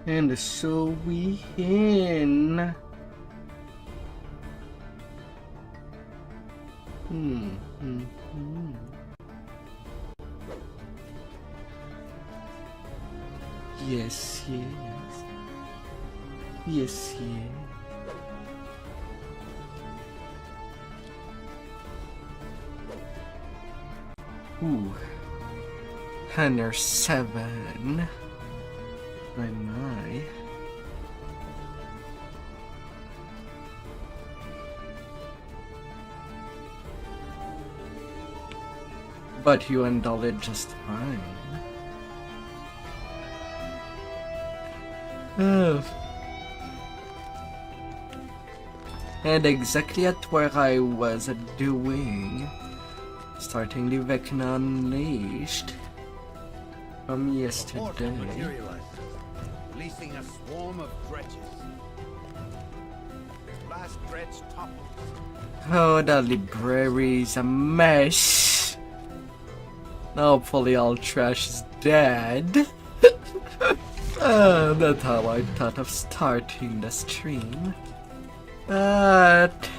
And so we in. Yes, yes. Yes, yes. Ooh. 107. My. But you handled it just fine. Oh. And exactly at where I was doing, starting the Vecna Unleashed from yesterday. Releasing a swarm of dredges. Last dredge toppled. Oh, the library's a mess. Hopefully all trash is dead. That's how I thought of starting the stream. But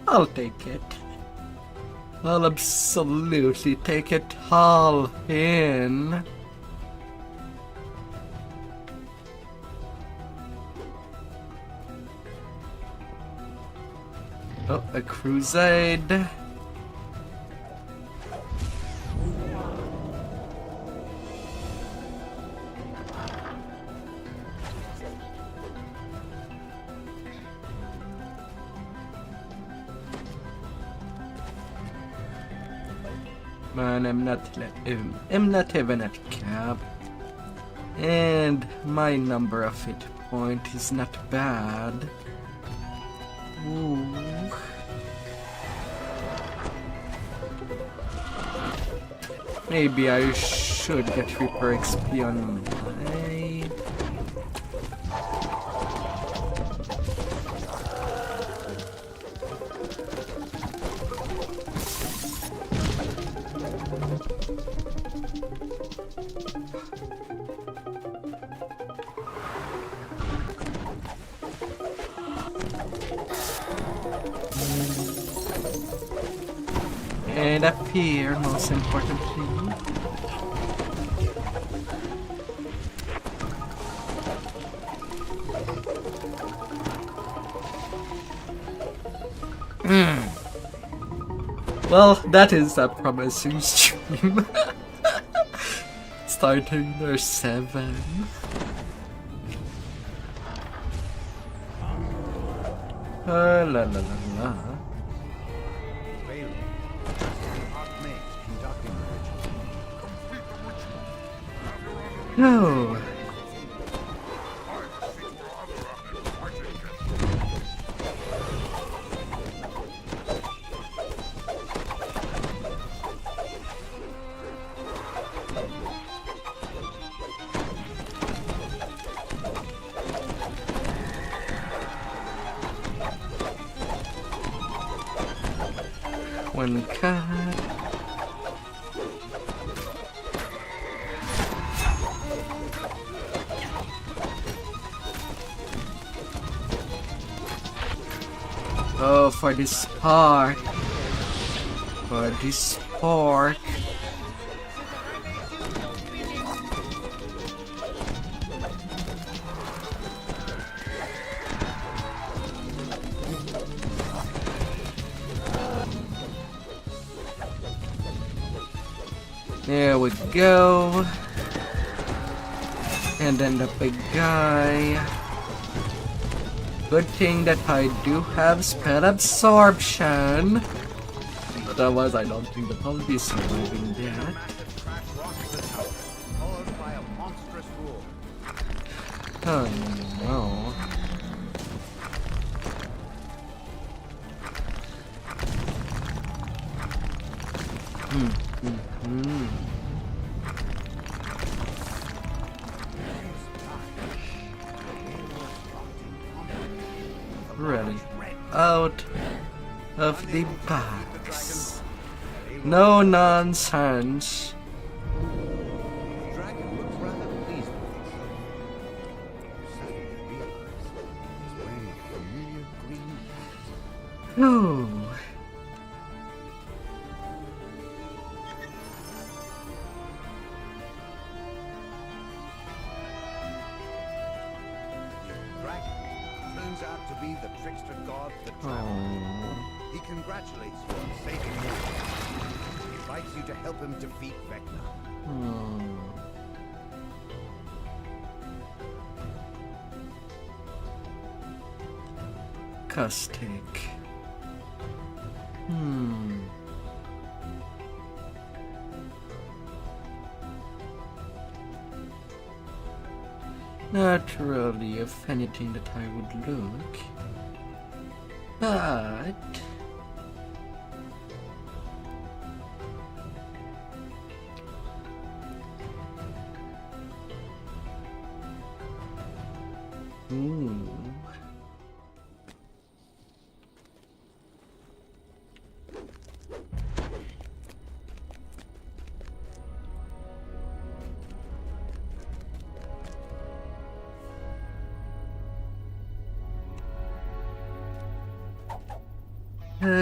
I'll take it. I'll absolutely take it all in. Oh, a crusade. Man, I'm not even at cap. And my number of hit point is not bad. Ooh. Maybe I should get Reaper XP on my... And up here, most importantly. Well, that is a promising stream. Starting their 7. La la la la. No. One cut. Oh, for this spark. For this spark. There we go. And then the big guy. Good thing that I do have spell absorption. Otherwise, I don't think that I'll be surviving that. Oh no. Really? Out of the box. No nonsense. Oh. Dragon turns out to be the trickster god, the traveler. Oh. He congratulates you on saving him. He invites you to help him defeat Vecna. Oh. Caustic. Not really of anything that I would look, but ooh.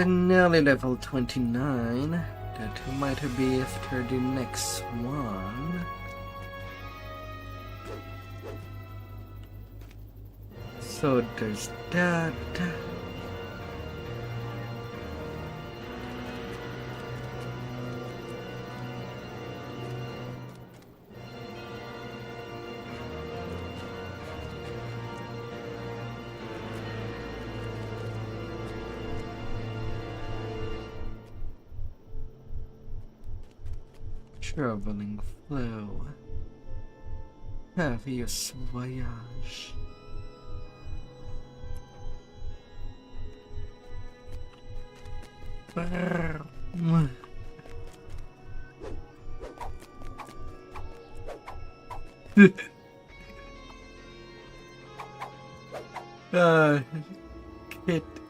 Nearly level 29. That might be after the next one. So there's that. Traveling flow. Heaviest voyage.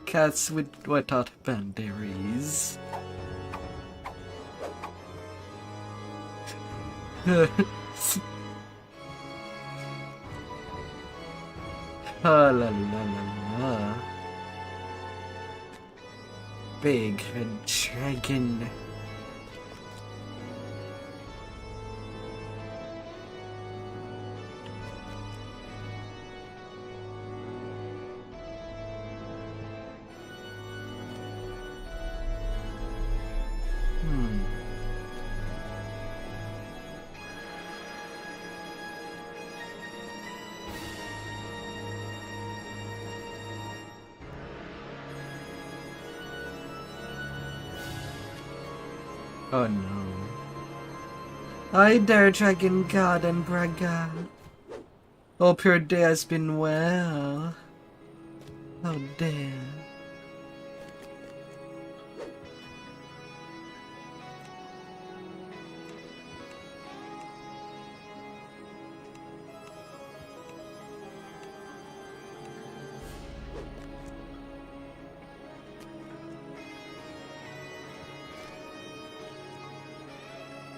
Cats with without boundaries. La la la la. Big red dragon. Oh no. Hi there, Dragon God and Braga. Hope your day has been well. Oh dear.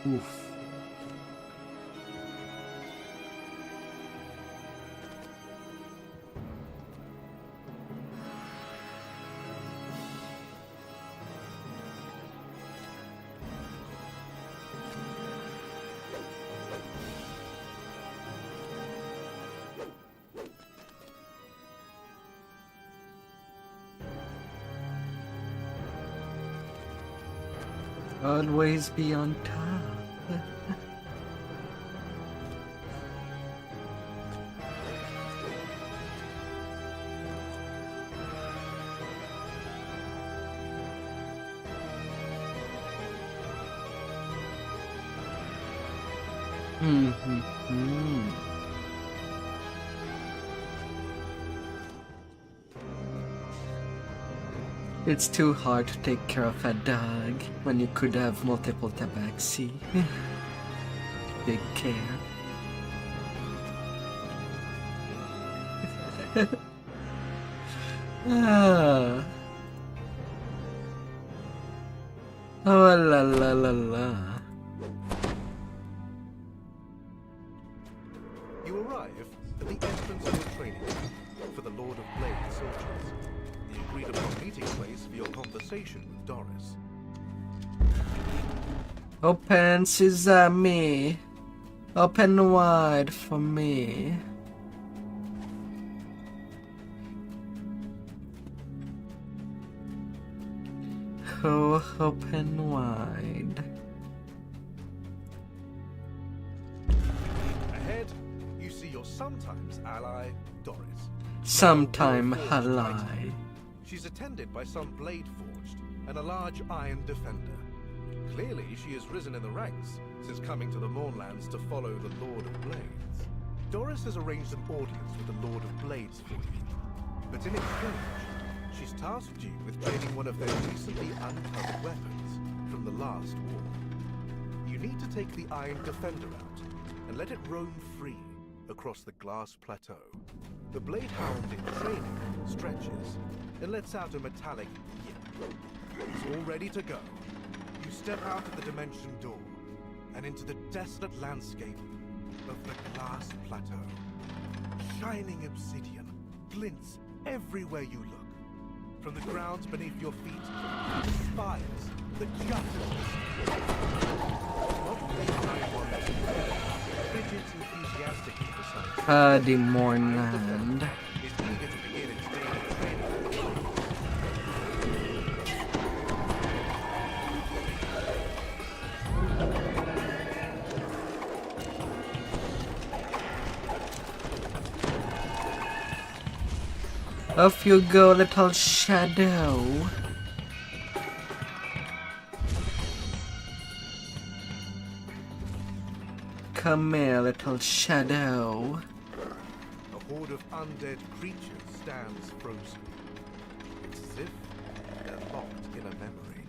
Oof. Always be on top. It's too hard to take care of a dog when you could have multiple tabaxi. Big care. Ah. Oh la la la la. You arrive at the entrance of the training camp for the Lord of Blade soldiers. the agreed upon meeting place for your conversation with Doris. Open sesame. Open wide for me. Oh, open wide. Ahead, you see your sometimes ally, Doris. Sometime Forged ally. titan. She's attended by some blade forged and a large iron defender. Clearly, she has risen in the ranks since coming to the Mournlands to follow the Lord of Blades. Doris has arranged an audience with the Lord of Blades for you. But in exchange, she's tasked you with trading one of their recently uncovered weapons from the last war. You need to take the Iron Defender out and let it roam free across the glass plateau. The Blade Hound in training stretches and lets out a metallic yip. It's all ready to go. You step out of the dimension door and into the desolate landscape of the glass plateau. Shining obsidian glints everywhere you look. From the grounds beneath your feet, to the spires, the jutters. Not Bridget's enthusiastically beside The Mournland. is eager to begin its daily training. Off you go, little shadow. Come here, little shadow. A horde of undead creatures stands frozen. It's as if they're locked in a memory.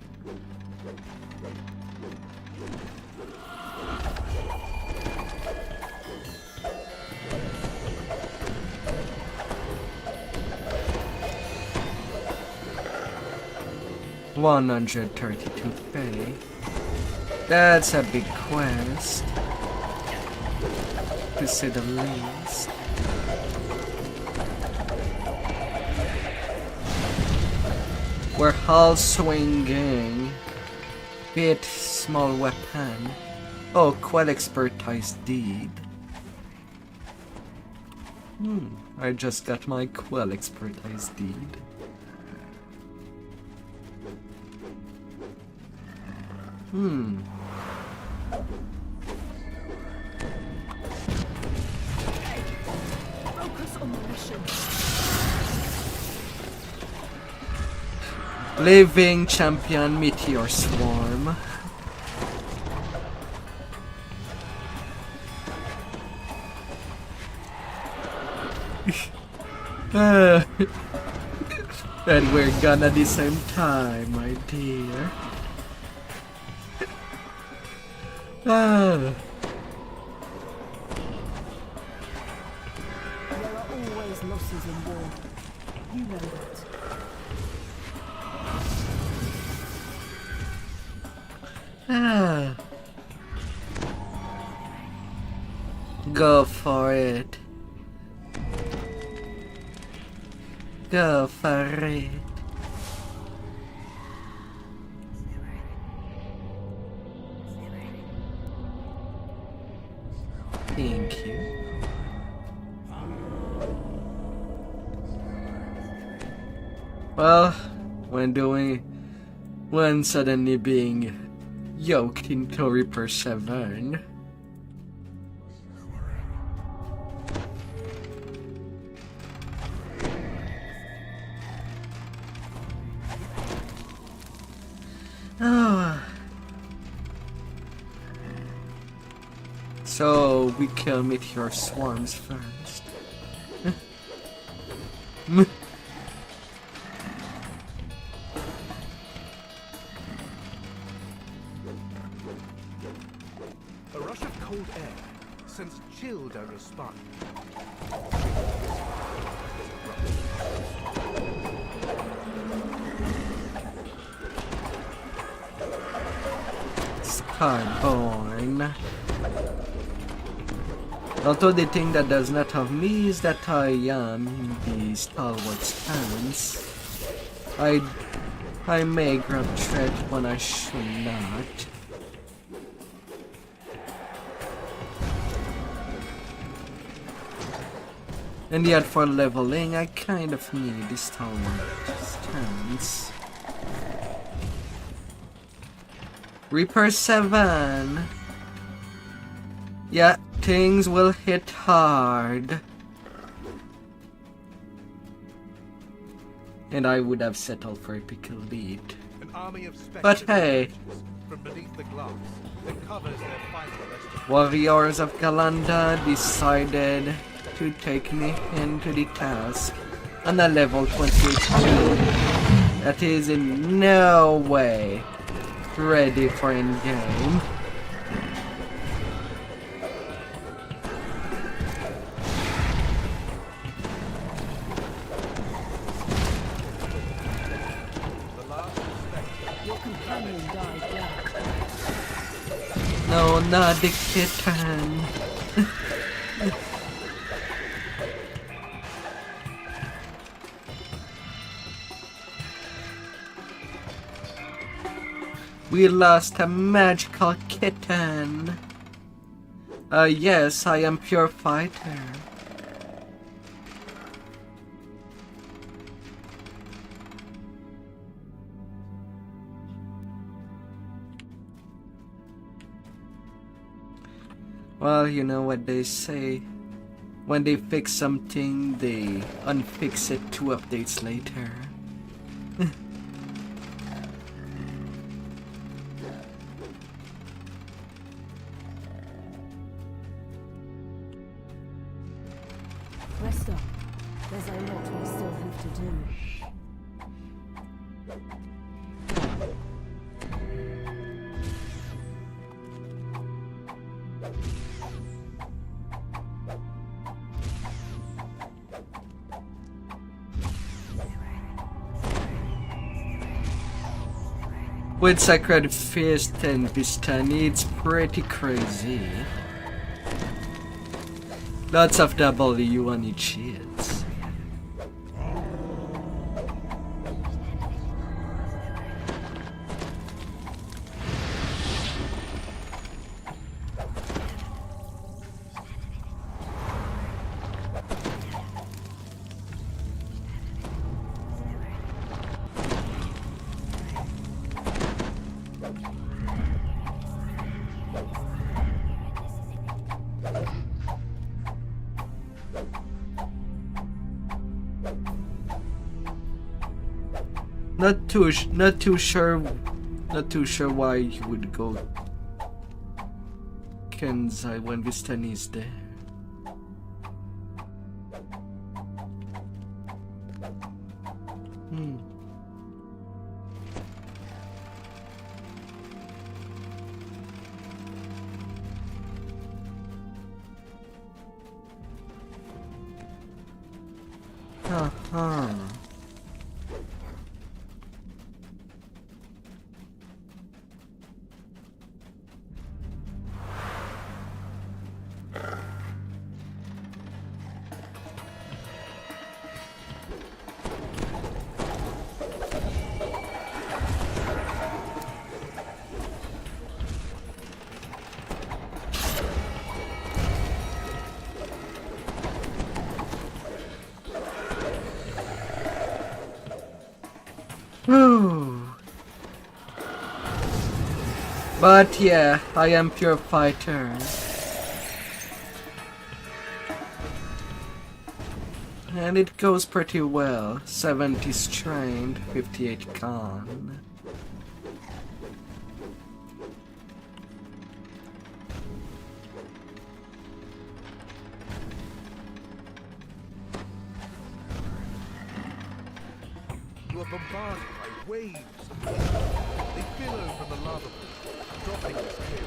$132. That's a big quest, to say the least. We're all swinging. Bit small weapon. Oh, quite expertise deed. I just got my quell expertise deed. Focus on the mission. Living champion meteor swarm. And we're gonna at the same time, my dear. There are always losses in war. You know that. Go for it. Go for it. Thank you. Well, when suddenly being yoked into Reaper 7. So we kill meteor swarms first. A rush of cold air sends a chill down your spine. Skyborn. Although the thing that does not have me is that I am in the stalwart stance. I may grab thread when I should not. And yet for leveling, I kind of need this town stance. Reaper 7. Yeah, things will hit hard. And I would have settled for a pickle lead. An army of But hey, from beneath the glass that covers their final vestige. Warriors of Galanda decided to take me into the task on a level 22 that is in no way ready for endgame. Your companion died young. No, not the kitten. We lost a magical kitten. Yes, I am pure fighter. Well, you know what they say. When they fix something, they unfix it 2 updates later. Rest up. There's a lot we still have to do. With Sacred Fist and Vistani, it's pretty crazy. Lots of W on each hits. Not too sure why you would go Kenzai when Vistani is there. But yeah, I am pure fighter. And it goes pretty well. 70 strained, 58 con. You are bombarded by waves of water. They billow from the lava pool, dropping the spear.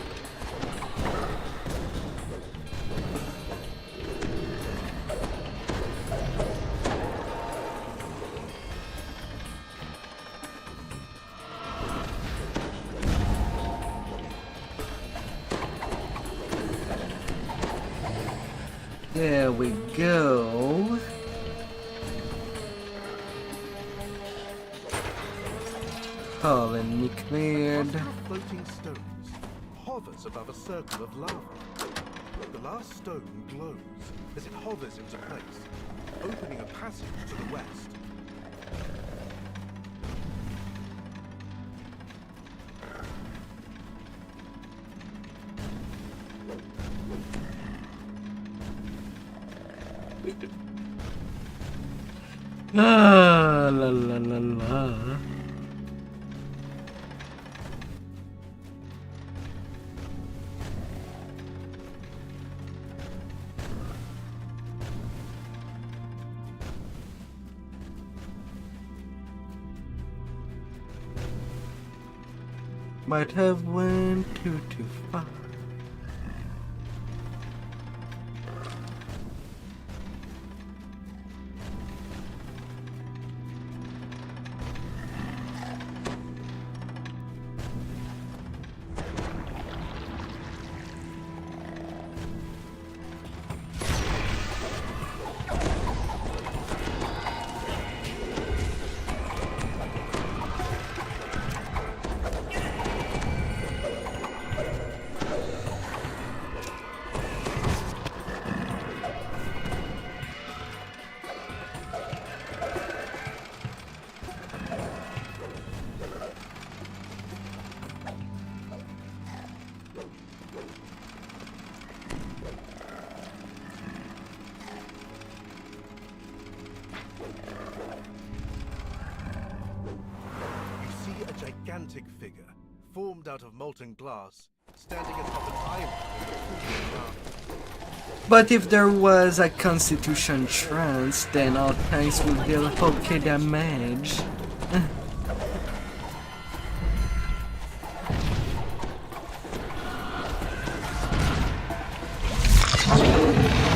There we go. Colony cleared. Cluster of floating stones hovers above a circle of lava. The last stone glows as it hovers into place, opening a passage to the west. La la la la la. Might have went too far. Gigantic figure, formed out of molten glass, standing atop an island in the cooling lava. But if there was a constitution trance, then all tanks would deal okay damage.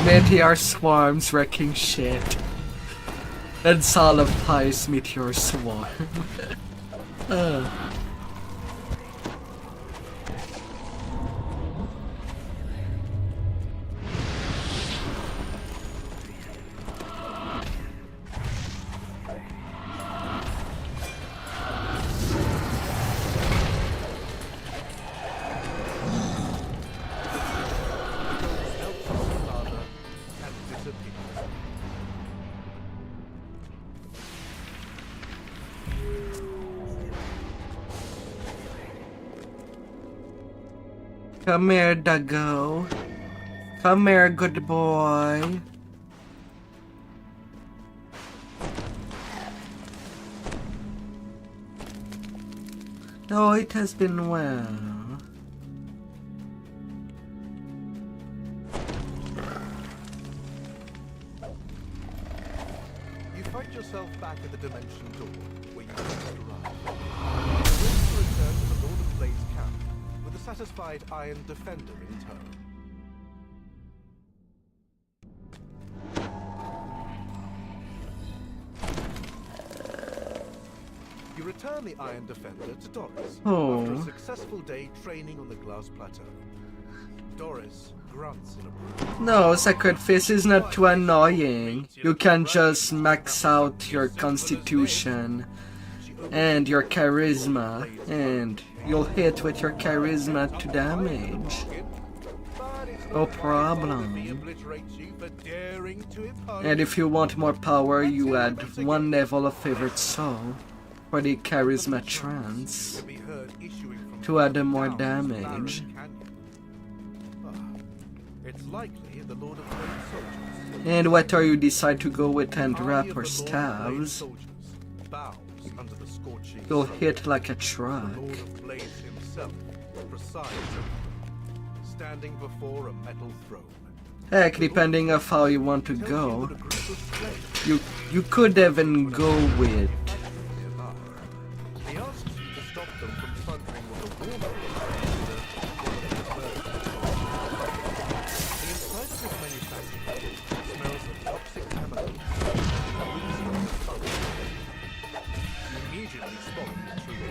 Meteor swarms wrecking shit. And Sol of Pies meteor swarm. Come here, Duggo. Come here, good boy. Oh, it has been well. You find yourself back at the dimension door where you just arrived. You wish to return to the Lord of Blade's camp with a satisfied Iron Defender in tow. You return the Iron Defender to Doris after a successful day training on the glass plateau. Doris grunts in approval. No, Sacred Fist is not too annoying. You can just max out your constitution and your charisma, and you'll hit with your charisma to damage. No problem. And if you want more power, you add 1 level of favorite soul for the charisma trance to add more damage. It's likely the Lord of Blade soldiers. And whether you decide to go with hand wrap or staves, Under the scorching you'll sun, hit like a truck. the Lord of Blades himself presides over them, standing before a metal throne. Heck, depending on how you want to Tells go, you that a group of slaves you could even go with nearby. He asks you to stop them from plundering what the warlord The inside of his manufacturer smells of toxic chemicals. You immediately spot the intruder,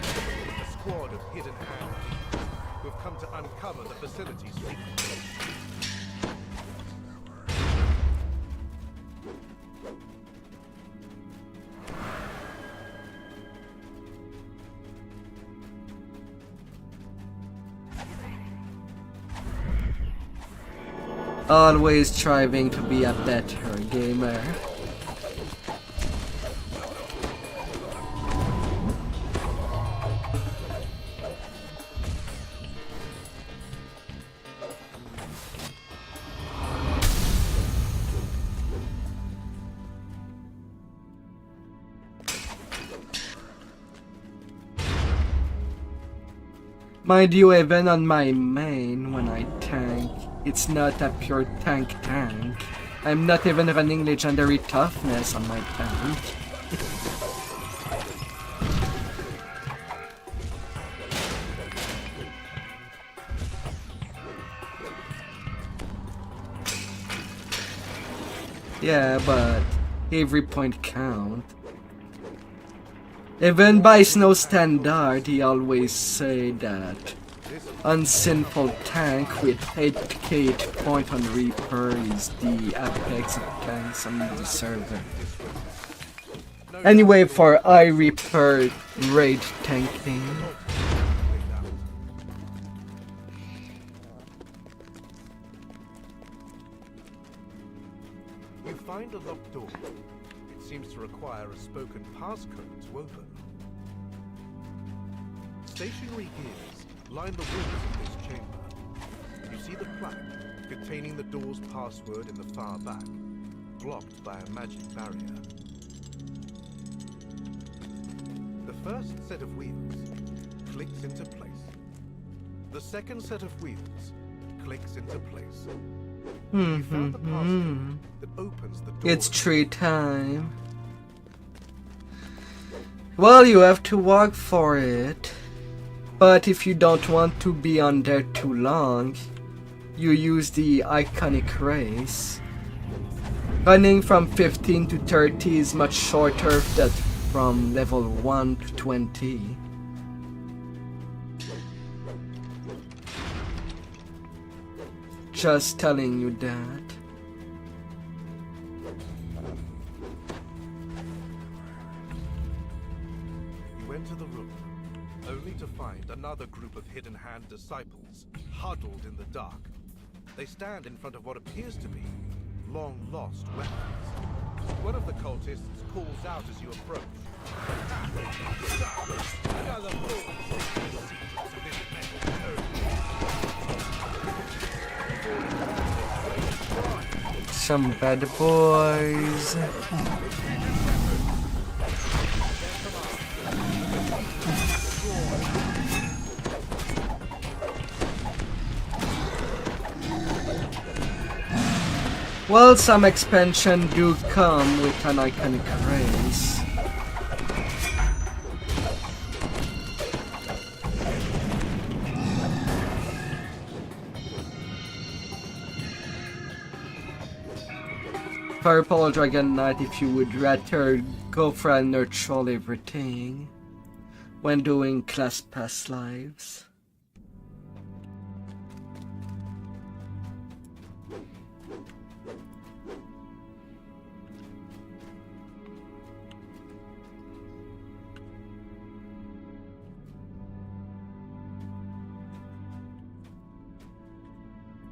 a squad of hidden hands who have come to uncover the facility's secrets. Always striving to be a better gamer. Mind you, even on my main, when I tank, it's not a pure tank. I'm not even running legendary toughness on my tank. Yeah, but every point count. Even by Snow standard, he always say that unsinful tank with 8k point on Reaper is the apex of tanks on the server. Anyway, for Reaper raid tanking. You find a locked door. It seems to require a spoken passcode to open. Stationary gears line the walls of this chamber. You see the plaque containing the door's password in the far back, blocked by a magic barrier. The first set of wheels clicks into place. The second set of wheels clicks into place. You found the passcode that opens the door. It's tree time. Well, you have to walk for it. But if you don't want to be on there too long, you use the iconic race. Running from 15 to 30 is much shorter than from level 1 to 20. Just telling you that. You enter the room, only to find another group of hidden hand disciples huddled in the dark. They stand in front of what appears to be long-lost weapons. One of the cultists calls out as you approach. Some bad boys. Well, some expansion do come with an iconic race. Purple Dragon Knight if you would rather go for a neutral everything when doing class pass lives.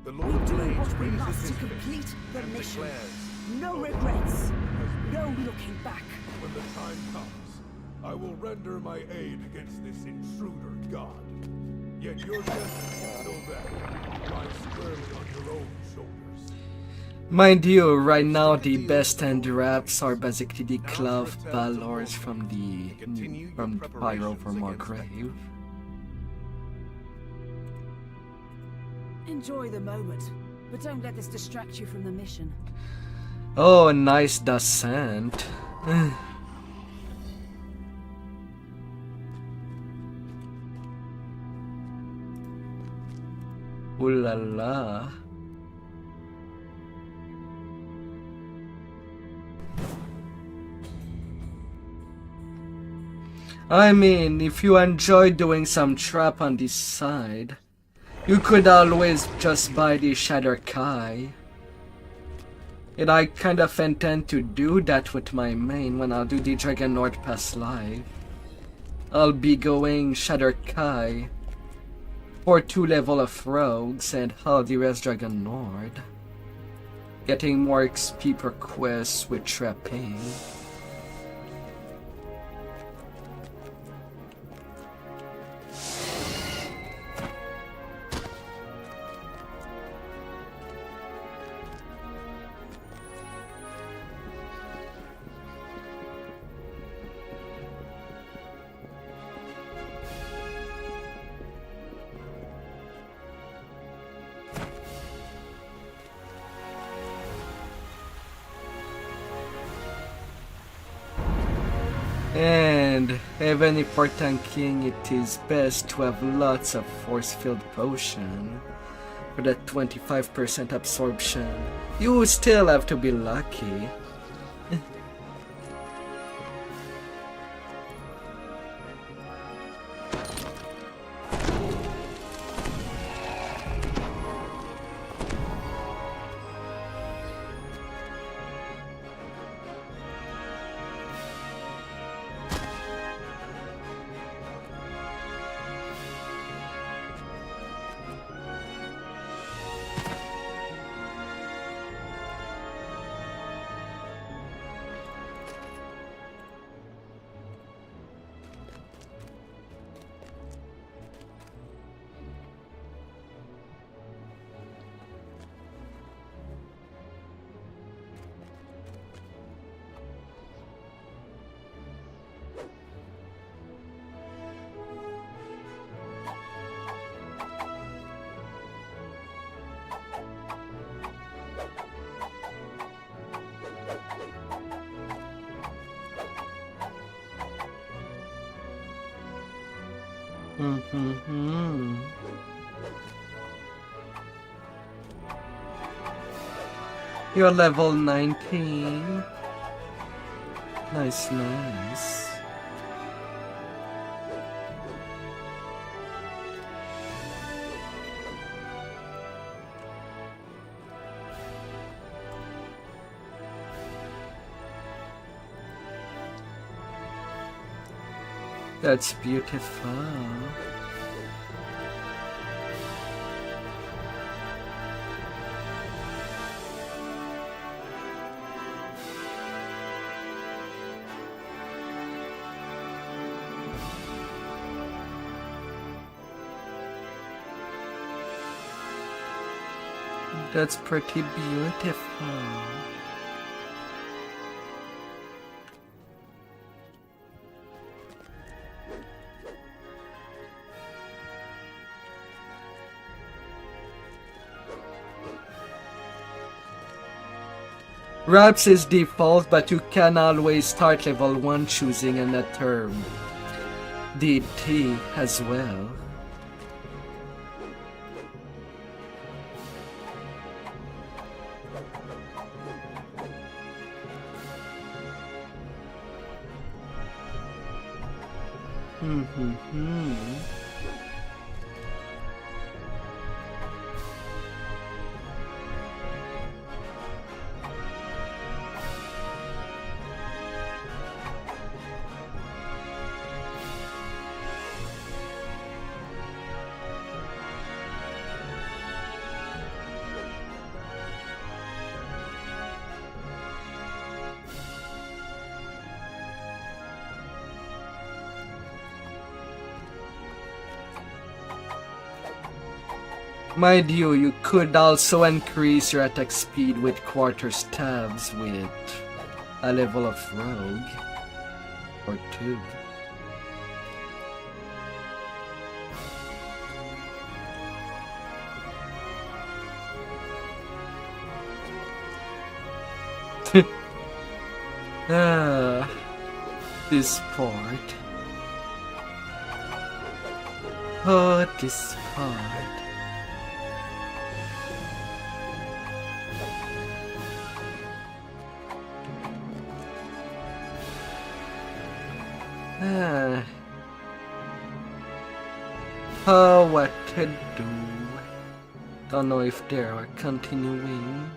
The Lord of Blades raises must his to fist complete the and mission. declares, No regrets. No looking back. When the time comes, I will render my aid against this intruder god. Yet your destiny until then lies squarely on your own shoulders. Mind you, right now the best end wraps are basically the cloth balors from the Pyro for Margrave. Enjoy the moment, but don't let this distract you from the mission. Oh, nice descent. Ooh la la. I mean, if you enjoy doing some trap on this side, you could always just buy the Austrakear. And I kind of intend to do that with my main when I'll do the Dragon Lord Pass live. I'll be going Austrakear for 2 level of rogues and all the rest Dragon Lord. Getting more XP per quest with trapping. And even if for tanking, it is best to have lots of force-filled potion for that 25% absorption. You still have to be lucky. You're level 19. Nice, nice. That's beautiful. That's pretty beautiful. Raps is default, but you can always start level 1 choosing another DT as well. Mind you, you could also increase your attack speed with quarter stabs with a level of rogue or 2. This part. Oh, this part. Oh, what to do? Don't know if they are continuing.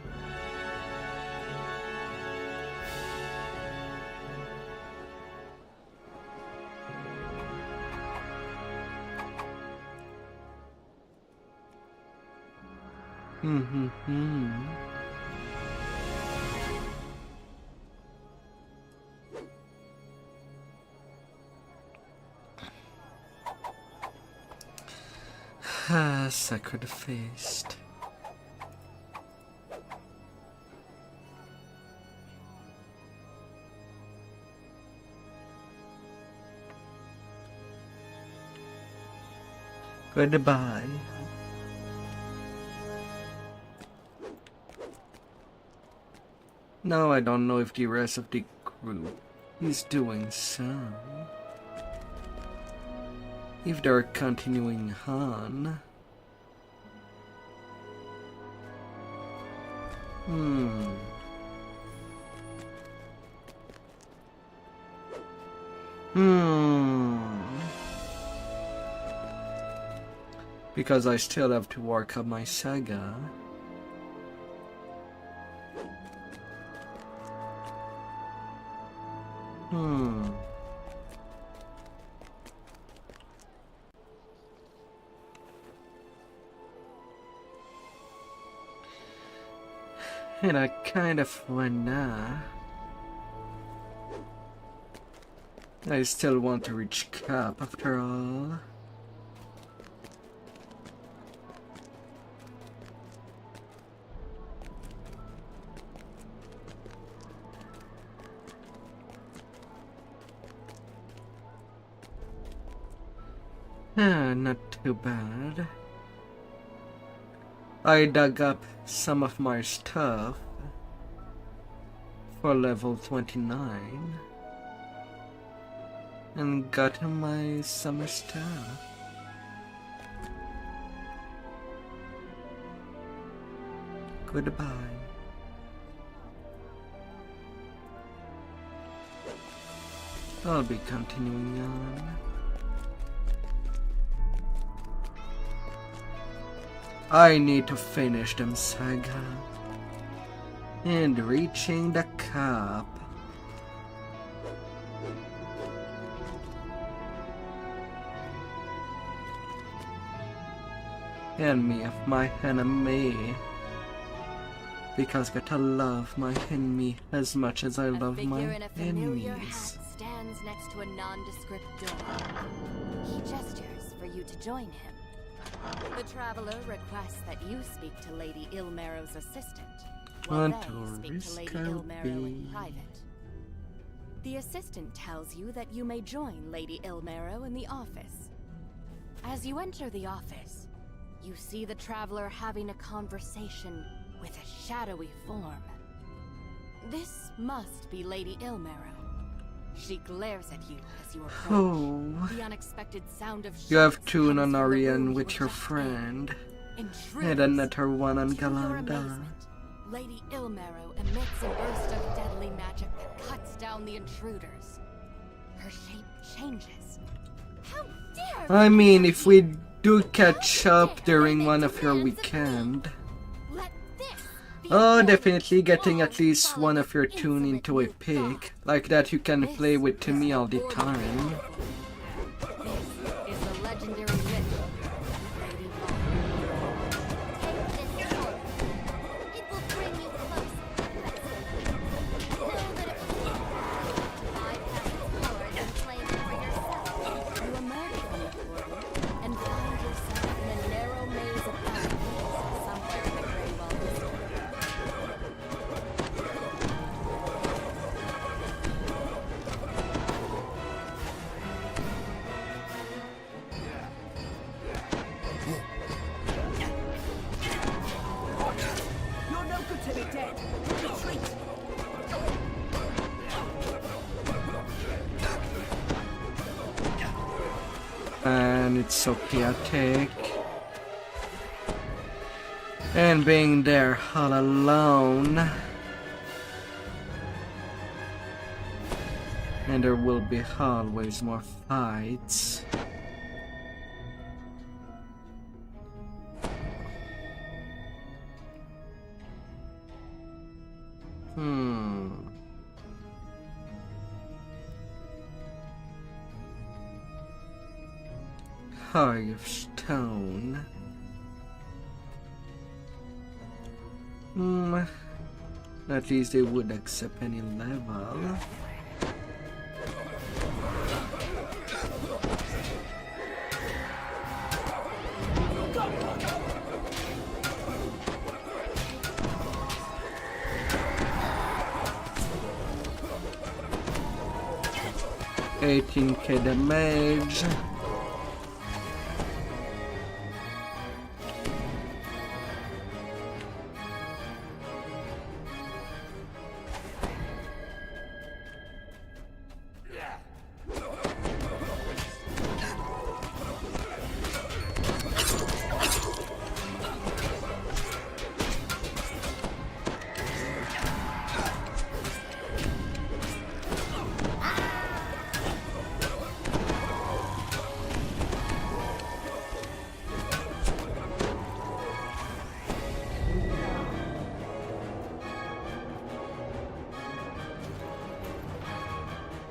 Sacred feast. Goodbye. Now I don't know if the rest of the group is doing so. If they're continuing on. Because I still have to work on my saga. And I kind of wanna. I still want to reach cap after all. Not too bad. I dug up some of my stuff for level 29 and got my summer stuff. Goodbye. I'll be continuing on. I need to finish them saga and reaching the cap. And me of my enemy, because gotta love my enemy as much as I love my enemies. Stands next to a nondescript door. He gestures for you to join him. The traveler requests that you speak to Lady Ilmero's assistant, while they speak to Lady Ilmero in private. The assistant tells you that you may join Lady Ilmero in the office. As you enter the office, you see the traveler having a conversation with a shadowy form. This must be Lady Ilmero. She glares at you as you approach. The unexpected sound of You have two on Arian with your friend, and another one on Galanda. Lady Ilmero emits a burst of deadly magic that cuts down the intruders. Her shape changes. How dare I mean, if we do catch up during one of your weekend. Oh, definitely getting at least one of your tune into a pick. Like that you can play with to me all the time. This is the legendary witch, Lady Take this sword. It will bring you closer. Know that it will bypass its power and claim it for yourself. You emerge from the portal and find yourself in a narrow maze of alleys somewhere in the Greywall district. And it's so chaotic. And being there all alone. And there will be always more fights. Heart of Stone. At least they would accept any level. 18k damage.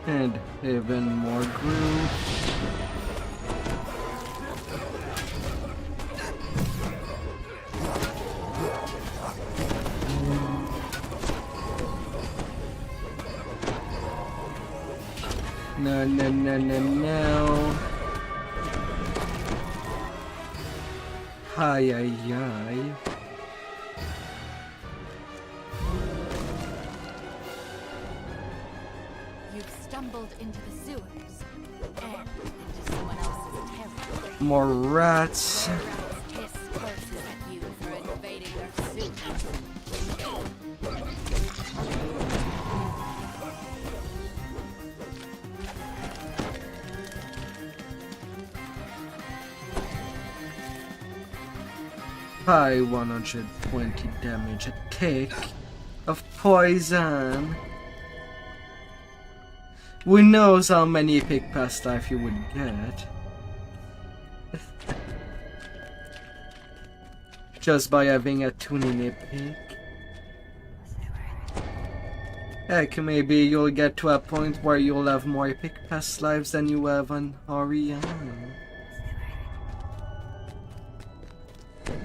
And even more groups. No. Ay. You've stumbled into the sewers and into someone else's territory. More rats. Rats hiss curses at you for invading their sewers. High 120 damage a tick of poison. Who knows how many epic past life you would get just by having a tuning epic. Heck, maybe you'll get to a point where you'll have more epic past lives than you have on Oriana.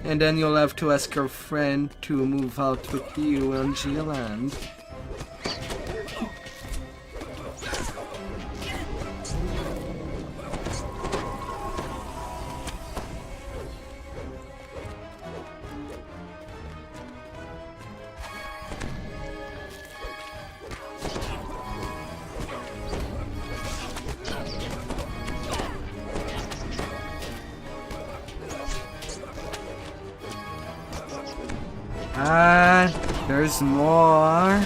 And then you'll have to ask your friend to move out with you on G-Land. There's more.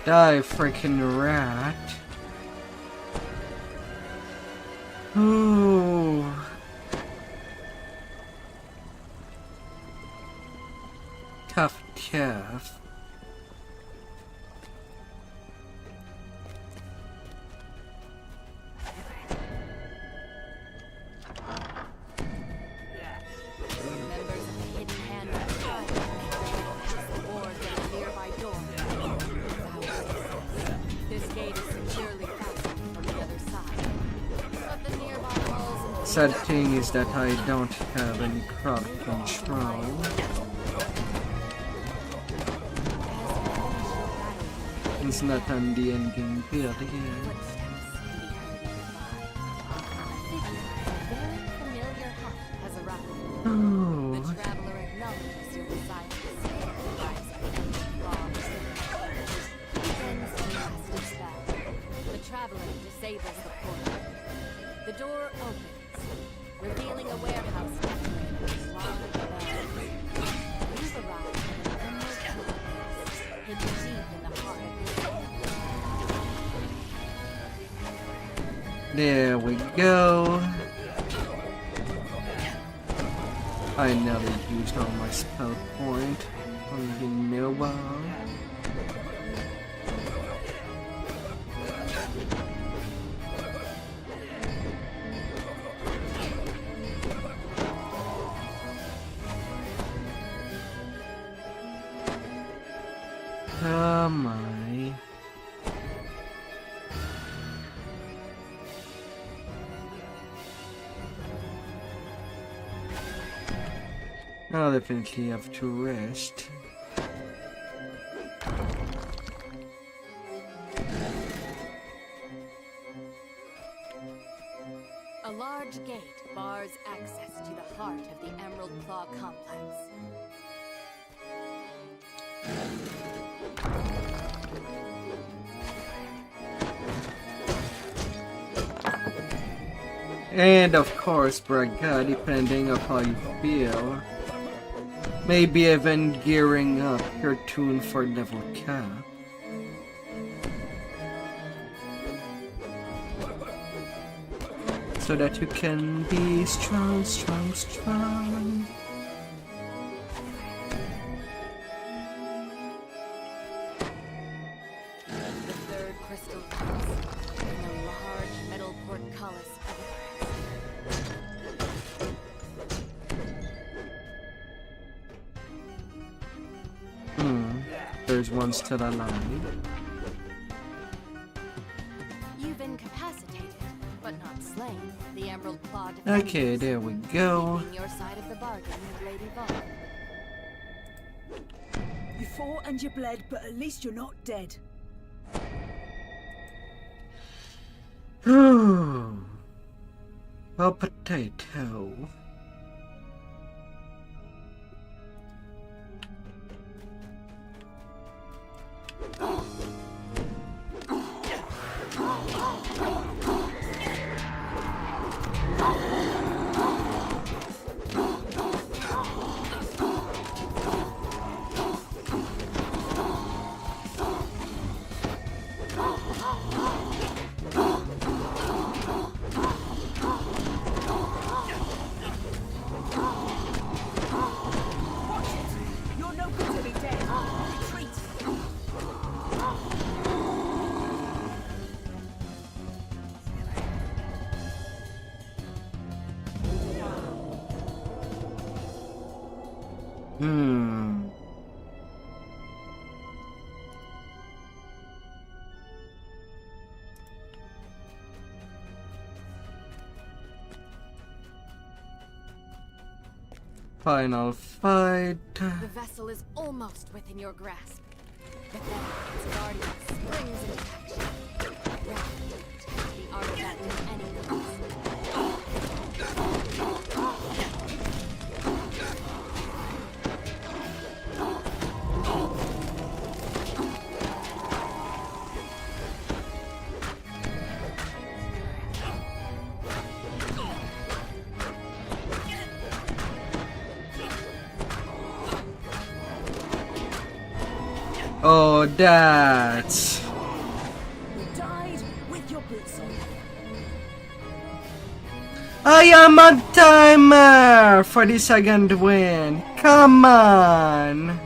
Die, freaking rat. Ooh. Tough. Sad thing is that I don't have any crowd control. It's not on the endgame build here. Oh. The traveler acknowledges your desire to stay and drives a bomb. Begins the last of spell. The traveler disables the portal. The door opens, revealing a warehouse decorated with large bells. You've arrived at an emerald base, hidden deep in the heart of the city. There we go. I never used all my spell point on the Nova. Oh my. I'll definitely have to rest. large gate bars access to the heart of the Emerald Claw complex. And of course, Braga, depending on how you feel, maybe even gearing up your tune for level cap. So that you can be strong, strong, strong. The third crystal palace in a large metal portcullis of There's one still alive. You've incapacitated, but not slain, the Emerald Claw defenders. Okay, there we go. Keeping your side of the bargain with Lady Vol. You fought and you bled, but at least you're not dead. A potato. You're no good to be dead. Retreat. Final fight. The vessel is almost within your grasp. But then its guardian springs into action. Rapidly take the artifact of any cost. Oh, that's... You died with your boots on. I am on timer for the second win. Come on.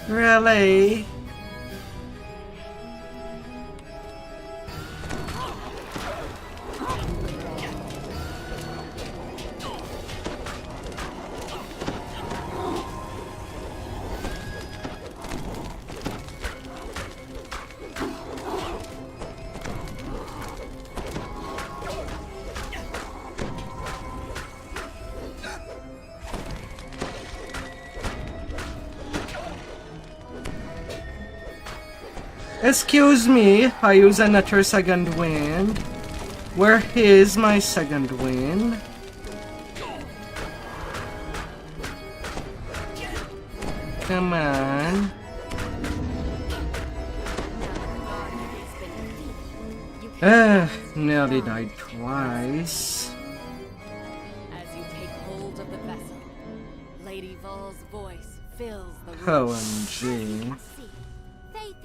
Really? Excuse me, I use another second wind. Where is my second wind? Come on. Nearly died twice. As you take hold of the vessel, Lady Vol's voice fills the room. OMG.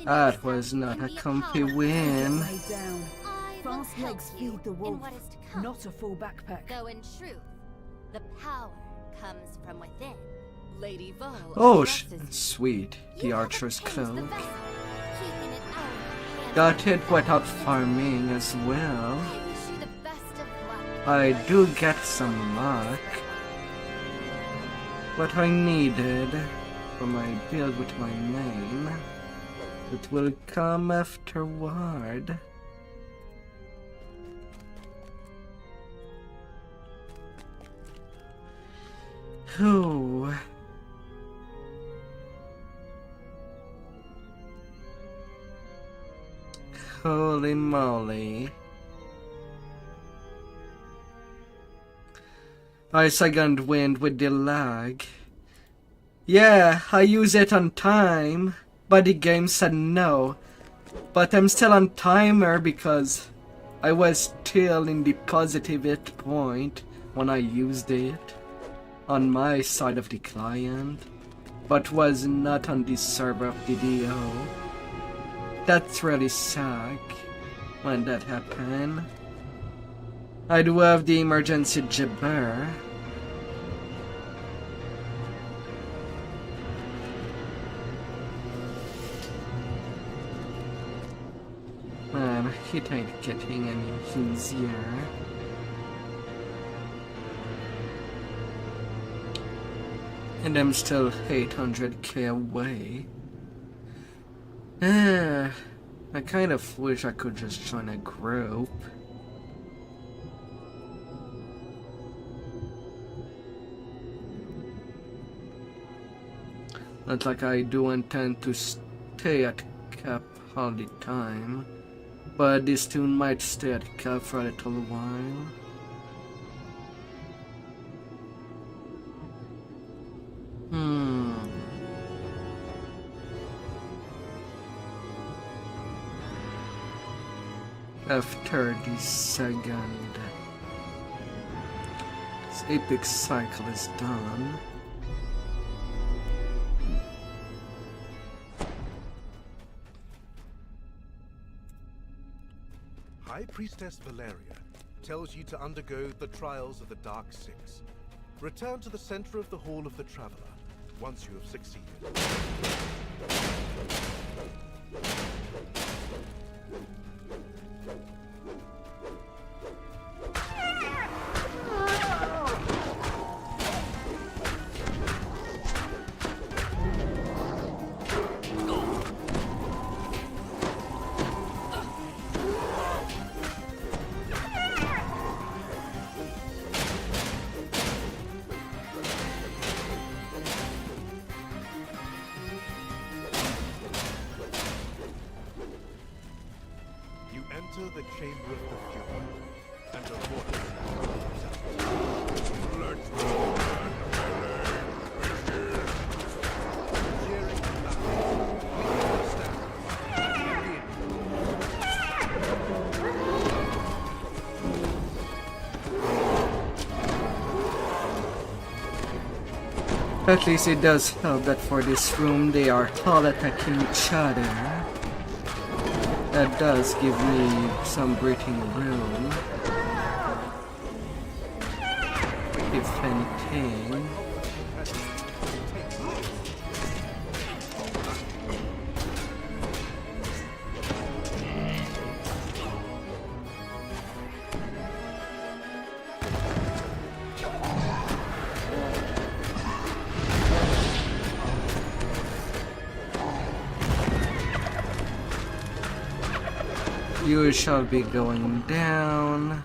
That was not a comfy win. Lay down. Fast legs feed the wolf, not a full backpack. Though in truth, the power comes from within. Lady Vol. Oh, addresses you. sweet. The You have archer's changed the cloak. vessel, keeping it out of hand. Got it without farming as well. I wish you the best of luck. I do get some luck. What I needed for my build with my name. It will come afterward. Whew. Holy moly. I second wind with the lag. Yeah, I use it on time, but the game said no. But I'm still on timer because I was still in the positive hit point when I used it on my side of the client, but was not on the server of DDO. That's really suck when that happened. I do have the emergency jibber. Man, it ain't getting any easier. And I'm still 800k away. I kind of wish I could just join a group. Not like I do intend to stay at cap all the time, but this tune might stay at cap for a little while. After the second, this epic cycle is done. High Priestess Valeria tells you to undergo the trials of the Dark Six. Return to the center of the Hall of the Traveler once you have succeeded. Enter the chamber of the Vtuber and a voice. Let's go, Jeering At least it does help that for this room they are all attacking each other. That does give me some breathing room, if anything. You shall be going down.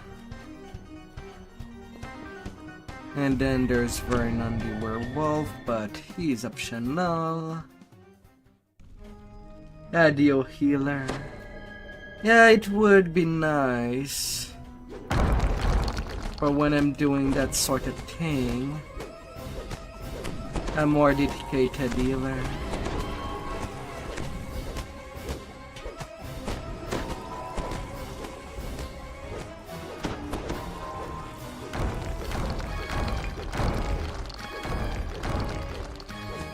And then there's Vernon the werewolf, but he's optional. Adio healer. Yeah, it would be nice. But when I'm doing that sort of thing, a more dedicated healer.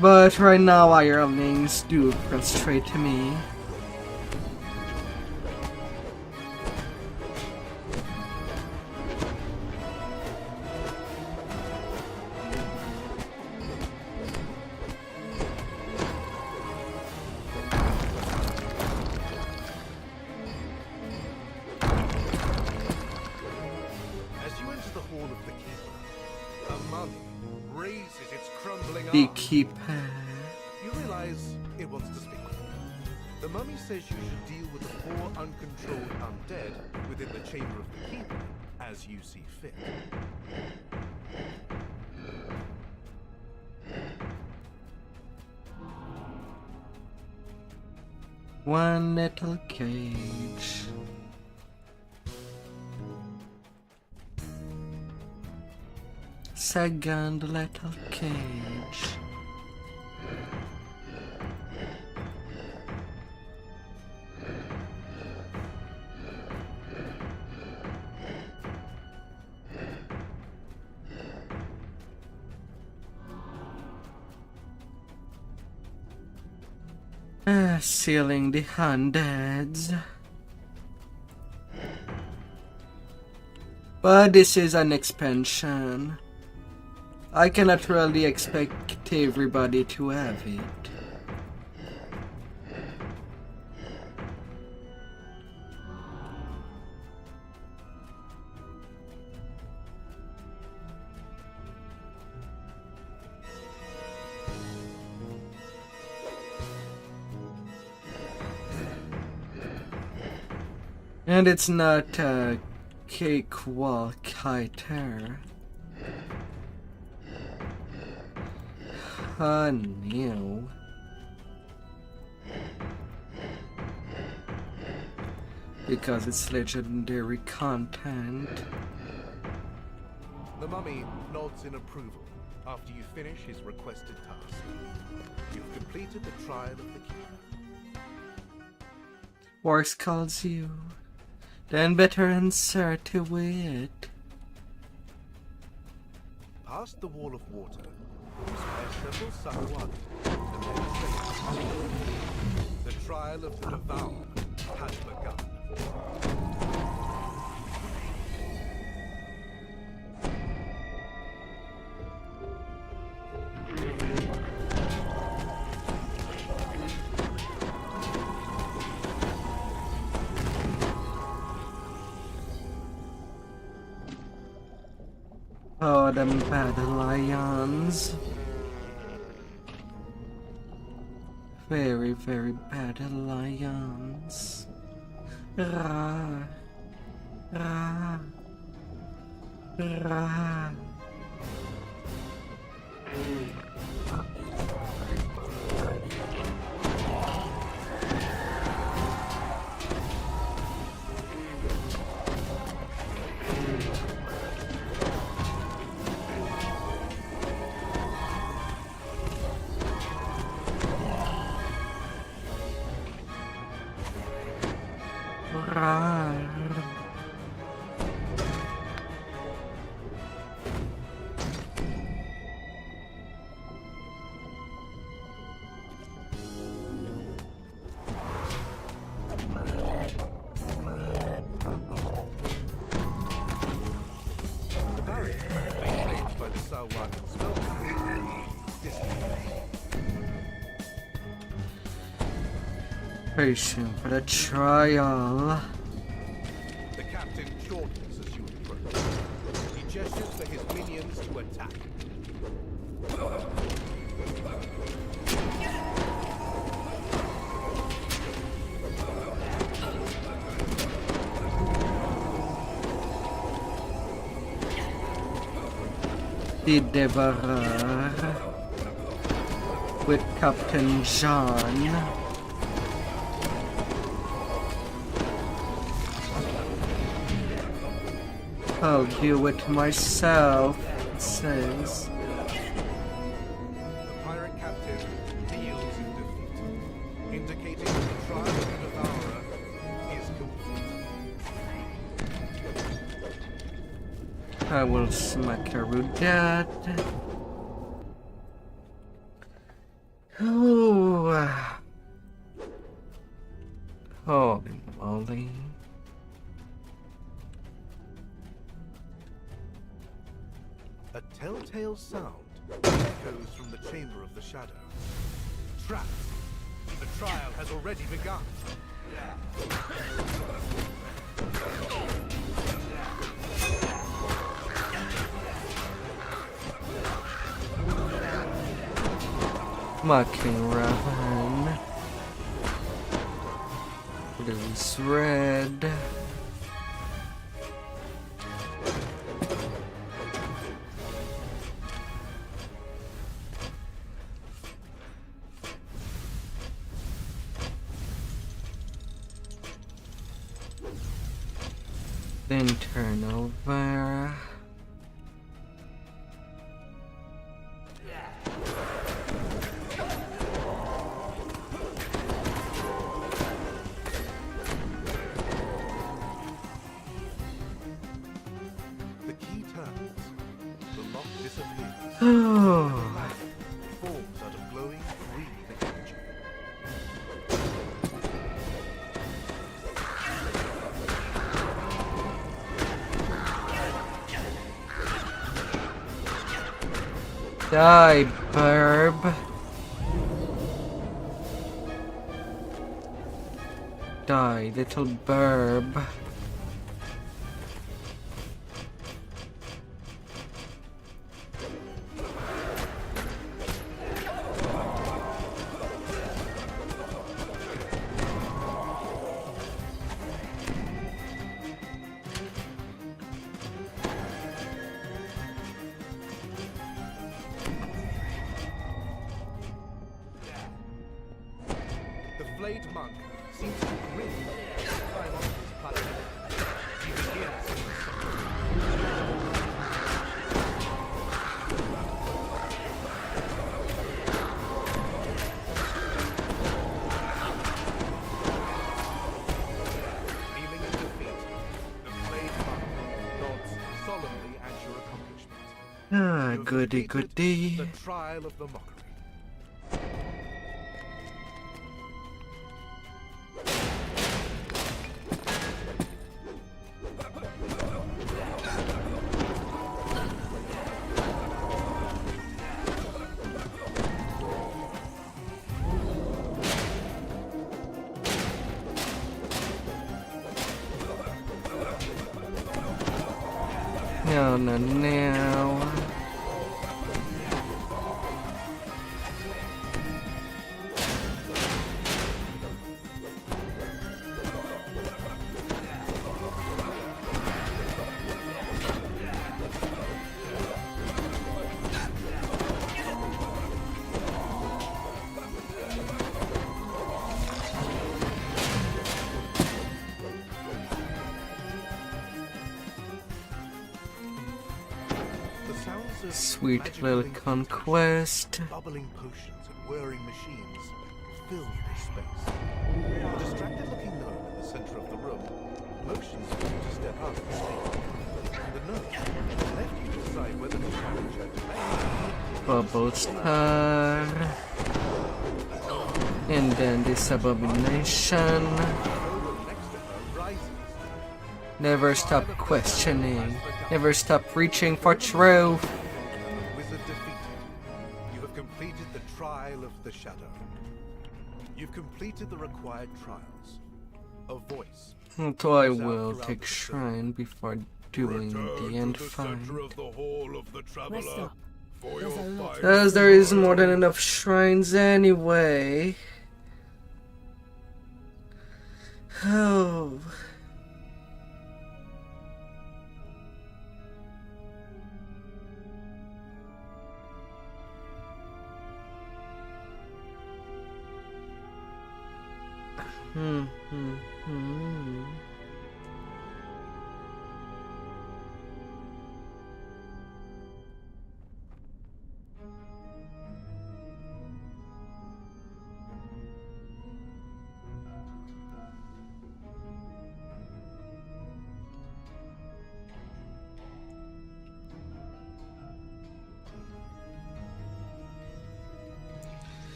But right now, hirelings do frustrate me. As you enter the Hall of the Keeper, a mummy raises its crumbling The arm. keeper. You realize it wants to speak with you. The mummy says you should deal with the 4 uncontrolled undead within the chamber of the Keeper as you see fit. One little cage. second little cage. Sealing the hundreds. But this is an expansion. I cannot really expect everybody to have it. And it's not a cakewalk either. No. Because it's legendary content. The mummy nods in approval after you finish his requested task. You've completed the trial of the keeper. Works calls you. Then better answer to it. Past the wall of water, you spare several Sahuagin, and then say, the trial of the devourer has begun. Oh, them bad lions. Very, very bad lions. Rah. Rah. Rah. Preparation for the trial. The captain shortens as you approach. He gestures for his minions to attack. The Devourer with Captain John. I'll deal with myself, it says. The pirate captain deals in defeat, indicating that the trial of the devourer is complete. I will smack her with that. Oh, holy moly. A telltale sound echoes from the chamber of the shadow. Trapped. The trial has already begun. Mocking Raven. Blue's red. Then turn over. glowing green energy. Die, burb. Die, little burb. The flayed monk seems to grin as he climbs onto his plateau. He begins to Kneeling in defeat, the flayed monk nods solemnly at your accomplishment. Ah, You have goody defeated goody. The trial of the mockery. No, no, no. The sounds of Sweet magic little linked conquest. bubbling potions and whirring machines fill the space. A distracted-looking gnome in the center of the room motions for you to step up and speak. The gnome left you to decide whether to challenge her delay. Bubble star. And then this abomination. The gnome next to her rises. Never stop questioning. Never stop reaching for truth. And the wizard defeated. You have completed the trial of the shadow. You've completed the required trials. A voice. So I will take shrine before doing Return the end to the fight. center of the hall of the traveler. Rest up. For There's your a lot. final As there is more than enough shrines anyway. Oh. Hmm.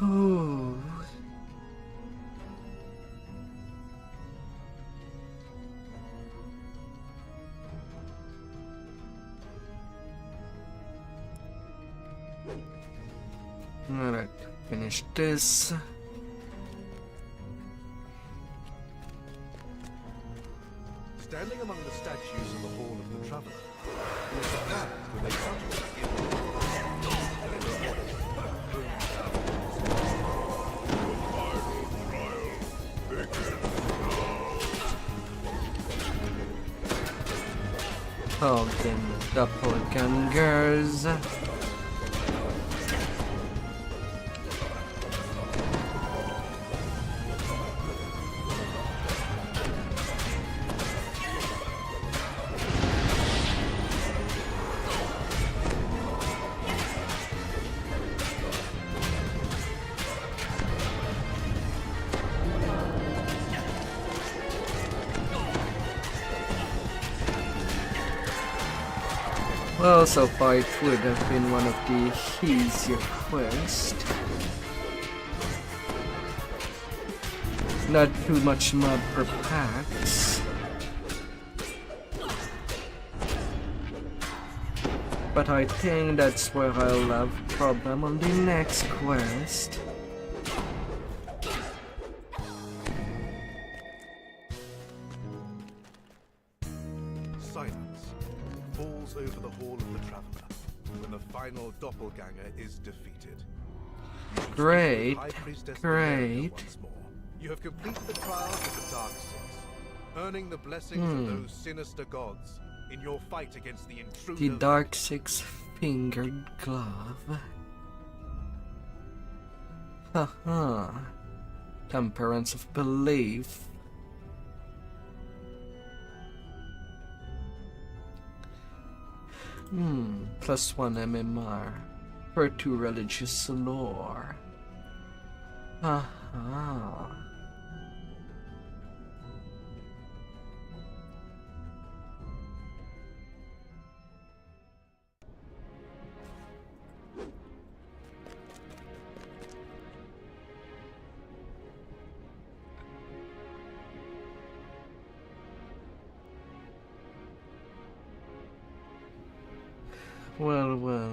Ooh. Alright, finish this. Standing among the statues in the hall of the traveler, you are surprised when they suddenly begin. Hogan doppelgangers. Well, so far it would have been one of the easier quests. Not too much mod per packs. But I think that's where I'll have problem on the next quest. Silence falls over the hall of the Traveler when the final doppelganger is defeated. You should Great, speak with High Priestess great. Valeria once more. You have completed the trials of the Dark Six, earning the blessings of those sinister gods in your fight against the intruder. The Dark Six-fingered glove. Haha. Temperance of belief. +1 MMR for 2 religious lore. Haha. Well, yeah.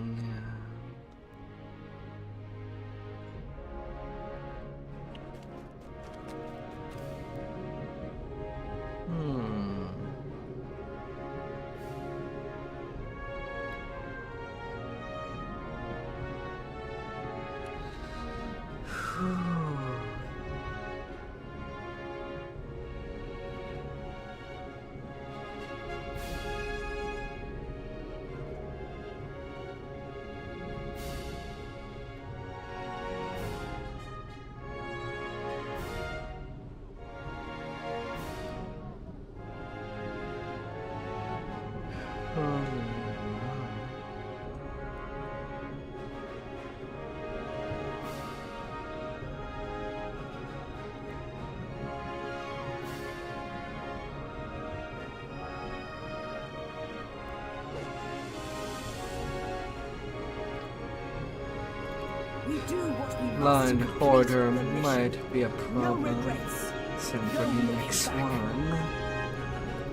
We do what we must Blind to complete Hoarder the mission. might be a No problem. regrets. Same for the next one.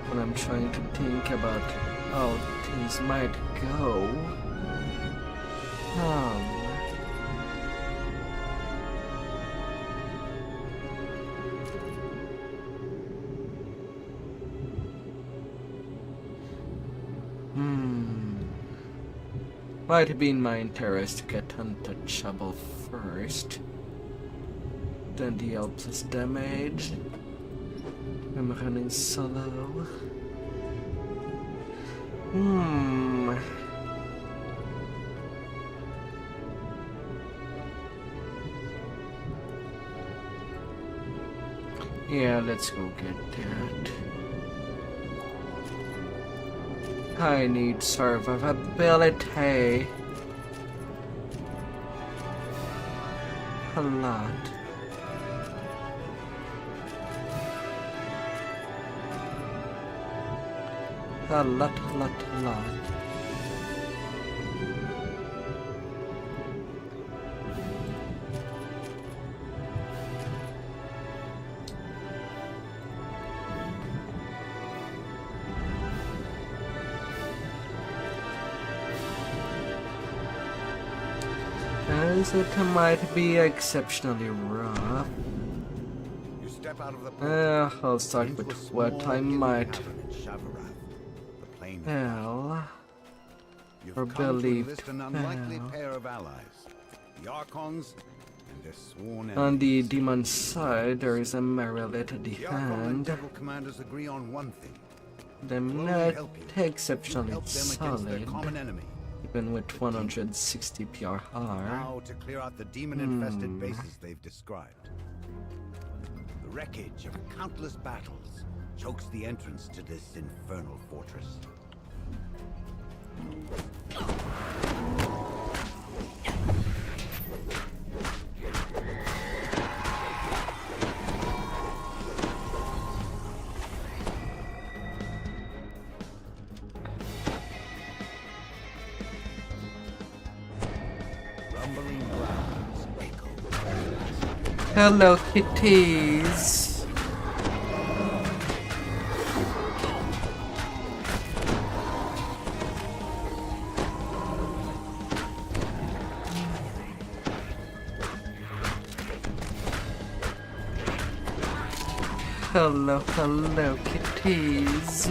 When I'm trying to think about how things might go. Might have been my interest to get untouchable first. Then the L plus damage. I'm running solo. Yeah, let's go get that. I need survivability. A lot. A lot. As it might be exceptionally rough. You step out of the I'll start with what I might tell or believe to an unlikely tell. pair of allies, the Archons and their sworn On the enemies. demon side, there is a Marilith at the The Archon and hand. Devil commanders agree on one thing. Them Will not help you. exceptionally Help them against their solid, common enemy. even with 160 PRR. Now to clear out the demon-infested bases they've described. The wreckage of countless battles chokes the entrance to this infernal fortress. Hello, kitties. Hello, hello, kitties.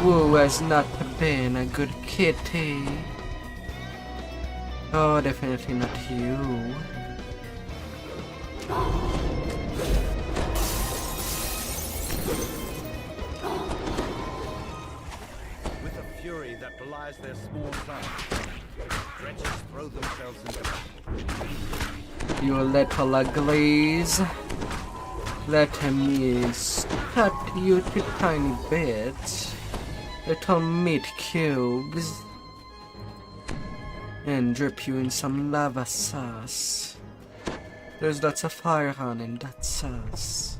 Who has not been a good kitty? Oh, definitely not you. With a fury that belies their small size, dredges throw themselves into battle. You little uglies. Let me cut you to tiny bits. Little meat cubes. And drip you in some lava sauce. There's lots of fire on in that sauce.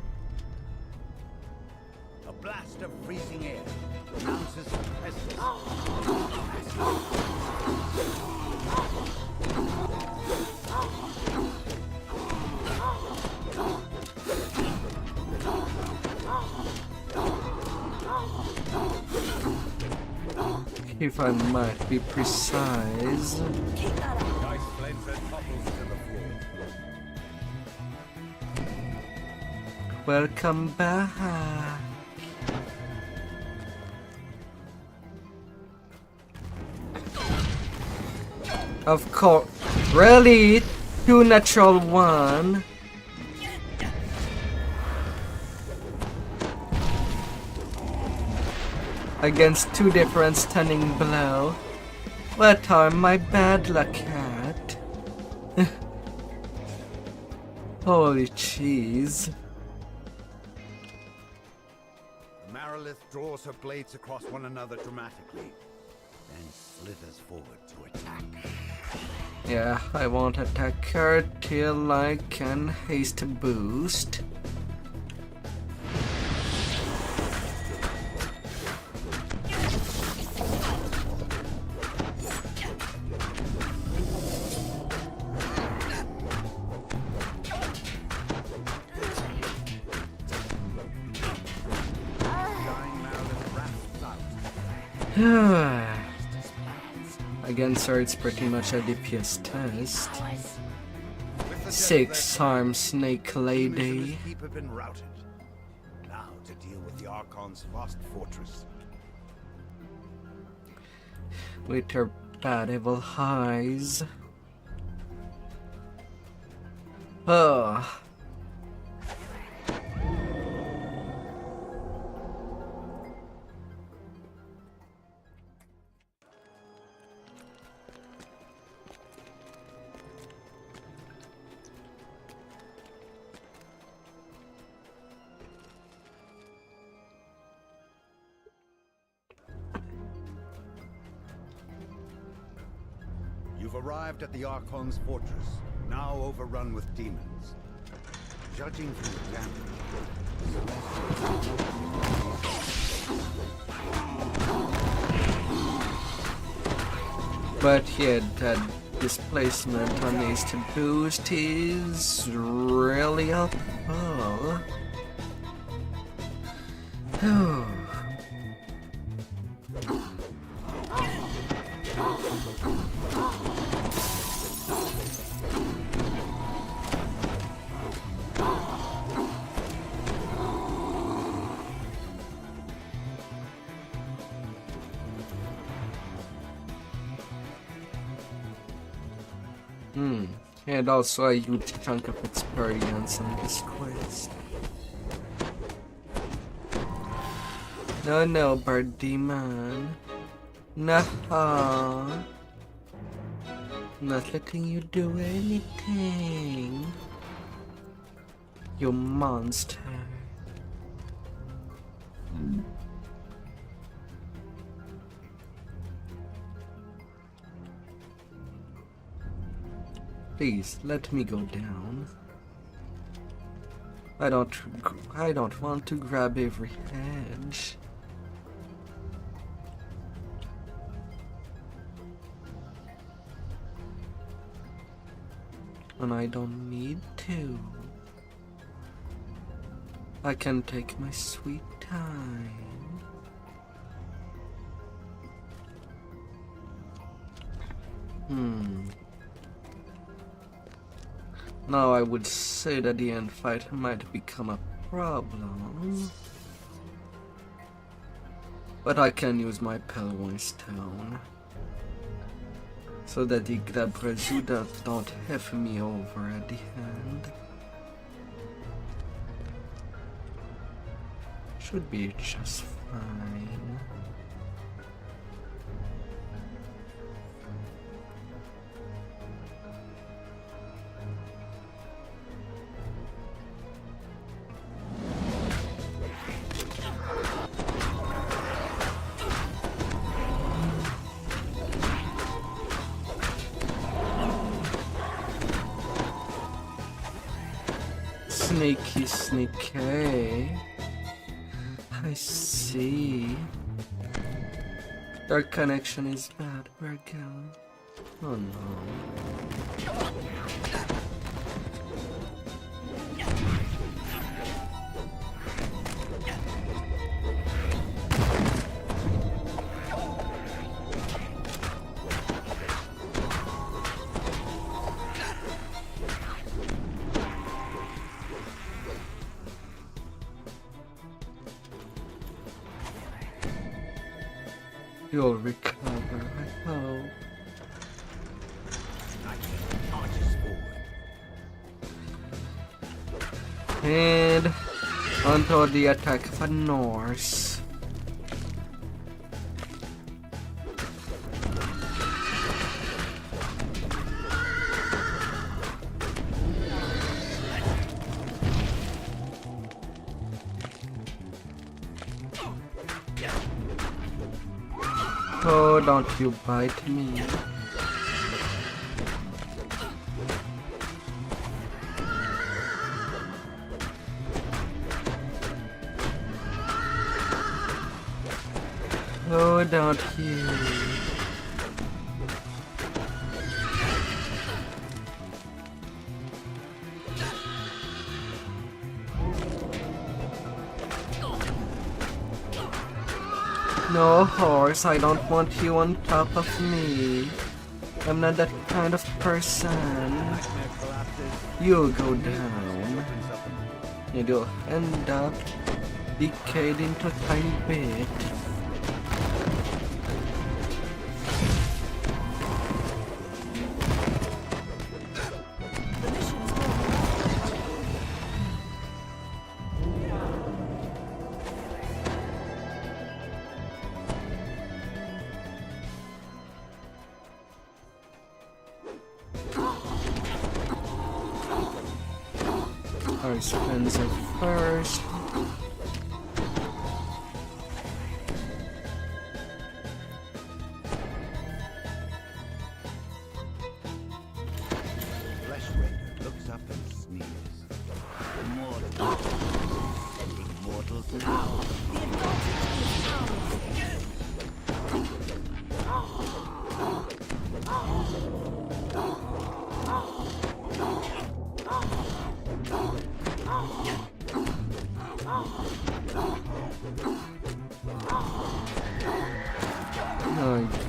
A blast of freezing air announces the presence. If I might be precise. Ice flames and topples to the floor. Welcome back. Of course. Really? 2 natural 1. Against 2 different stunning blow. What are my bad luck at? Holy cheese. The Marilith draws her blades across one another dramatically, then slithers forward to attack. Yeah, I won't attack her till I can haste boost. Against her, it's pretty much a DPS test. 6-arm snake lady. Have been routed. Now to deal with the Archon's vast fortress. With her bad evil eyes. Oh. You've arrived at the Archon's fortress, now overrun with demons. Judging from the damage. But yet, that displacement on these to boost is really up. Oh. Oh. And also a huge chunk of experience on this quest. No, bird demon. Nah. Not letting you do anything. You monster. Please let me go down. I don't want to grab every edge. And I don't need to. I can take my sweet time. Now I would say that the end fight might become a problem. But I can use my Pellwine Stone. So that the Glabrazuda don't have me over at the end. Should be just fine. Sneaky, sneaky. I see. Our connection is bad. We're going. Oh no. You'll recover, I hope. And onto the attack of a Norse. Oh, don't you bite me. Oh, don't you. No, horse, I don't want you on top of me. I'm not that kind of person. You'll go down. And you'll end up decayed into a tiny bit. Our Spencer first. Flesh Render looks up and sneers. Mortals, sending mortals now.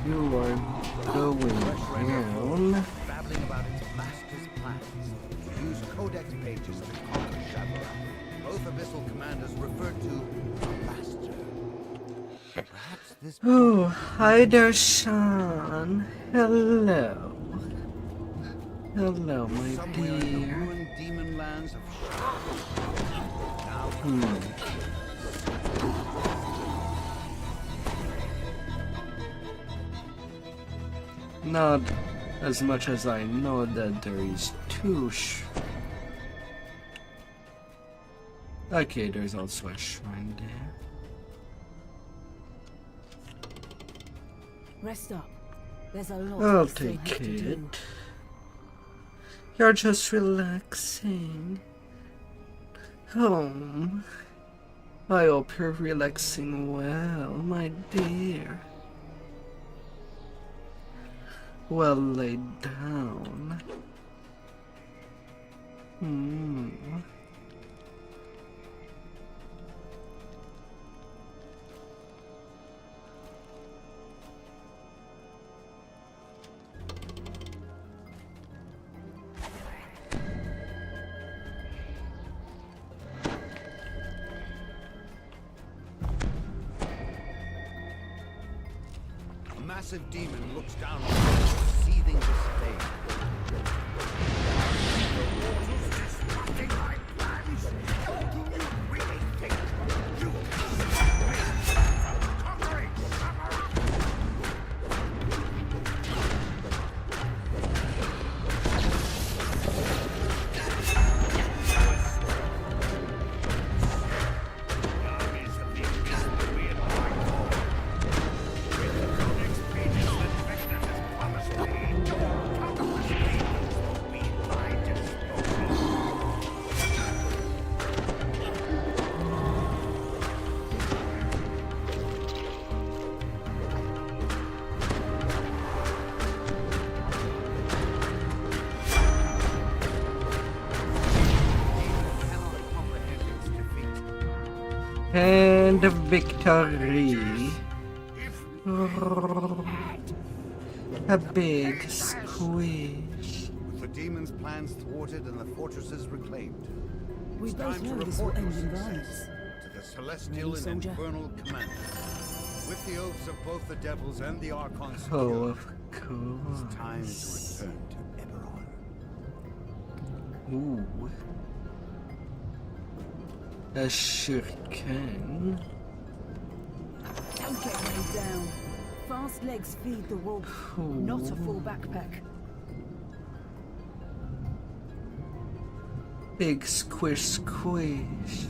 You are going down. Babbling about its master's plans to use codex pages to conquer Shadowrun. Both abyssal commanders refer to a master. Perhaps this. Oh, hi there, Sean. Hello. Hello, my somewhere in the dear. ruined demon lands of Shadowrun. Now, Not as much as I know that there is two Okay, there's also a shrine there. Rest up. There's a lot I'll we still take have to do. it. You're just relaxing. Home. I hope you're relaxing well, my dear. Well laid down. A massive demon looks down on you with seething disdain. And victory. A big squish. With the demon's plans thwarted and the fortresses reclaimed, We it's both time to know this will report your end in success violence. to the celestial Ready, and soldier? infernal commanders. With the oaths of both the devils and the archons Oh, secured, of it's time to course. return to Eberron. Ooh. I sure can. Don't get weighed down. Fast legs feed the wolf, not a full backpack. Big squish squish.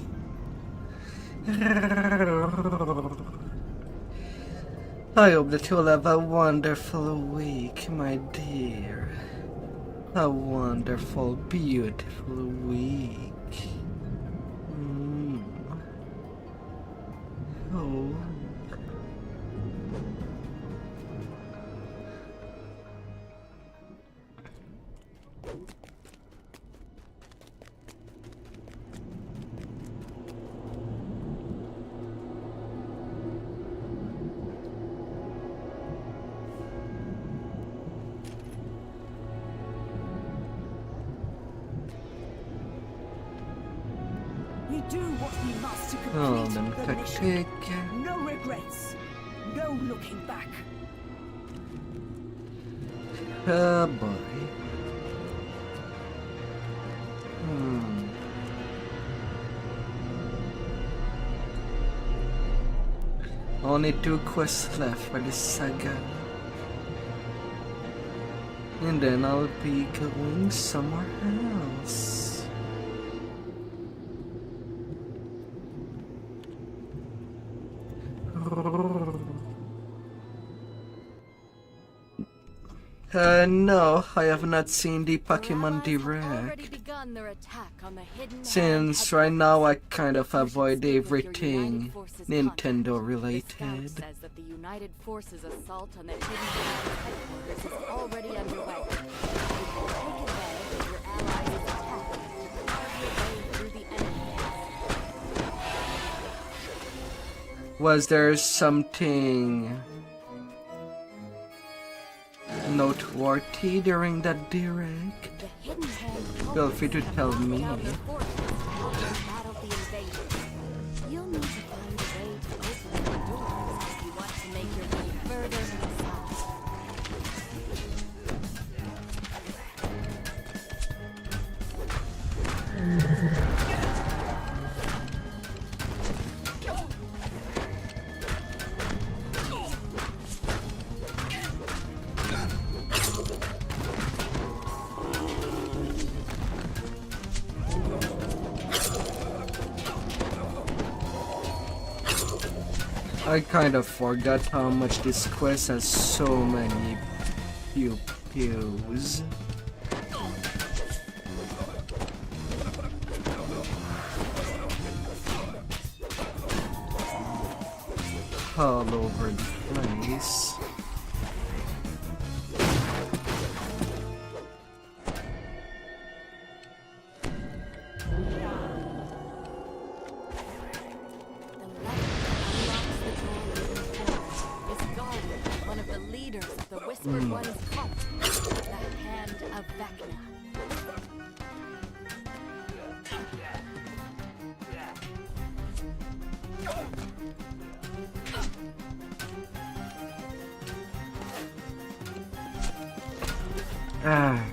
I hope that you'll have a wonderful week, my dear. A wonderful, beautiful week. Oh. We do what we must to Oh, complete them the mission. critic. No regrets. No looking back. Oh boy. Only 2 quests left for this saga. And then I'll be going somewhere else. No, I have not seen the Pokemon Direct. Since right now I kind of avoid everything Nintendo related. Says that the United Forces assault on the Hidden Valley headquarters is already underway. You can take advantage of your allies' attack to carve your way through the enemy. Was there something noteworthy during that direct? The Hidden Hand Feel free to tell me. battled the invaders. You'll need to find a way to open the doors if you want to make your way further inside. I kind of forgot how much this quest has so many pew-pews. All over the place. Whispered one's cult, the Hand of Vecna. Ah.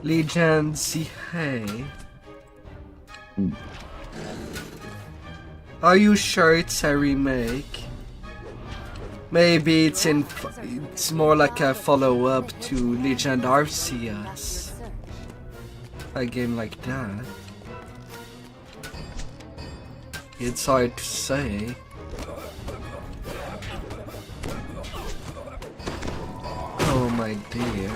Legends, hey. Are you sure it's a remake? Maybe it's more like a follow-up to Legend Arceus. A game like that. It's hard to say. Oh my dear.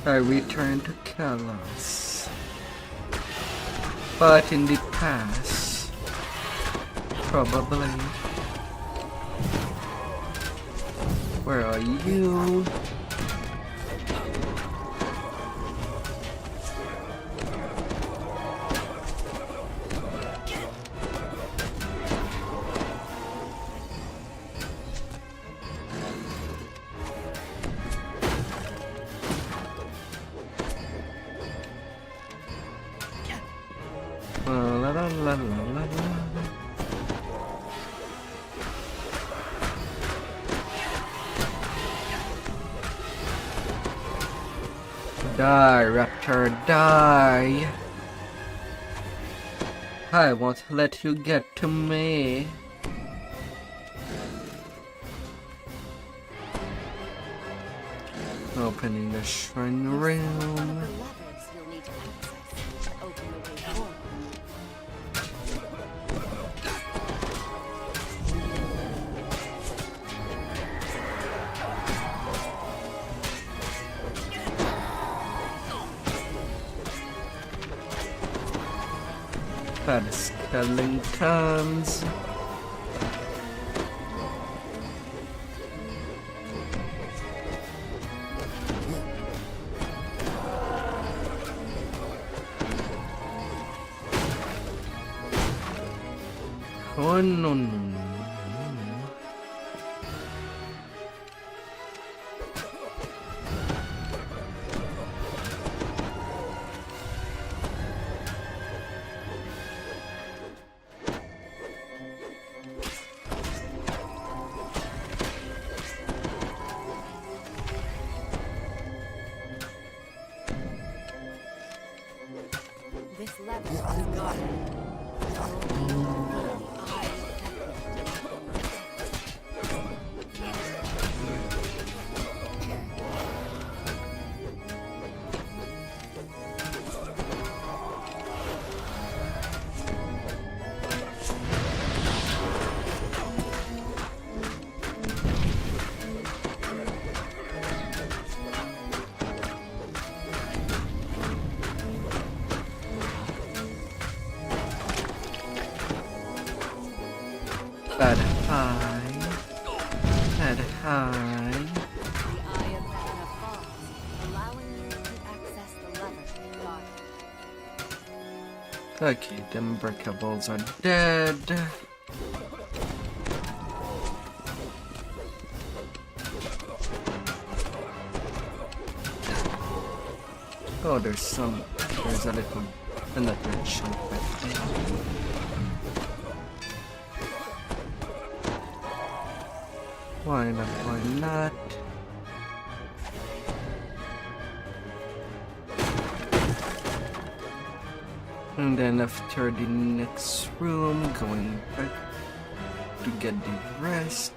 I returned to Kalos, but in the past, probably. Where are you? Die, Raptor, die! I won't let you get to me. Opening the shrine room. Bad skeletons. Oh no no no. This lever is guarded. Bad high. Bad high. The Eye of Vecna falls, allowing you to access the lever guarded. Okay, them breakables are dead. Oh, there's a little another chunk back there. Why not? Why not? And then after the next room, going back to get the rest.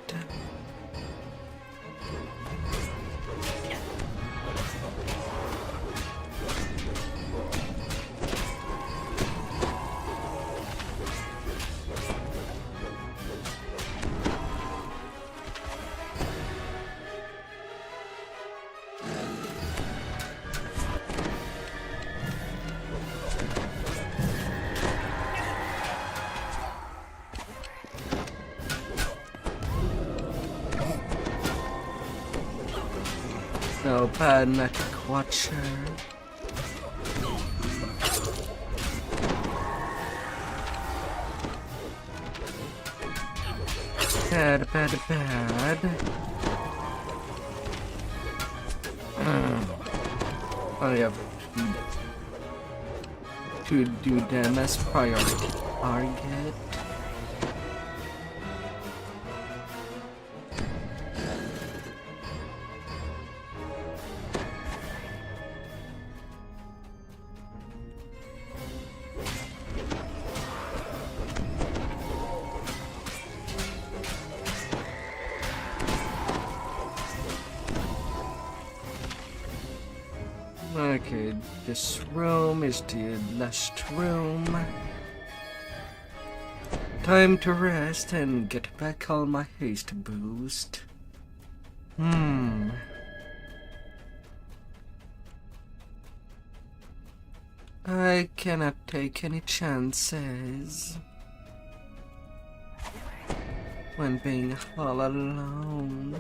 No bad magic watcher. Bad. I have to do them as priority target. Okay, this room is the last room. Time to rest and get back all my haste boost. I cannot take any chances when being all alone.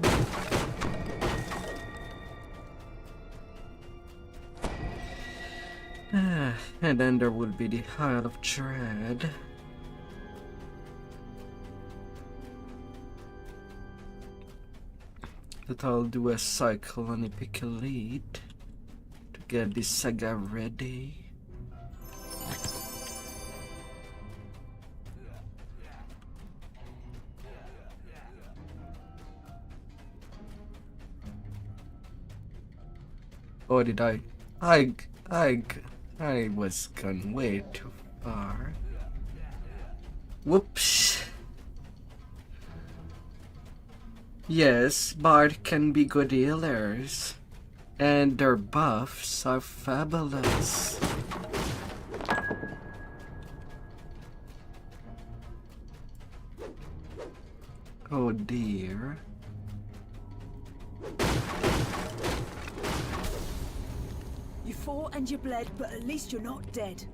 And then there will be the Isle of Dread. That I'll do a cycle on Epic Elite to get this saga ready. Or did I was gone way too far. Whoops. Yes, Bard can be good healers, and their buffs are fabulous. Oh dear. You fought and you bled, but at least you're not dead.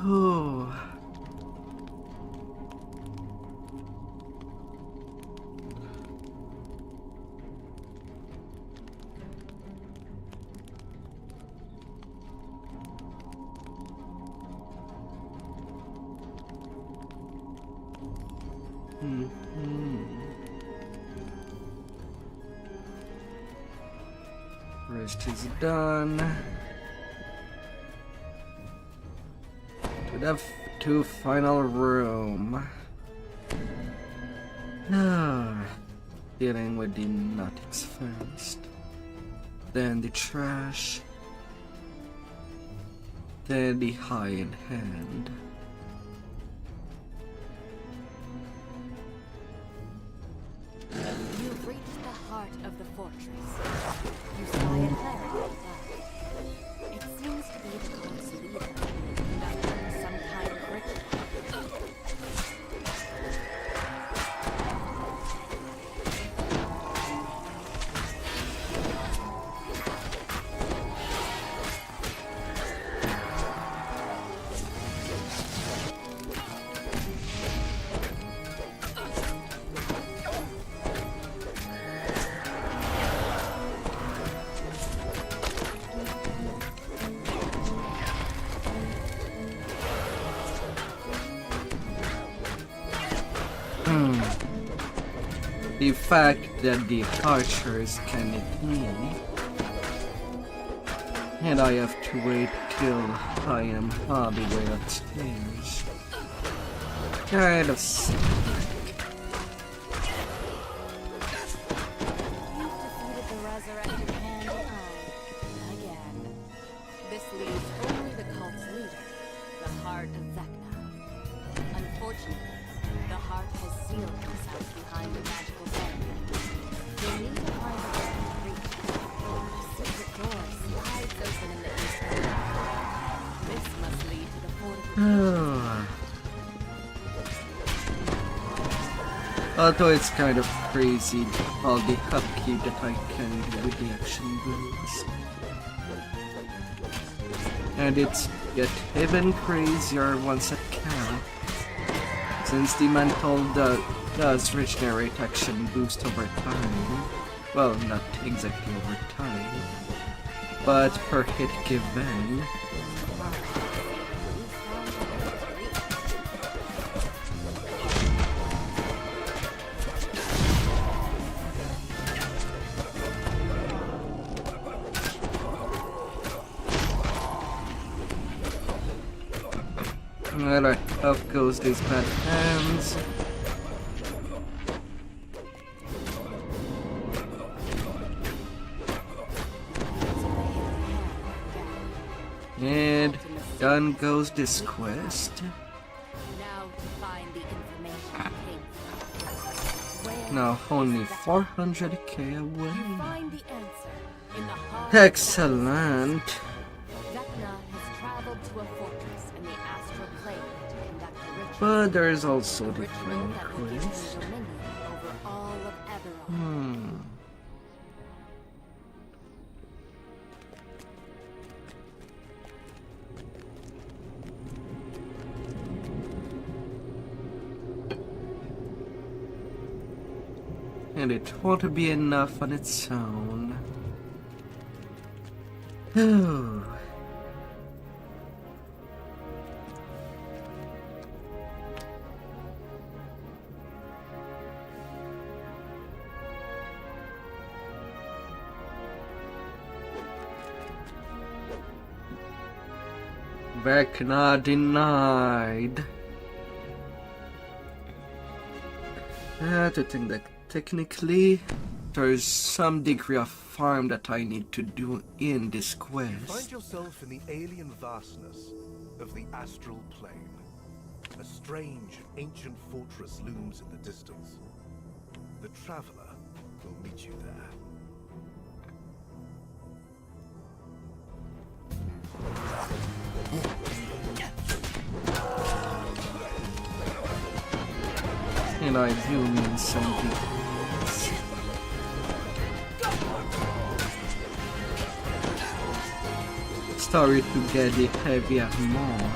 Oh. Rest is done. To the two final room. Dealing with the nautics first. Then the trash. Then the high in hand. You've reached the heart of the fortress. You spy a cleric outside. It seems to be the cult's leader, conducting some kind of ritual. The fact that the archers can hit me, and I have to wait till I am halfway upstairs, kind of sick. You've defeated the resurrected hand and eye. Again. This leaves only the cult's leader, the heart of Vecna. Unfortunately, the heart has sealed himself behind a magical barrier. You'll need to find a way to reach it. A secret door slides open in the eastern wall. This must lead to the fortification. Although it's kind of crazy all the upkeep that I can do with the action boost. And it's get even crazier once at camp, since the mantle does regenerate action boost over time. Well, not exactly over time, but per hit given. Alright, up goes these bad hands. And done goes this quest. Now to find the information Now only 400k away. you find the answer in the heart. Excellent. Vecna has traveled to a fortress in the astral plane to conduct a ritual. But there is also A the ritual friend that will give quest. him dominion over all of Eberron. And it won't be enough on its own. Vecna denied. To think that technically there's some degree of farm that I need to do in this quest. Find yourself in the alien vastness of the astral plane. A strange, ancient fortress looms in the distance. The traveler will meet you there. And I do mean something. Started to get the heavier more.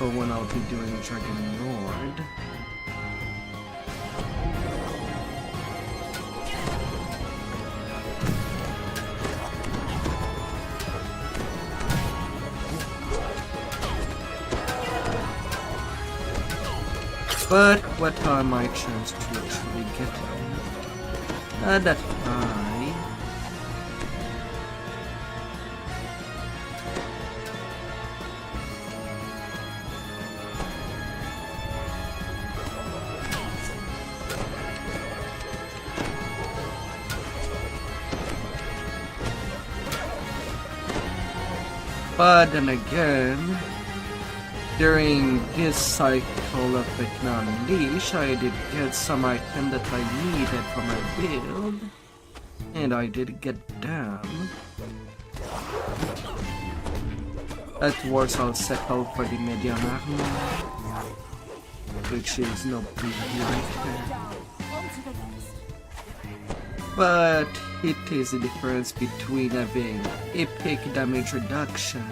for when I'll be doing Dragon Lord. But what are my chances to actually get him? Not that high. But then again, during this cycle of Vecna Unleash, I did get some item that I needed for my build, and I did get them. At worst, I'll settle for the medium armor, which is no big deal right there. But it is the difference between having epic damage reduction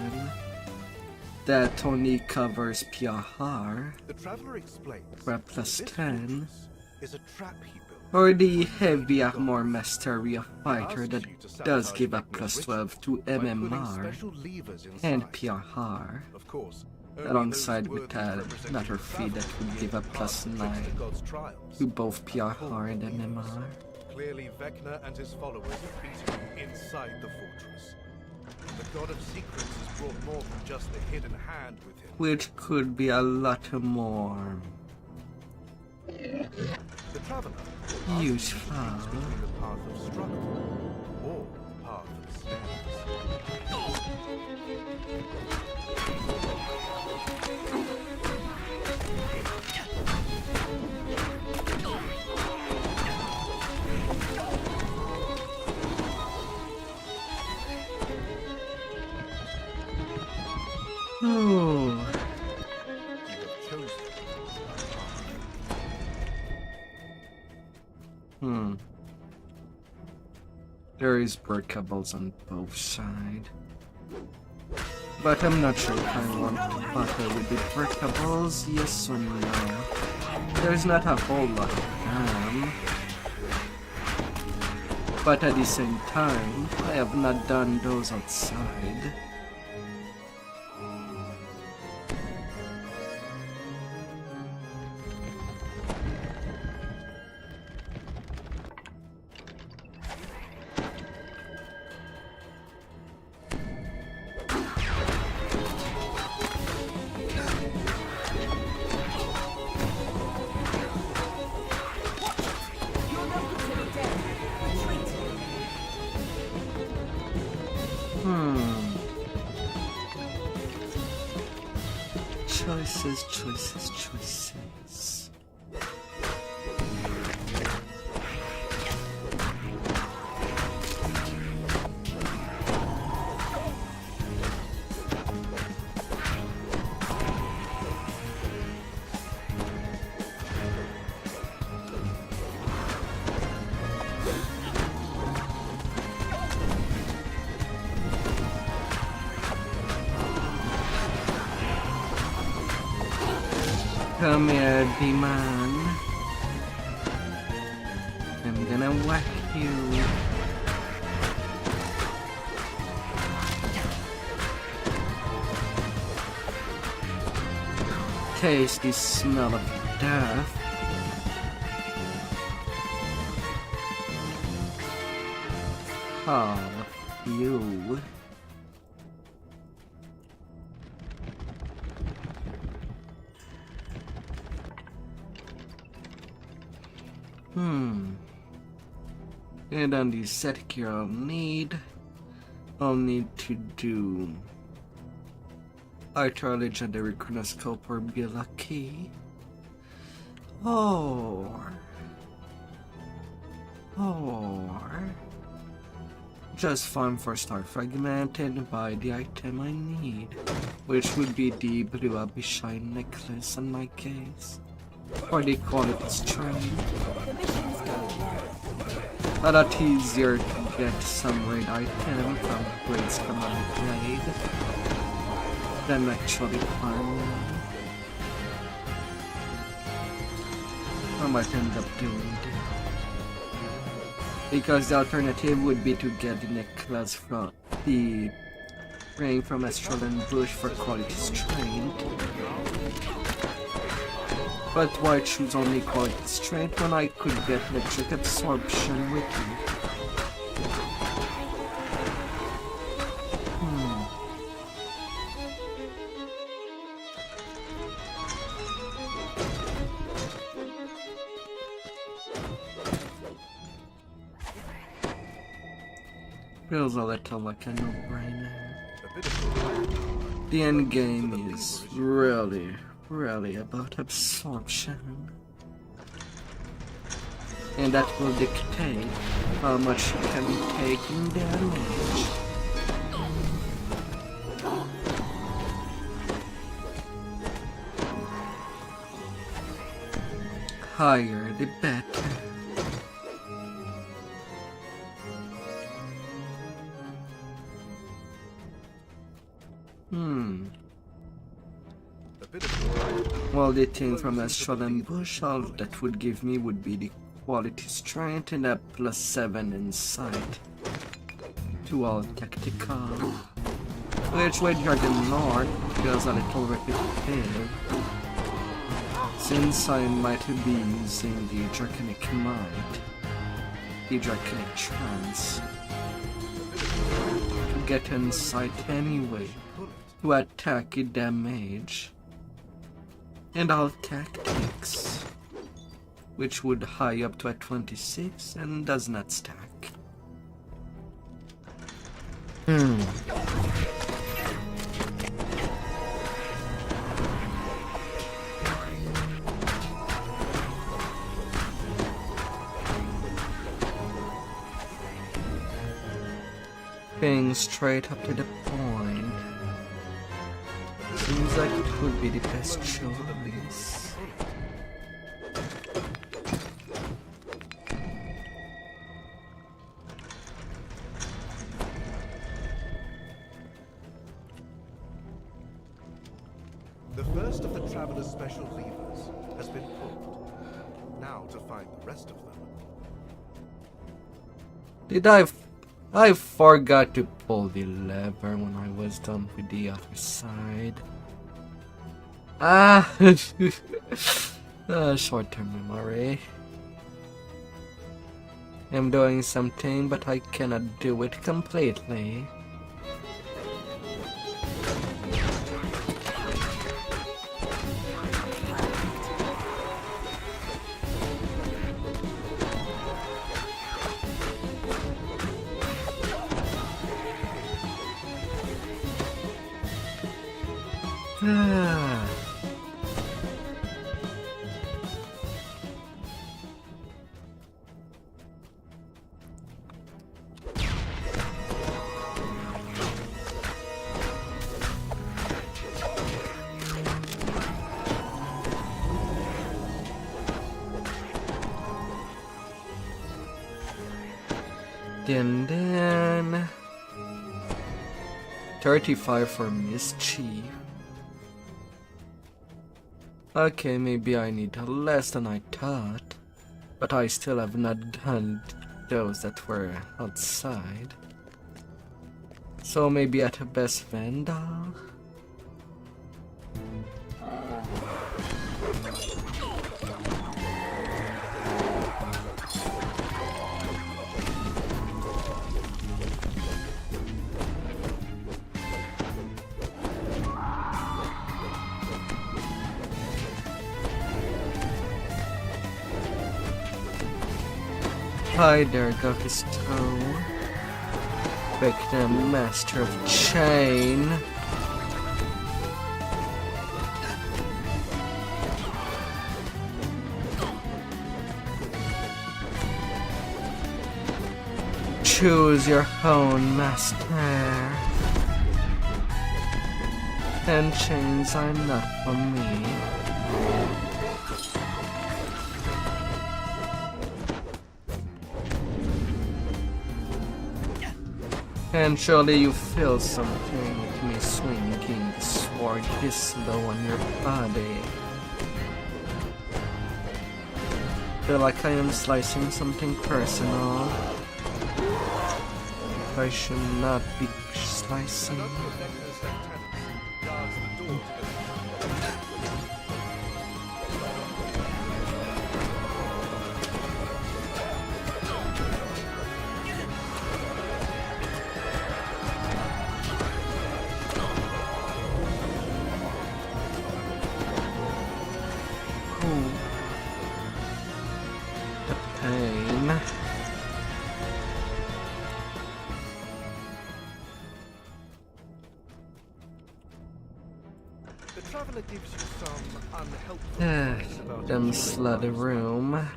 that only covers PRR The traveler explains for a plus this 10, fortress is a trap he built. or the heavy armor mastery of fighter that does give a plus 12 to By putting MMR special levers and inside. PRR, Of course, only alongside those with worthy another representative feed that would give a plus travelers 9 the god's trials. to both PRR and MMR. Clearly, Vecna and his followers have beaten you inside the fortress. The god of secrets has brought more than just the hidden hand with him. Which could be a lot more The traveler useful. between the path of struggle or the path of stairs. Oh. You have chosen. There is breakables on both sides. But I'm not sure if I want to battle with the breakables, yes or no. There's not a whole lot of them. But at the same time, I have not done those outside. Choices. Come here, demon. I'm gonna whack you. Taste the smell of death. All of you. And on the Austrakear I'll need to do Archer Legendary Chronoscope or be lucky. Or just farm for Star Fragment and buy the item I need, which would be the Blue Abishai necklace in my case, or the Quality Strain. A lot easier to get some raid item from Grade's Command Blade than actually farm them. I might end up doing. Because the alternative would be to get the necklace from the ring from Astral and Bush for quality strength. But why choose only quality strength when I could get electric absorption with it? Feels a little like a no-brainer. The end game is really about absorption. And that will dictate how much you can take in damage. Higher the better. Well, the thing from Astral and Bush, all that would give me would be the quality strength and a +7 insight to all tactical. Which with Dragon Lord feels a little repetitive, since I might be using the Draconic Might, the Draconic Trance, to get insight anyway, to attack it damage. And all tactics, which would high up to a 26 and does not stack. Being straight up to the point. Seems like it would be the best choice. The first of the Traveler's special levers has been pulled. Now to find the rest of them. I forgot to pull the lever when I was done with the other side. Short-term memory. I'm doing something, but I cannot do it completely. And then 35 for mischief. Okay, maybe I need less than I thought, but I still have not done those that were outside. So maybe at a best Vandal? Hi there, Gusto. Victim Master of Chain. Choose your own master. And chains are not for me. And surely you feel something with me swinging the sword this low on your body. feel like I am slicing something personal. I should not be slicing. Another of Vecna's lieutenants guards the door to the Ooh. The pain. The traveler gives you some unhelpful advice about Them ensuring slutty life's room.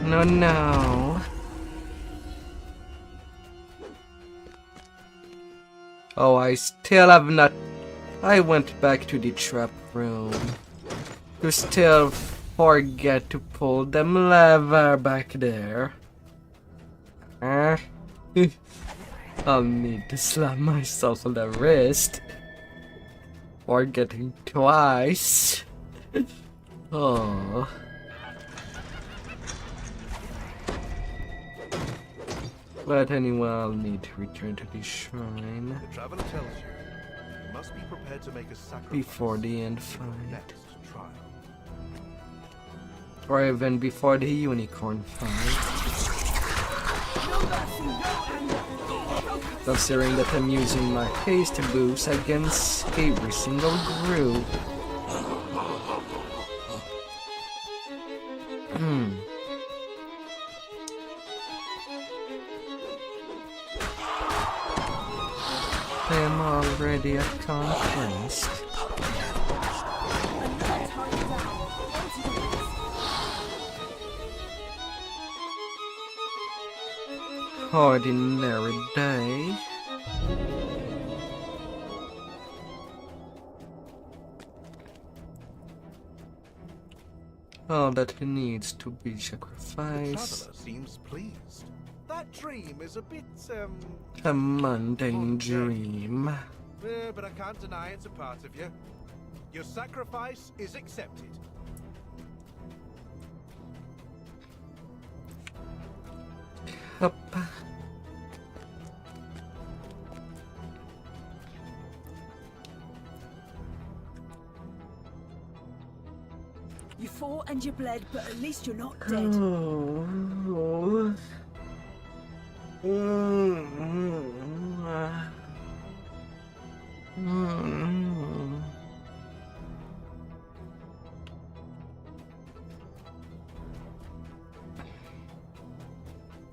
No, no. Oh, I still have not. I went back to the trap room. You still forget to pull them lever back there. Huh? I'll need to slap myself on the wrist. Forgetting twice. Oh. But anyway, I'll need to return to the shrine The traveler tells you must be prepared to make a sacrifice before the end for the fight. next trial. Or even before the unicorn fight. Considering that I'm using my haste boost against every single group. I am already at conquest. Ordinary day. All that needs to be The sacrificed. traveler seems pleased. That dream is a bit, A mundane dream. but I can't deny it's a part of you. Your sacrifice is accepted. Up. You fought and you bled, but at least you're not dead. Oh.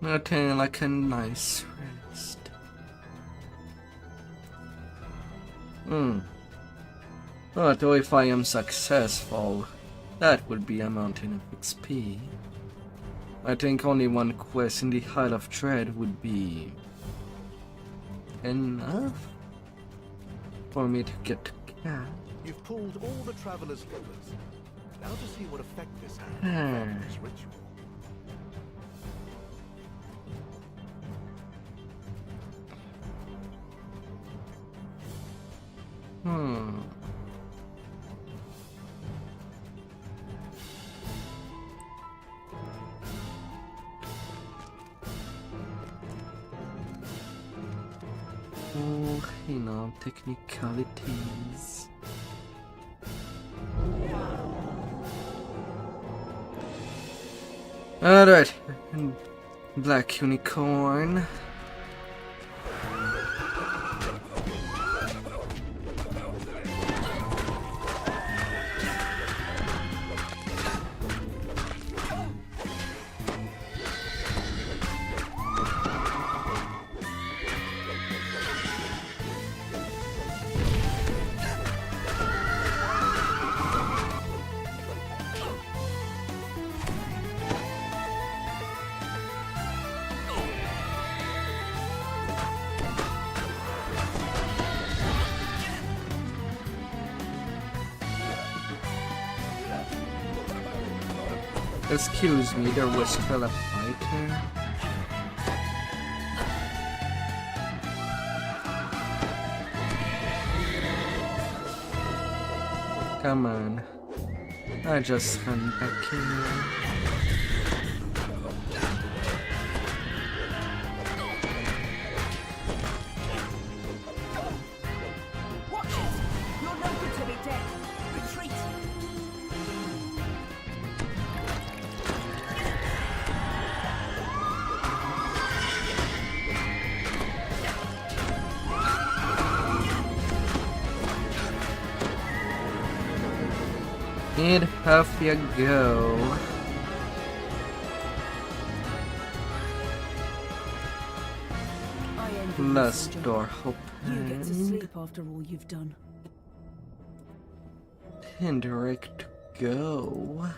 Nothing like a nice rest. Although if I am successful, that would be a mountain of XP. I think only one quest in the Isle of Dread would be enough for me to get to Cat. You've pulled all the traveler's levers. Now to see what effect this had on this ritual. Oh, you know, technicalities. Alright. Black unicorn. Excuse me, there was still a fighter. Come on. I just ran back here. Watch it! You're no good to be dead. Retreat! And off you go. I envy you, Last soldier. door You get to open. sleep after all you've done. And direct to go.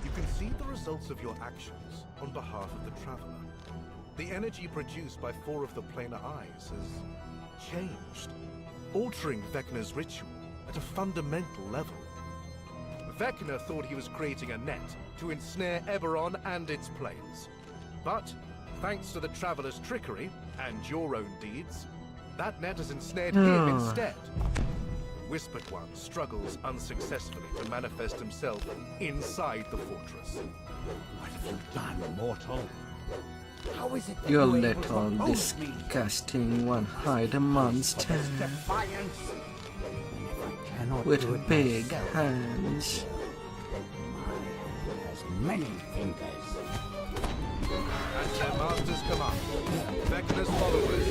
You can see the results of your actions on behalf of the Traveler. The energy produced by 4 of the planar eyes has changed, altering Vecna's ritual at a fundamental level. Vecna thought he was creating a net to ensnare Eberron and its planes. But, thanks to the Traveler's trickery and your own deeds, that net has ensnared him instead. Whispered One struggles unsuccessfully to manifest himself inside the fortress. What have you done, mortal? How is it that You you were able little to oppose me? disgusting one-eyed monster Defiance. I cannot do with it big myself. hands. Has many fingers. At their master's command, Vecna's followers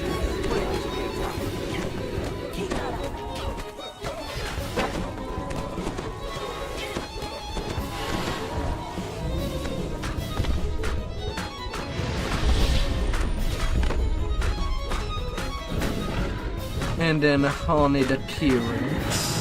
spring to the attack. And then only the T-Rex.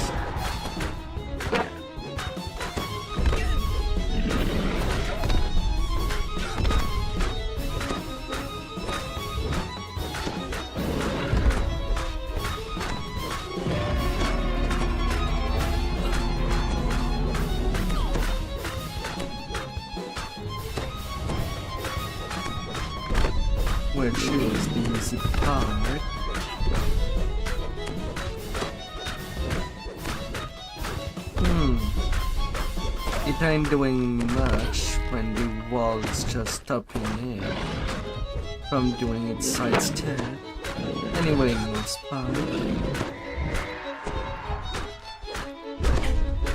Which is the easy part. It ain't doing much when the wall's just stopping it from doing its side step. Anyway, no spot.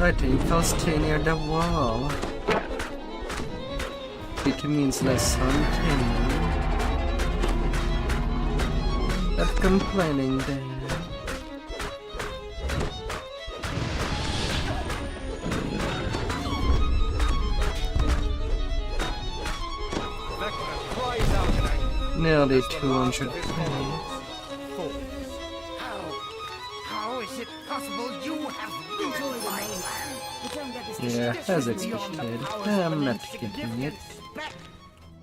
I think I'll stay near the wall. It means less hunting. Not complaining there. Nearly 200 How is it possible you have ruined my land? You don't get this Yeah, as disgusting expected. powers I'm not of getting it.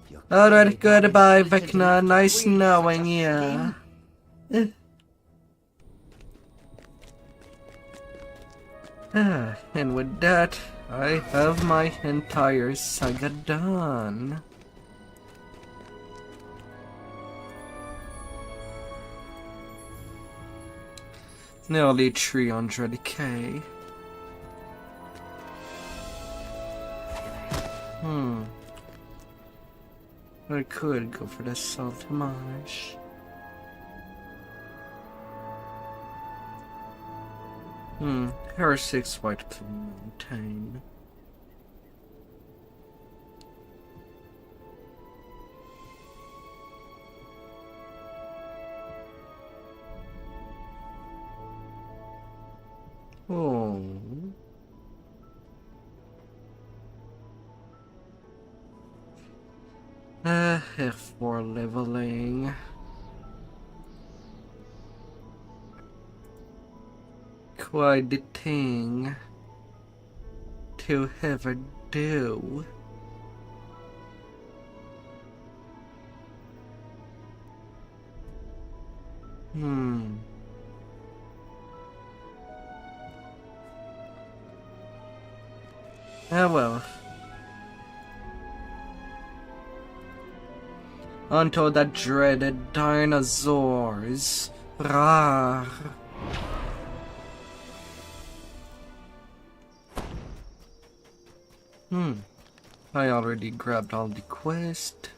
You're Alright, goodbye, Vecna. Nice knowing ya. And with that, I have my entire saga done. Nearly 300k. I could go for the salty marsh. Here are 6 white plume mountain. Oh. F4 leveling. Quite the thing to ever do. Ah well. Until the dreaded dinosaurs. Rawr. I already grabbed all the quest.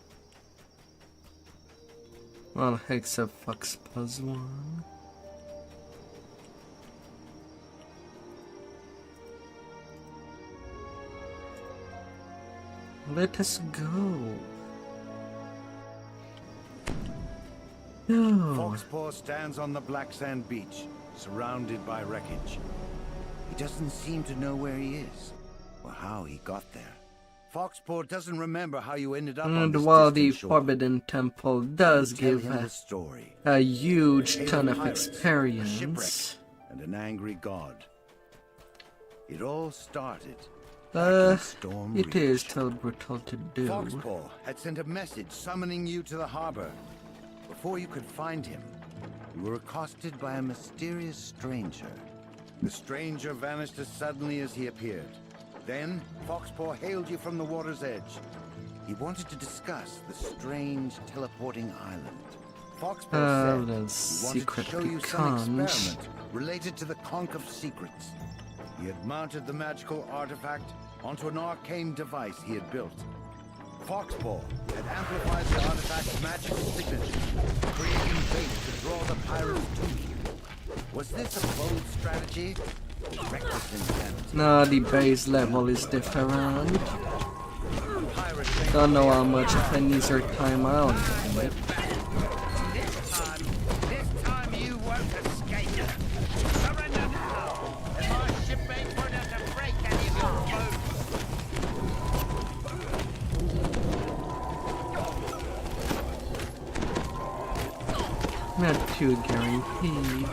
Well, except Fox plus 1. Let us go. Foxpaw stands on the black sand beach, surrounded by wreckage. He doesn't seem to know where he is, or how he got there. Foxpaw doesn't remember how you ended up on this while the distant shore. Forbidden Temple does Tell give him the story. a huge Tale ton of of pirates, a experience. shipwreck, and an angry god. It all started. It is still brutal to do. Foxpaw had sent a message summoning you to the harbor. Before you could find him, you were accosted by a mysterious stranger. The stranger vanished as suddenly as he appeared. Then, Foxpaw hailed you from the water's edge. He wanted to discuss the strange teleporting island. Foxpaw said he wanted to show you some experiment related to the Conch of Secrets. He had mounted the magical artifact onto an arcane device he had built. Foxpaw had amplified the artifact's magical signature, creating bait to draw the pirates to you. Was this a bold strategy? Or reckless intent? No, the base level is different. Don't know how much of an easier time out. This time you won't escape. Surrender now, and my shipmates won't have to break any of your bones. Not too guaranteed.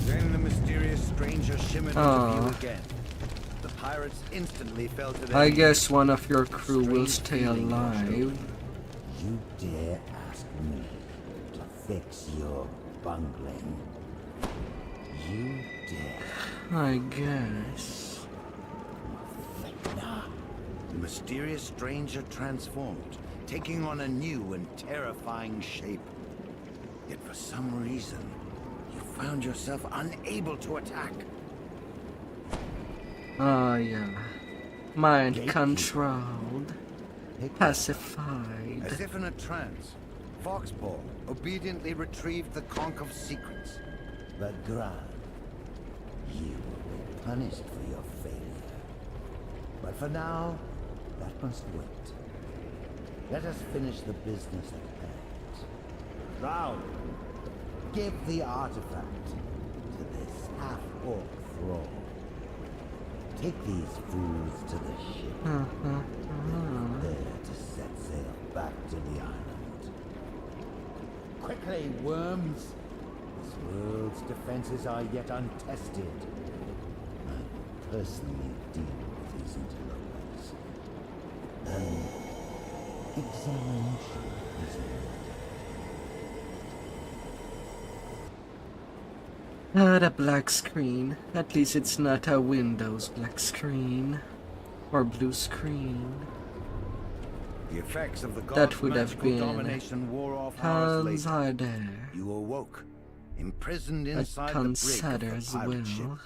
Then the mysterious stranger shimmered into view again. The pirates instantly fell to their I knees. guess one of your crew will stay alive. You dare ask me to fix your bungling? You dare? I guess. The mysterious stranger transformed, taking on a new and terrifying shape. Yet for some reason, you found yourself unable to attack. Oh yeah. Mind Gatekeeper. controlled. Pacified. As if in a trance, Foxpaw obediently retrieved the Conch of Secrets. But Gran, you will be punished for your failure. But for now, that must wait. Let us finish the business at hand. Drown, give the artifact to this half-orc thrall. Take these fools to the ship. They're there to set sail back to the island. Quickly, worms! This world's defenses are yet untested. I personally deal with these interlopers. An examination is The black screen. At least it's not a Windows black screen. Or blue screen. The effects of the That god's would have magical been domination wore off hours tons later. are there. You awoke, imprisoned I inside the brig of consider the as pirate ship. well.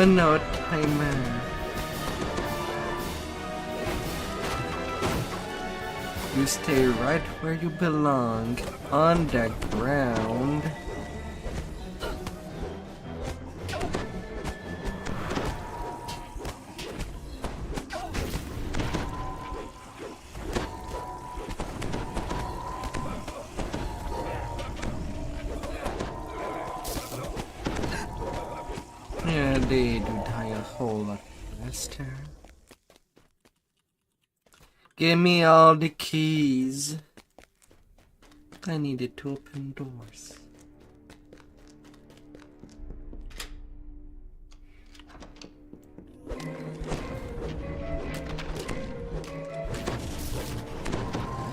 No, timer. You stay right where you belong, on the ground. Yeah, they do die a whole lot faster. Give me all the keys. I needed to open doors.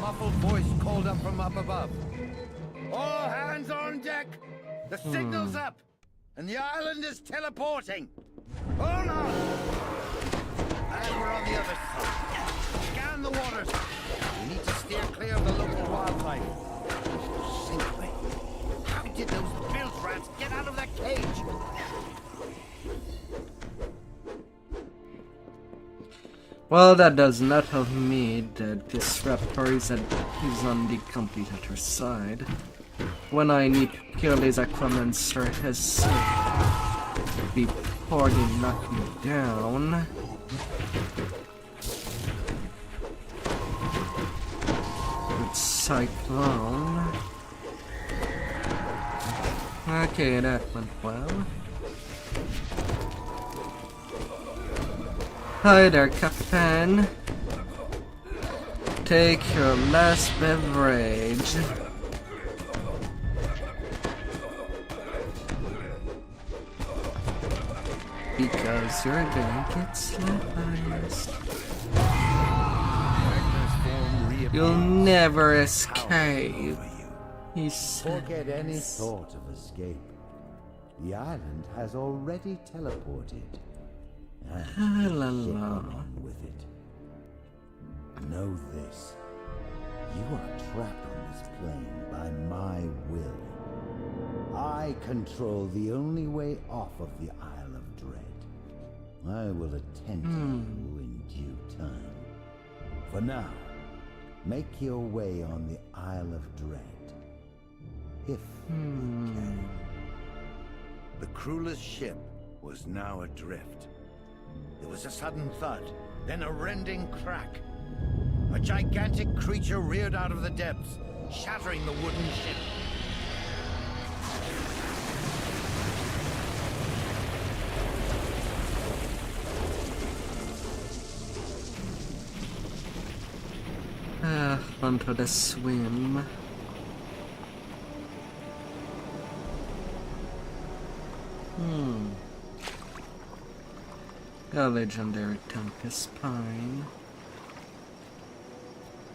Muffled voice called up from up above. All hands on deck! The signal's up! And the island is teleporting! Hold on! And we're on the other side. Scan the waters. We need to steer clear of the local wildlife. Simply, how did those bilge rats get out of that cage? Well, that does not help me that this raptor is on the complete other side. When I need to kill this Aquamancer has before they knock me down. With Cyclone. Okay, that went well. Hi there, Captain. Take your last beverage. Because you're gonna get slapped. You'll never escape. He said. Forget any thought of escape. The island has already teleported. And La ship la. on with it. Know this. You are trapped on this plane by my will. I control the only way off of the Isle of Dread. I will attend to you in due time. For now, make your way on the Isle of Dread. If you can. The crewless ship was now adrift. There was a sudden thud, then a rending crack. A gigantic creature reared out of the depths, shattering the wooden ship. Onto the swim. A legendary Tempest Pine.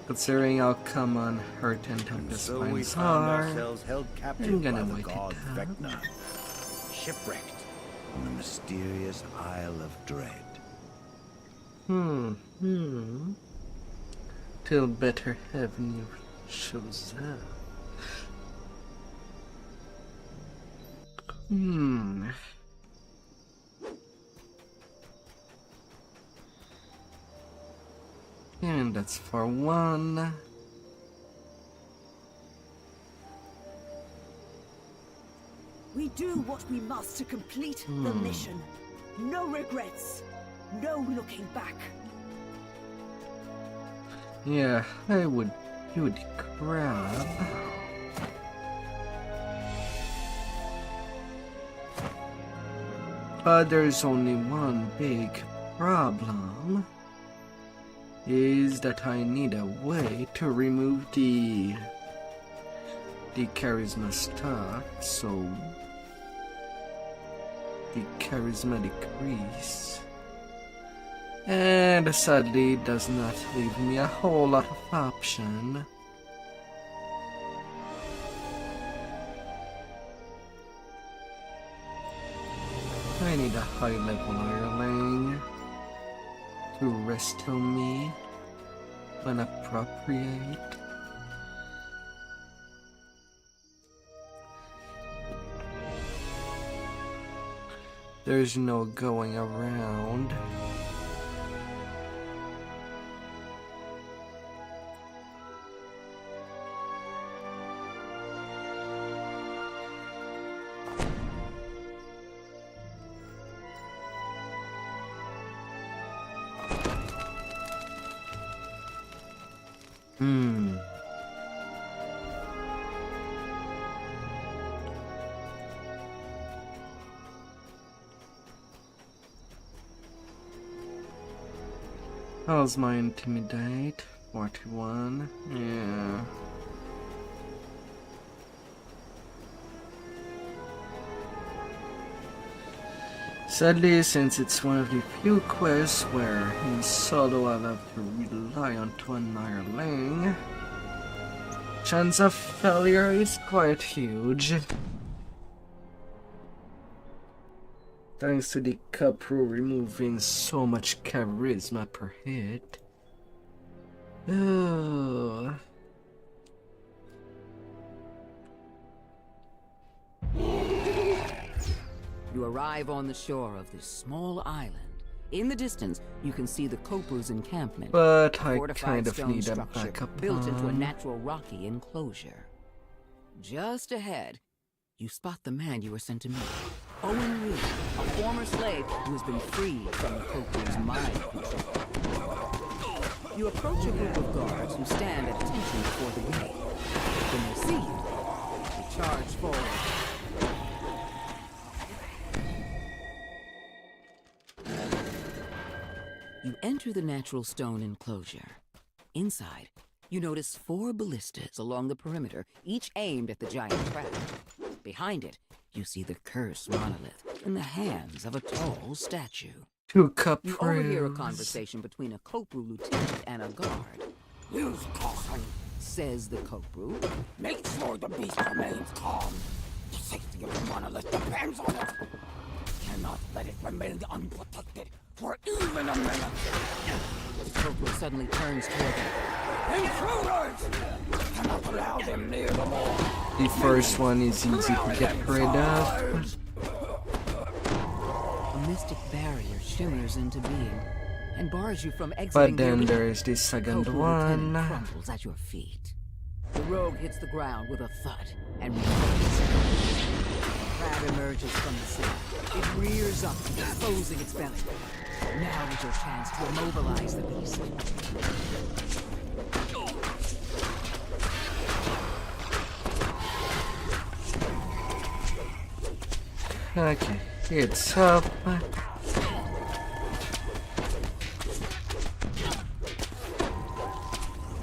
Considering how common Hurt and Tempest So we Pines found are, ourselves held I'm captive gonna by the wake it god up. Vecna, shipwrecked on the mysterious Isle of Dread. Till better heaven shows up. And that's for one. We do what we must to complete the mission. No regrets. No looking back. Yeah, I would do the crab. But there's only one big problem. Is that I need a way to remove the charisma stuff, so the charisma decrease. And sadly, it does not leave me a whole lot of option. I need a high-level hireling to resto me when appropriate. There's no going around. How's my intimidate? 41. Yeah. Sadly, since it's one of the few quests where in solo I'll have to rely on one hireling, chance of failure is quite huge. Thanks to the Kapru removing so much charisma per hit. Oh. You arrive on the shore of this small island. In the distance, you can see the Kopru's encampment. But I fortified kind of stone need a structure backup built into a plan. natural rocky enclosure. Just ahead, you spot the man you were sent to meet. Owen Reed, a former slave who has been freed from the Kopru's mind control. You approach a group of guards who stand at attention before the gate. When they see you, they charge forward. You enter the natural stone enclosure. Inside, you notice 4 ballistas along the perimeter, each aimed at the giant crab. Behind it, you see the cursed monolith in the hands of a tall statue. 2 cup You overhear a conversation between a Kopru lieutenant and a guard. Use caution, Says the Kopru. make sure the beast remains calm. The safety of the monolith depends on it. Cannot let it remain unprotected for even a minute. The Kopru suddenly turns toward them. Intruders! Cannot allow them near the wall. The first one is easy to get rid of. A mystic barrier shimmers into being and bars you from exiting But the then arena. there is the second Kopru one. lieutenant crumbles at your feet. The rogue hits the ground with a thud and remains. The crab emerges from the sea. It rears up, exposing its belly. Now is your chance to immobilize the beast. Okay, it's up.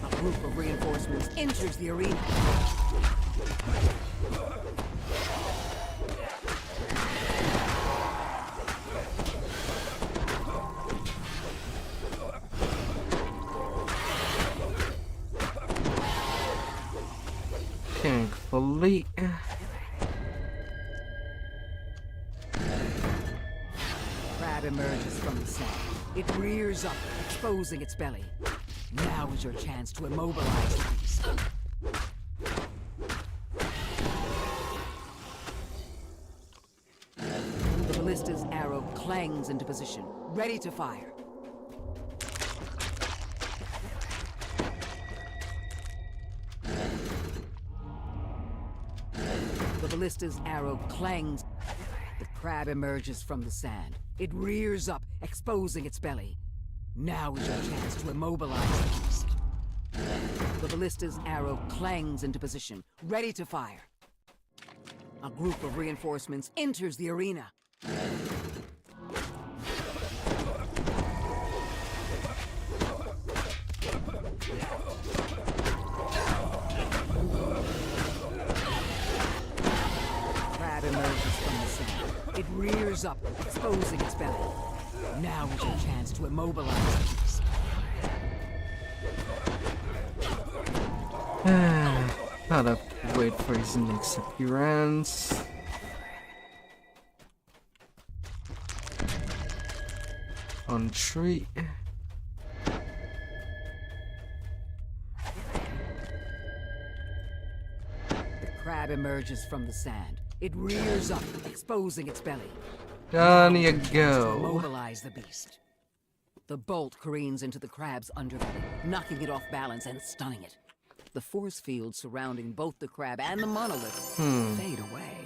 A group of reinforcements enters the arena. Thankfully. Crab emerges from the sand. It rears up, exposing its belly. Now is your chance to immobilize the beast. The ballista's arrow clangs into position, ready to fire. The ballista's arrow clangs. The crab emerges from the sand. It rears up, exposing its belly. Now is your chance to immobilize the beast. The ballista's arrow clangs into position, ready to fire. A group of reinforcements enters the arena. Crab emerges from the sand. It rears rears up, exposing its belly. Now is your chance to immobilize the beast. Gotta wait for his next appearance. On tree. The crab emerges from the sand. It rears up, exposing its belly. Down you To go. immobilize the beast. The bolt careens into the crab's underbelly, knocking it off balance and stunning it. The force field surrounding both the crab and the monolith fade away.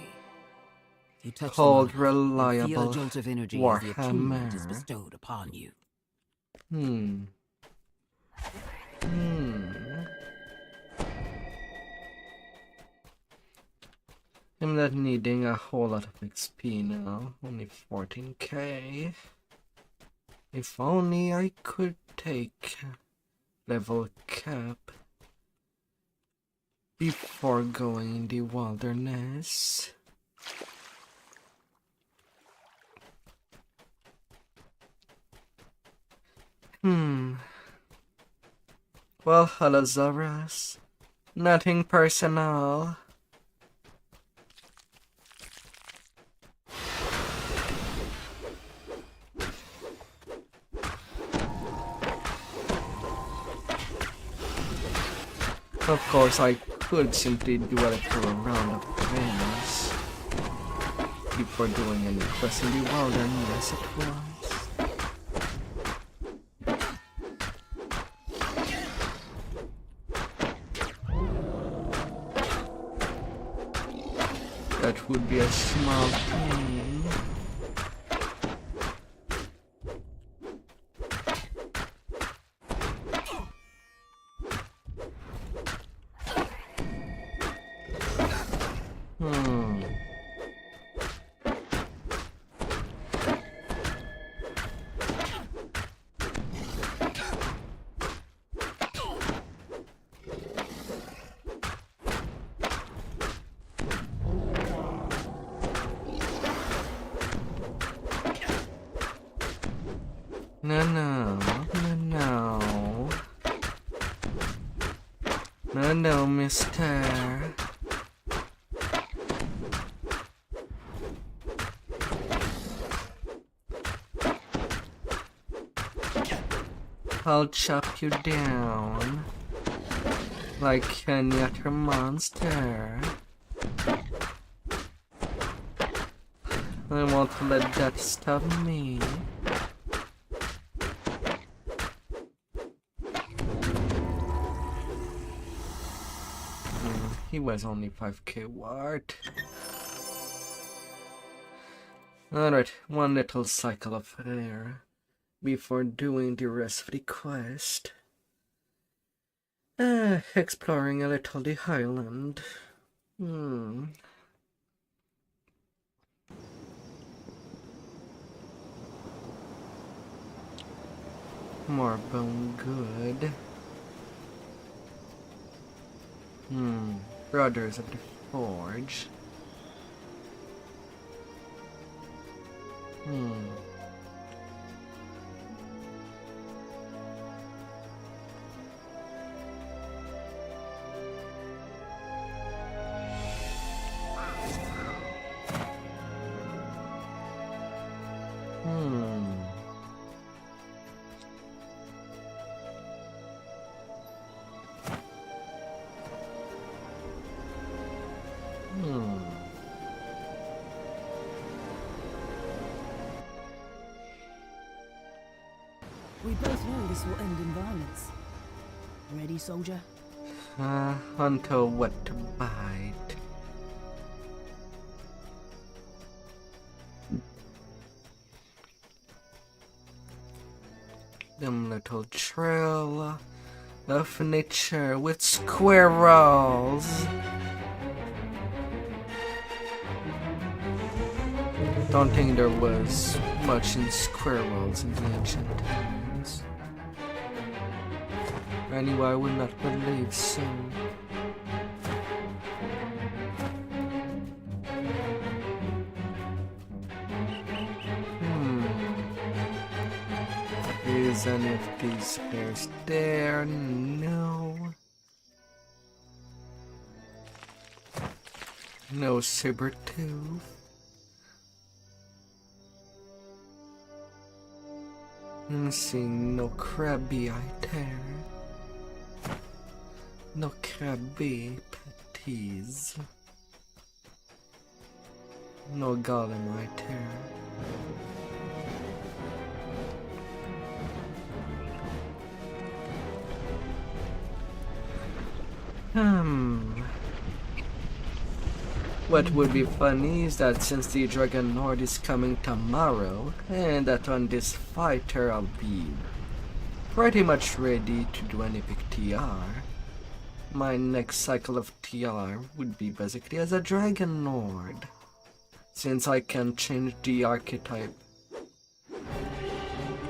You touch Called the monolith and feel reliable a jolt of energy as the attunement is Warhammer. bestowed upon you. I'm not needing a whole lot of XP now. Only 14k. If only I could take level cap before going in the wilderness. Well, hello Zoras. Nothing personal. Of course, I could simply do a little round of things before doing any quest in the wilderness at once. That would be a small thing. No, mister. I'll chop you down like any other monster. I won't let that stop me. He was only 5k ward. Alright, one little cycle of air before doing the rest of the quest. Exploring a little the highland. More bone good. Brothers of the Forge. We both know this will end in violence. Ready, soldier? Until what to bite. Them little trail of nature with squirrels. Don't think there was much in squirrels in the ancient times. Anyway, I would not believe so. Is any of these hairs there? No. No saber tooth. I'm seeing no crabby eye tear. No crabby patties. No golem eye tear. What would be funny is that since the Dragon Lord is coming tomorrow, and that on this fighter I'll be pretty much ready to do an epic TR, my next cycle of TR would be basically as a Dragon Lord, since I can change the archetype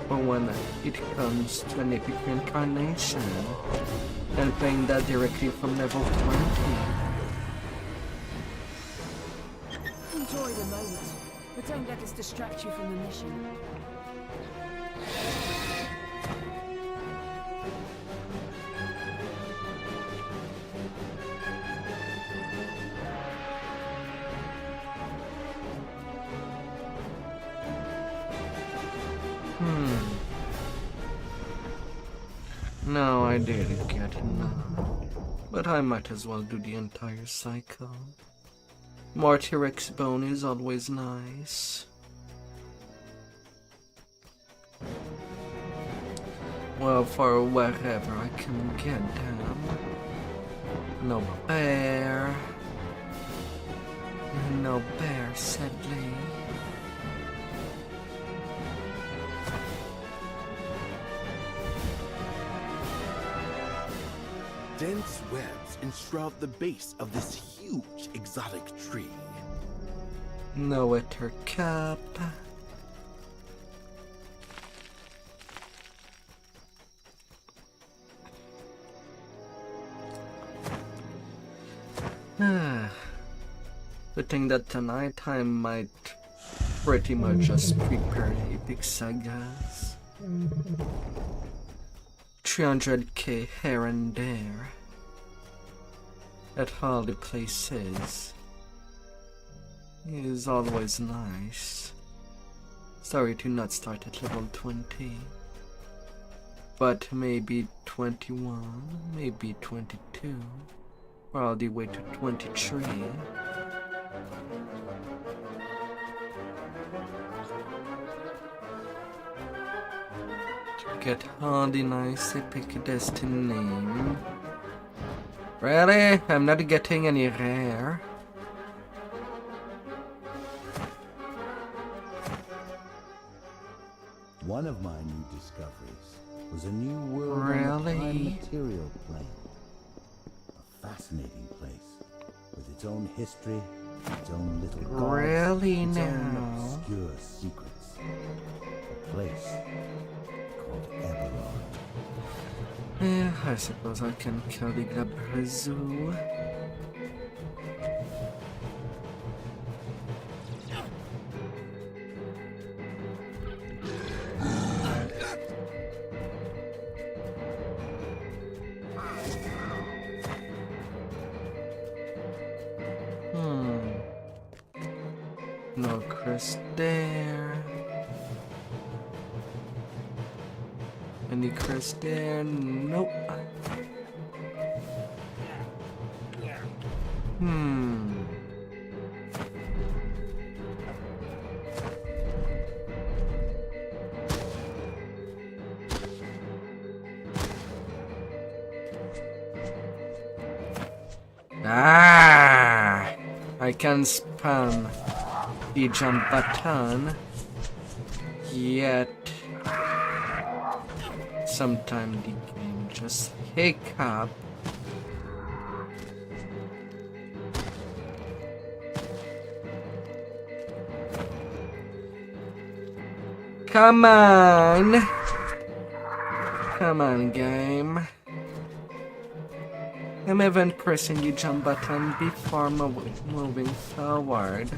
for when it comes to an epic reincarnation, and playing that directly from level 20. Enjoy the moment, but don't let us distract you from the mission. No, I didn't get enough, but I might as well do the entire cycle. More T-Rex bone is always nice. Well, for wherever I can get them. No bear. No bear, sadly. Dense webs enshroud the base of this huge exotic tree. No wetter cap. The thing that tonight I might pretty much just prepare epic sagas. 300k here and there at all the places is always nice. Sorry to not start at level 20, but maybe 21, maybe 22, or all the way to 23. Get all the nice epic destiny. Really? I'm not getting any rare. One of my new discoveries was a new world Really? on the prime material plane. A fascinating place with its own history, its own little gods, Really its own now? obscure secrets. A place called Eberron. Yeah, I suppose I can kill the Glabrezu. No Chris there. Any Chris there? Nope. I can spam the jump button, yet sometime the game just hiccup. Come on! Come on, game. I'm even pressing the jump button before moving forward.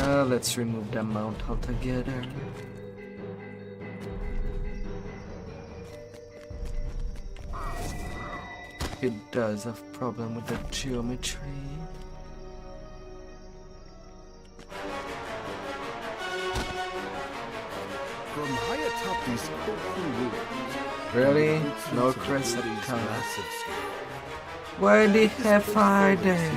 Let's remove the mount altogether. It does have problem with the geometry. From high atop these coastal ruins, Really? No crest at the top. Where the F are they?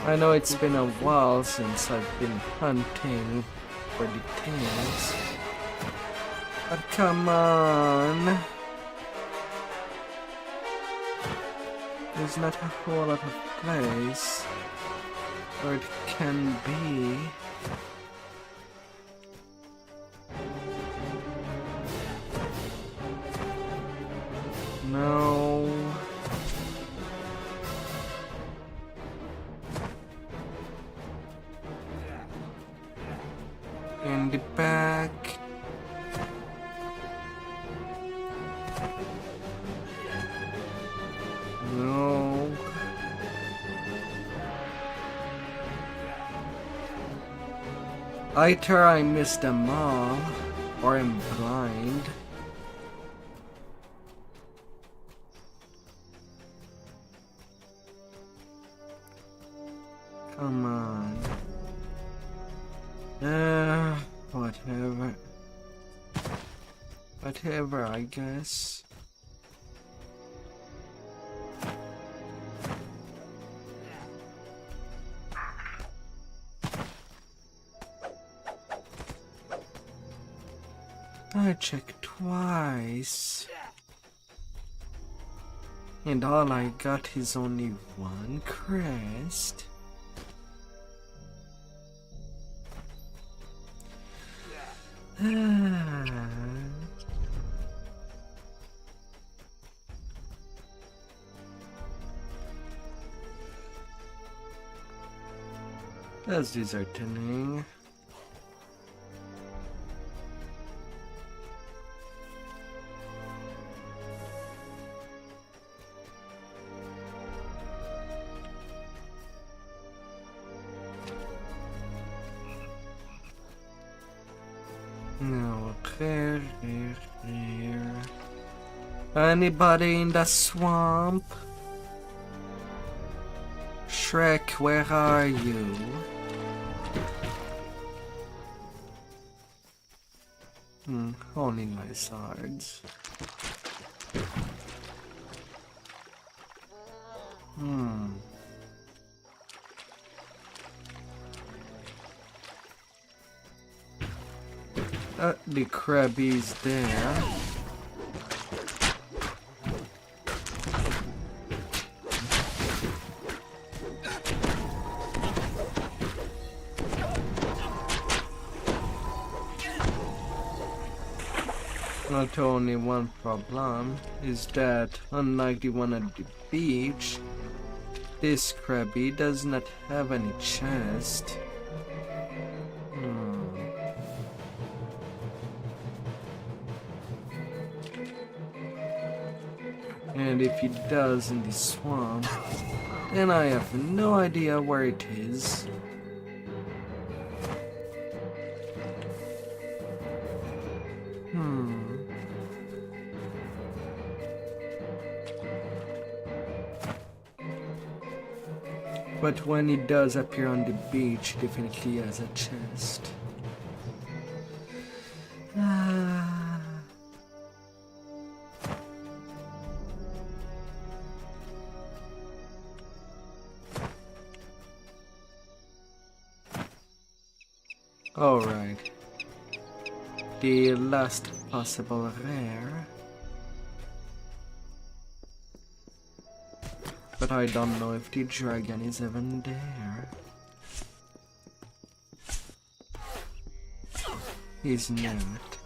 I know it's been a while since I've been hunting for details. But come on. There's not a whole lot of place where it can be. No. In the back. No. Either I missed them all, or I'm blind. Come on. Whatever. Whatever, I guess. I checked twice. And all I got is only one crest. That's disheartening. No, there. Anybody in the swamp? Shrek, where are you? Only my swords. The crabby's there. Not only one problem is that, unlike the one at the beach, this crabby does not have any chest. And if it does in the swamp, then I have no idea where it is. But when it does appear on the beach, it definitely has a chest. Alright. The last possible rare. But I don't know if the dragon is even there. He's not.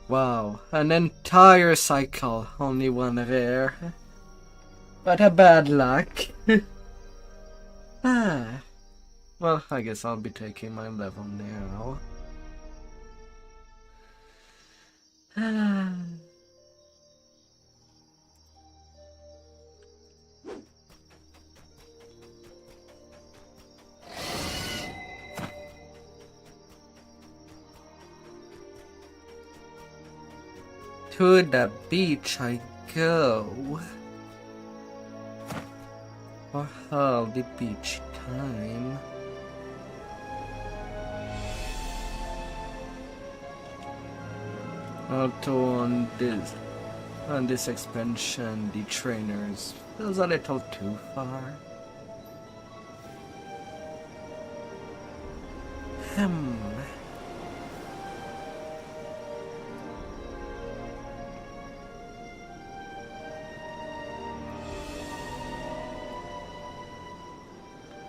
Wow, an entire cycle, only one rare. What a bad luck. Well, I guess I'll be taking my level now. To the beach I go. For all the beach time. Although on this expansion, the trainers feels a little too far.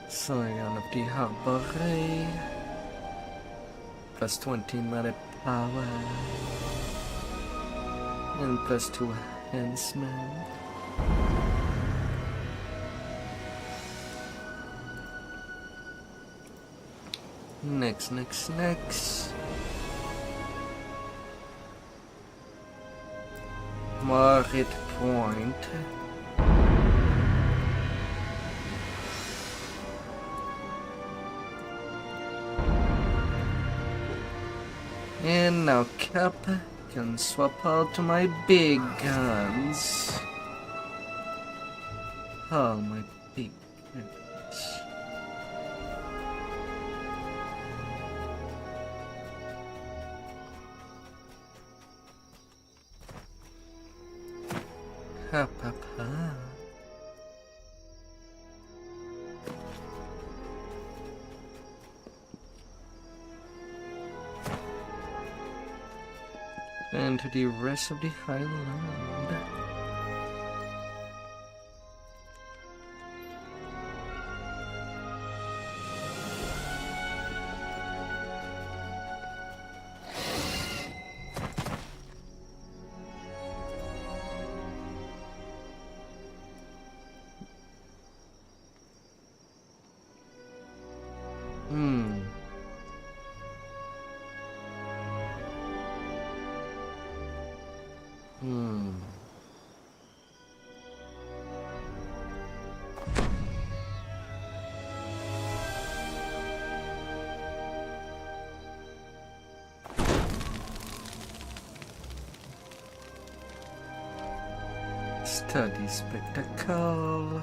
Scion of the Harbour, plus 20 minute power, and plus 2 enhancement. Next. More hit point. And now Cap can swap out to my big guns. Oh, my big guns. Ha ha ha. And to the rest of the island. Study spectacle.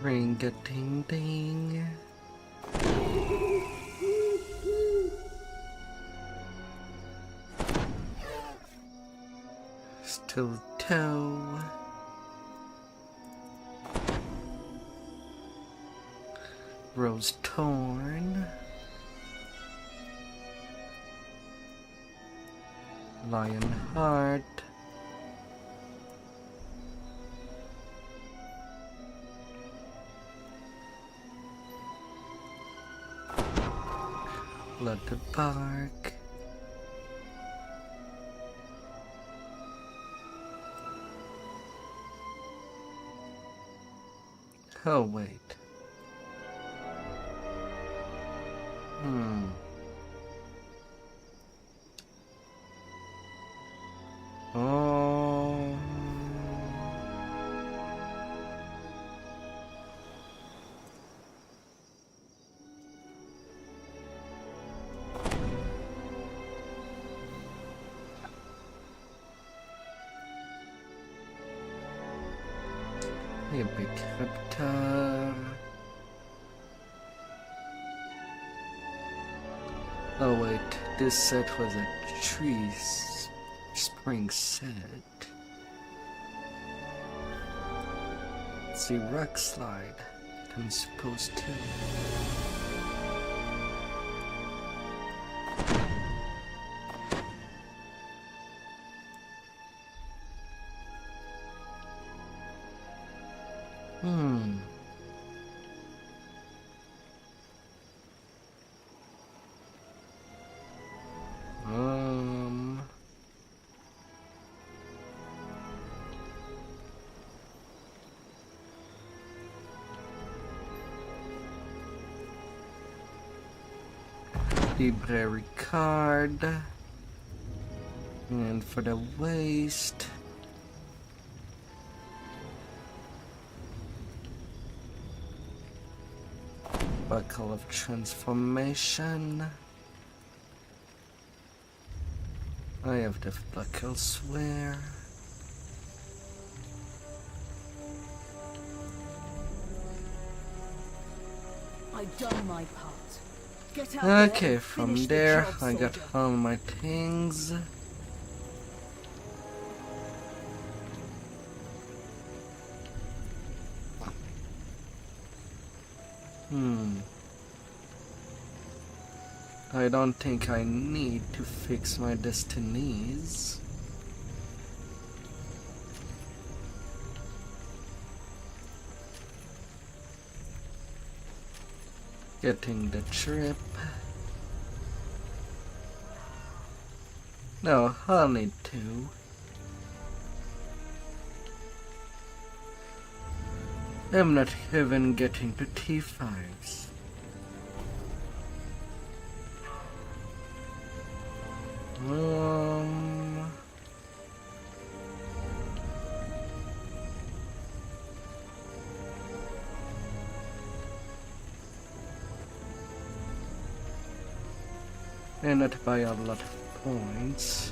Ring-a-ding-ding. Still toe. Rose torn. Lion heart. Blood to bark. Oh wait. Oh. A big raptor. Oh wait, this set was a tree spring set. It's a rock slide. I'm supposed to. Library card, and for the waste, Buckle of Transformation. I have the block elsewhere. I've done my part. Get out Okay, there and from finish the there job, I got soldier. all my things. I don't think I need to fix my destinies. Getting the trip. No, I'll need to. I'm not even getting to T5s. And not by a lot of points.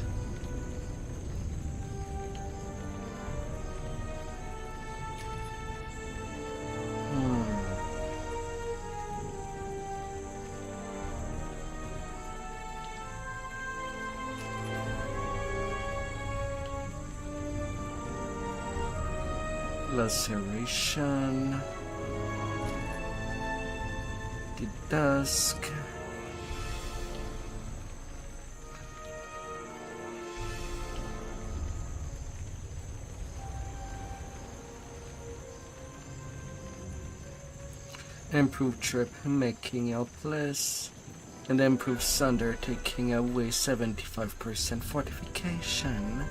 Laceration. The dusk. Improve trip, making helpless, and improve sunder, taking away 75% fortification.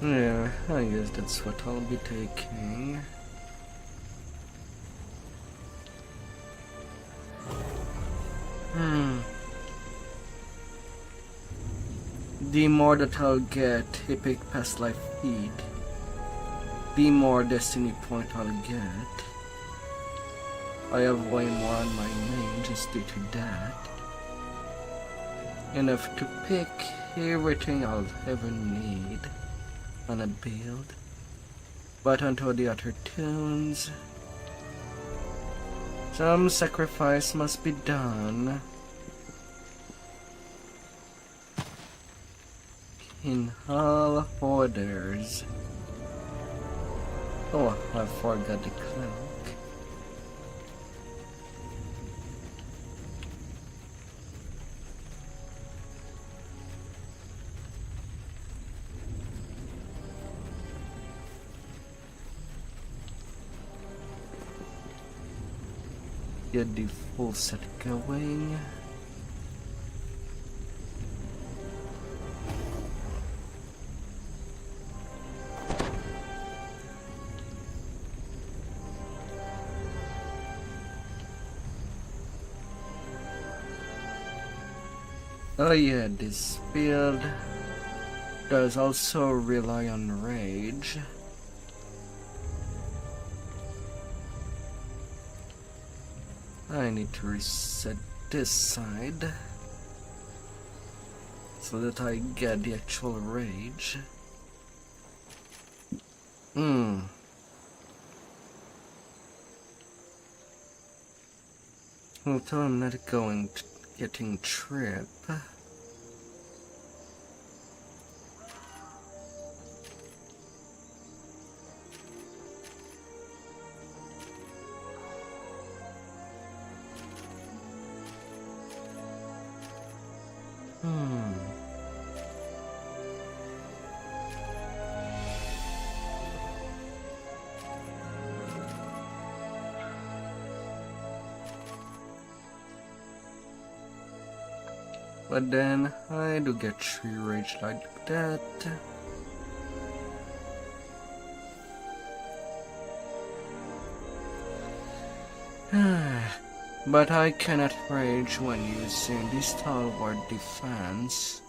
Yeah, I guess that's what I'll be taking. The more that I'll get epic past life feed, the more destiny point I'll get. I have way more on my main just due to that. Enough to pick everything I'll ever need on a build. But until the other tunes, some sacrifice must be done. In all orders. Oh, I forgot the cloak. Get the full set going. Oh yeah, this build does also rely on rage. I need to reset this side so that I get the actual rage. Although I'm not going to getting trip. But then I do get 3 rage like that. But I cannot rage when using the stalwart defense.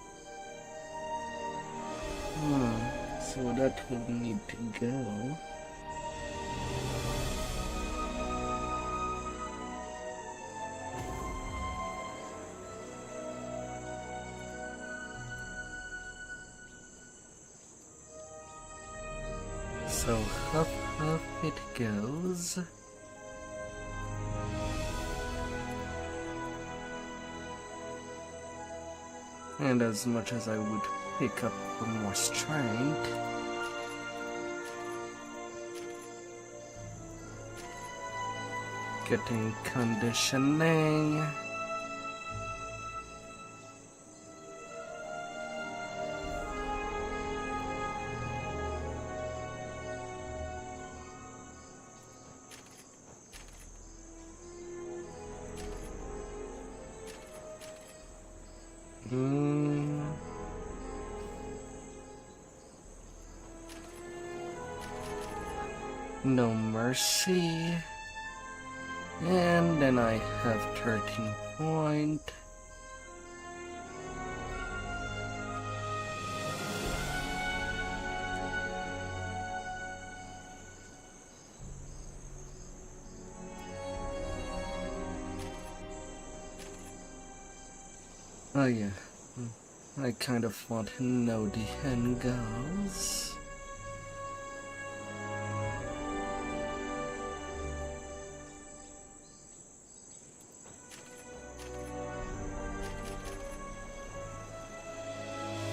So that would need to go. So up it goes. And as much as I would pick up for more strength, getting conditioning. No mercy. And then I have 13 point. Oh yeah, I kind of want to know the end goals.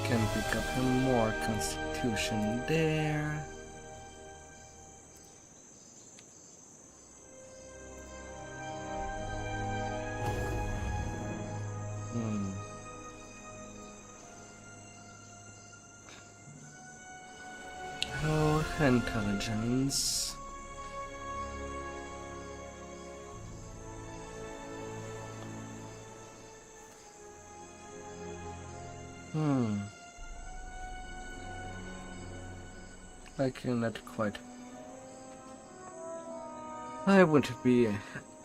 Can pick up more constitution there. Oh, intelligence. I cannot quite. I wouldn't be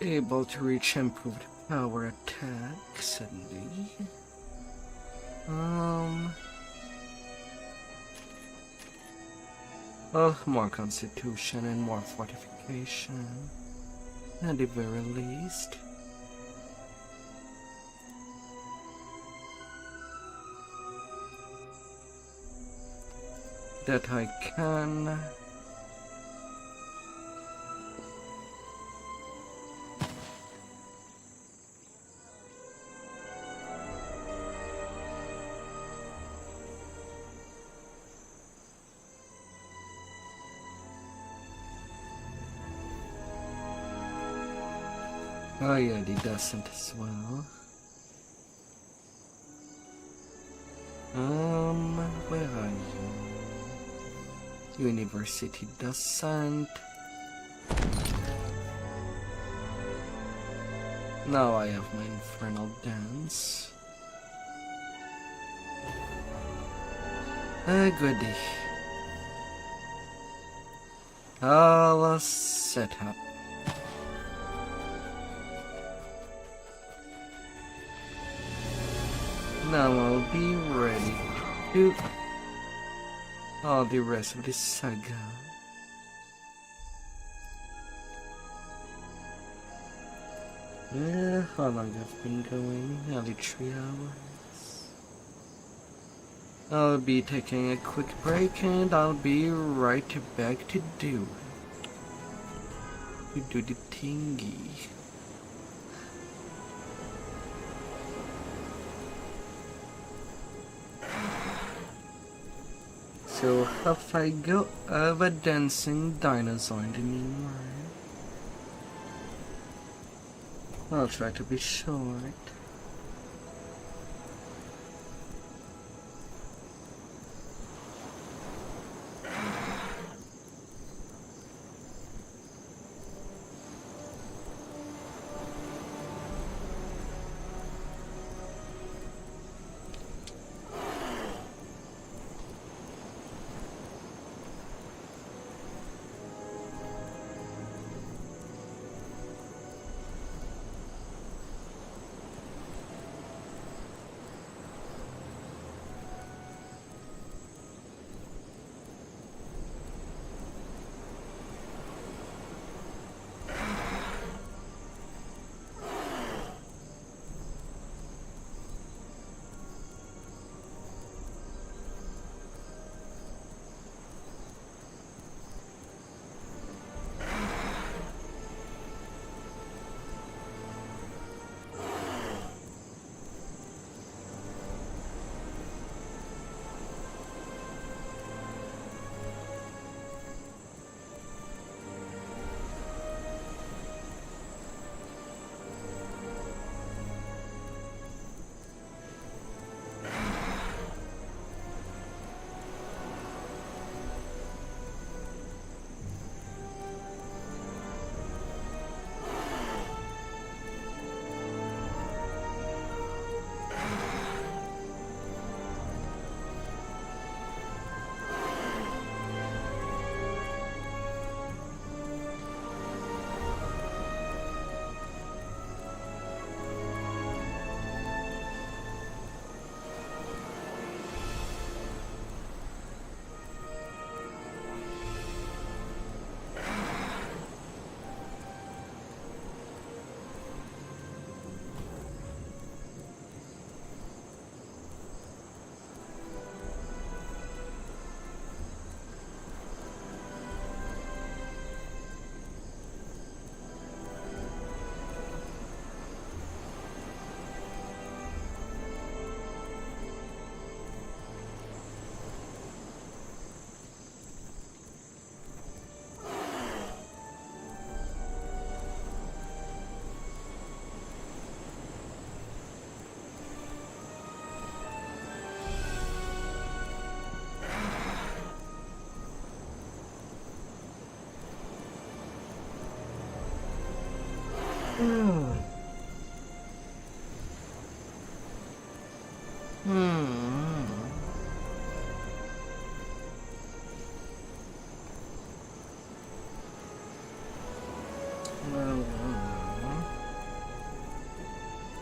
able to reach improved power attack suddenly. Well, more constitution and more fortification, at the very least. That I can. Oh yeah, he doesn't as well. Where are you? University doesn't. Now I have my infernal dance. Goodie. I'll set up. Now I'll be ready to do all the rest of this saga. How long I've been going? Nearly 3 hours. I'll be taking a quick break and I'll be right back to do the thingy. So if I go over dancing dinosaur in the meanwhile, I'll try to be short.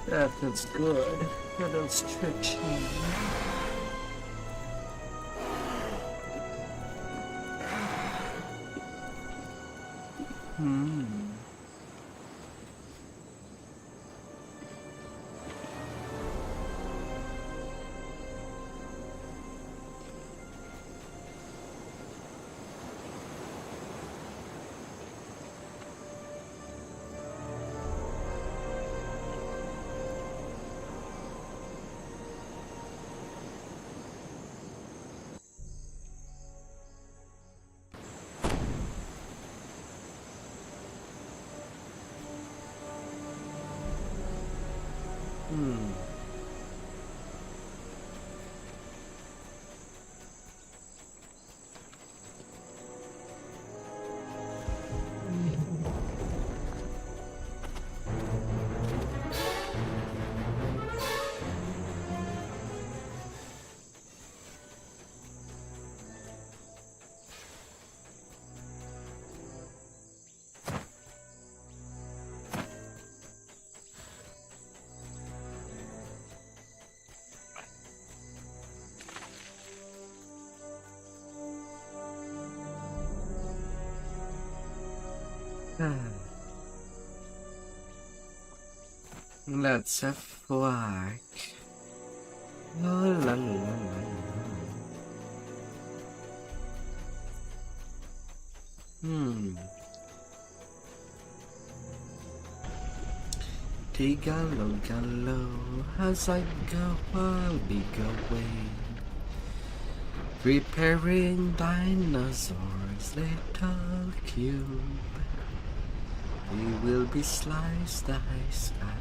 That feels good. That feels stretchy. Let's have flag. La la la la. Gallo, gallo, as I go, I'll be going. Preparing dinosaurs, little cube. We will be sliced, diced, at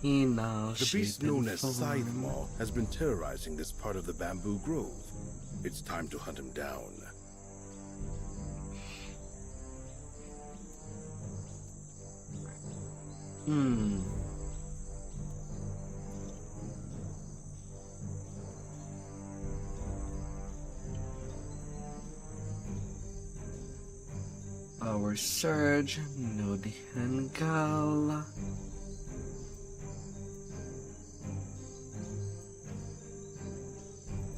in our The beast known as Scythe Maw has been terrorizing this part of the bamboo grove. It's time to hunt him down. Our surge, Nodi and Gala.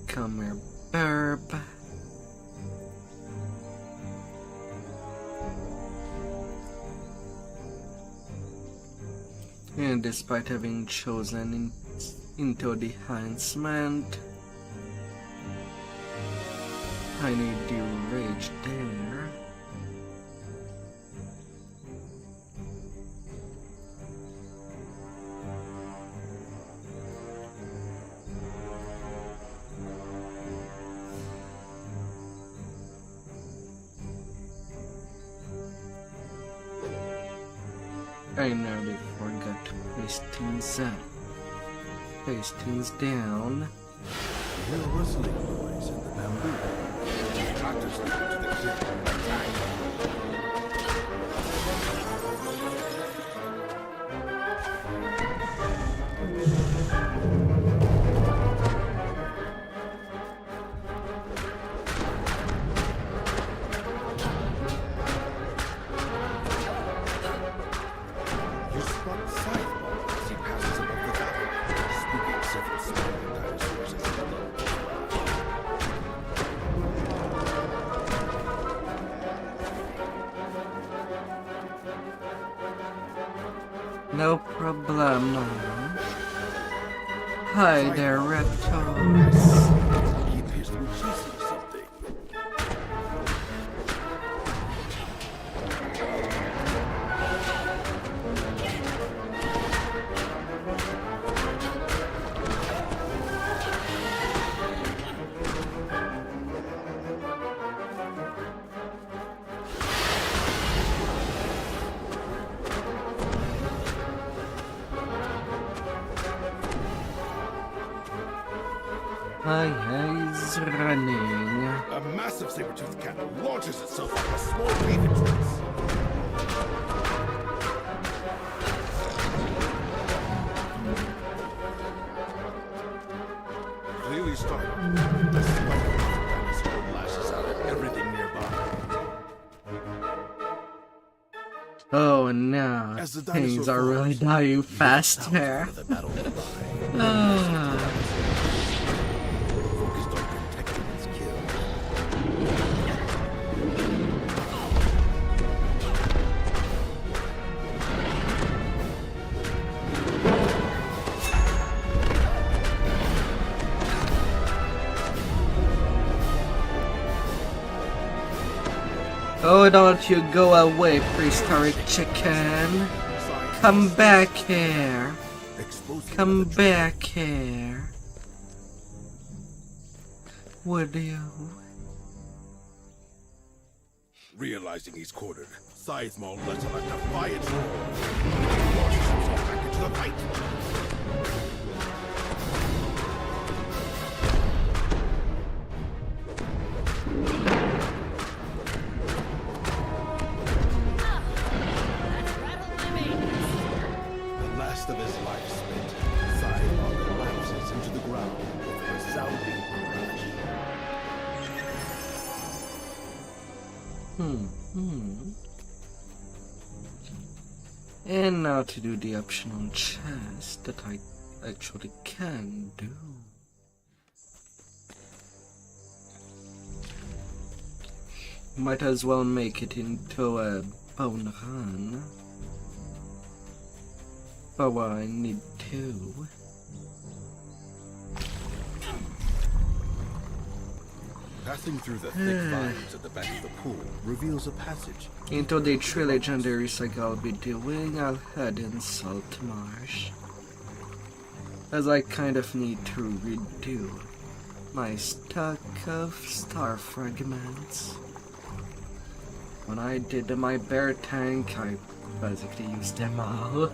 Come here, burp. And despite having chosen into the enhancement, I need the rage there. I nearly forgot to place things up. Place things down. You hear a rustling noise in the bamboo. The tractor's leading to the clearing. No problem. Hi there, reptiles. He appears to be chasing something. He's running. A massive saber-toothed cat launches itself from a small leaf entrance. no, As the things dinosaur are really falls, dying you fast look here. out for the battle nearby. Ah. Focused on protecting its kill. Oh, don't you go away, prehistoric chicken. Come back here. Come back here. Would you? Realizing he's cornered, Scythemaw lets out a defiant roar. Launches himself back into the fight. The last of his life spent, Scythemaw collapses into the ground with a resounding crash. And now to do the optional chest that I actually can do. Might as well make it into a bone run. But what I need to. Passing through the thick vines at the back of the pool reveals a passage. Into the 3 legendaries like I'll be doing, I'll head in Salt Marsh. As I kind of need to redo my stock of star fragments. When I did my bear tank, I basically used them all.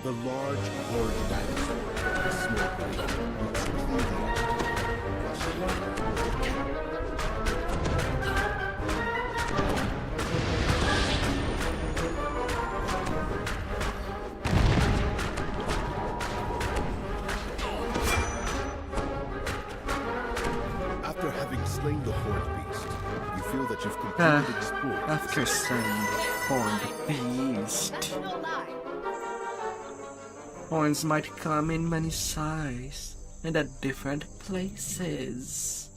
The large horde dinosaur, the small creature, looks completely After having slain the horde beast, you feel that you've completely explored. After saying horned beast. Horns might come in many sizes and at different places,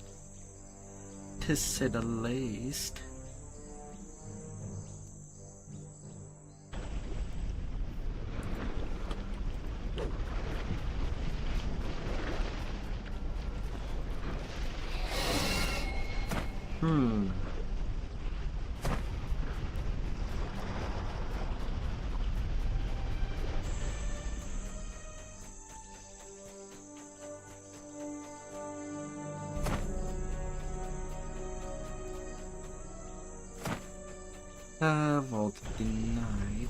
to say the least. Vault denied.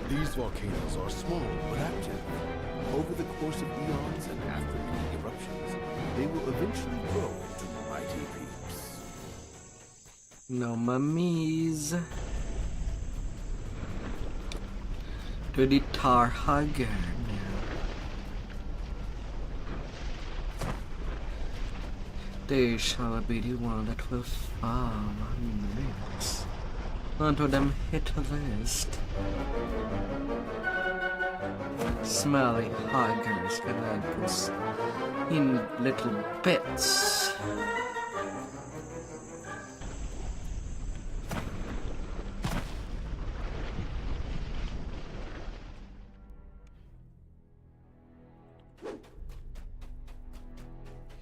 These volcanoes are small but active. Over the course of eons and after many eruptions, they will eventually grow into mighty peaks. No mummies. To the tar hugger now. They shall be the one that will fall next. Until them hit the list. Smelly huggers gonna goes in little bits.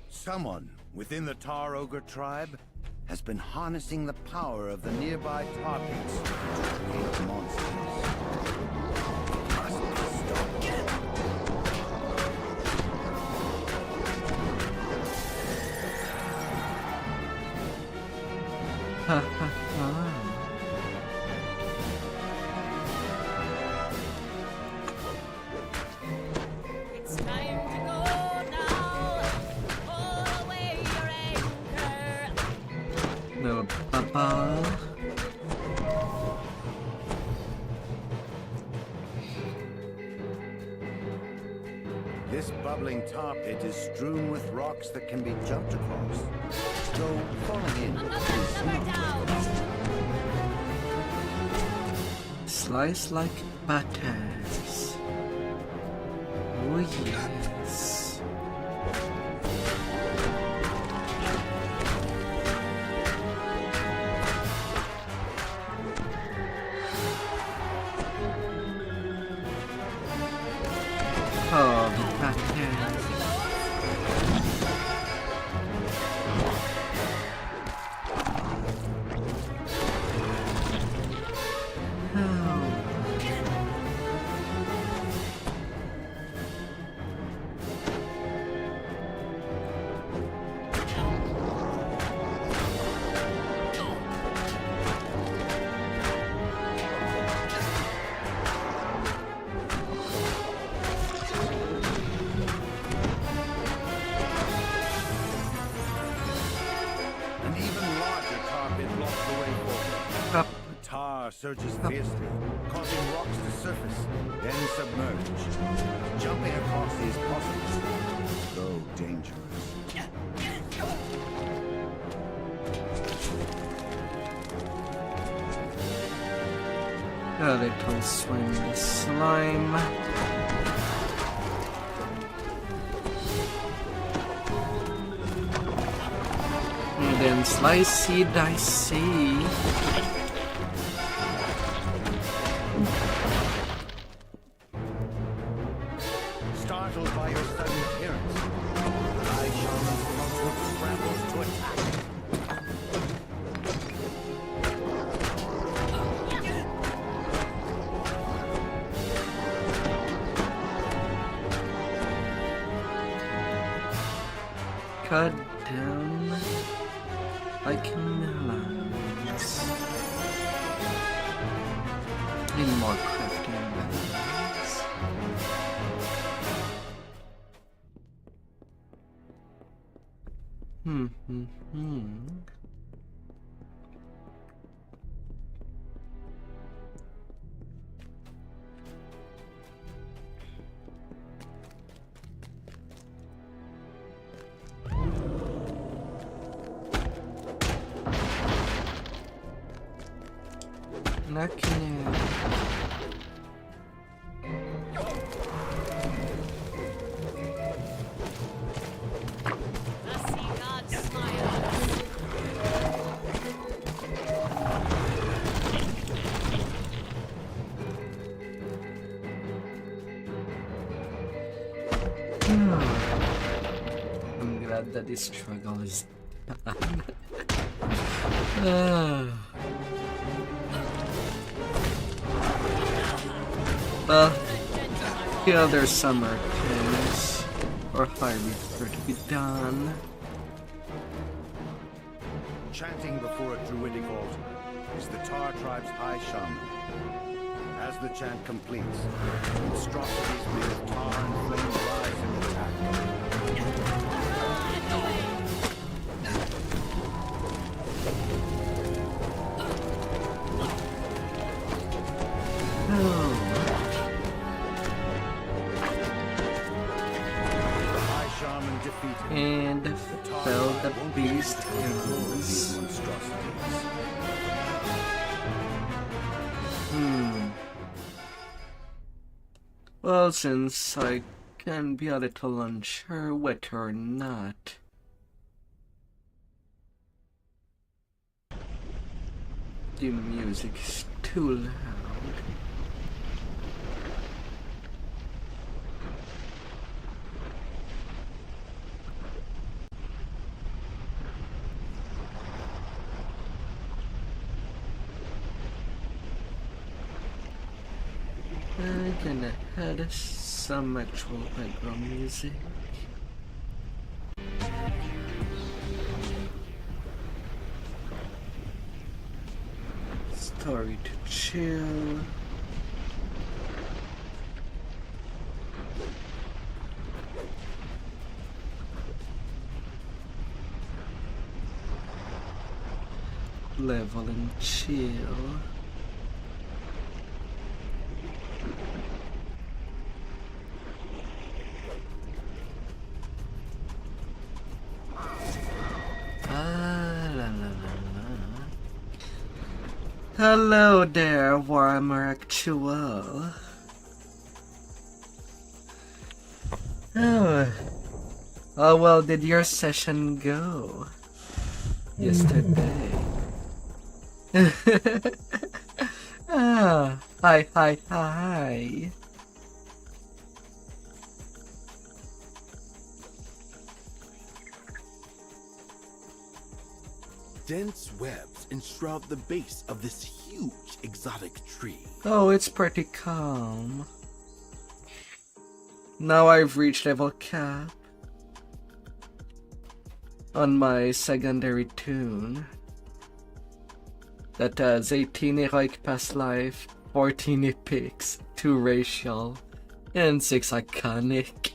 Someone within the Tar Ogre tribe has been harnessing the power of the nearby tar pits to create monsters. Must be stopped. Ha ha ha. It's time to go now. Pull away your anchor No bubble. This bubbling tar pit is strewn with rocks that can be jumped across. Though falling in is not. Slice like butters. Oh yes. Oh, the butters. Surges fiercely, causing rocks to surface, then submerge. Jumping across is possible, though dangerous. A little swim in slime. And then slicey dicey. Startled by your sudden appearance, the high shaman's consort scrambles to attack. Cut down like melons. Need more crafting melons. Knocking out. I'm glad that this struggle is done. Well, yeah, there's summer things or high refer to be done. Chanting before a druidic altar is the Tar tribe's high shaman. As the chant completes, monstrosities made of tar and flame rise and attack. And fell the beast goes. Well, since I can be a little unsure whether or not the music is too loud. I'm gonna add some actual background music. Story to chill. level and chill. Hello there, Warhammer Actual. Oh, how well did your session go yesterday? Hi. Dense webs enshroud the base of this huge exotic tree. Oh, it's pretty calm. Now I've reached level cap on my secondary toon that has 18 heroic past life, 14 epics, 2 racial, and 6 iconic.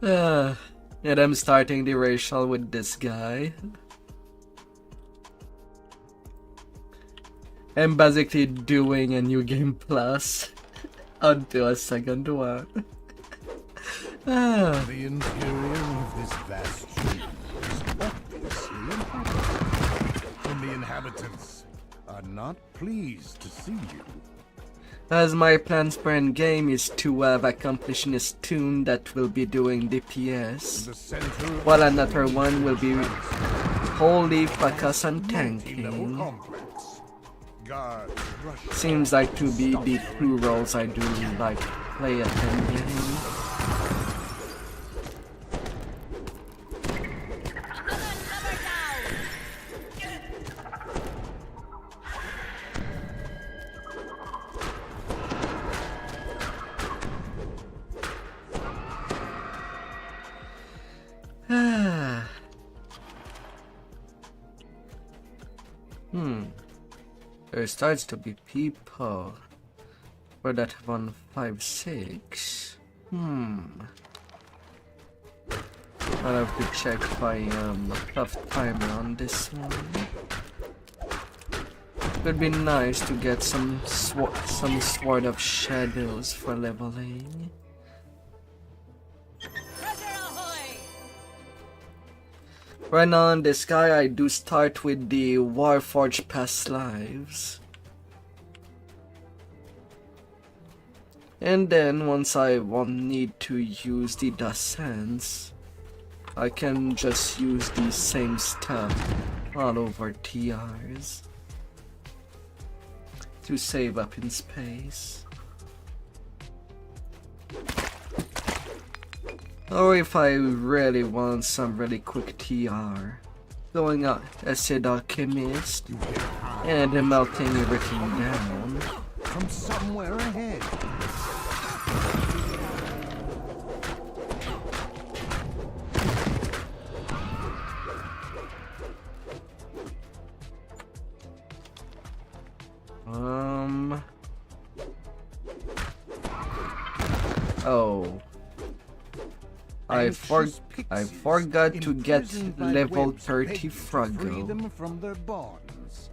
And I'm starting the racial with this guy. I'm basically doing a new game plus onto a second one. The interior of this vast tree is obviously inhabited, and the inhabitants are not pleased to see you. As my plans per game is to have a completionist toon that will be doing DPS, while another one will be wholly focused on tanking. Seems like to be the two roles I do like play at endgame. There starts to be people for that 156. I'll have to check my tough timer on this one. It would be nice to get some Sword of Shadows for leveling. Right now on this guy, I do start with the Warforged Past Lives. And then once I won't need to use the Descents, I can just use the same stuff all over TRs to save up in space. Or if I really want some really quick TR, going out Acid Alchemist and melting everything down. From somewhere ahead. Oh. I forgot to get level 30 Fruggo. From their bonds.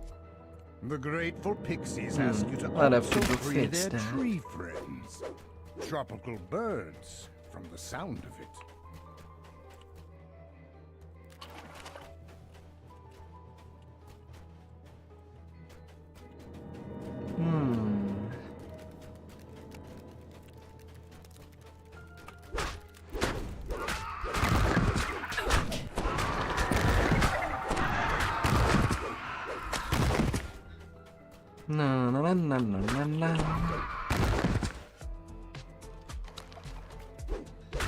The grateful pixies ask you to I'll have also to free fix their that. tree friends. Tropical birds, from the sound of it.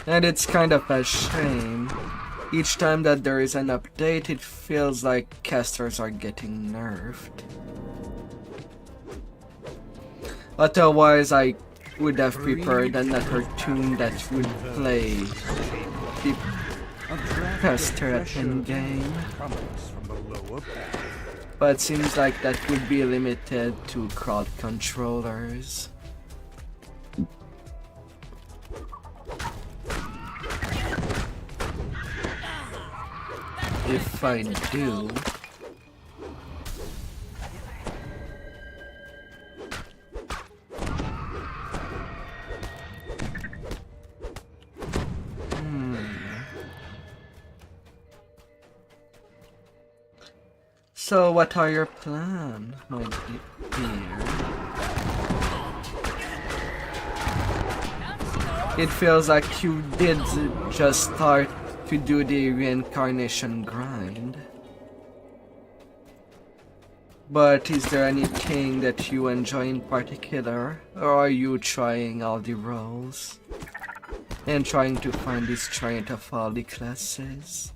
And it's kind of a shame. Each time that there is an update, it feels like casters are getting nerfed. Otherwise, I would have prepared another tune that would play the caster at endgame. But it seems like that would be limited to crowd controllers. If I do, So what are your plans, my dear? It feels like you did just start to do the reincarnation grind. But is there anything that you enjoy in particular? Or are you trying all the roles? And trying to find the strength of all the classes?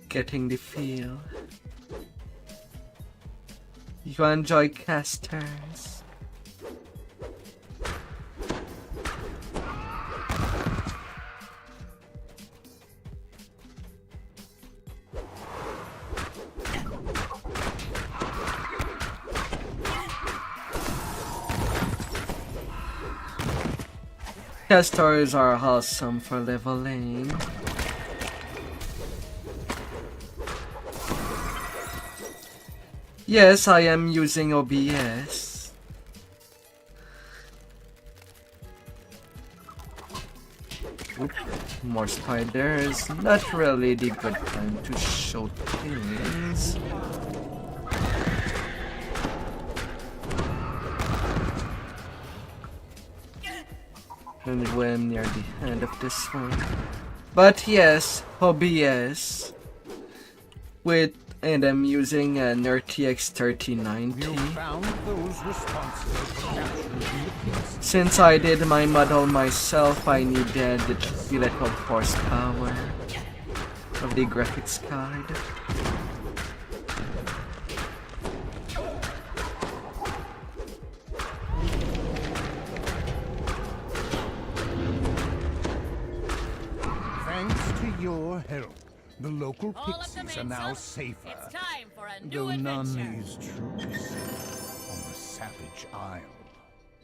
Getting the feel. You enjoy casters. Casters are awesome for leveling. Yes, I am using OBS. Oop, more spiders. Not really the good time to show things. And we're near the end of this one. But yes, OBS. And I'm using an RTX 3090. Since I did my model myself, I needed the little horsepower of the graphics card. Thanks to your help, the local pixies are now safer. It's time for a new though none adventure. is truly safe on the savage Isle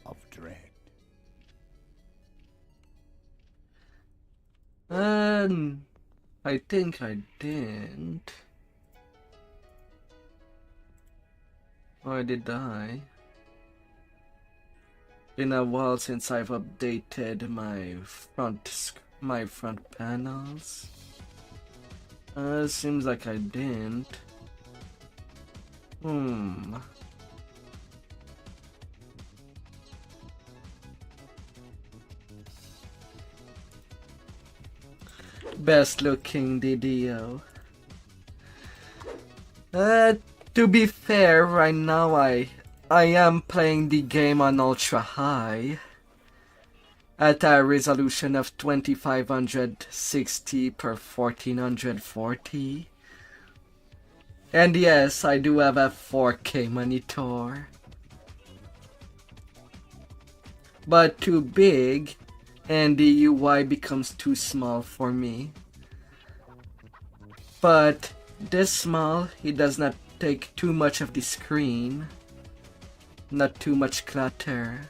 of Dread. I think I didn't. Or did I? Been a while since I've updated my front panels. Seems like I didn't. Best looking DDO. To be fair, right now I am playing the game on ultra high at a resolution of 2560 per 1440. And yes, I do have a 4K monitor. But too big, and the UI becomes too small for me. But this small, it does not take too much of the screen, not too much clutter,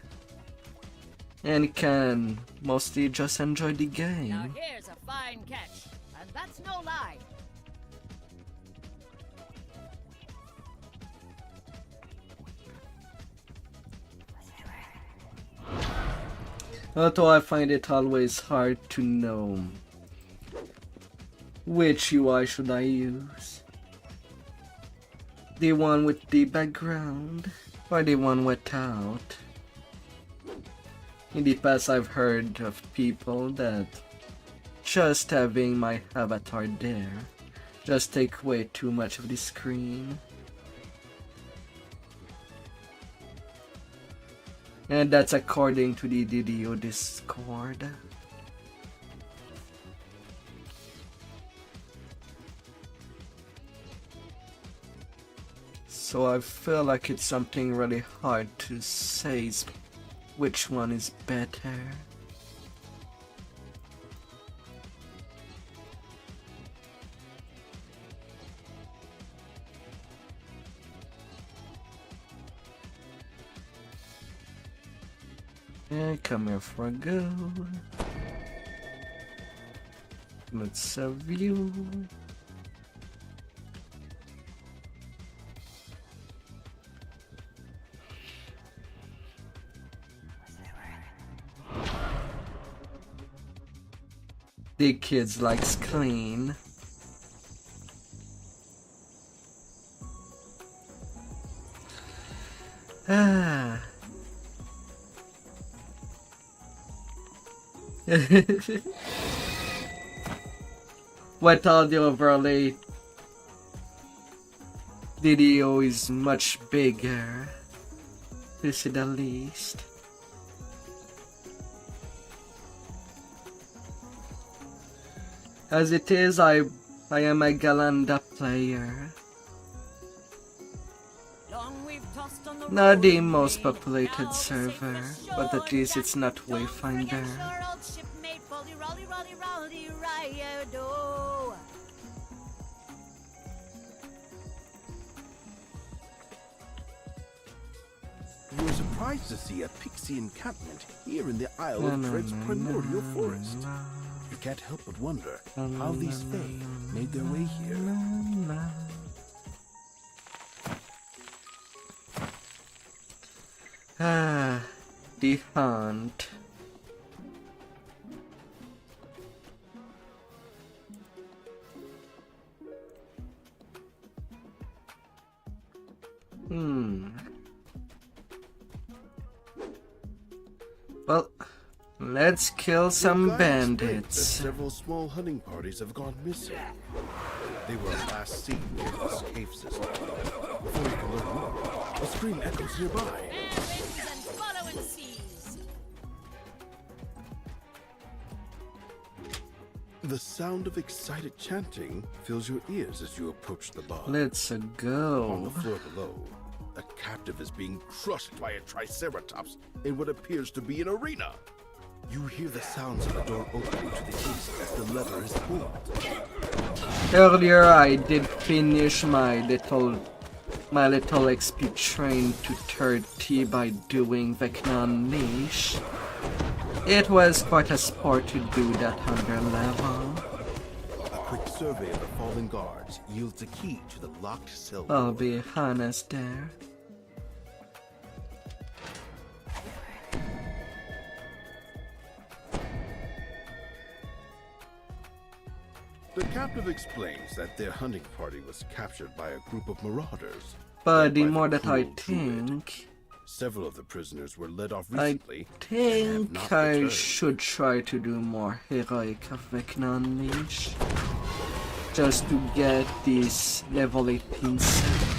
and can mostly just enjoy the game. Now here's a fine catch, and that's no lie. Although I find it always hard to know which UI should I use. The one with the background or the one without. In the past I've heard of people that just having my avatar there just take way too much of the screen. And that's according to the DDO Discord. So I feel like it's something really hard to say which one is better. Yeah, come here for a go. Let's view. The kids likes clean. Ah. What audio overlay? DDO is much bigger, to say the least. As it is, I am a Galanda player. Not the most populated server, but at least it's not Wayfinder. We were surprised to see a pixie encampment here in the Isle of Dread's primordial forest. You can't help but wonder how these Fae made their way here. Ah, the hunt. Well, let's kill some bandits. Several small hunting parties have gone missing. They were last seen near this cave system. Before you can learn more, a scream echoes nearby. The sound of excited chanting fills your ears as you approach the bar. Let's go. On the floor below, a captive is being crushed by a triceratops in what appears to be an arena. You hear the sounds of a door opening to the east as the lever is pulled. Earlier I did finish my little XP train to 30 by doing Vecna Unleash. It was quite a sport to do that 100 level. A quick survey of the fallen guards yields a key to the locked cell. I'll be honest there. The captive explains that their hunting party was captured by a group of marauders. But the more that I think, several of the prisoners were led off recently. I think I should try to do more heroic of Vecna Unleash, just to get this level 18 set.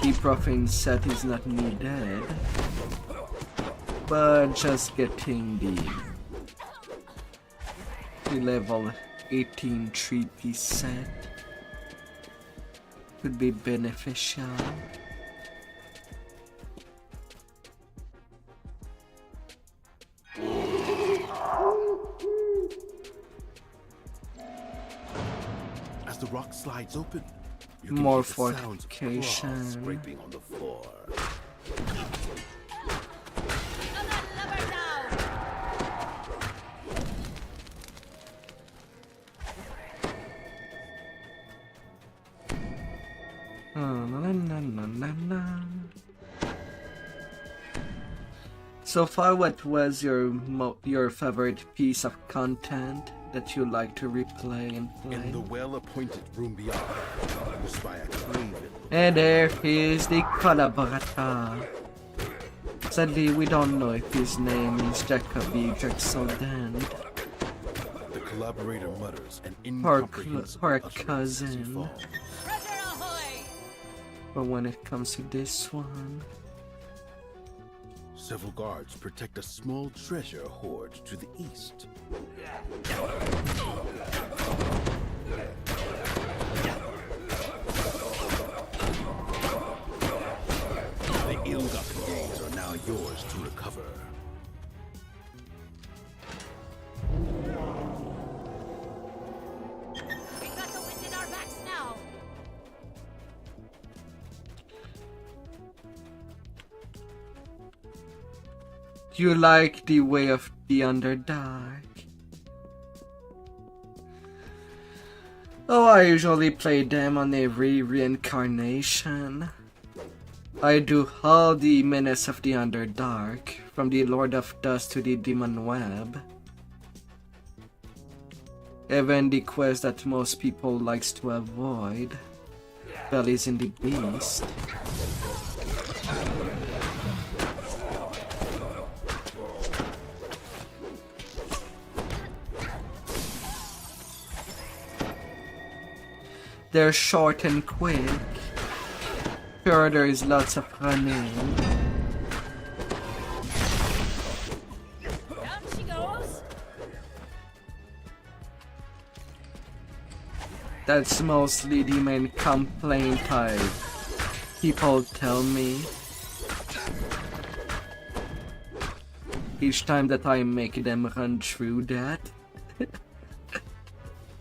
The profane set is not needed, but just getting the level 18 3-piece set could be beneficial. As the rock slides open, you can more hear the sounds of claws fortification. scraping on the floor. So far, what was your favorite piece of content that you like to replay and play? In the well-appointed room beyond, you spy a craven. And there is the collaborator. Sadly, we don't know if his name is Jacoby Drexeldand. The collaborator mutters an Or incomprehensible a cousin. But when it comes to this one, several guards protect a small treasure hoard to the east. The ill-gotten gains are now yours to recover. We got the wind in our backs now. do you like the Way of the Underdark? Oh, I usually play them on every reincarnation. I do all the menace of the Underdark, from the Lord of Dust to the Demon Web. Even the quest that most people likes to avoid, Bellies in the Beast. They're short and quick. Sure, there is lots of running. Down she goes. That's mostly the main complaint people tell me. Each time that I make them run through that.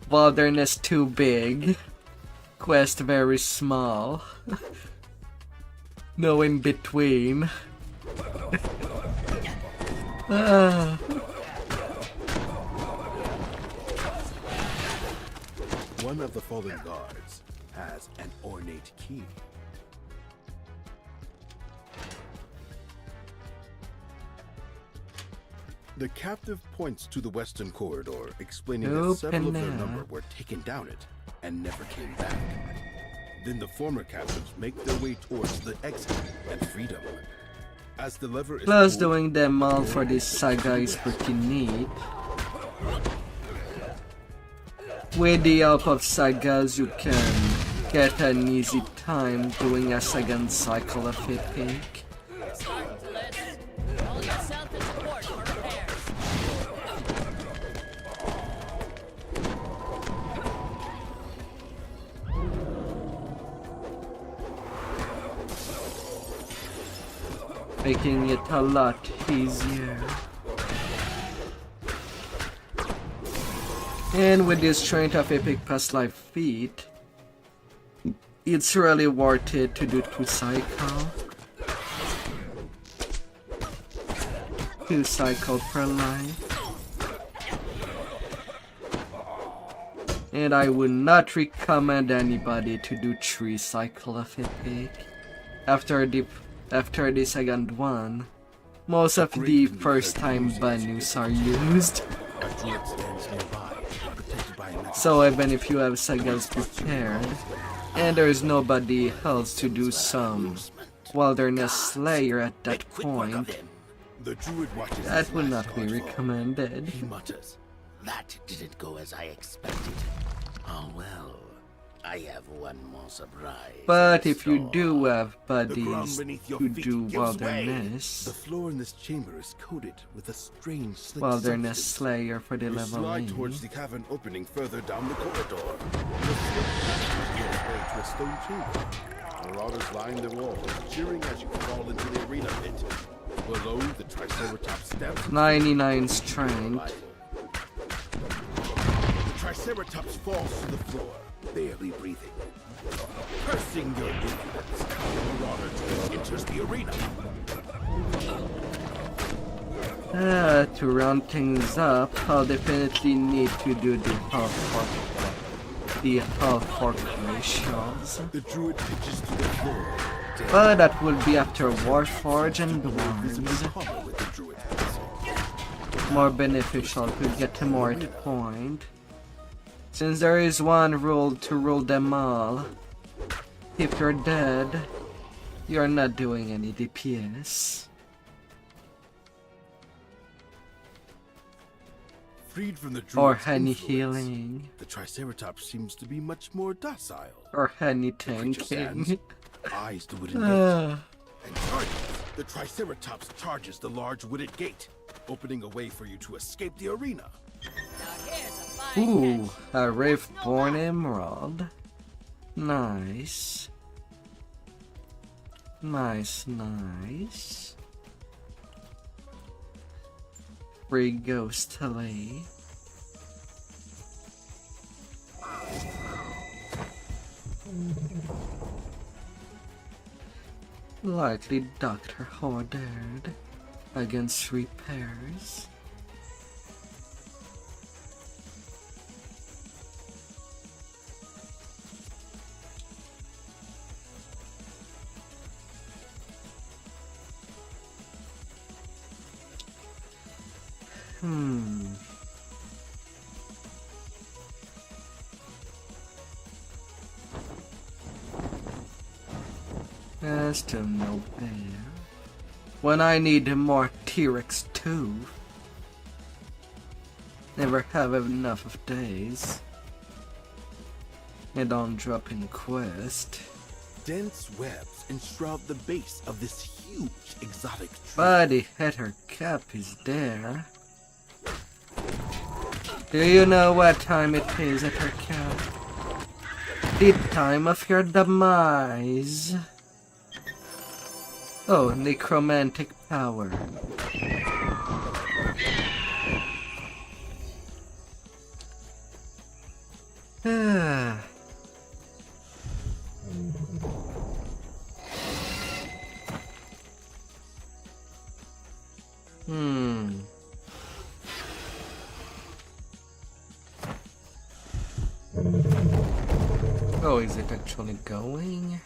Wilderness too big. Quest very small. No in between. One of the fallen guards has an ornate key. The captive points to the western corridor, explaining that several of their number were taken down it and never came back. Then the former captives make their way towards the exit and freedom. As the lever is Plus pulled, doing them all for this saga is pretty neat. With the help of sagas you can get an easy time doing a second cycle of Epic. Starting to list. Roll yourself in support for repairs. Making it a lot easier. And with this strength of Epic Past Life feat, it's really worth it to do 2 cycle. 2 cycle per life. And I would not recommend anybody to do 3 cycle of Epic. After the second one, most of the first time bonus are used. a druid stands nearby, protected by a message. So even if you have sagas prepared, and there is nobody else to do some Wilderness Slayer at that point, The druid watches that his would last not be card fall. recommended. He mutters, "That didn't go as I expected. Oh well, I have one more surprise." But in if you store." do have The ground buddies beneath your who feet do gives way. Wilderness, The floor in this chamber is coated with a strange slick Wilderness substance. Slayer for the You level slide 8. towards the cavern opening further down the corridor. The slip gives way to a stone chamber. Marauders line the walls, cheering as you fall into the arena pit. Below, the Triceratops stamps 99 strength. The Triceratops falls to the floor, barely breathing. Cursing your ignorance, the Marauder Druid enters the arena. To round things up, I'll definitely need to do the health fork ratios. The druid pitches to the floor. But that would be after Warforge and Dwarves. Comma with the druid passing. More beneficial to get to more hit point. Since there is one rule to rule them all. If you're dead, you're not doing any DPS. Freed from the Or druid's any influence, healing. the Triceratops seems to be much more docile. Or any creature stands, tanking. eyes the wooden gate, and charges. The Triceratops charges the large wooded gate, opening a way for you to escape the arena. Now here's a fine Ooh, catch. a Riftborn Emerald. Nice. Nice, nice. Free Ghost Lay. Likely Dr. Hordard against repairs. There's still no bear. When I need more T-Rex too. Never have enough of days. And don't drop in quest. Dense webs enshroud the base of this huge exotic tree. Buddy Hatter Cap is there. Do you know what time it is, Hatter Cap? The time of your demise. Oh, necromantic power. Oh, is it actually going?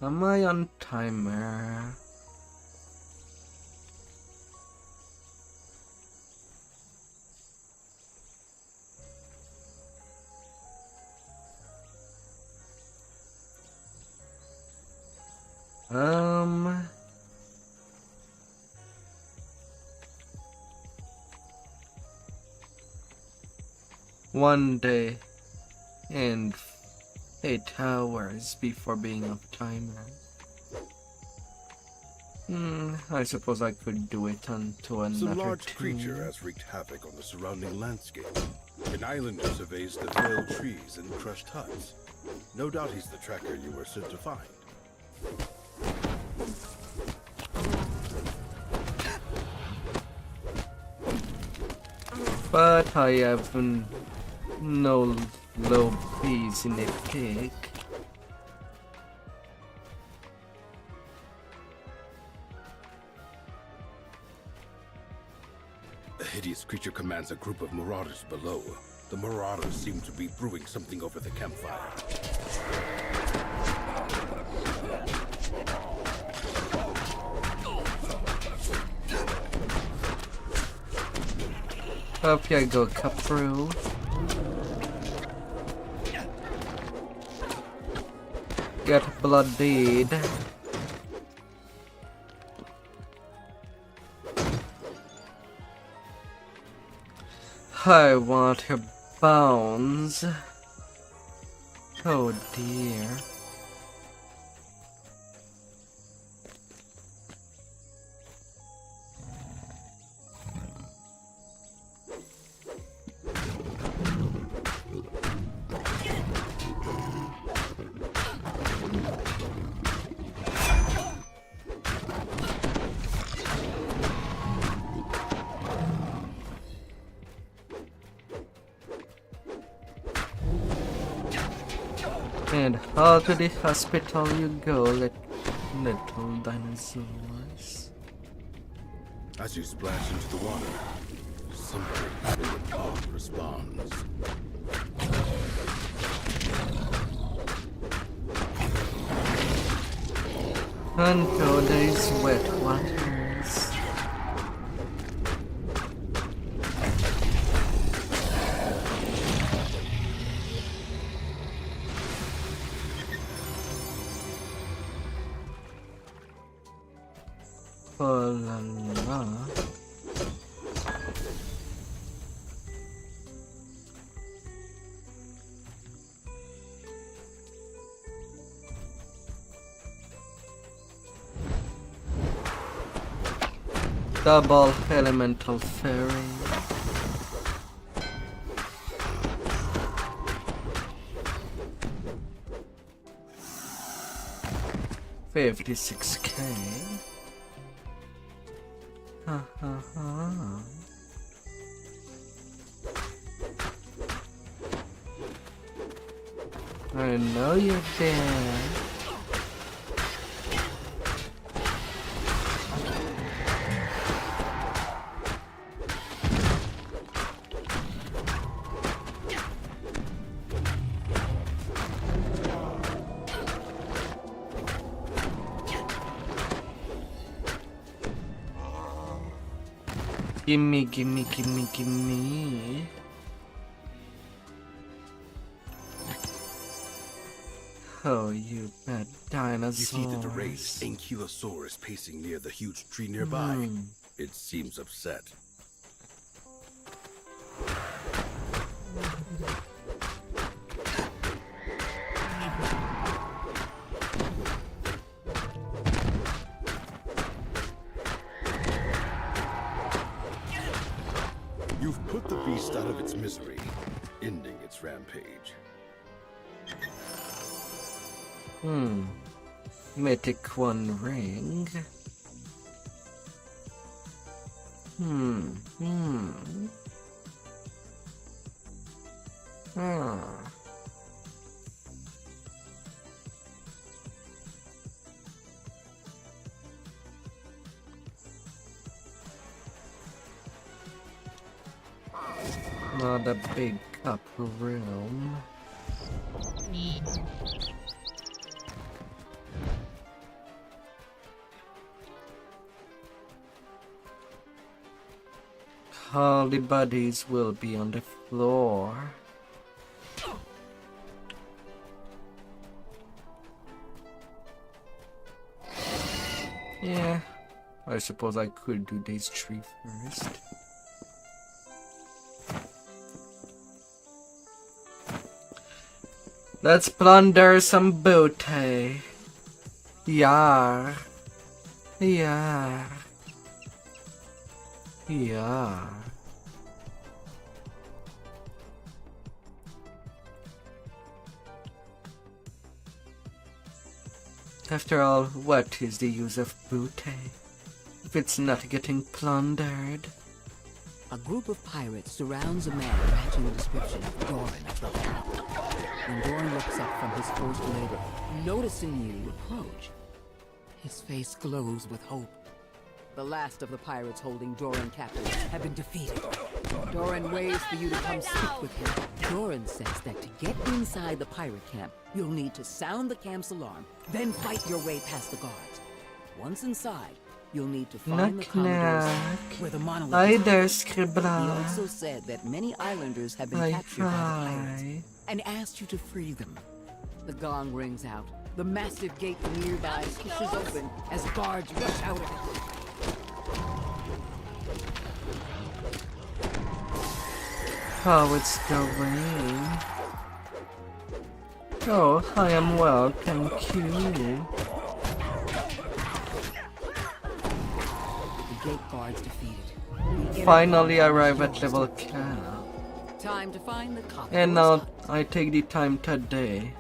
Am I on timer? One day and 8 hours before being off timer. I suppose I could do it unto another Some large tune. creature has wreaked havoc on the surrounding landscape. An islander surveys the felled trees and crushed huts. No doubt he's the tracker you were sent to find. But I have no low peas in the pick. The hideous creature commands a group of marauders below. The marauders seem to be brewing something over the campfire. Up you go, Capru. Get bloodied. I want her bones. Oh dear. And how to the hospital you go, little dinosaurs. As you splash into the water, something in the pond responds. Until there's wet waters. Oh la la. Double elemental fairy. $56K. Ha ha ha. I know you're there. Gimme, gimme, gimme, gimme. Oh, you bad dinosaurs. You see the deranged Ankylosaurus pacing near the huge tree nearby. It seems upset. You've put the beast out of its misery, ending its rampage. Mythic one ring. Not a big up room. All the bodies will be on the floor. Yeah, I suppose I could do these three first. Let's plunder some booty. Yeah. Yeah. Yeah. After all, what is the use of booty if it's not getting plundered? A group of pirates surrounds a man matching the description of Doran of the Land. When Doran looks up from his forced labor, noticing you approach, his face glows with hope. The last of the pirates holding Doran captive have been defeated. Doran waits for you to come speak with him. Doran says that to get inside the pirate camp, you'll need to sound the camp's alarm, then fight your way past the guards. Once inside, you'll need to find the Commodore's camp, where the monolith Hi is. there, He Scribbler. also said that many islanders have been I captured by the pirates, try. and asked you to free them. The gong rings out. The massive gate nearby pushes open as guards rush out of it. How it's going? Oh, I am well, thank you. The gate guards defeated. Finally arrive at level cap. Time to find the cop. And now I take the time today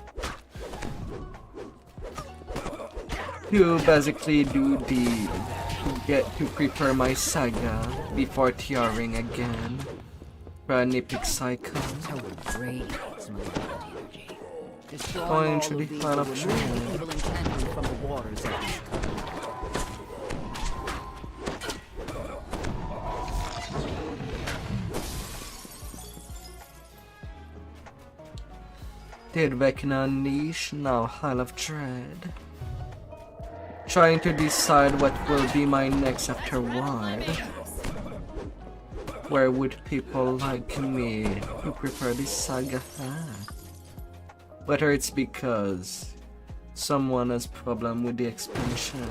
to basically do to prepare my saga before TRing again for an epic cycle. Going to the final train. Evil enchantment from the waters of this country. Did Vecna niche, now Isle of Dread. Trying to decide what will be my next after Wide. Where would people like me who prefer this saga at? Whether it's because someone has problem with the expansion.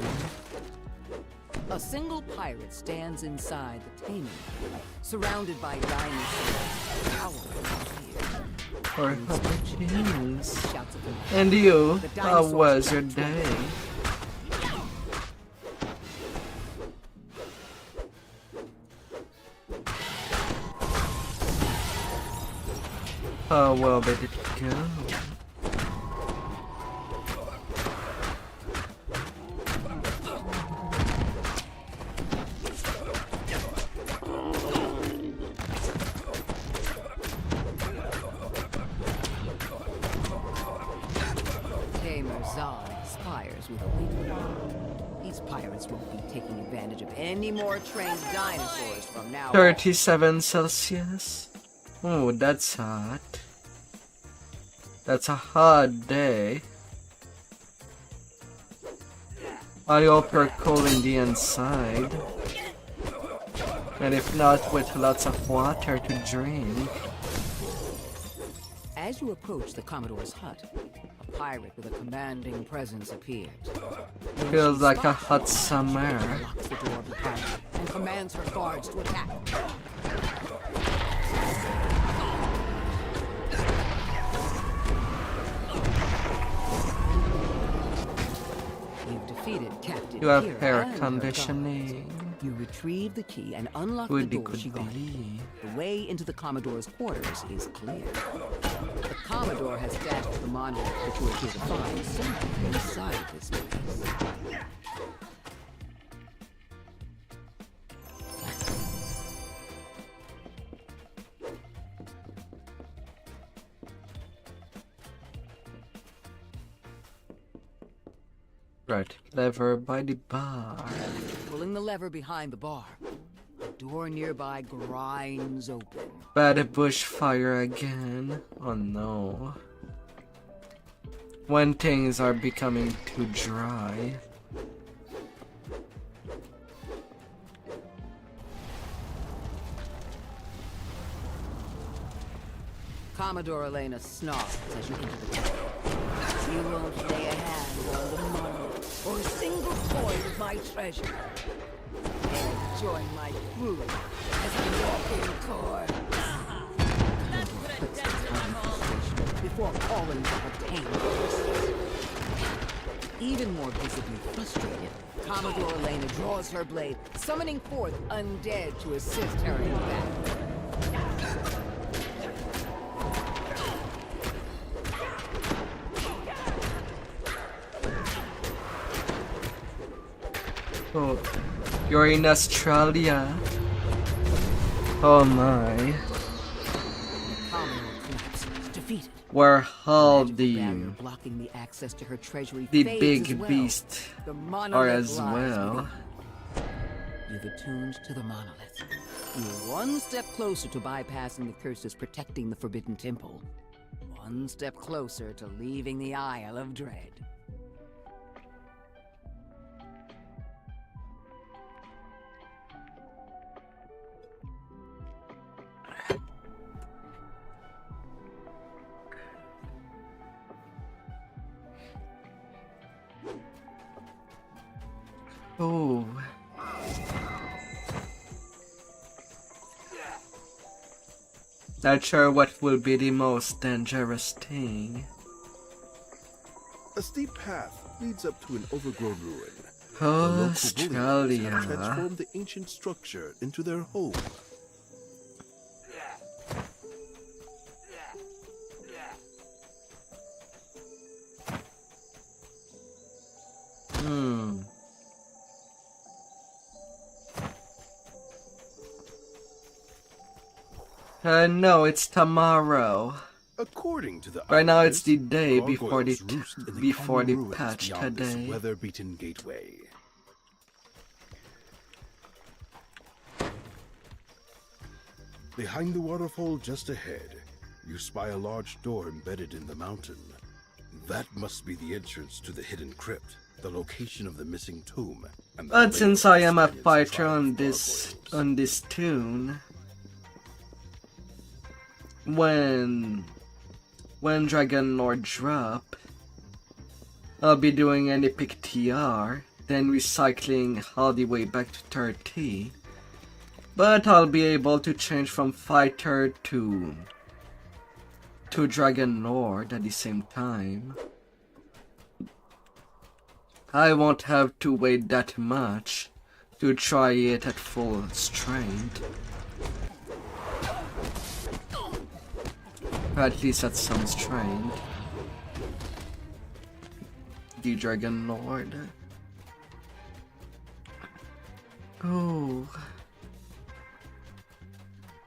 A single pirate stands inside the taming, surrounded by dinosaurs, towering in fear. Or opportunities. And you, how was your day? How well did it go? These pirates won't be taking advantage of any more trained dinosaurs from now on. 37 Celsius? Oh, that's hot. That's a hot day. I hope you're cold in the inside. And if not, with lots of water to drink. As you approach the Commodore's hut, a pirate with a commanding presence appears. Feels like a hot summer. Locks the door behind her and commands her guards to attack. You've defeated Captain You have Kira hair and her conditioning. guards. You retrieve the key and unlock the Goody door she guarded. goody. The way into the Commodore's quarters is clear. The Commodore has stashed the monolith that you are here to find somewhere inside this place. Right, lever by the bar. Pulling the lever behind the bar, a door nearby grinds open. Bad bushfire again. Oh no. When things are becoming too dry. Commodore Elena snarls as you enter the temple. You won't lay a hand on the monolith or a single coin of my treasure. And join my crew as a walking core. Before calling for a tame. Even more visibly frustrated, Commodore Elena draws her blade, summoning forth undead to assist her in battle. Oh, you're in Australia. Oh my. Defeated. Where all The the blocking the access to her treasury fades big as well. beasts The are monolith as lies well. within. You've attuned to the monolith. You're one step closer to bypassing the curses protecting the Forbidden Temple. One step closer to leaving the Isle of Dread. Oh. Not sure what will be the most dangerous thing. A steep path leads up to an overgrown ruin. Australia. Have transformed the ancient structure into their home. No, it's tomorrow. According to the Right now it's the islanders, day before the gargoyles roost in the before the canyon ruins patch beyond this today. weather-beaten gateway. Behind the waterfall just ahead, you spy a large door embedded in the mountain. That must be the entrance to the hidden crypt, the location of the missing tomb. And the But since I am a experience fighter of on gargoyles. this tune, when Dragon Lord drop, I'll be doing an epic TR, then recycling all the way back to 30. But I'll be able to change from fighter to Dragon Lord at the same time. I won't have to wait that much to try it at full strength. At least at some strength. The Dragon Lord. Oh.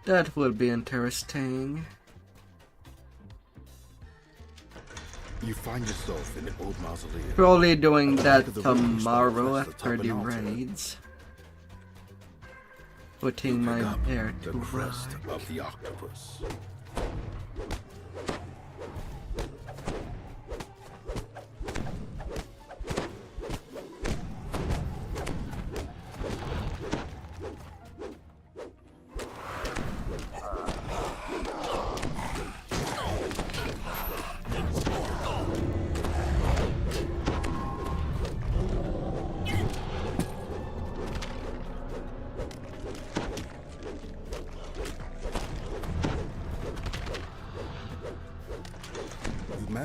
That will be interesting. You find yourself in an old mausoleum. Probably doing that At the very least, tomorrow I'll press the after top the and altar. raids. Putting my Pick up hair the to crest ride. of the octopus.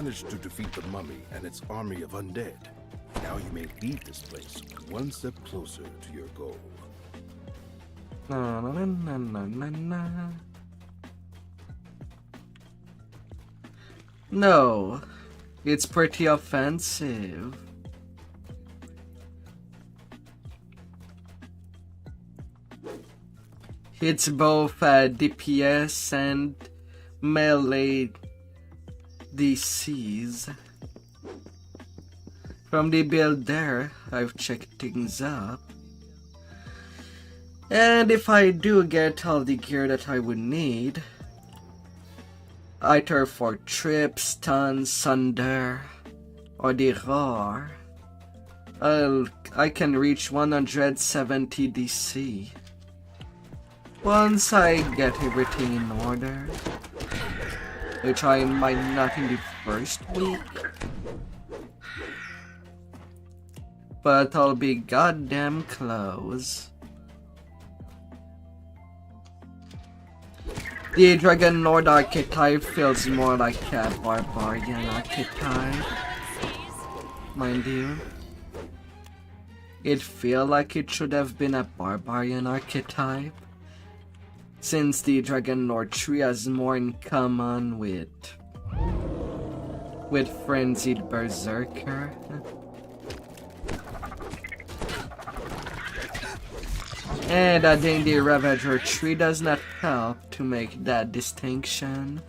managed to defeat the mummy and its army of undead. Now you may leave this place one step closer to your goal. Na, na, na, na, na, na. No, it's pretty offensive. It's both DPS and melee DCs. From the build there, I've checked things up. And if I do get all the gear that I would need, either for trip, stun, sunder, or the roar, I can reach 170 DC. Once I get everything in order, which I might not in the first week, but I'll be goddamn close. The Dragon Lord archetype feels more like a barbarian archetype, mind you. It feels like it should have been a barbarian archetype, since the Dragon Lord tree has more in common with Frenzied Berserker. And I think the Ravager tree does not help to make that distinction.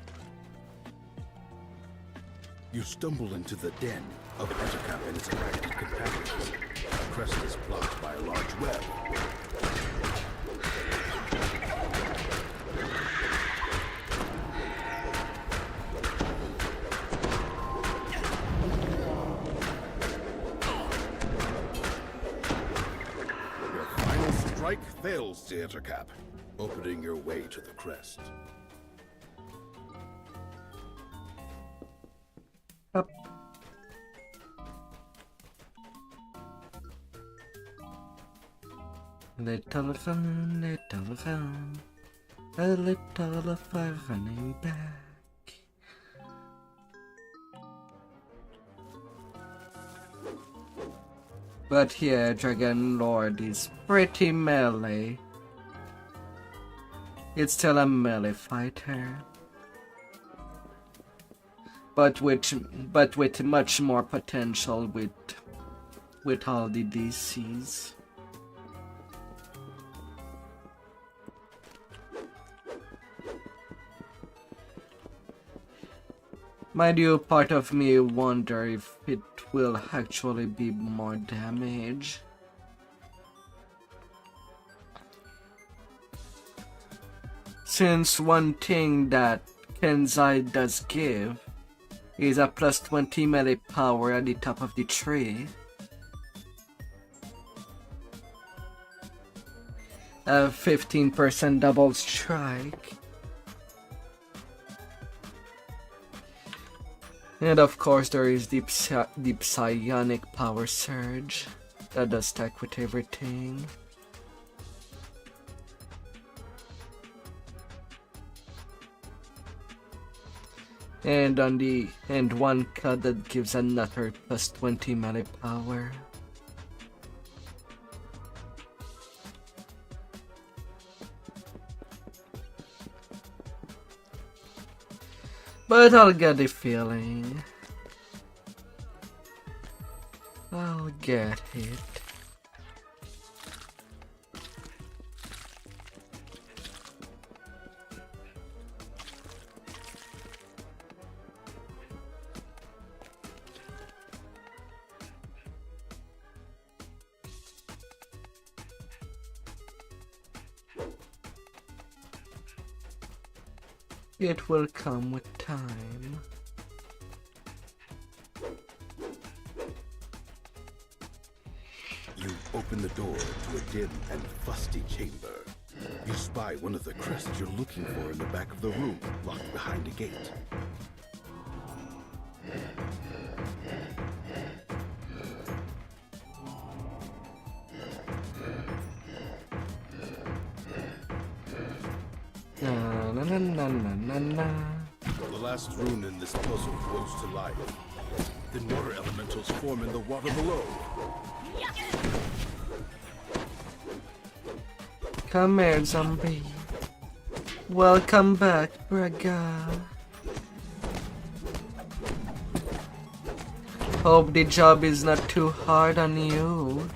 You stumble into the den of Austrakear and its arachnid companions. The crest is blocked by a large web. Strike fails, Austrakear, opening your way to the crest. Up. Little run, a little fire running back. But here, Dragon Lord is pretty melee. It's still a melee fighter, but with much more potential with all the DCs. Mind you, part of me wonder if it will actually be more damage. Since one thing that Kenzai does give is a plus 20 melee power at the top of the tree. A 15% double strike. And of course there is the psionic power surge that does stack with everything. And one cut that gives another plus 20 melee power. But I'll get the feeling. I'll get it. It will come with time. You open the door to a dim and fusty chamber. You spy one of the crests you're looking for in the back of the room, locked behind a gate. Na na na na na na. The last rune in this puzzle grows to life. Then water elementals form in the water below. Come here, zombie. Welcome back, Braga. Hope the job is not too hard on you.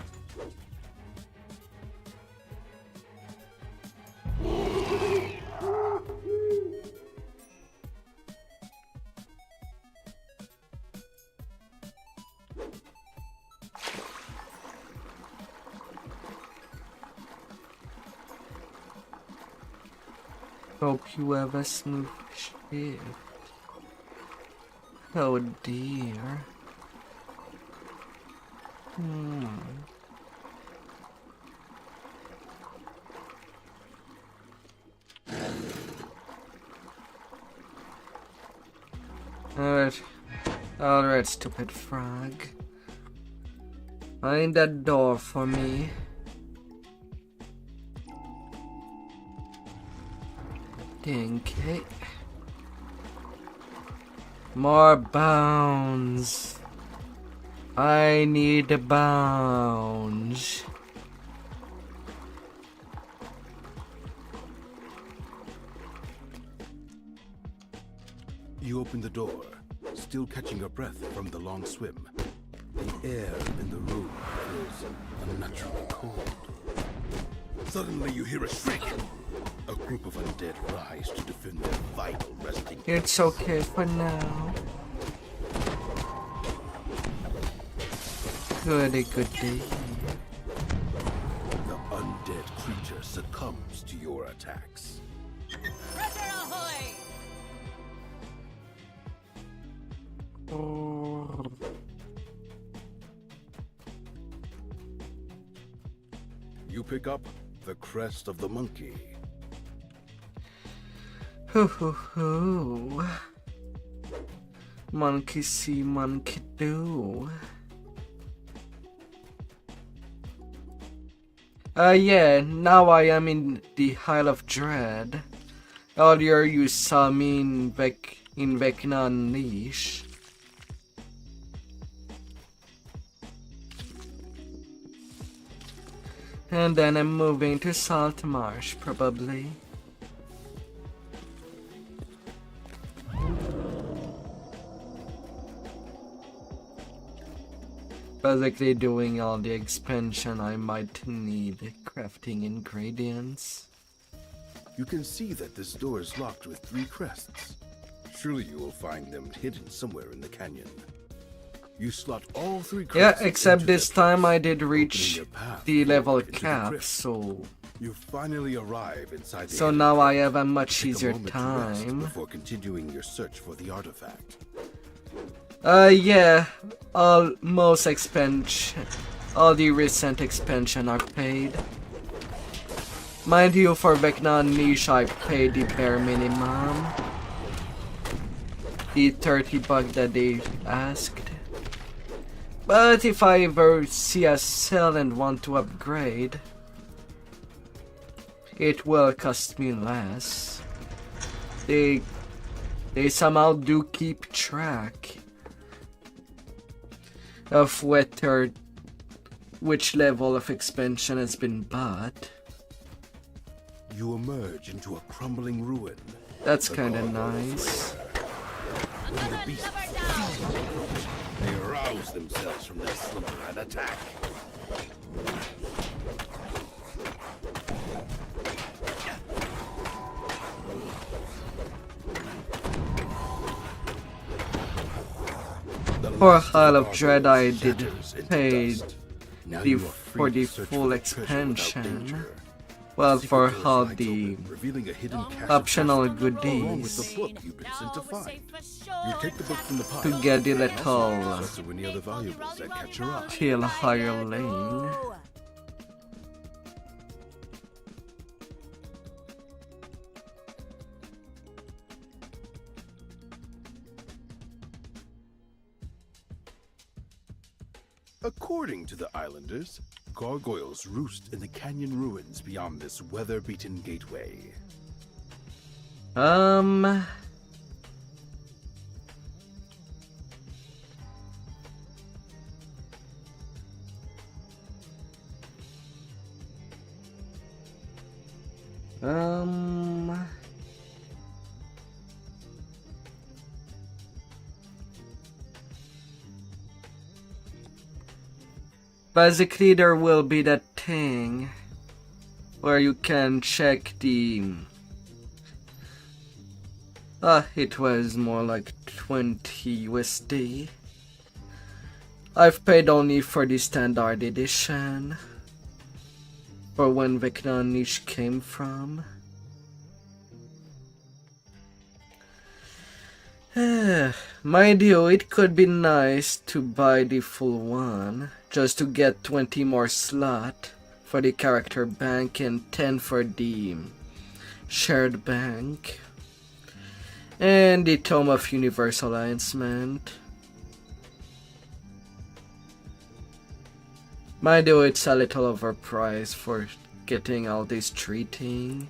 Hope you have a smooth shift. Oh dear. Alright, stupid frog. Find that door for me. Okay. More bounds. I need the bounds. You open the door, still catching your breath from the long swim. The air in the room feels unnaturally cold. Suddenly you hear a shriek. A group of undead rise to defend their vital resting place. It's okay for now. Goody. The undead creature succumbs to your attacks. Treasure ahoy! You pick up the crest of the monkey. Hoo. Monkey see, monkey do. Yeah, now I am in the Isle of Dread. Earlier you saw me in Vecna Unleash. And then I'm moving to Salt Marsh, probably. Basically doing all the expansion, I might need crafting ingredients. You can see that this door is locked with 3 crests. Surely you will find them hidden somewhere in the canyon. You slot all 3 crests. Yeah, except this time I did opening reach your path the level into the cap, crypt. so You finally arrive inside the so entrance. now I have a much Take a easier moment to rest time. before continuing your search for the artifact. Yeah, all the recent expansion are paid. Mind you, for Vecna Unleash I paid the bare minimum. The $30 that they asked. But if I ever see a sale and want to upgrade, it will cost me less. They somehow do keep track of which level of expansion has been bought. You emerge into a crumbling ruin. That's kinda nice. When the beasts they arouse themselves from their slumber and attack. For Isle of Dread I did Shatters into pay dust. Now the you are for free the to search full the treasure without expansion. danger. Well, Secret for doors all light the open, revealing a hidden cache of optional treasure, along with goodies the book you've been sent to Now we're find. safe for sure. You take the book from the pile. to get the little Also any other valuables that catch your eye. till higher lane. According to the islanders, gargoyles roost in the canyon ruins beyond this weather-beaten gateway. Basically, there will be that thing where you can check the. It was more like 20 USD. I've paid only for the standard edition, for when Vecna Niche came from. Mind you, it could be nice to buy the full one, just to get 20 more slot for the character bank and 10 for the shared bank. And the Tome of Universal Alignment. Mind you, it's a little overpriced for getting all this treating.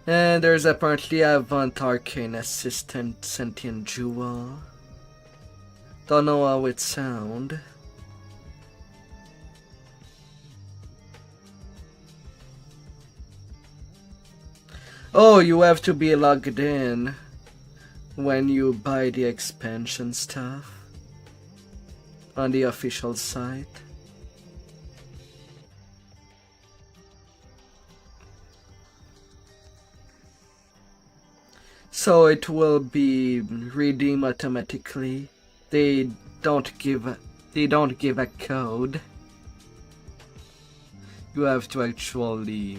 And there's apparently a Avant Arcane Assistant Sentient Jewel. Don't know how it sound. Oh, you have to be logged in when you buy the expansion stuff on the official site. So it will be redeemed automatically. They don't give a code. You have to actually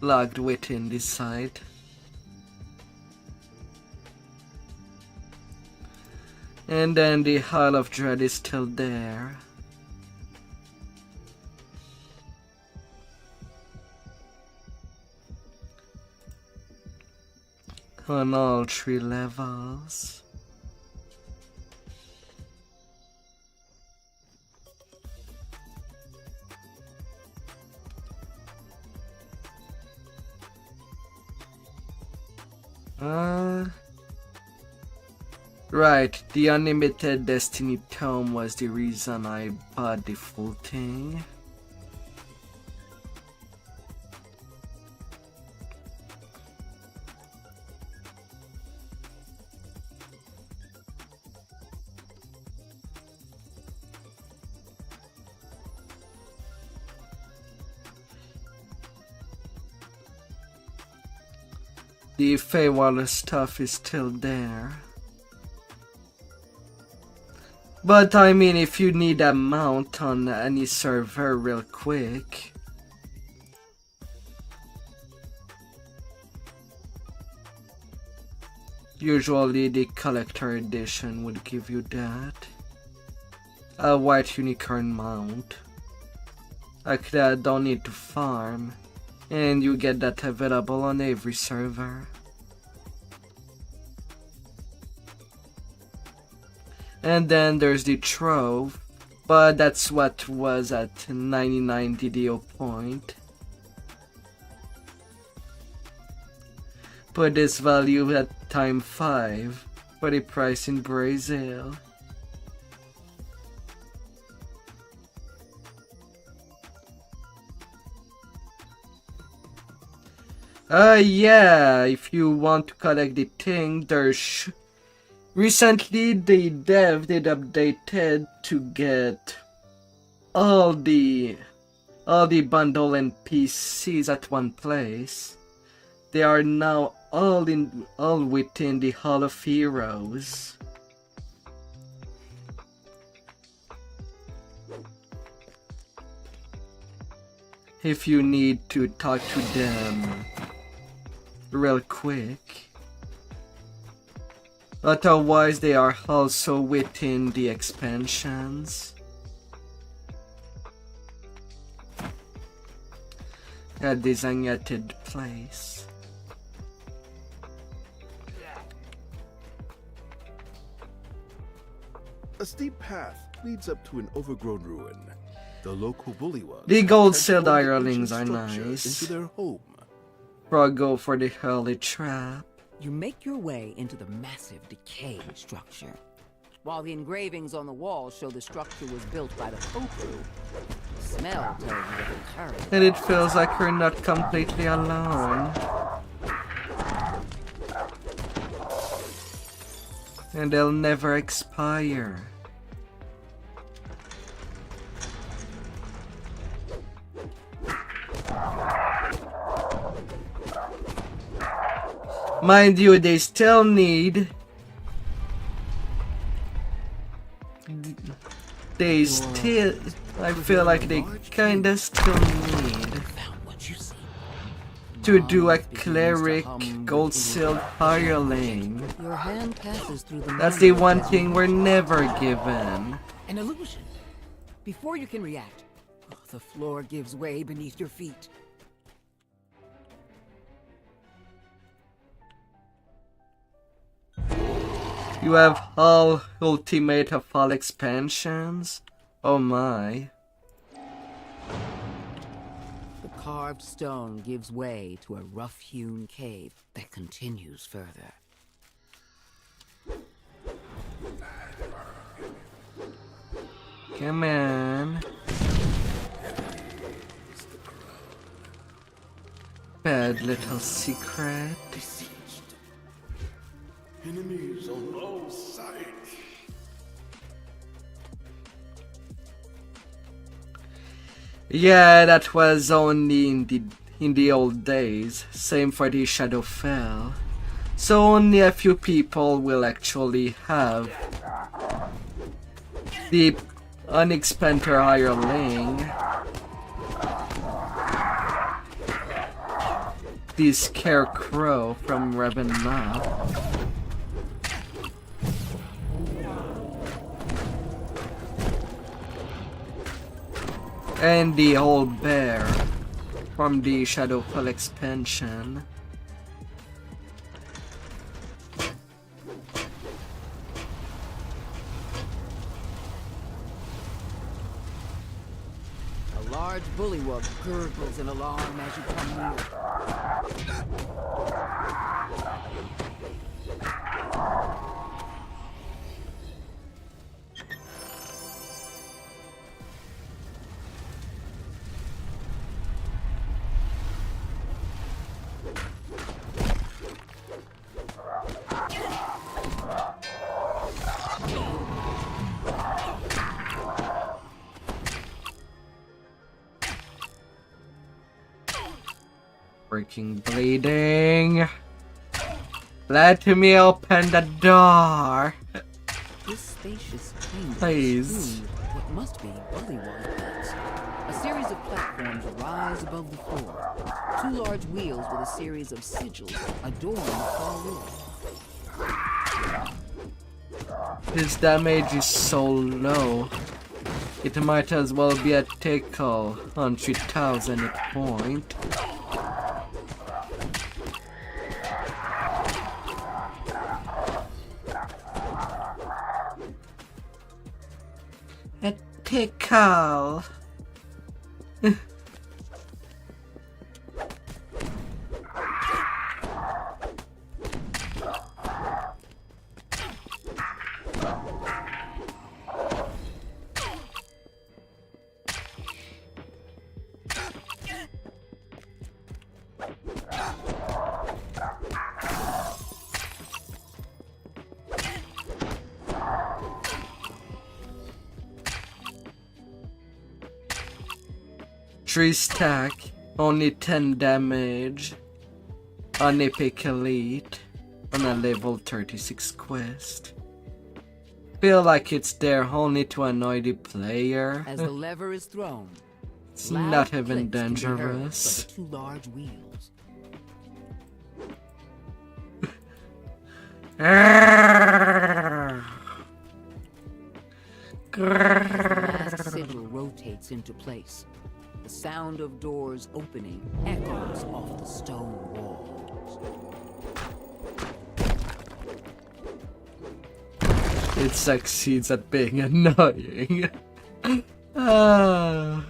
logged within this site. And then the Isle of Dread is still there. On all 3 levels. Right, the unlimited Destiny Tome was the reason I bought the full thing. The Feywater stuff is still there. But I mean, if you need a mount on any server real quick, usually the collector edition would give you that. A white unicorn mount. Like that, don't need to farm. And you get that available on every server. And then there's the Trove, but that's what was at 99 DDO point. Put this value at time 5 for the price in Brazil. Yeah, if you want to collect the thing, there's recently the dev did updated to get all the bundle and PCs at one place. They are now all within the Hall of Heroes. If you need to talk to them real quick. Otherwise, they are also within the expansions. A designated place. A steep path leads up to an overgrown ruin. The local bullywugs The gold sealed hirelings are nice. nice. Into their home. Go for the early trap. You make your way into the massive decaying structure. while the engravings on the wall show the structure was built by the Koku. The smell tells you that the carriage. And it feels like we're not completely alone. And they'll never expire. Mind you, they still need... They still... I feel like they kinda still need... to do a cleric gold sealed hireling. Your hand passes through the That's the one thing we're never given. An illusion. Before you can react, the floor gives way beneath your feet. You have all ultimate of all expansions? Oh my. The carved stone gives way to a rough-hewn cave that continues further. Come on. Bad little secret. Enemies on all sides. Yeah, that was only in the old days. Same for the Shadowfell. So only a few people will actually have the unexpanded hireling. The Scarecrow from Ravenloft. And the old bear from the Shadowfell expansion. A large bullywug gurgles an alarm as you come near. Freaking bleeding. Let me open the door. This spacious chamber Please. is what must be bullywug beds. A series of platforms rise above the floor. Two large wheels with a series of sigils adorn the far roof. His damage is so low. It might as well be a tickle on 3000 hit point. A tickle. Three stack, only 10 damage on Epic Elite on a level 36 quest. Feel like it's there only to annoy the player. As the lever is thrown, It's loud not even clicks can be heard dangerous. from the two large wheels. The last sigil rotates into place. The sound of doors opening echoes off the stone walls. It succeeds at being annoying. Ah.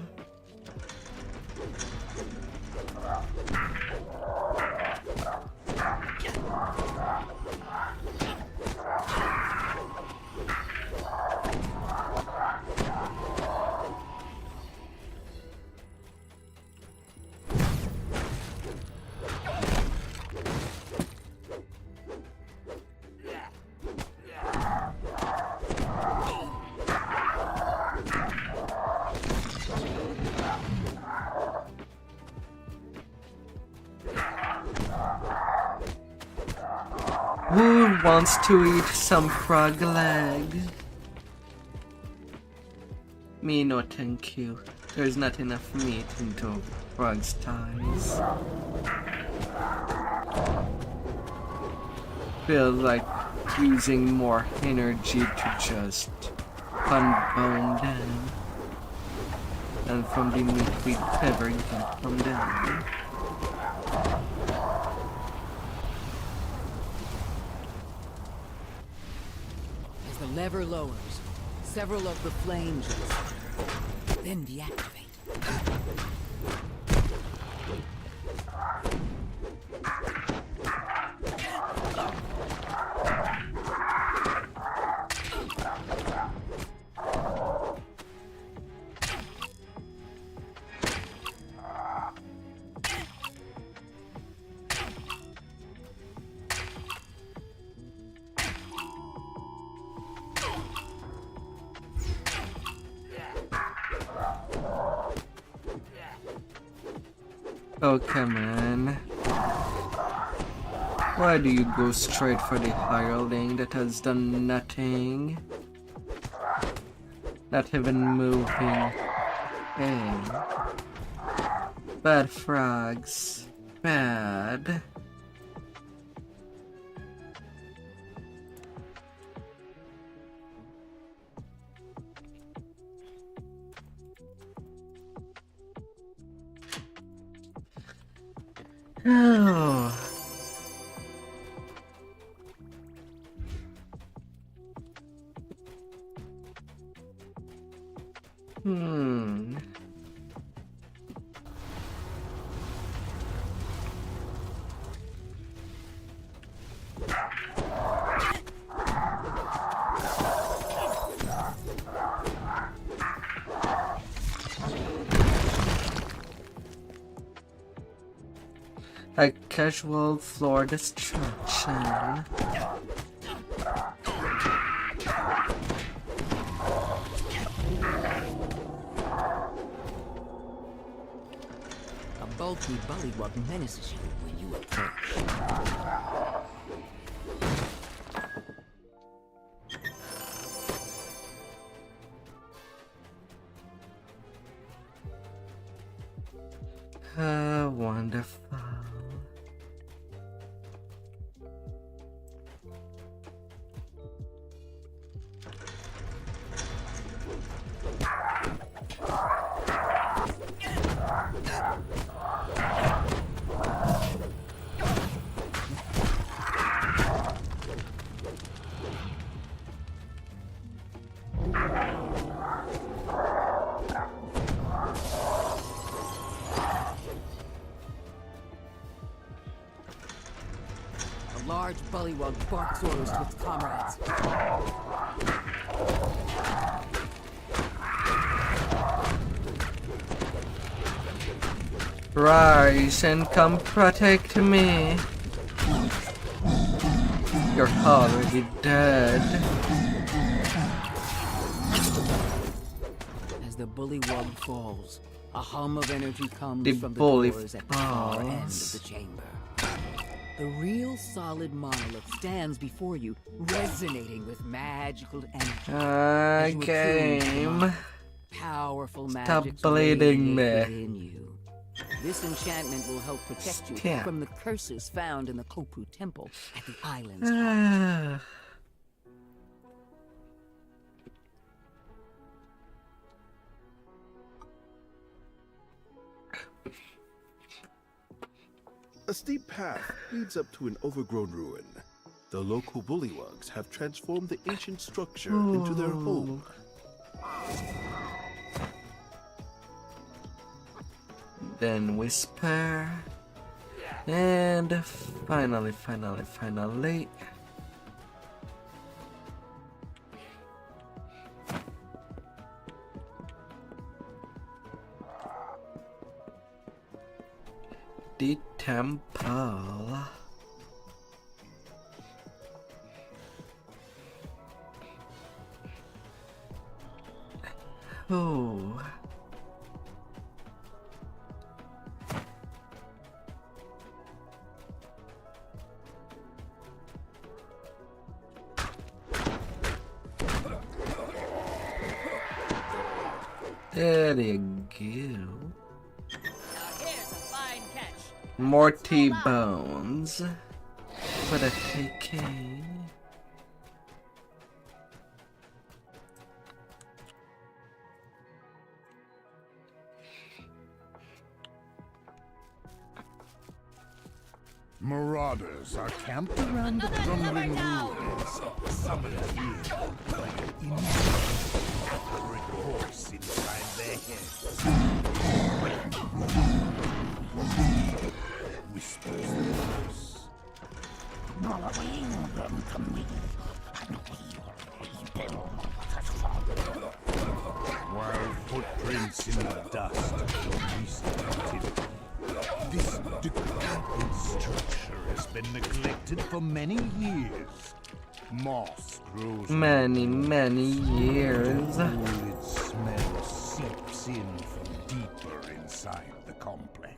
wants to eat some frog leg. Me no thank you. There's not enough meat into frog's thighs. Feels like using more energy to just unbound them. And from the meat we ever get from them. As the lever lowers, several of the flames then deactivate. Oh, come on. Why do you go straight for the hireling that has done nothing? Not even moving. Hey. Bad frogs. Bad. Oh. A casual floor destruction. A bulky bullywug menaces you when you approach. Wonderful. Large bullywug barks orders to its comrades. Rise and come protect me. You're already dead. As the bullywug falls, a hum of energy comes The from the bully doors at the far end of falls. the chamber. The real solid monolith stands before you, resonating with magical energy. As you attune to the monolith, powerful magic bleeding me. within you. This enchantment will help protect you Stop. from the curses found in the Kopu Temple at the island's heart. A steep path leads up to an overgrown ruin. The local bullywugs have transformed the ancient structure into their home. Then whisper. And finally. The temple. Oh. There you go. Now here's a fine catch. More T-bones for the taking. Marauders are camped around the crumbling ruins, summoned here by an inaccurate voice inside their heads. Whispers the voice. Bring them to me, and we will rebuild the swamp. While footprints in the dust show recent activity, this decrepit structure has been neglected for many years. Moss grows. Many years. Its smell seeps in from deeper inside the complex.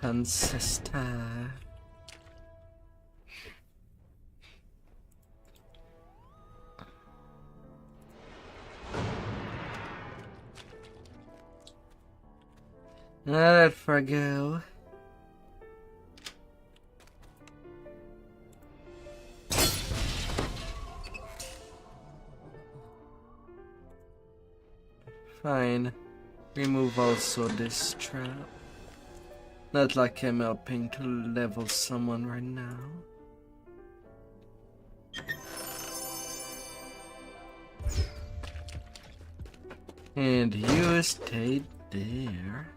Ancestor. Let it forgo. Fine. Remove also this trap. Not like I'm helping to level someone right now. And you stayed there.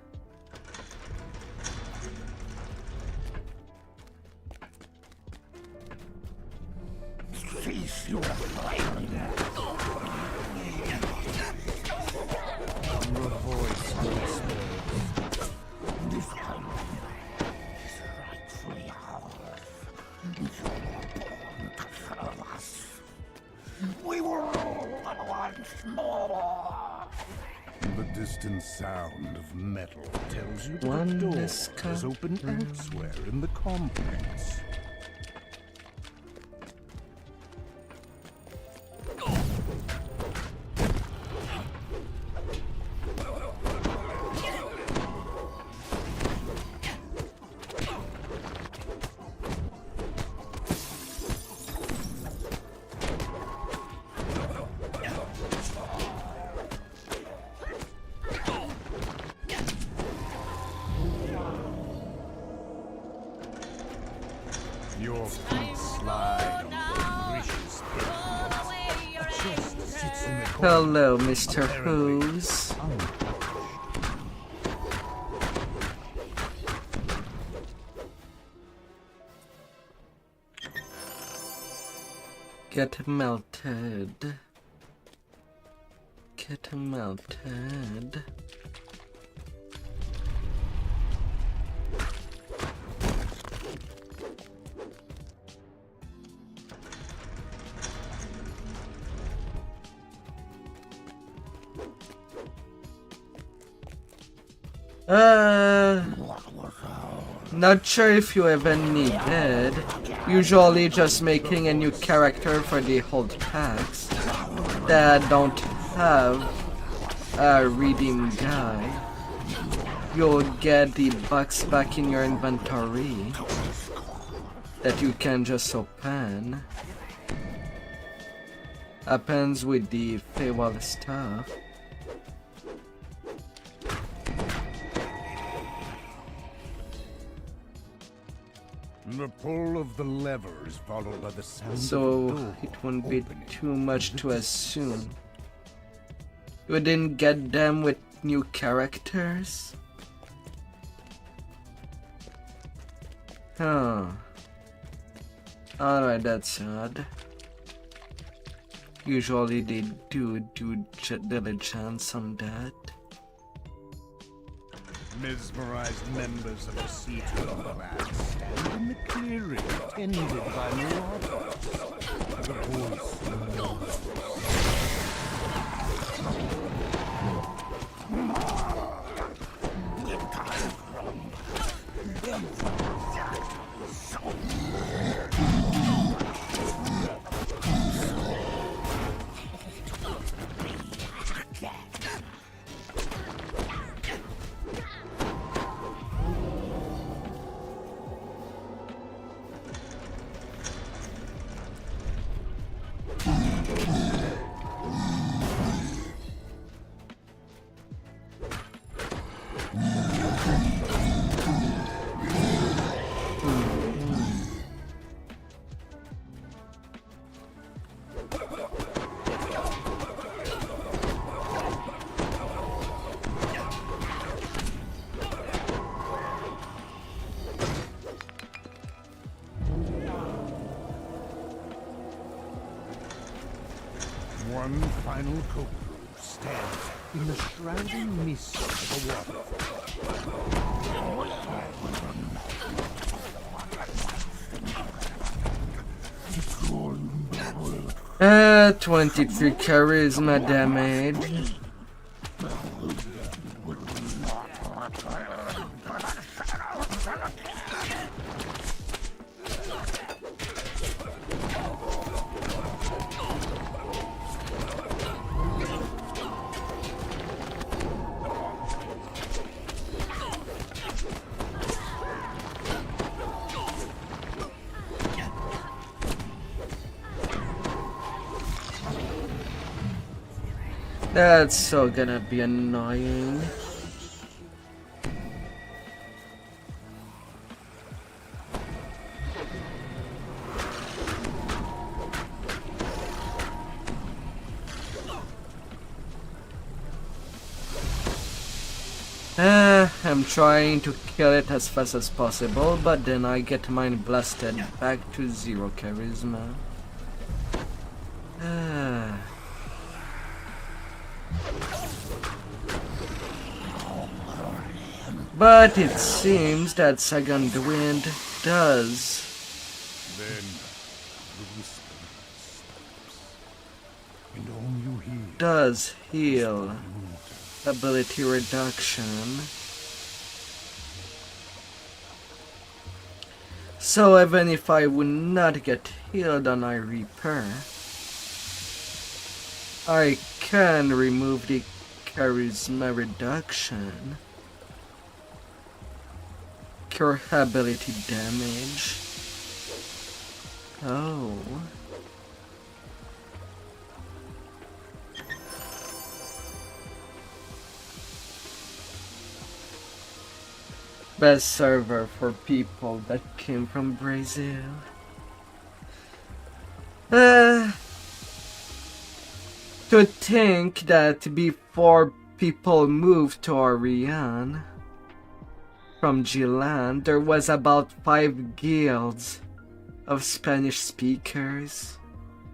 Cease your fighting. Your voice whispers. This country is rightfully ours. You were born to serve us. We will rule once more. The distant sound of metal tells you that the door is open elsewhere in the complex. Your feet slide on the gracious pavement. A chest sits in the corner. Hello, Mr. Who's. Get melted. Get melted. Not sure if you even need it. Usually just making a new character for the old packs that don't have a redeem guy. You'll get the bucks back in your inventory that you can just open. Happens with the Feywild stuff. The pull of the lever is followed by the sound So of the door it won't be opening. too much to assume. You didn't get them with new characters? Huh. Alright, that's odd. Usually they do diligence on that. Mesmerized members of the Vtuber clan stand in the clearing, tended by marauders. The voice knows. final Koku stands in the shrouding mist of the waterfall. 23 charisma damage. That's so gonna be annoying. I'm trying to kill it as fast as possible, but then I get mine blasted back to 0 charisma. But it seems that second wind does. Then the whispering stops, and all you hear Does heal. Ability reduction. So even if I would not get healed on I repair, I can remove the charisma reduction. Cure ability damage. Oh. Best server for people that came from Brazil. To think that before people moved to Orion from Gilan, there was about 5 guilds of Spanish speakers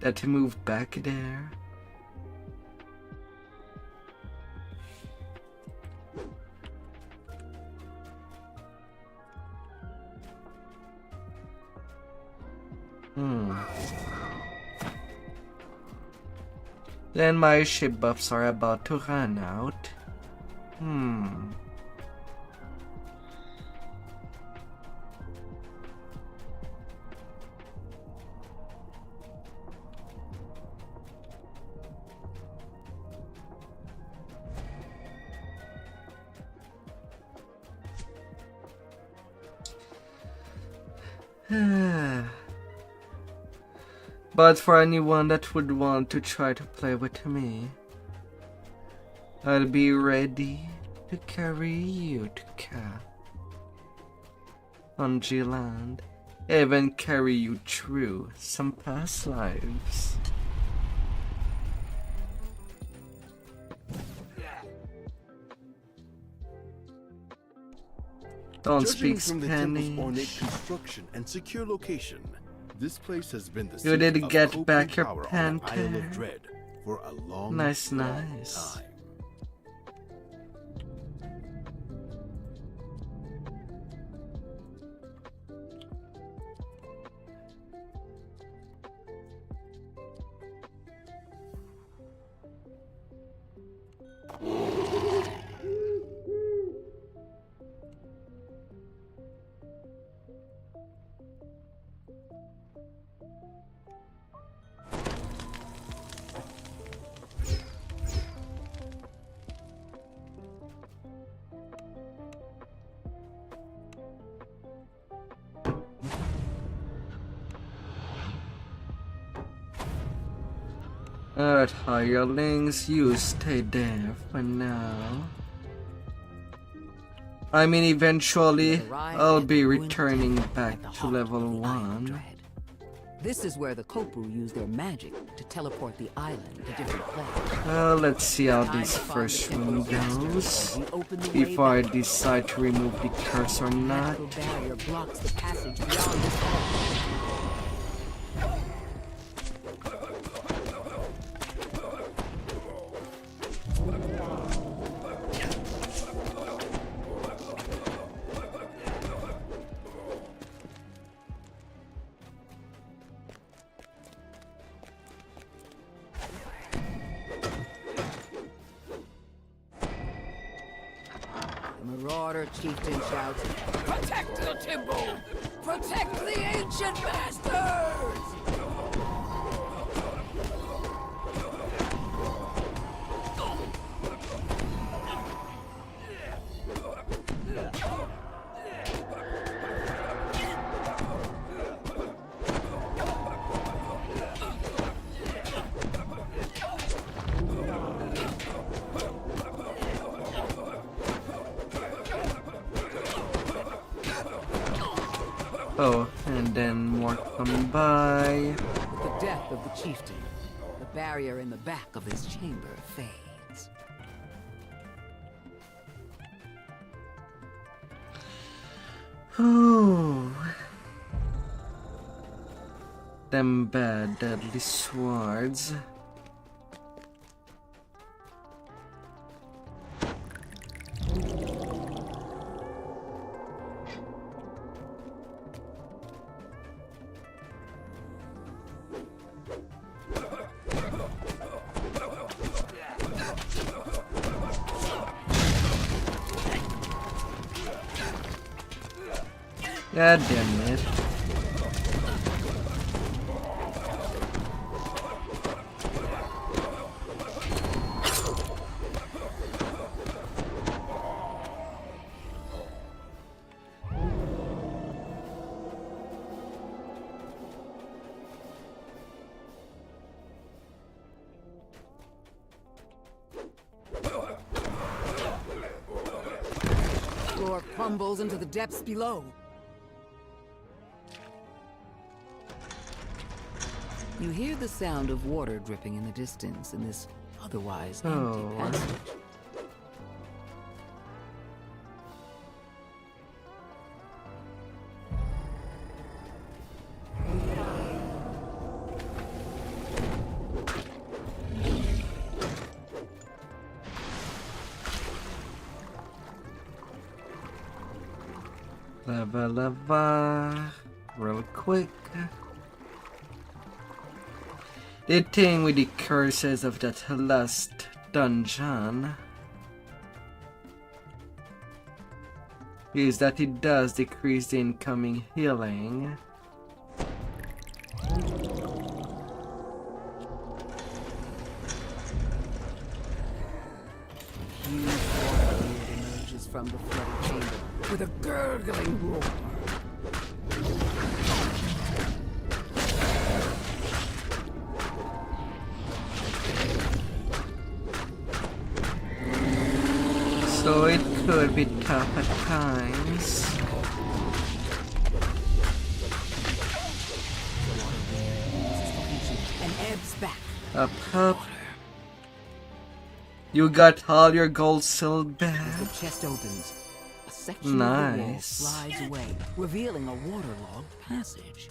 that moved back there. Then my ship buffs are about to run out. But for anyone that would want to try to play with me, I'll be ready to carry you to Cap on G-Land, even carry you through some past lives. Don't Judging speak from the temple's Spanish. ornate construction and secure location, this place has been the You seat did of get Koku back your power on the Isle panther. of Dread for a long, Nice, long nice. time. Alright, hirelings, you stay there for now. I mean, eventually, I'll be returning back to level 1. This is where the Kopu use their magic to teleport the island to different places. Let's see how this first room goes before I decide to remove the curse or not. The barrier blocks the passage beyond this hall. The marauder chieftain shouts, "Protect the temple! Protect the ancient masters!" Oh, and then more come by. With the death of the chieftain, the barrier in the back of his chamber fades. Oh, them bad deadly swords. God damn it. Floor crumbles into the depths below. You hear the sound of water dripping in the distance in this otherwise empty passage. Lava, real quick. The thing with the curses of that last dungeon is that it does decrease the incoming healing. Huge water beard emerges from the flooded chamber with a gurgling roar. So it could be tough at times. And ebbs back. Up. You got all your gold sealed As back. the chest opens, a section of the wall slides away, revealing a waterlogged passage.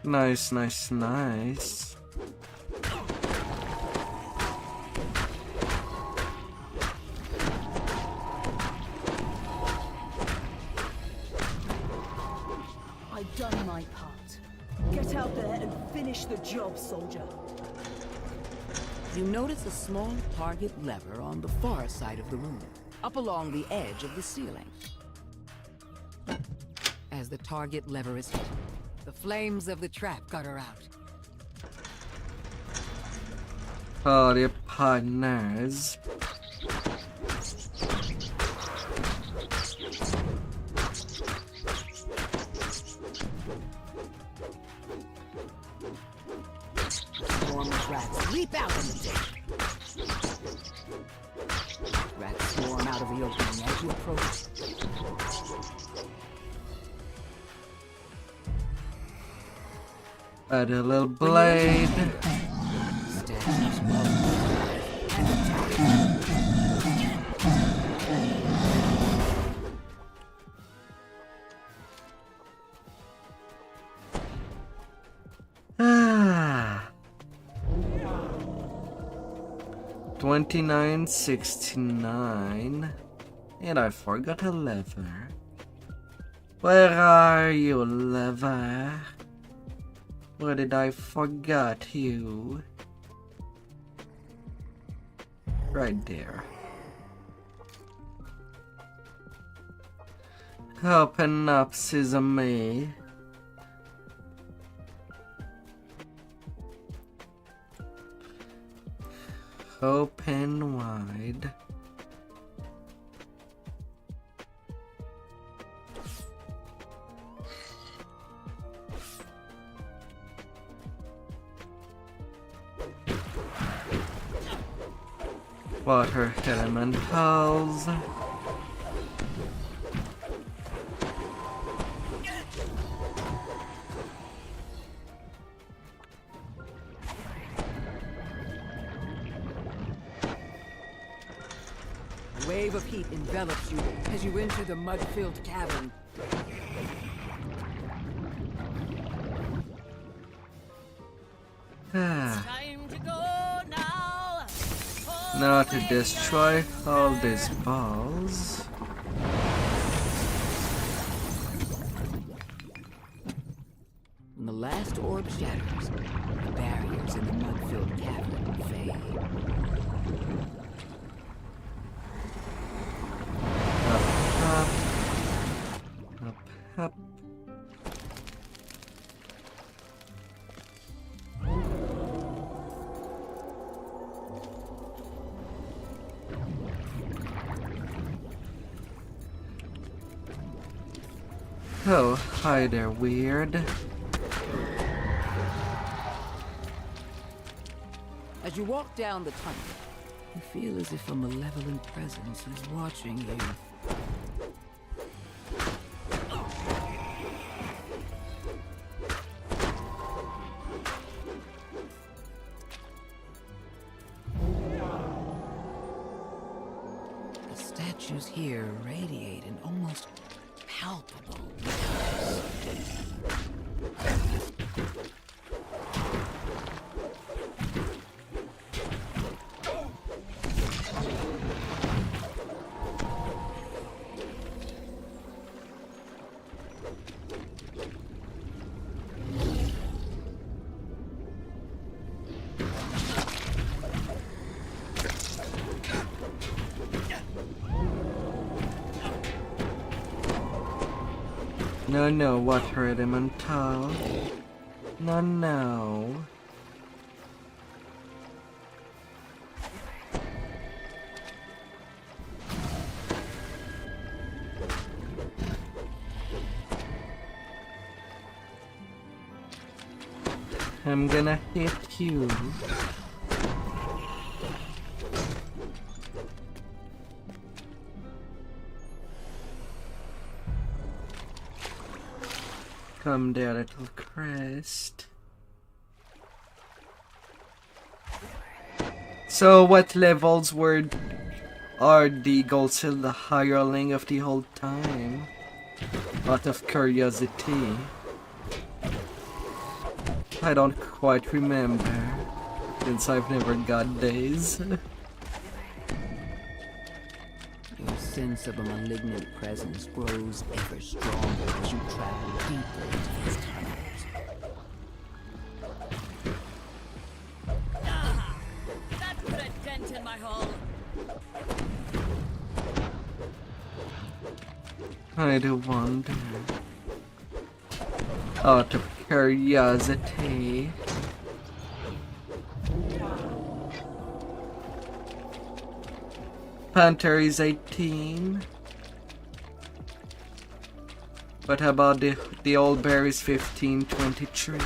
Nice. I've done my part. Get out there and finish the job, soldier. You notice a small target lever on the far side of the room, up along the edge of the ceiling. As the target lever is hit, the flames of the trap gutter out. Oh, the partners. Enormous rats leap out in the tank. Rats swarm out of the opening as you approach. Add a little blade. Statues move and attack. Ah. 2969. And I forgot a lever. Where are you, lover? Where did I forget you? Right there. Open up, Sesame. Open wide. Water elementals. A wave of heat envelops you as you enter the mud-filled cavern. Time to go now. Now to destroy all these balls. When the last orb shatters, the barriers in the mud-filled cavern fade. Up. Oh, hi there, weird. As you walk down the tunnel, you feel as if a malevolent presence is watching you. The statues here radiate an almost palpable menace. No, water elemental. No. I'm gonna hit you. Come there, little crest. So what levels are the Godzilla hireling of the whole time? Out of curiosity. I don't quite remember, since I've never got days. Your sense of a malignant presence grows ever stronger as you travel deeper into these tunnels. That put a dent in my hull. I do wonder. Out of curiosity. Panther is 18. What about the old bear is 15, 23?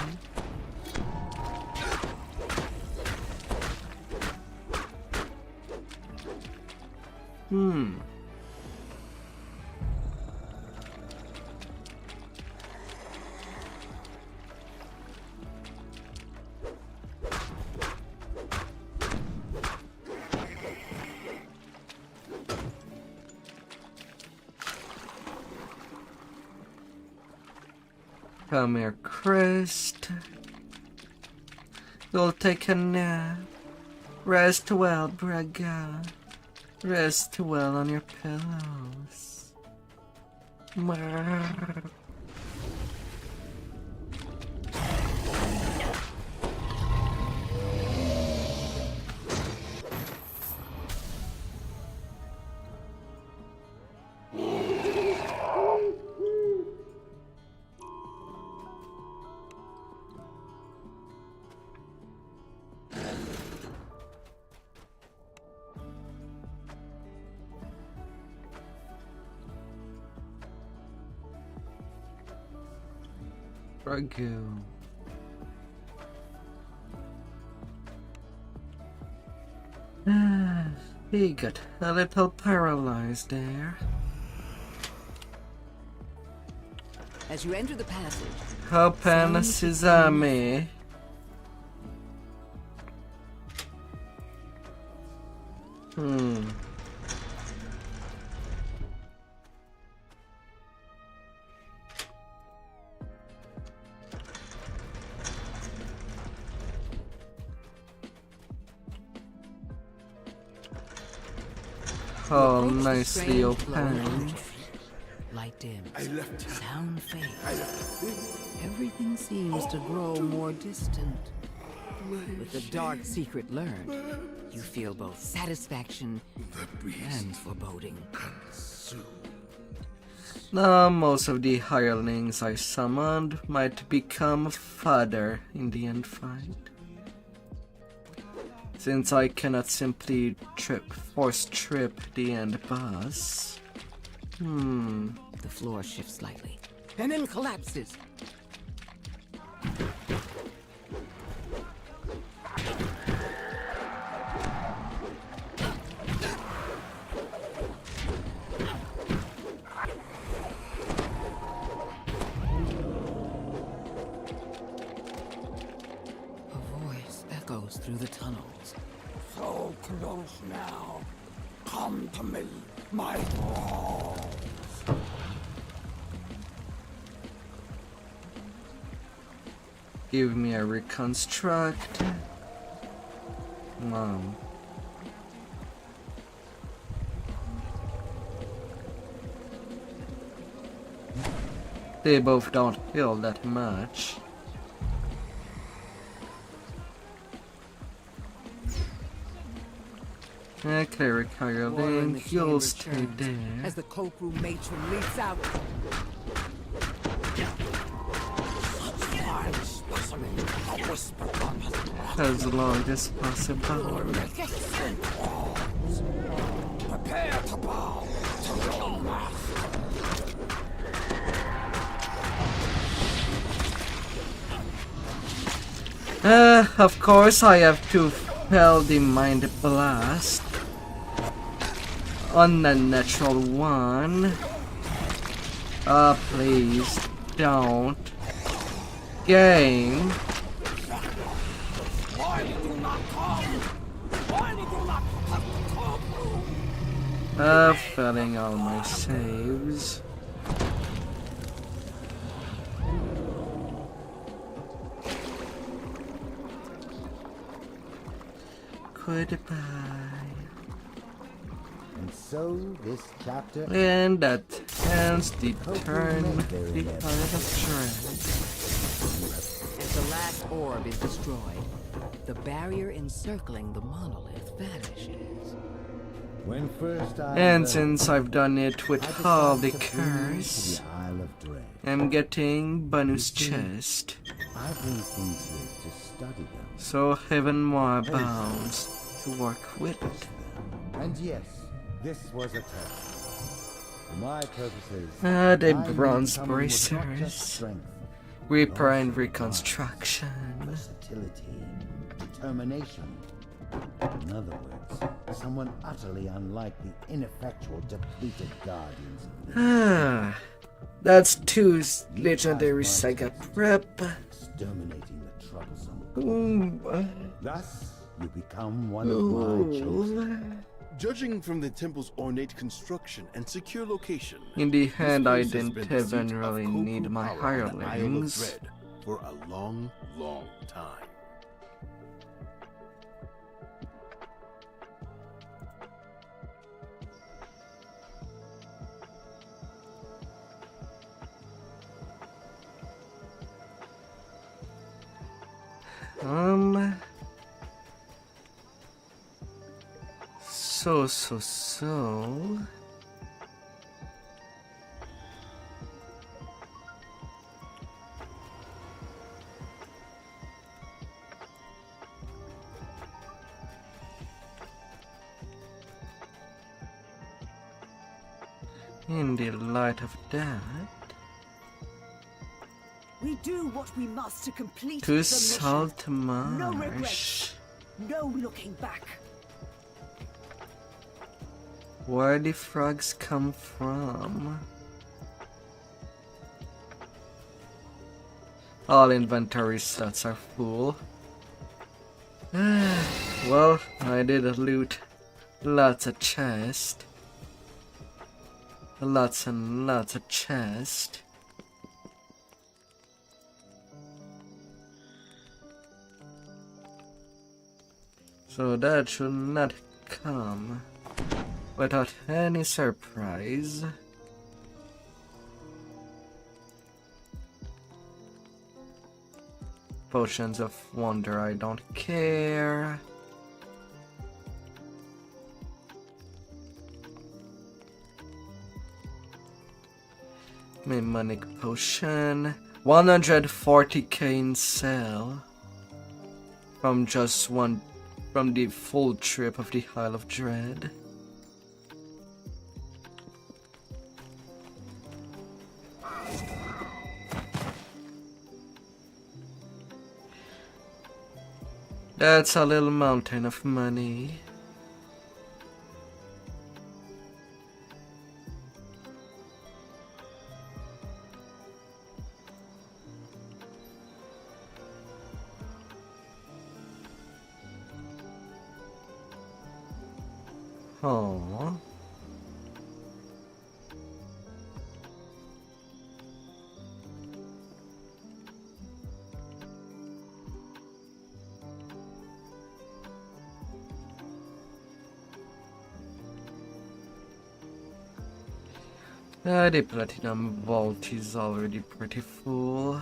Come here, Christ. You'll take a nap. Rest well, Braga. Rest well on your pillows. Ragu. He got a little paralyzed there. As you enter the passage, Open sesame. Oh, nicely open. Light dim. Sound fades. Everything seems to grow more distant. With the dark secret learned, you feel both satisfaction and foreboding. Now, most of the hirelings I summoned might become fodder in the end fight. Since I cannot simply force trip the end boss. The floor shifts slightly, and then collapses. A voice echoes through the tunnels. So close now. Come to me, my thralls. Give me a reconstruct. Mom. They both don't heal that much. Cleric hireling, you'll stay there. As the cloakroom matron leaps out. As long as possible. Prepare to bow to your master. Of course I have to fail the mind blast. Unnatural one. Please don't. Game. Why did you not come? Why did you not protect the cloakroom? Failing all my saves. Goodbye. And so this chapter And that ends the turn. The part of As the last orb is destroyed, the barrier encircling the monolith vanishes. when first I And learned, since I've done it with I all the decided to bring you to curse, the Isle of Dread. I'm getting Banu's chest. I bring things here to study them. So heaven more bounds to work with. And yes, this was a test. For my purposes, The I knew bronze someone with not just bracers. strength, Reaper and reconstruction. versatility, determination. In other words, someone utterly unlike the ineffectual, depleted guardians of the That's two legendary saga prep. exterminating the troublesome. Thus, you become one of my chosen. Judging from the temple's ornate construction and secure location, In the this end, I place has didn't been the seat even of really Koku need my power on the Isle of hirelings. Dread for a long, long time. So. In the light of that, we do what we must to complete to the mission. Salt No Marsh. regrets. No looking back. Where the frogs come from? All inventory slots are full. Well, I did loot lots of chests. Lots and lots of chests. So that should not come without any surprise. Potions of Wonder, I don't care. Mnemonic Potion. 140k in sale. From just one, from the full trip of the Isle of Dread. That's a little mountain of money. Oh. The platinum vault is already pretty full.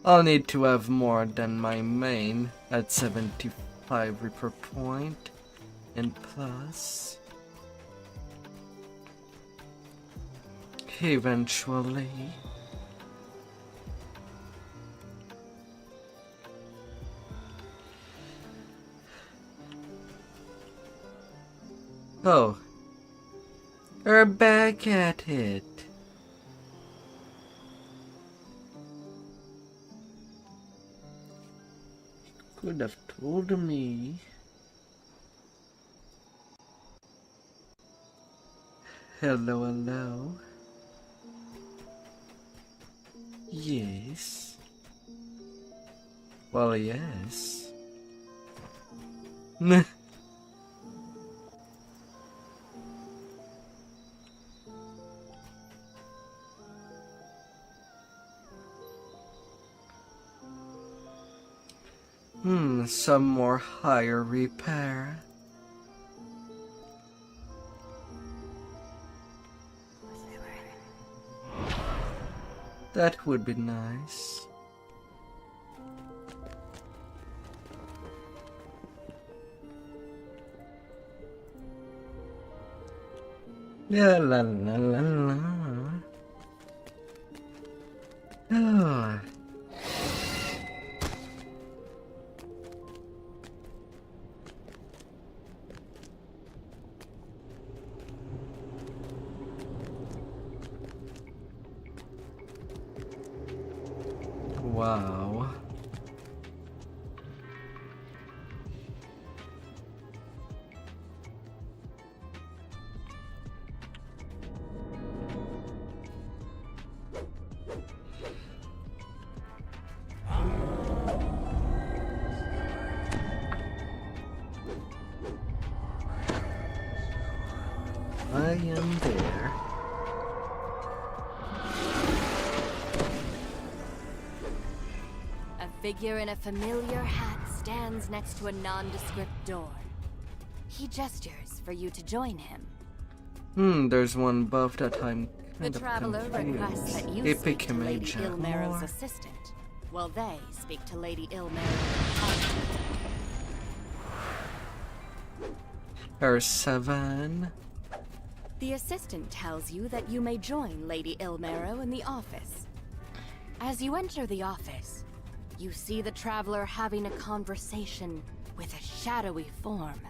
I'll need to have more than my main at 75 repair point and plus. Eventually. Oh. We're back at it. Could have told me. Hello, hello. Yes. Well, yes. Some more higher repair. That would be nice. La la la la la. Oh. Wow. I am there. A figure in a familiar hat stands next to a nondescript door. He gestures for you to join him. There's one buff that I'm The kind of traveler confused. requests that you Epic speak to Lady Mage Ilmero's Armor. assistant. while they speak to Lady Ilmero. R7. The assistant tells you that you may join Lady Ilmero in the office. As you enter the office, you see the traveler having a conversation with a shadowy form.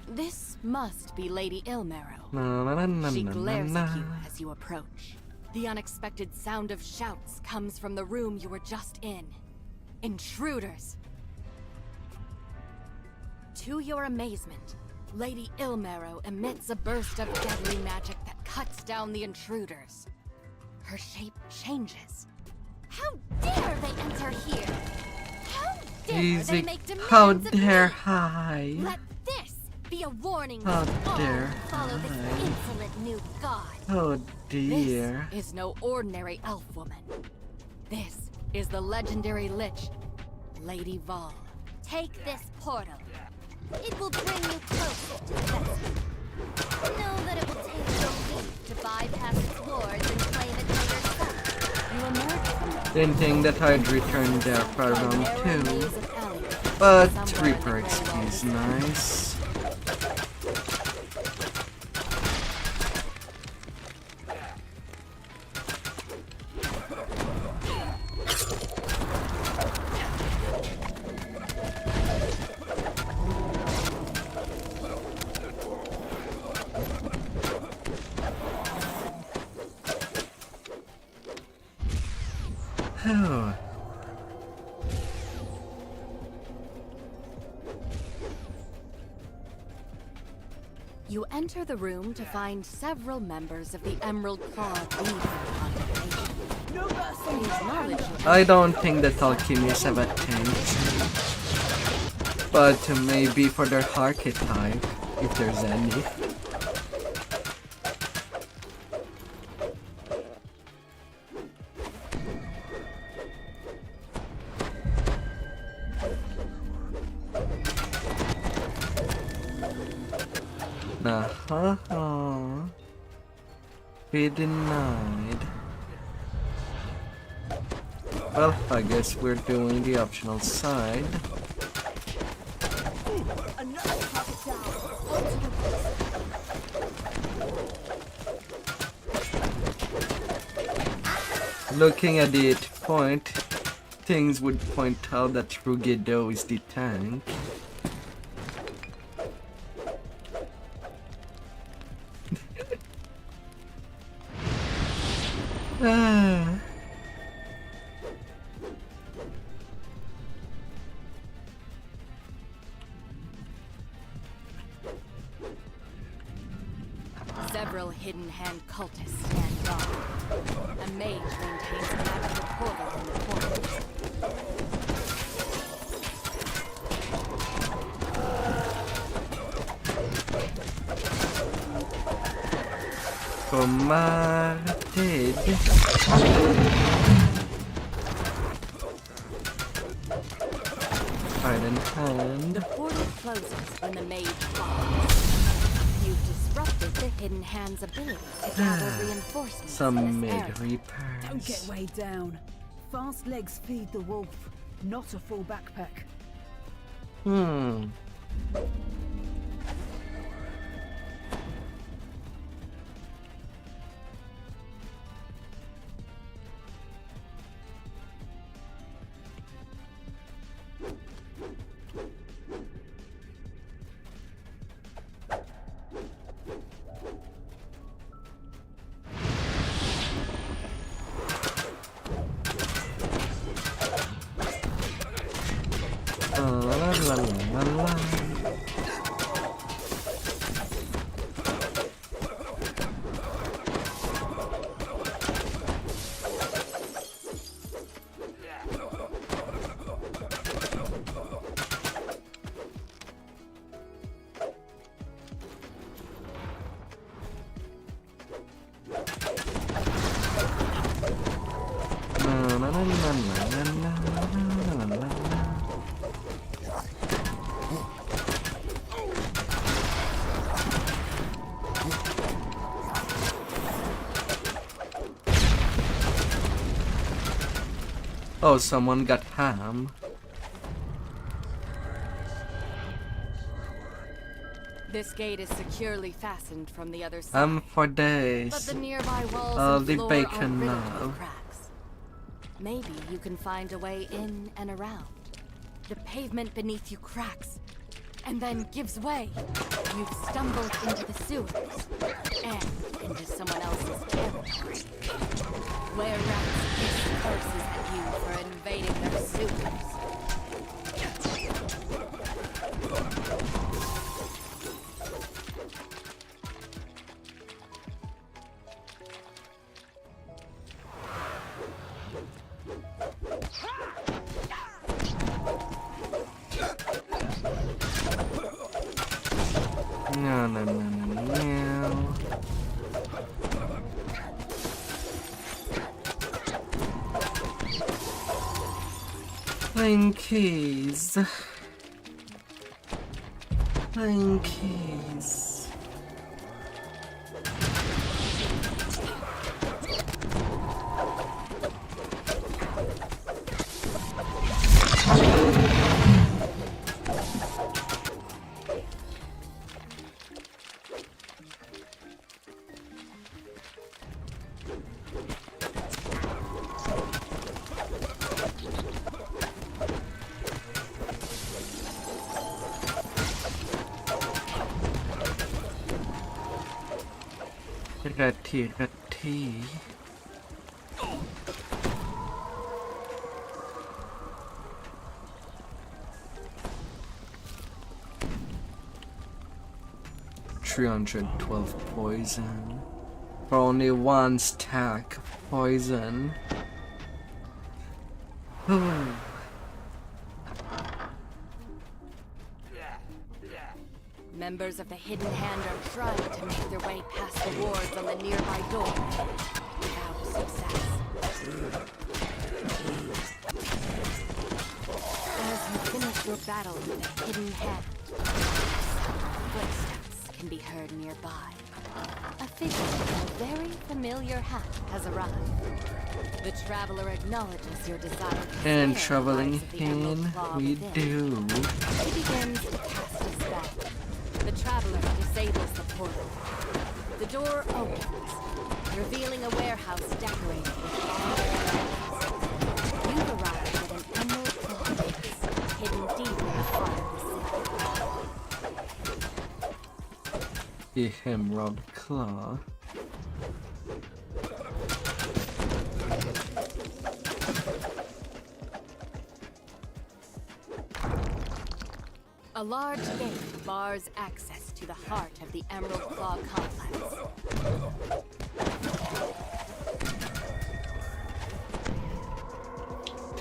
This must be Lady Ilmero. She glares at you as you approach. The unexpected sound of shouts comes from the room you were just in. Intruders! To your amazement, Lady Ilmero emits a burst of deadly magic that cuts down the intruders. Her shape changes. How dare they enter here? How dare they make demands How of dare me? I? Let this be a warning How to all dare who follow this I? insolent new god. Oh dear. This is no ordinary elf woman. This is the legendary lich, Lady Vol. Take this portal. It will bring you closer to Vesta. Know that it will take a leap to bypass its wards and claim it for yourself. You emerge from it. Didn't think that I'd return there for round 2. But Reaper XP is nice. Oh. You enter the room to find several members of the Emerald Claw leaving contemplation. No mercy, These knowledge I don't think that alchemists have a tank. But maybe for their archetype, if there's any. Be denied. Well, I guess we're doing the optional side. another target down. Looking at the 8 point, things would point out that cut-DDO is the tank. Several hidden hand cultists stand guard. A mage maintains a magical portal in the corner. Commanded. Hide in hand. The portal closes when the mage falls. You've disrupted the hidden hand's ability to gather reinforcements Some in this mid area. repairs. Don't get weighed down. Fast legs feed the wolf, not a full backpack. La, la, la, la. Oh, someone got ham. This gate is securely fastened from the other side. For But days. the nearby walls All and the floor bacon are riddled now. with cracks. Maybe you can find a way in and around. The pavement beneath you cracks, and then gives way. You've stumbled into the sewers, and into someone else's territory. Where rats hiss curses at you for invading their sewers. No, no, no, no, no. Playing keys. Playing keys. Tea. $312 poison. For only one stack of poison. Oh. Members of the Hidden Hand are trying to make their way past the wards on the nearby door, without success. As you finish your battle with the Hidden Hand, footsteps can be heard nearby. A figure in a very familiar hat has arrived. The traveler acknowledges your desire to And spare traveling the lives of the Emerald in, Claw we within. do. He begins to cast a spell. The traveler disables the portal. The door opens, revealing a warehouse decorated with large ornaments. You've arrived at an emerald claw base, hidden deep in the heart of the city. The Emerald Claw. A large gate bars access to the heart of the Emerald Claw complex.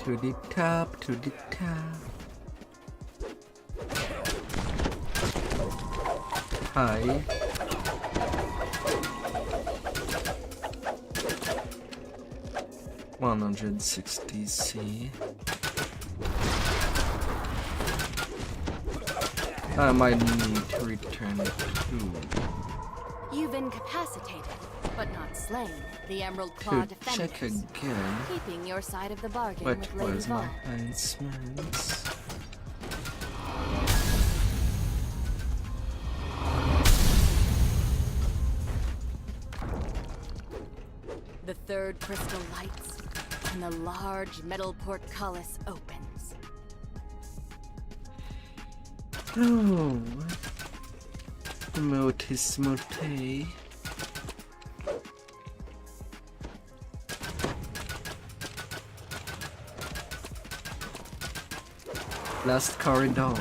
To the top, to the top. Hi. $160C. I might need to return it too. You've incapacitated, but not slain, the Emerald Claw To check defenders, again. keeping your side of the bargain What with Lady was my Vol. enhancements? The third crystal lights, and the large metal portcullis opens. Oh, Motis. Last corridor.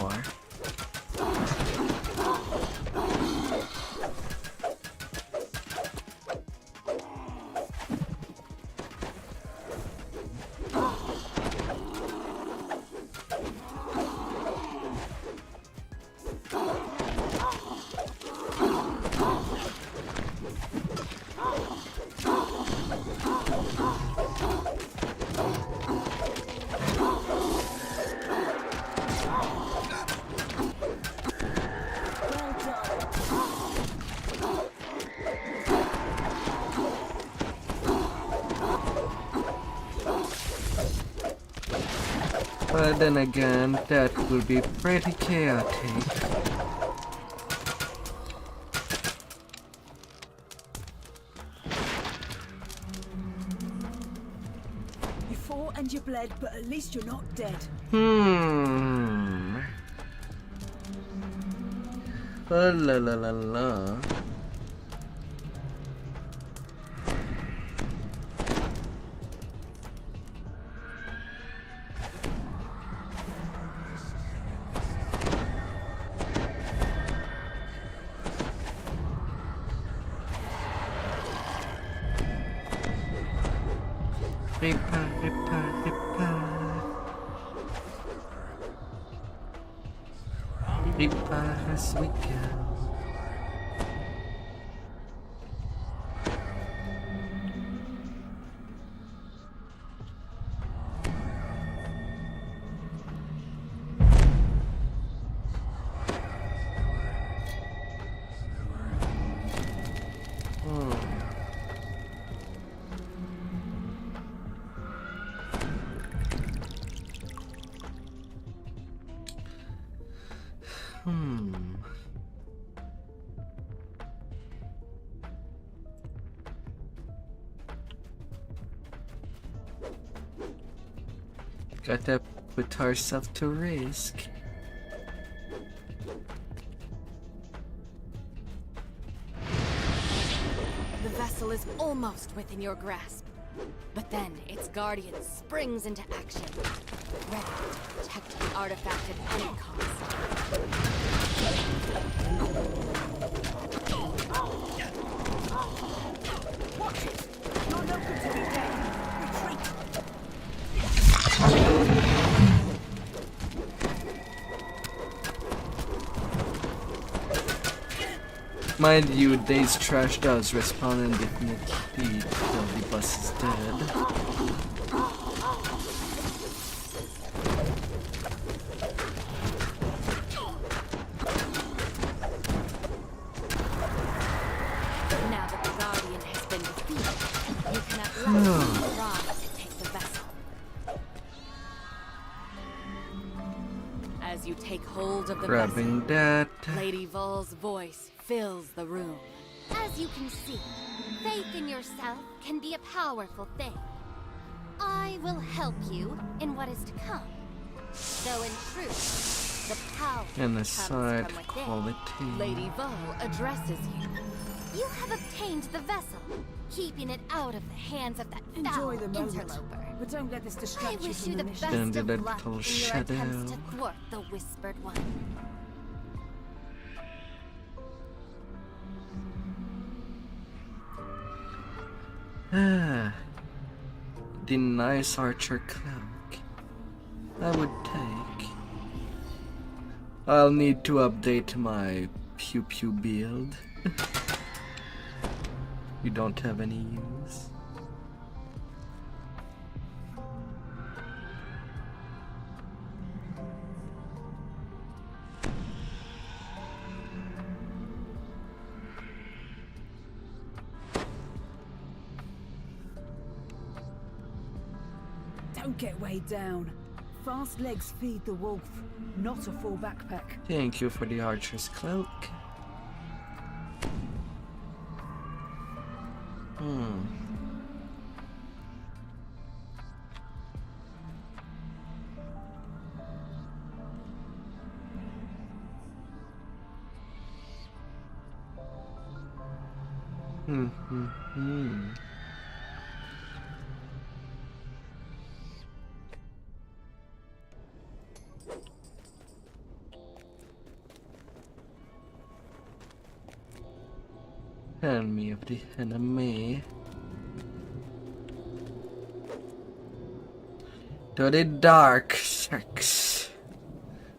But then again, that will be pretty chaotic. You fought and you bled, but at least you're not dead. Oh, la la la la. Prepare as we go. Gotta put ourselves to risk. The vessel is almost within your grasp. But then its guardian springs into action, ready to protect the artifact at any cost. Watch it! You're not going to be dead. Retreat! Mind you, Days Trash does respawn indefinitely till the bus is dead. Now that the Guardian has been defeated, you can at last rise to take the vessel. As you take hold of the Grabbing vessel, that. Lady Vol's voice fills the room. As you can see, faith in yourself can be a powerful thing. I will help you in what is to come. Though in truth, the power And the comes side from within. quality. Lady Vol addresses you. You have obtained the vessel, keeping it out of the hands of that foul Enjoy the moment, interloper. but don't let this I distract you wish from you the the mission. best Stand in of a luck little in your shadow. attempts to thwart the Whispered One. Ah, the nice archer cloak. I would take. I'll need to update my pew pew build. You don't have any use. Don't get weighed down. Fast legs feed the wolf, not a full backpack. Thank you for the archer's cloak. Enemy of the enemy. To the dark sex.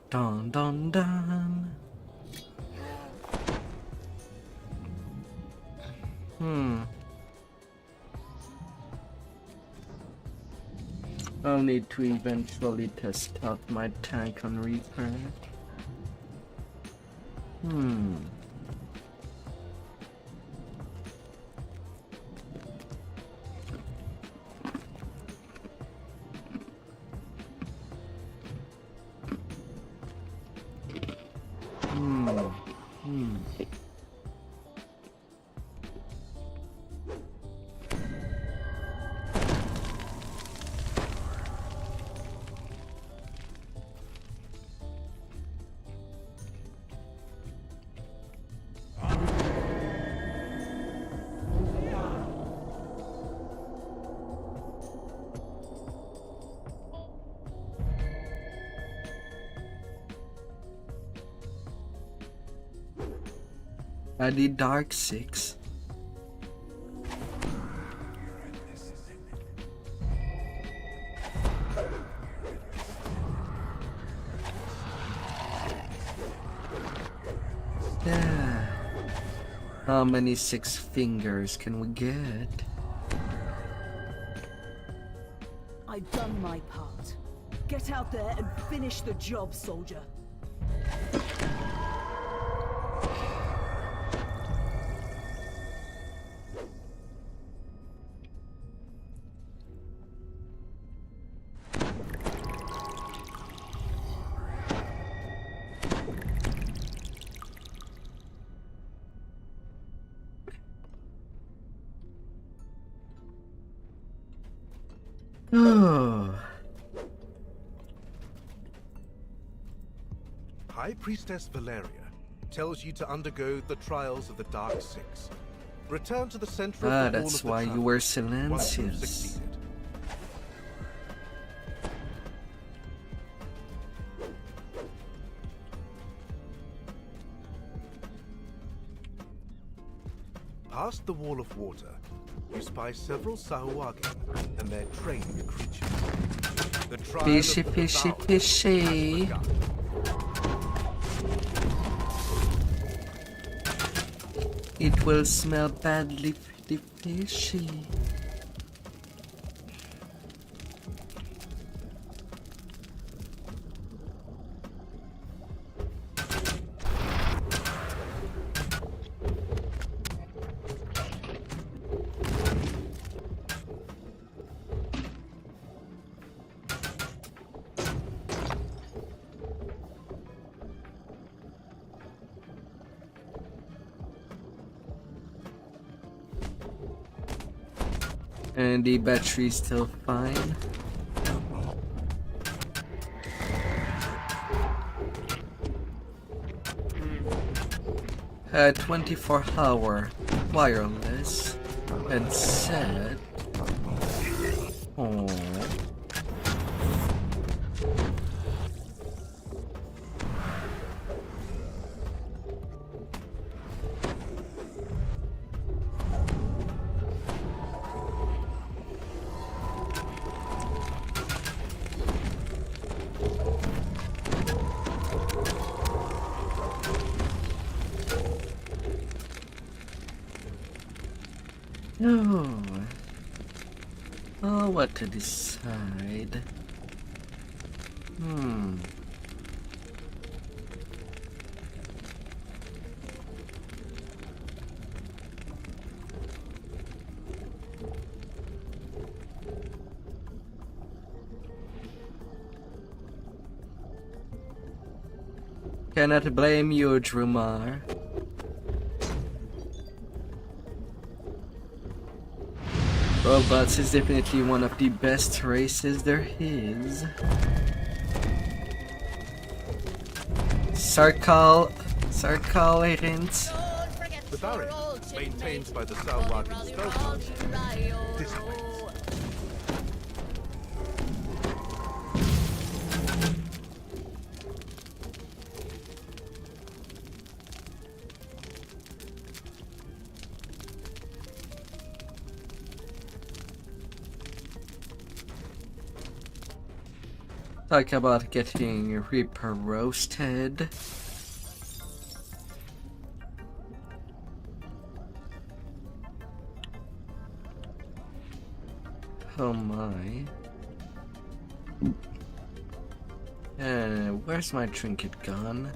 Dun dun dun. I'll need to eventually test out my tank on Reaper. The Dark Six. Yeah. How many six fingers can we get? I've done my part. Get out there and finish the job, soldier. High Priestess Valeria tells you to undergo the trials of the Dark Six. Return to the center of the Hall that's of the why you were Once you've silencious. succeeded. Past the wall of water, you spy several Sahuagin and their trained creatures. The trial Fishy, of the fishy, devoured fishy. has begun. It will smell badly pretty fishy. And the battery's still fine. 24-hour wireless headset. Oh. No. Oh, what to decide? Cannot blame you, Drumar. Robots is definitely one of the best races there is. Sarkal Erint. The barrier, maintained by the Sahuagin spellcasters, dissipates. Talk about getting Reaper roasted. Oh my. Where's my trinket gone?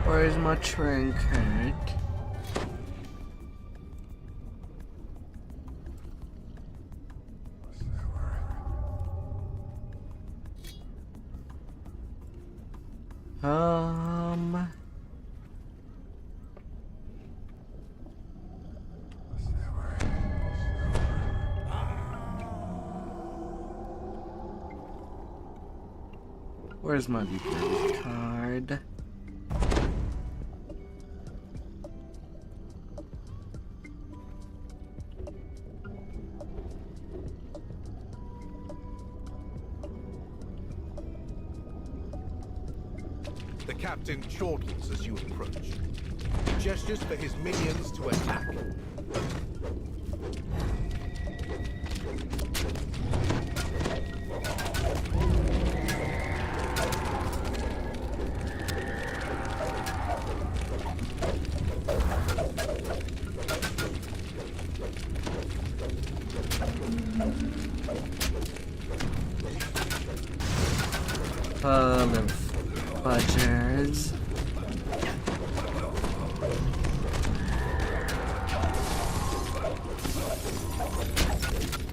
Where's my trinket? Where's my debit card? The captain chortles as you approach. He gestures for his minions to attack. Fudgers.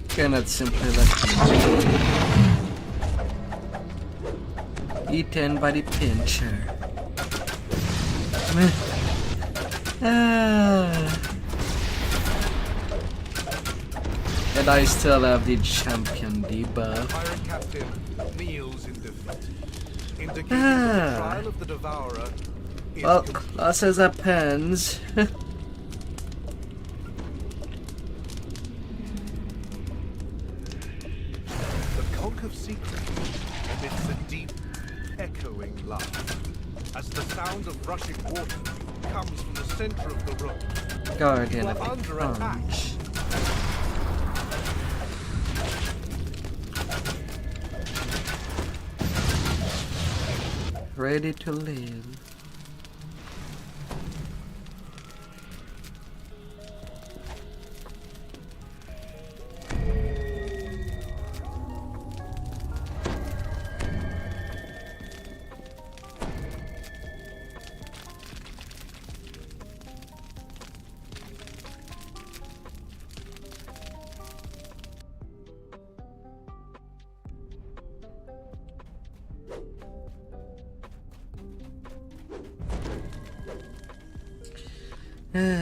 Cannot simply let them eaten by the pincher. And I still have the champion debuff. Pirate captain kneels in defeat, indicating that the trial of the devourer is Well, complete. losses happens. The conch of secret emits a deep, echoing laugh as the sound of rushing water comes from the center of the room. Guardian You of are the under attack. Punch. Ready to live.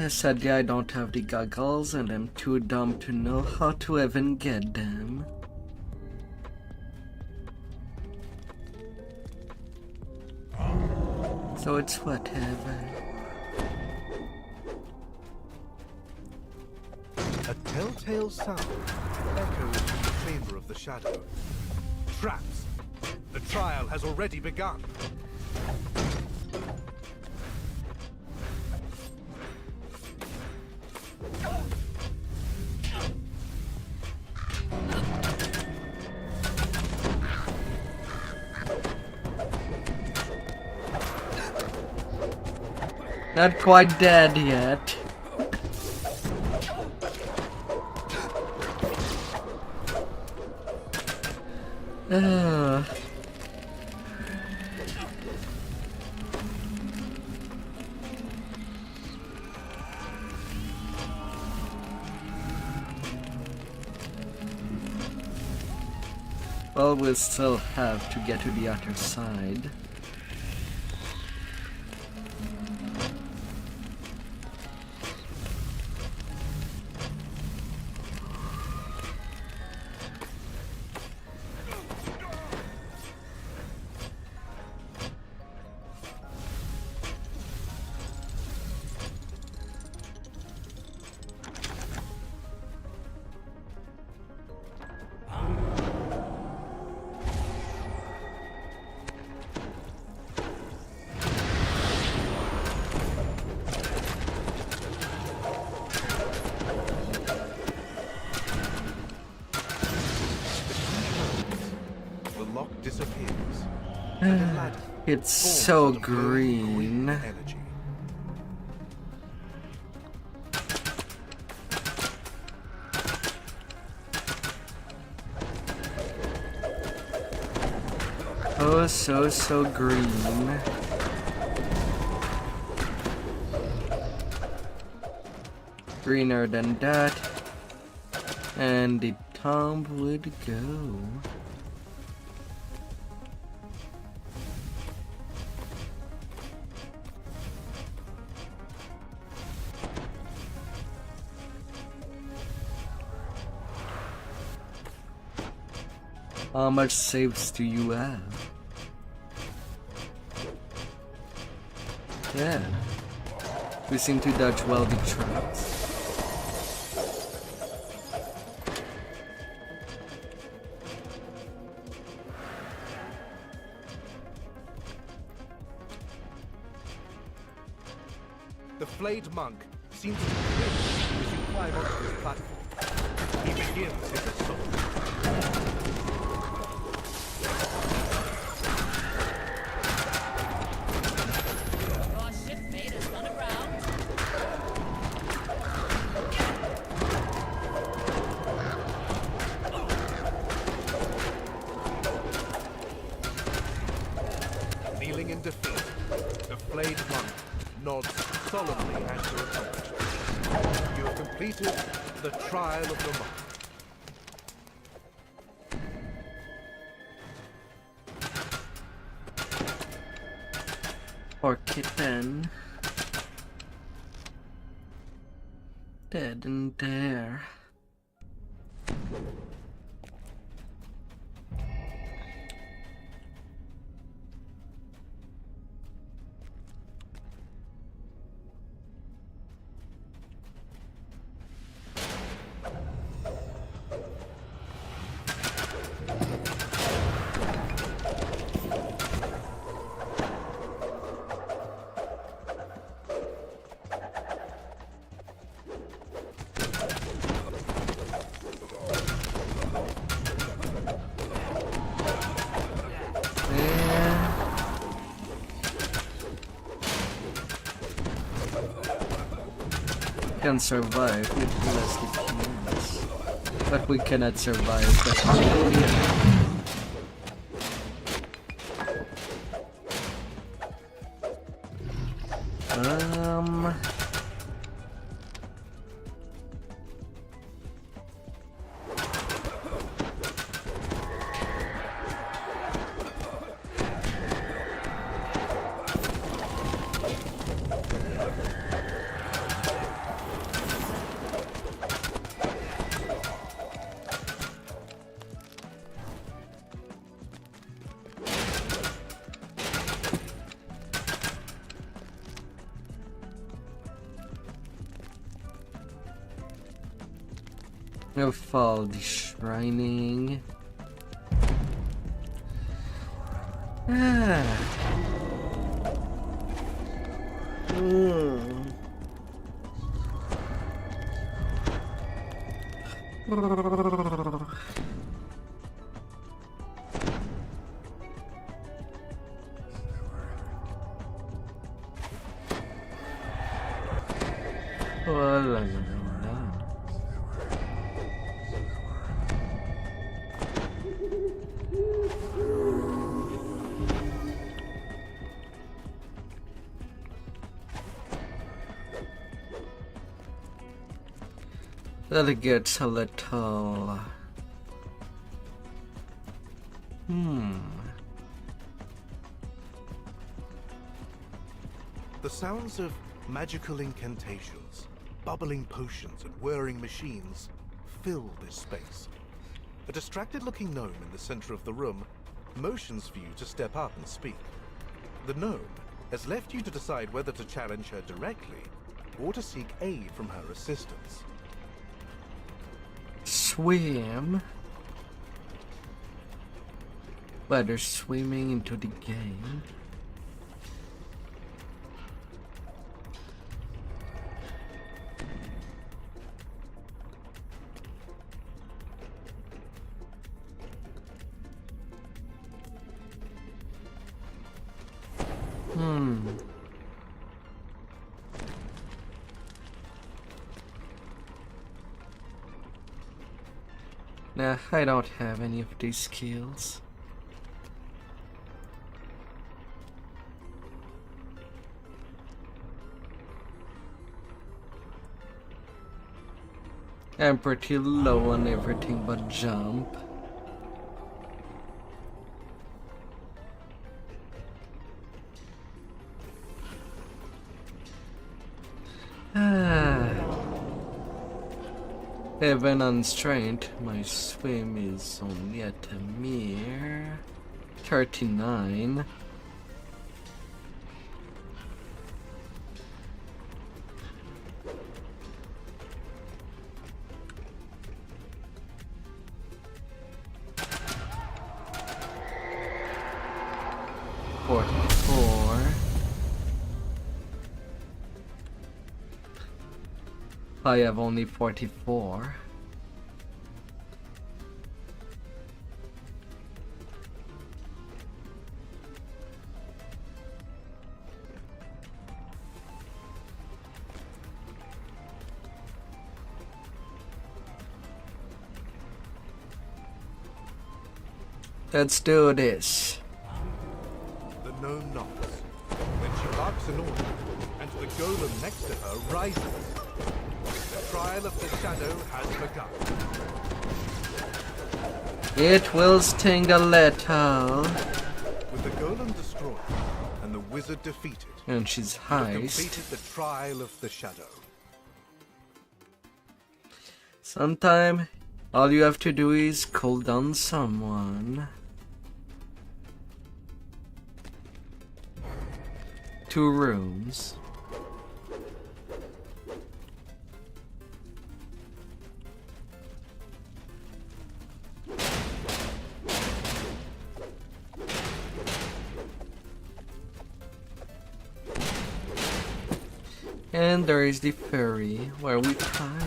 Sadly, I don't have the goggles and I'm too dumb to know how to even get them. So it's whatever. A telltale sound echoes from the chamber of the shadow. Traps! The trial has already begun. Not quite dead yet. Well, we'll still have to get to the other side. Disappears. It's so green. Energy. Oh, so green. Greener than that. And the tomb would go. How much saves do you have? Yeah. We seem to dodge well the traps. The flayed monk seems to cringe as you climb onto his platform. He begins his assault. Your shipmate is on aground. Kneeling in defeat, the flayed monk nods solemnly at your accomplishment. You have completed the trial of the monk. Poor kitten. Dead in there. Can survive with less defense, but we cannot survive that. No fall deshrining. That gets a little... The sounds of magical incantations, bubbling potions, and whirring machines fill this space. A distracted-looking gnome in the center of the room motions for you to step up and speak. The gnome has left you to decide whether to challenge her directly or to seek aid from her assistants. Swim. But they're swimming into the game. Nah, I don't have any of these skills. I'm pretty low on everything but jump. Even on strength, my swim is only at a mere 39. I have only 44. Let's do this. The gnome nods. Then she barks an order, and the golem next to her rises. The trial of the shadow has begun. It will sting a little. With the golem destroyed and the wizard defeated, And she's you have heist. completed the trial of the shadow. Sometime all you have to do is cool down someone. 2 rooms. And there is the ferry where we climb.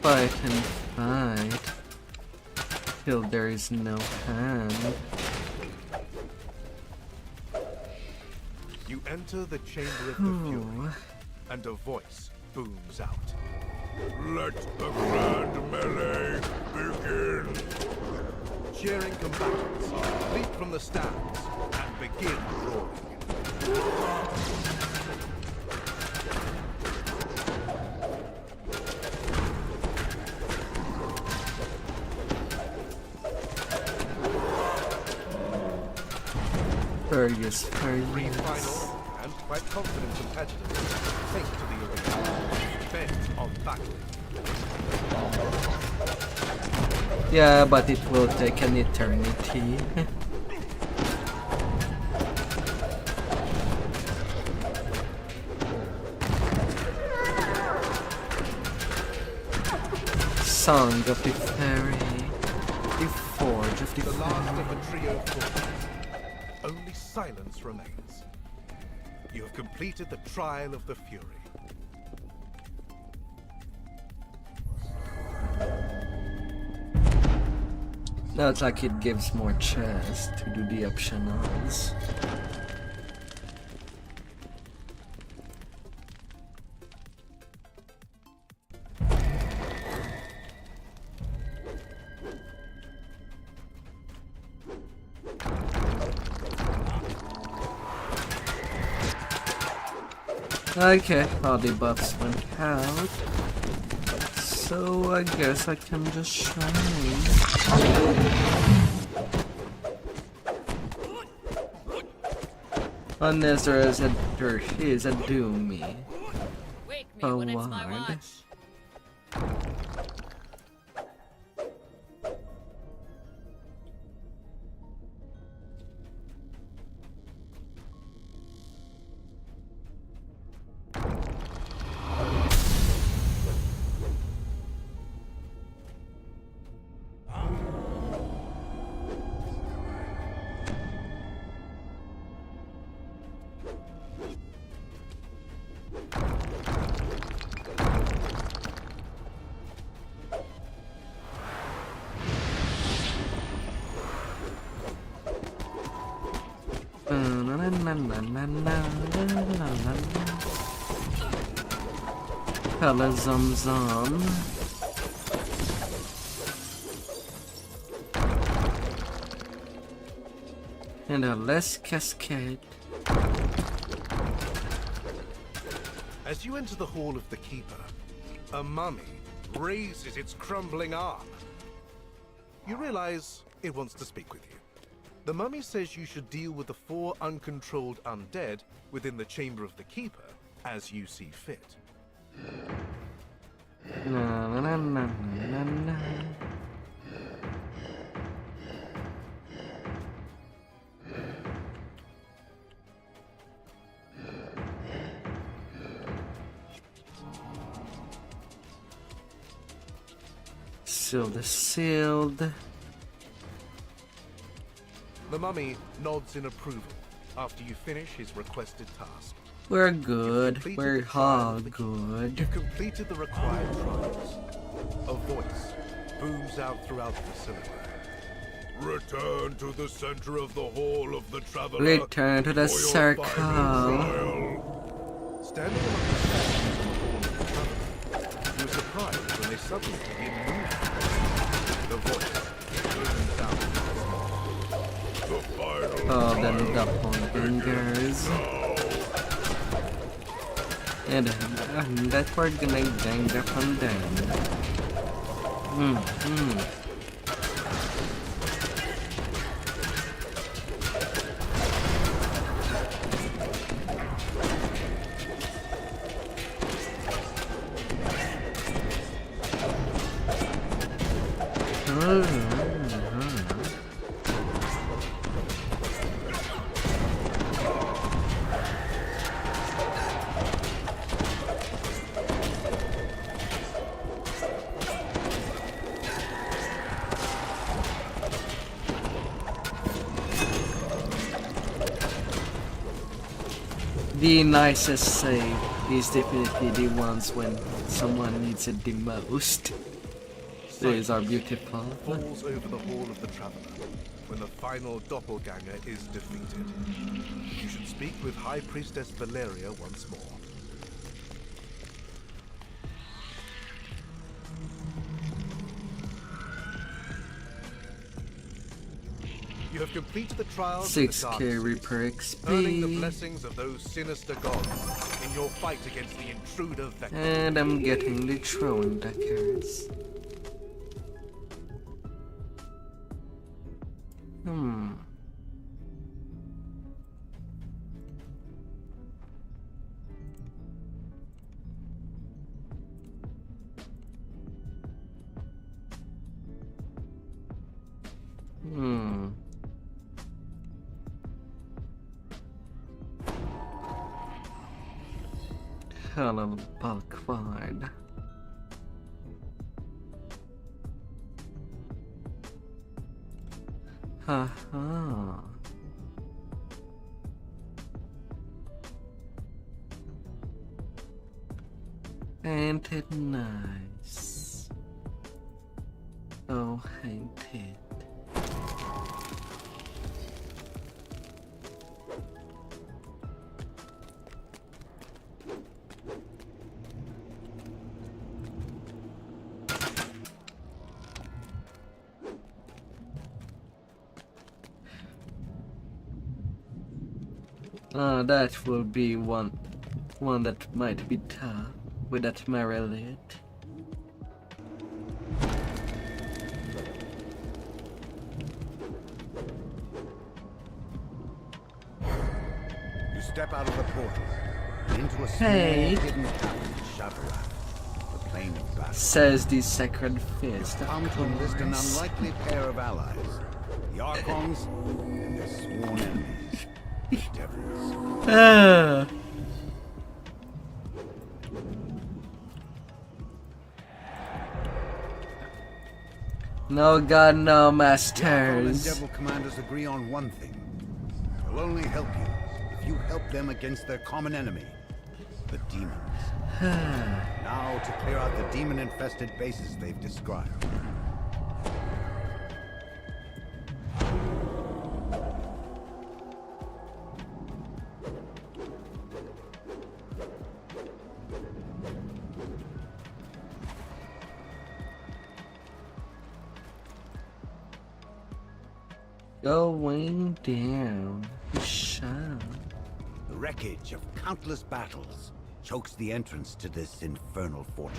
Fight and fight till there is no hand. You enter the chamber of the fury, and a voice booms out. Let the grand melee begin! Cheering combatants leap from the stands and begin roaring. Furious, Three furious. final and quite confident competitors take to the arena, bent on battle. Yeah, but it will take an eternity. Song of the Fairy, the Forge of the The last Fairy. of the trio falls. Only silence remains. You have completed the trial of the fury. Now it's like it gives more chance to do the optionals. Okay, all the buffs went out. So I guess I can just shine. Unless there is a doomy. Wake me when it's my Award. watch. Hello, Zum Zum. And a less cascade. As you enter the hall of the keeper, a mummy raises its crumbling arm. You realize it wants to speak with you. The mummy says you should deal with the 4 uncontrolled undead within the chamber of the keeper as you see fit. Na, na, na, na, na, na. Sealed. The mummy nods in approval after you finish his requested task. We're good. Completed We're the trial all of the good. You've completed the required trials. A voice booms out throughout the facility. Return to the center of the hall of the traveler. Return to the for your circle. final trial. Standing among the statues in the hall of the traveler, you were surprised when they suddenly begin moving. The voice booms out. The final Oh, trial the doppelgangers. And that's where gonna gang up and down. The nicest save is definitely the ones when someone needs it the most. These are beautiful. Falls over the hall of the traveler when the final doppelganger is defeated. You should speak with High Priestess Valeria once more. You have completed the trials of the 6k Dark Reaper earning the XP. blessings of those sinister gods in your fight against the intruder Vector. And I'm getting the throwing daggers. Hell of a bulk find. Haha. Ain't it nice? Oh, ain't it? That will be one that might be tough with that Marilyn. You step out of the portal into a small Hey. hidden cavern in Shavarath, the plain of battle. Says the Sacred Fist. Found to enlist an unlikely pair of allies, the Archons and their sworn enemies, the devils. Ah. No god, no The Archon and masters. devil commanders agree on one thing. It will only help you if you help them against their common enemy, the demons. Now to clear out the demon-infested bases they've described. Going down. Shut. The wreckage of countless battles chokes the entrance to this infernal fortress.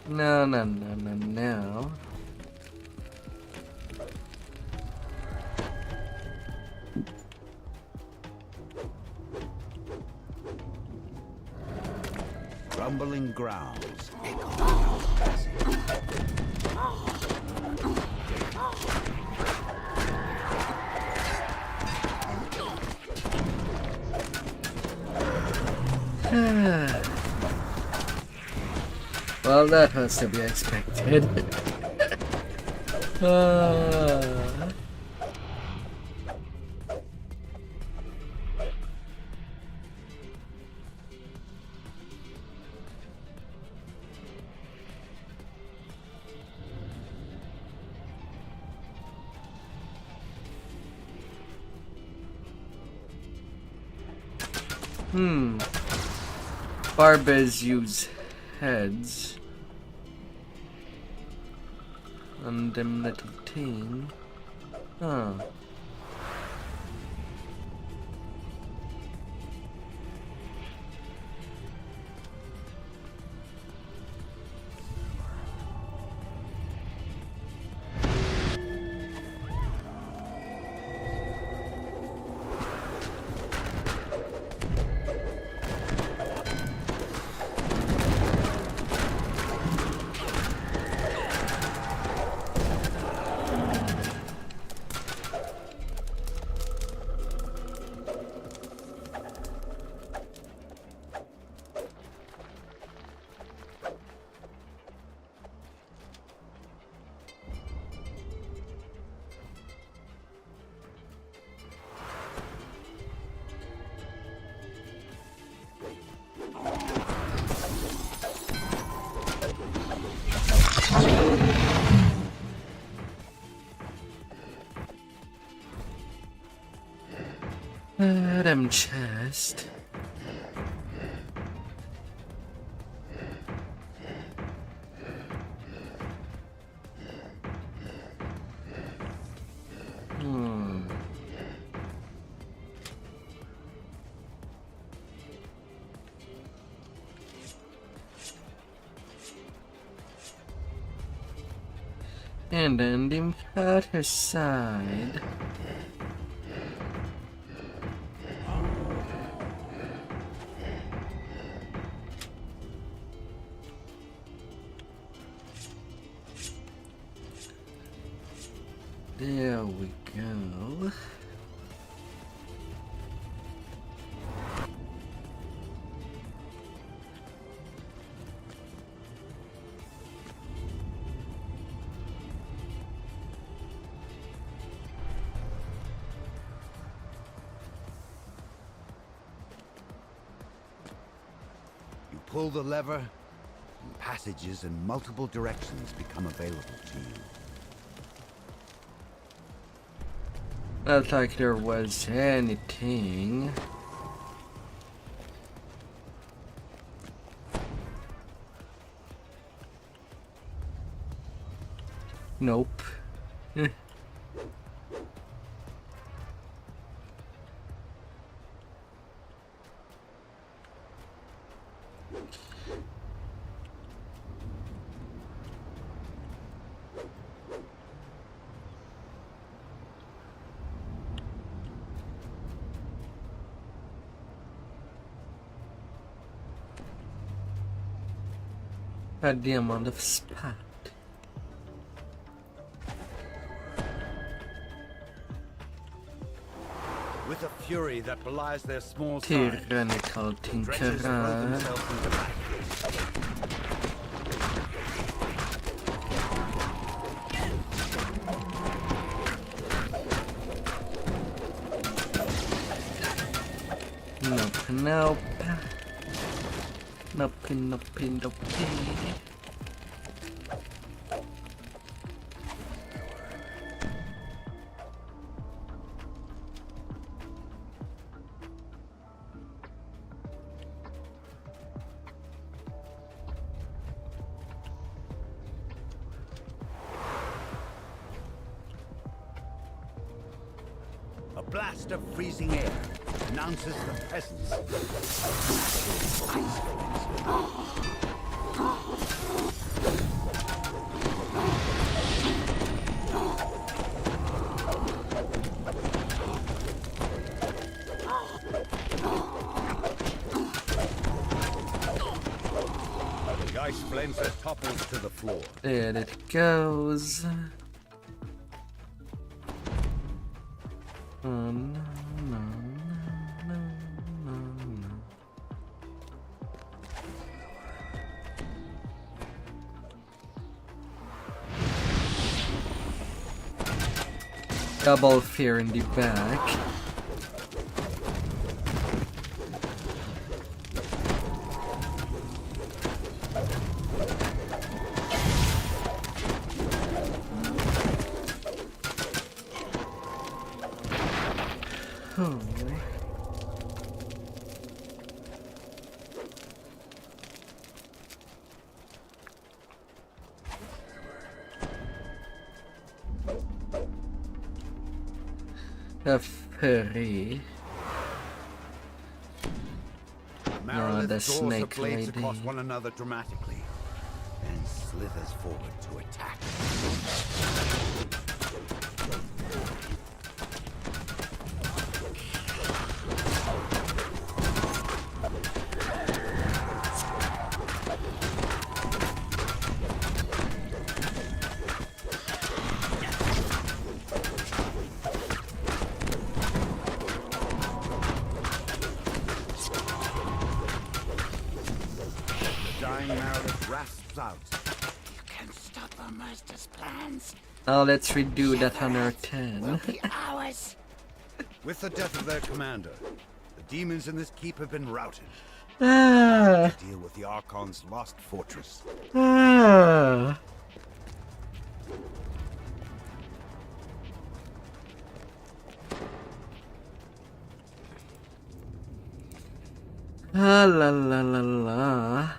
No, no, no, no, no. grounds. Well, that was to be expected. Barbers use heads on them little thing. Huh. Them chest. And then the other side. There we go. You pull the lever, and passages in multiple directions become available to you. Not like there was anything. Nope. At the amount of spat. With a fury that belies their small size, Tyrannical dredges throw Tinkerer. themselves into battle. Nope, nope. Nope, nope, nope. A blast of freezing air announces the presence of that topples to the floor. There it goes. Oh no, no, no, no, no. Double fear in the back. Oh. A furry. Marilith the draws her snake blades lady. across one another dramatically, and slithers forward to attack. Dying Meredith rasps out. You can stop our master's plans. Now let's redo that on our 10. Be ours. With the death of their commander, the demons in this keep have been routed. Ah, To deal with the Archon's lost fortress. ah. Ah, la la la la.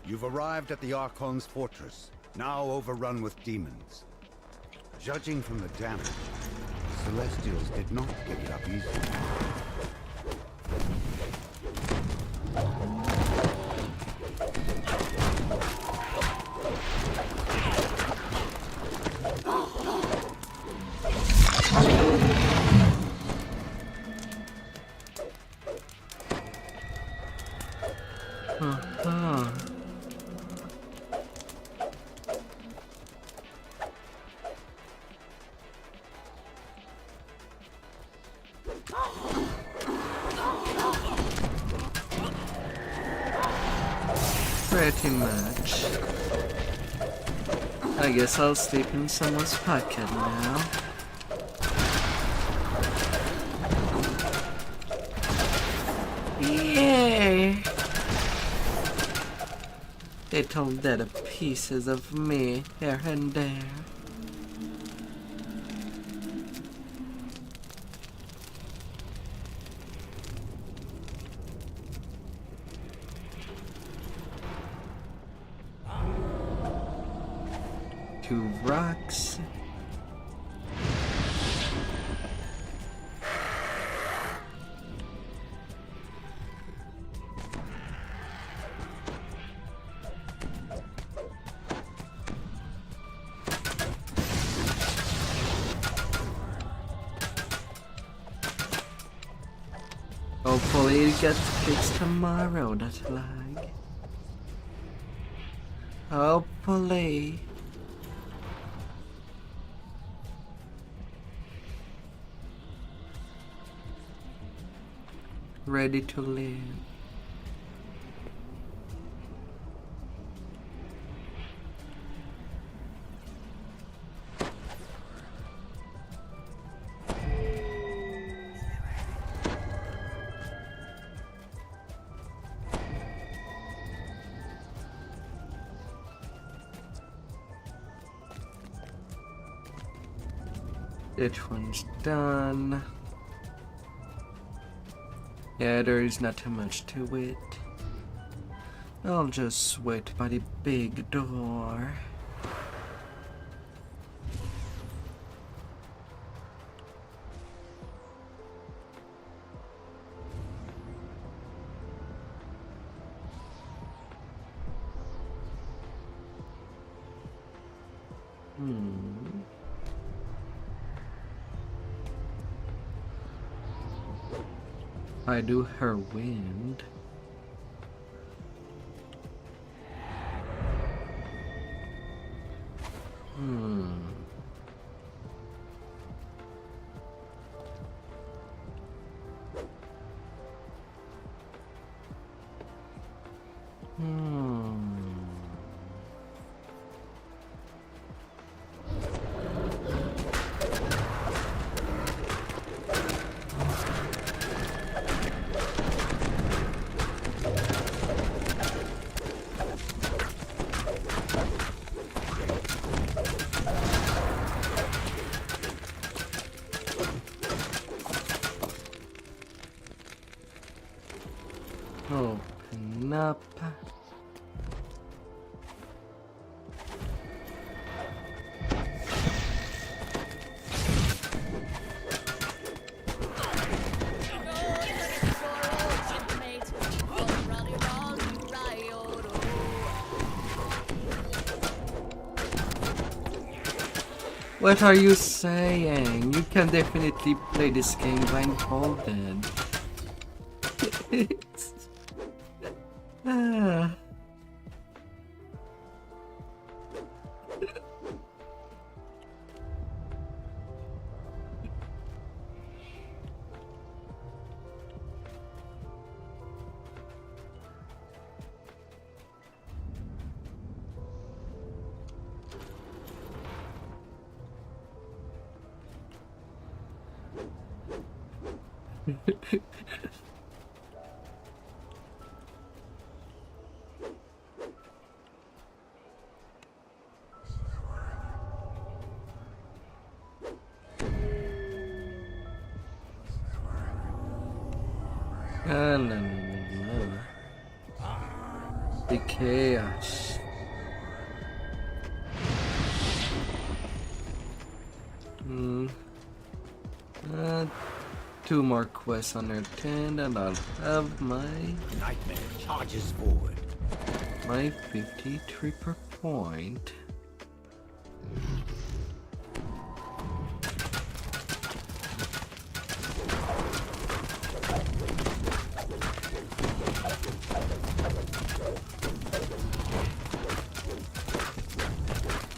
You've arrived at the Archon's fortress, now overrun with demons. Judging from the damage, the Celestials did not give it up easily. Uh-huh. Pretty much. I guess I'll sleep in someone's pocket now. Yay! Little dead pieces of me here and there. Two rocks. Hopefully it gets fixed tomorrow, that lag. Hopefully. Ready to live. That one's done. Yeah, there is not too much to it. I'll just wait by the big door. I do her wind. Open up. What are you saying? You can definitely play this game blindfolded. Ah. No. The chaos. Two more quests on their 10 and I'll have my Nightmare charges forward. My 53 per point.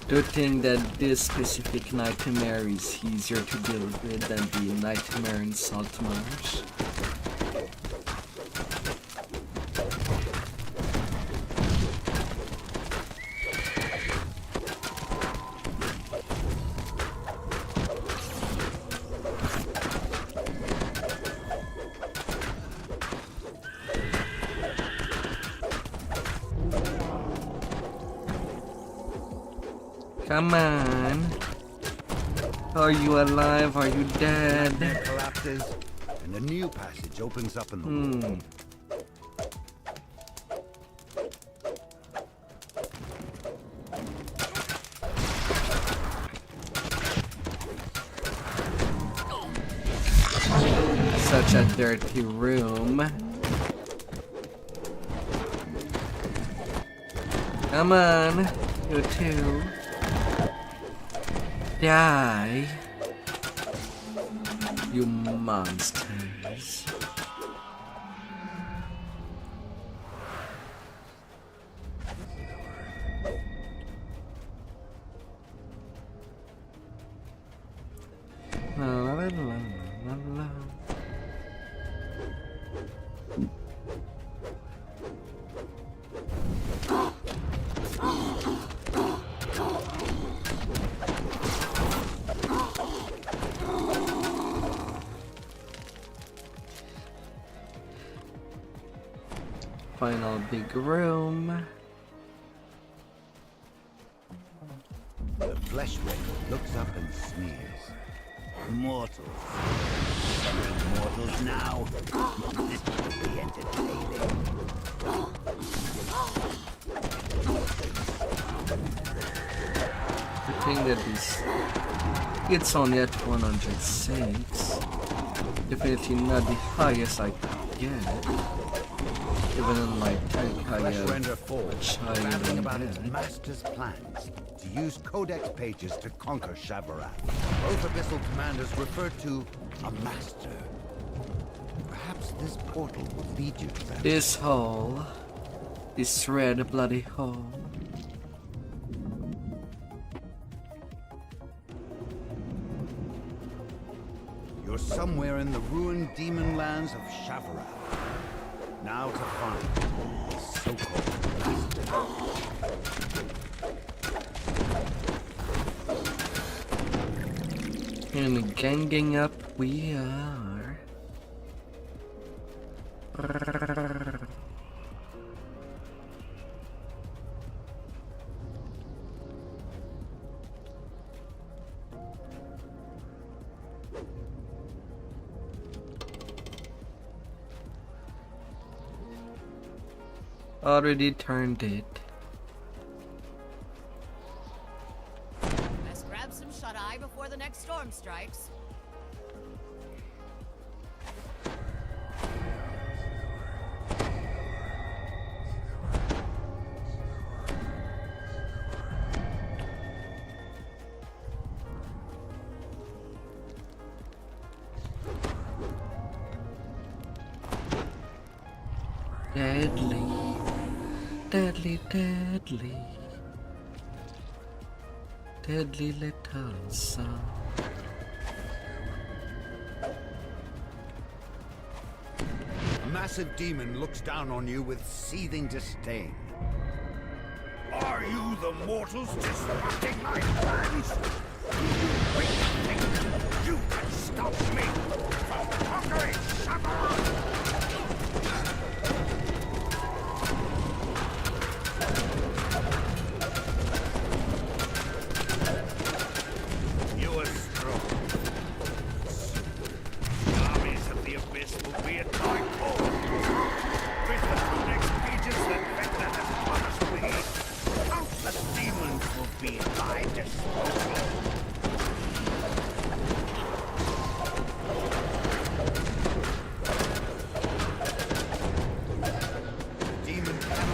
Do think that this specific nightmare is easier to deal with than the nightmare in Saltmarsh. Come on. Are you alive? Are you dead? Nightmare collapses, and a new passage opens up in the wall. Such a dirty room. Come on, you two. Die, you monsters. La, la, la, la, la. Final big room. The flesh rake looks up and sneers. Mortals. Mortals now. This will be entertaining. The thing that is, it's only at 106. Definitely not the highest I could get. Even in my tank, I have much higher than about its that. master's plans. to use codex pages to conquer Shavarath. Both abyssal commanders refer to a master. Perhaps this portal will lead you to that. This hole. This red bloody hole. You're somewhere in the ruined demon lands of Shavarath. Now to find the so-called master. And ganging up we are. Already turned it. Best grab some shut-eye before the next storm strikes. Deadly. Deadly, deadly. Deadly little sound. A massive demon looks down on you with seething disdain. Are you the mortals disrupting my plans? You think you can stop me from conquering Shavarath?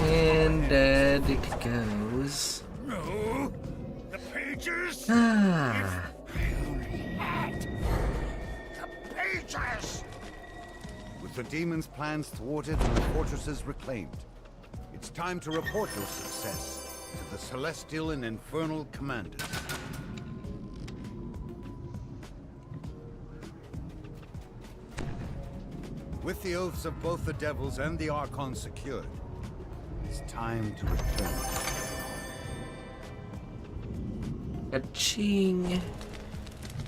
And there it goes. No, the pages. Ah. I only had the pages. With the demon's plans thwarted and the fortresses reclaimed, it's time to report your success to the celestial and infernal commanders. With the oaths of both the devils and the Archon secured, it's time to return. Ka-ching.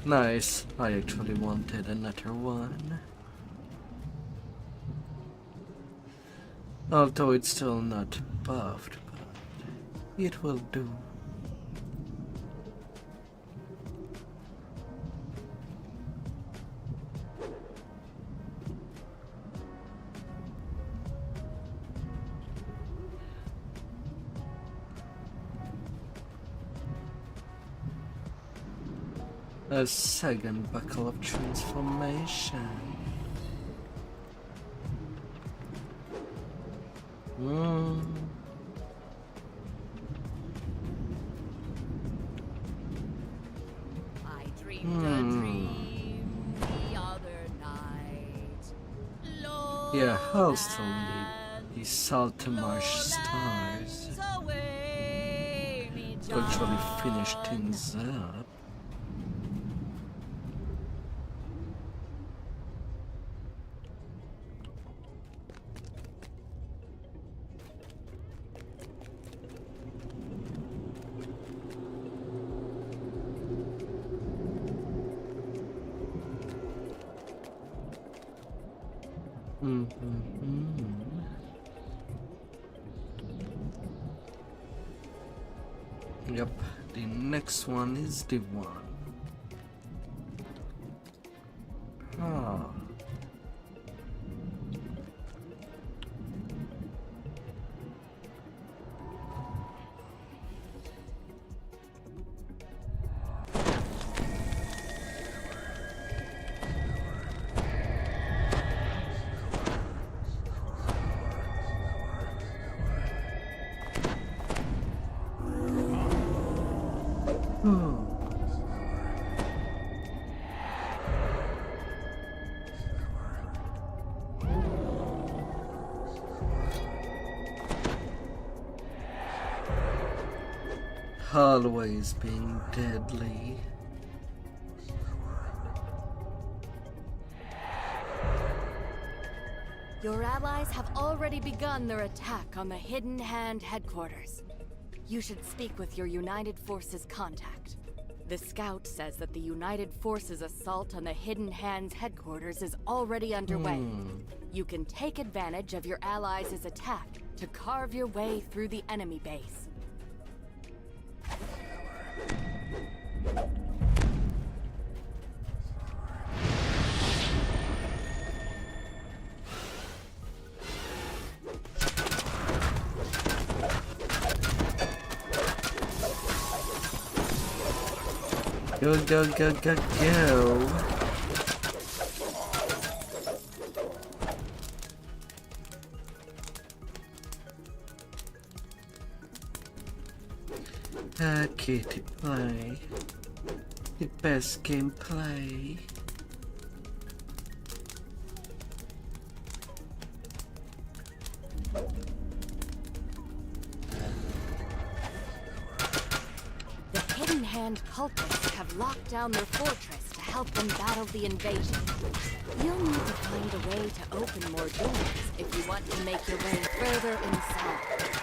Nice. I actually wanted another one. Although it's still not buffed, but it will do. A second buckle of transformation. I dreamed a dream the other night. Lord, Yeah, I'll still need these Saltamarsh stars to actually finish things up. Yep, the next one is the one. always being deadly. Your allies have already begun their attack on the Hidden Hand headquarters. You should speak with your United Forces contact. The scout says that the United Forces assault on the Hidden Hand's headquarters is already underway. You can take advantage of your allies' attack to carve your way through the enemy base. Go, go, go, go, go. Kitty play. The best gameplay. The Hidden Hand cultists have locked down their fortress to help them battle the invasion. You'll need to find a way to open more doors if you want to make your way further inside.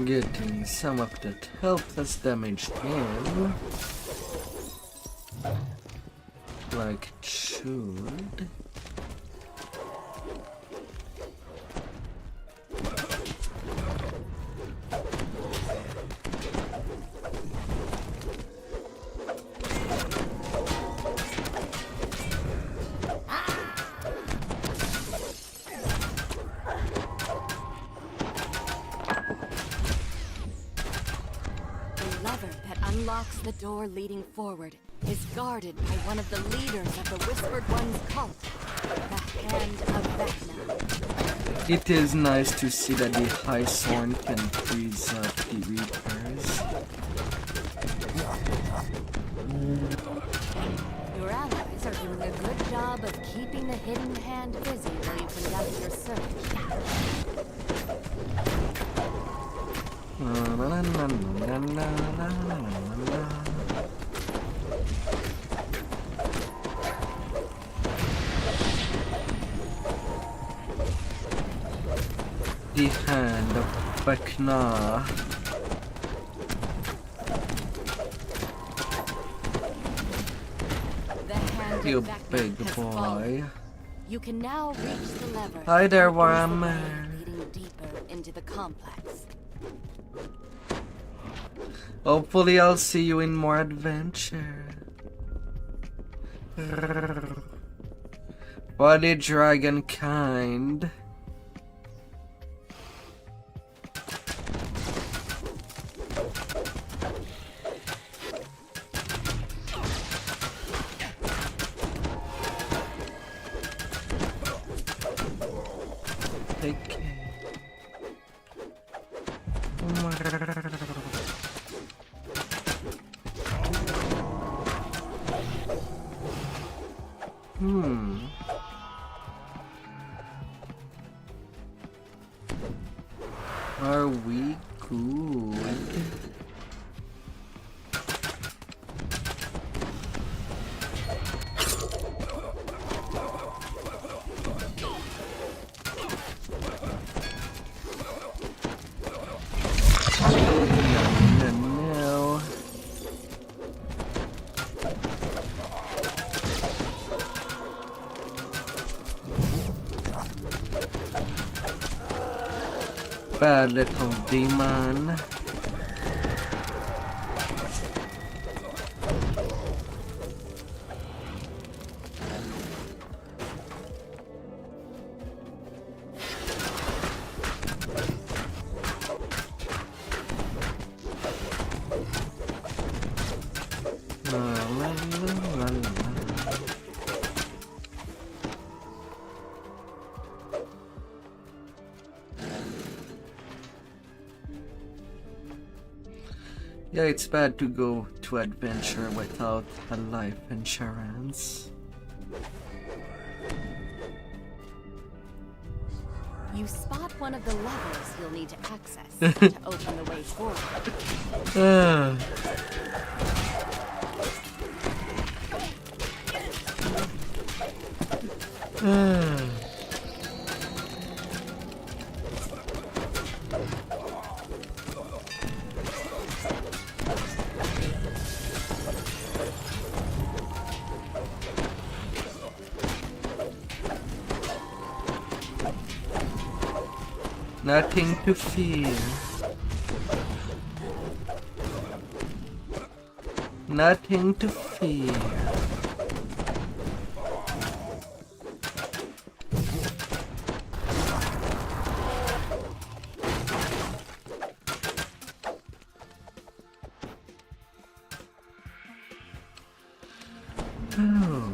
Getting some of that helpless damage in, like it should. Unlocks the door leading forward is guarded by one of the leaders of the Whispered One's cult, the Hand of Vecna. It is nice to see that the High Sworn can freeze up the Reapers. Your allies are doing a good job of keeping the Hidden Hand busy while you conduct your search. The Hand of Vecna. You big boy. You can now reach the lever. Hi there, Warhammer. Leading deeper into the complex. Hopefully I'll see you in more adventure. For the dragon kind. Are we good? No. Bad little demon. Yeah, it's bad to go to adventure without a life insurance. You spot one of the levers you'll need to access to open the way forward. Nothing to fear. Nothing to fear. Oh.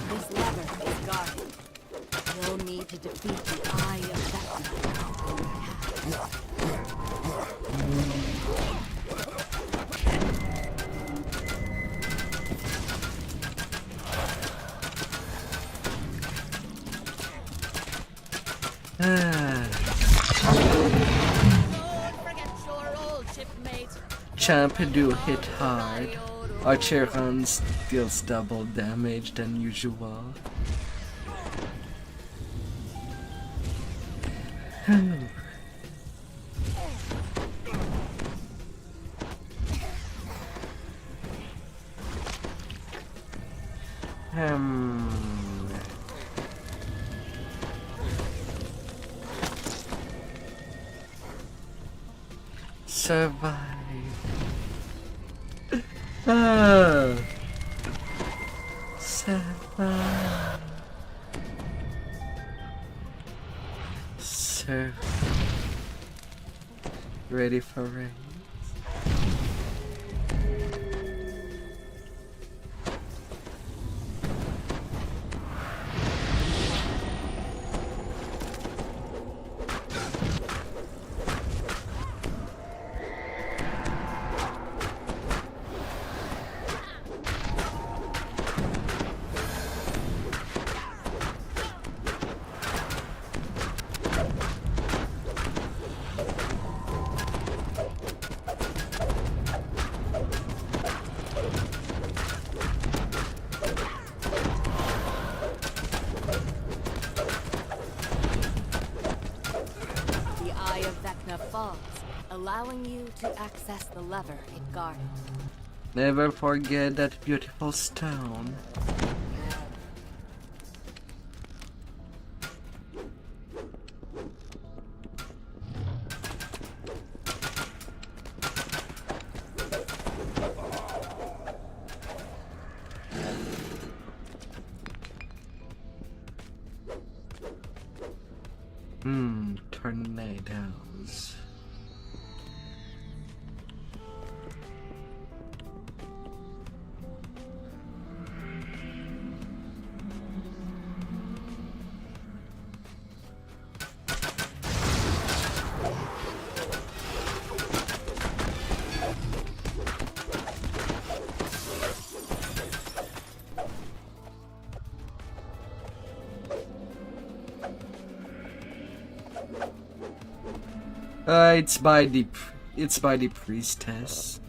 This lever is guarded. You'll need to defeat the Eye of Vecna in your path. Champ do hit hard. Austrakear deals double damage than usual. Survive. Survive. Survive. Ready for rain. Falls, allowing you to access the lever it guarded. Never forget that beautiful stone. Tornadoes. It's by the priestess.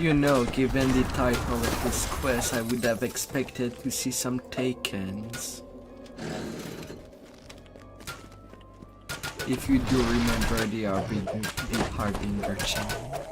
You know, given the title of this quest, I would have expected to see some takens. If you do remember the Harbinger channel.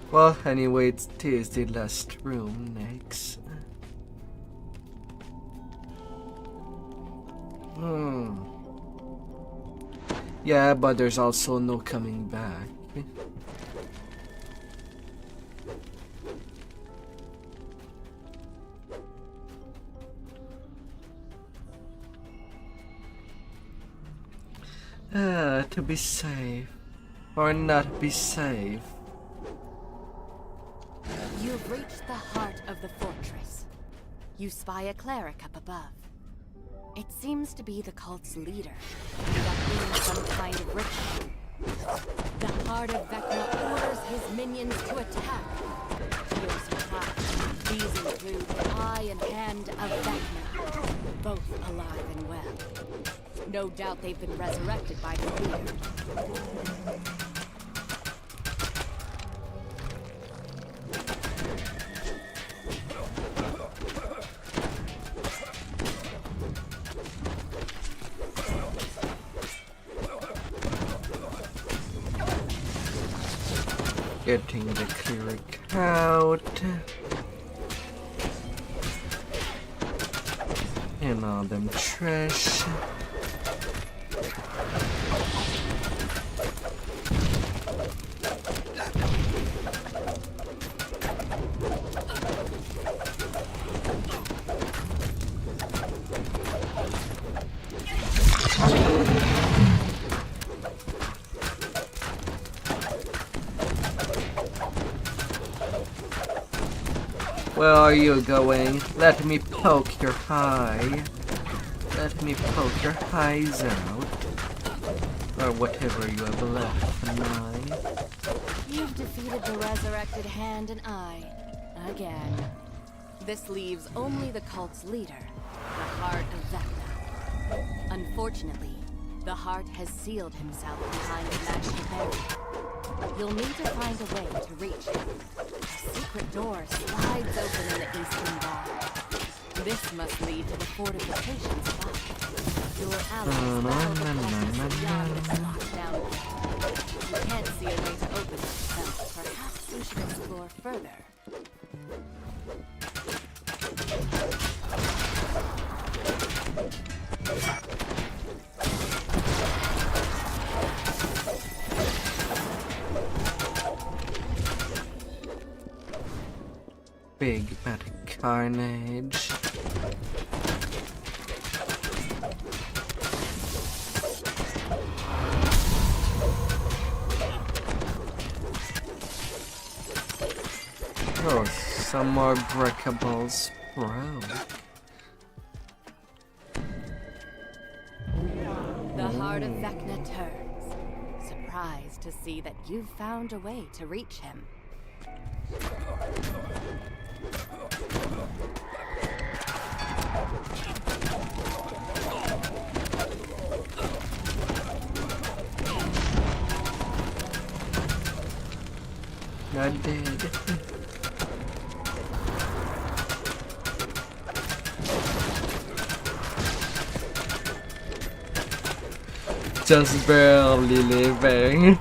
Well, anyway, it is the last room next. Yeah, but there's also no coming back. To be safe. Or not be safe. You've reached the heart of the fortress. You spy a cleric up above. It seems to be the cult's leader, conducting some kind of ritual. The heart of Vecna orders his minions to attack. To your surprise, these include the eye and hand of Vecna, both alive and well. No doubt they've been resurrected by the leader. Getting the cleric out. And all them trash. Where are you going? Let me poke your eye. Let me poke your eyes out. Or whatever you have left tonight. You've defeated the resurrected hand and eye. Again. This leaves only the cult's leader, the heart of Vecna. Unfortunately, the heart has sealed himself behind a magical barrier. You'll need to find a way to reach him. A secret door slides open in the eastern wall. This must lead to the fortification spot. Your allies battle the beyond this lockdown. You can't see a way to open it yourself. Perhaps you should explore further. Big bad carnage. Oh, some more breakables, bro. The heart of Vecna turns, surprised to see that you've found a way to reach him. Not dead. Just barely living.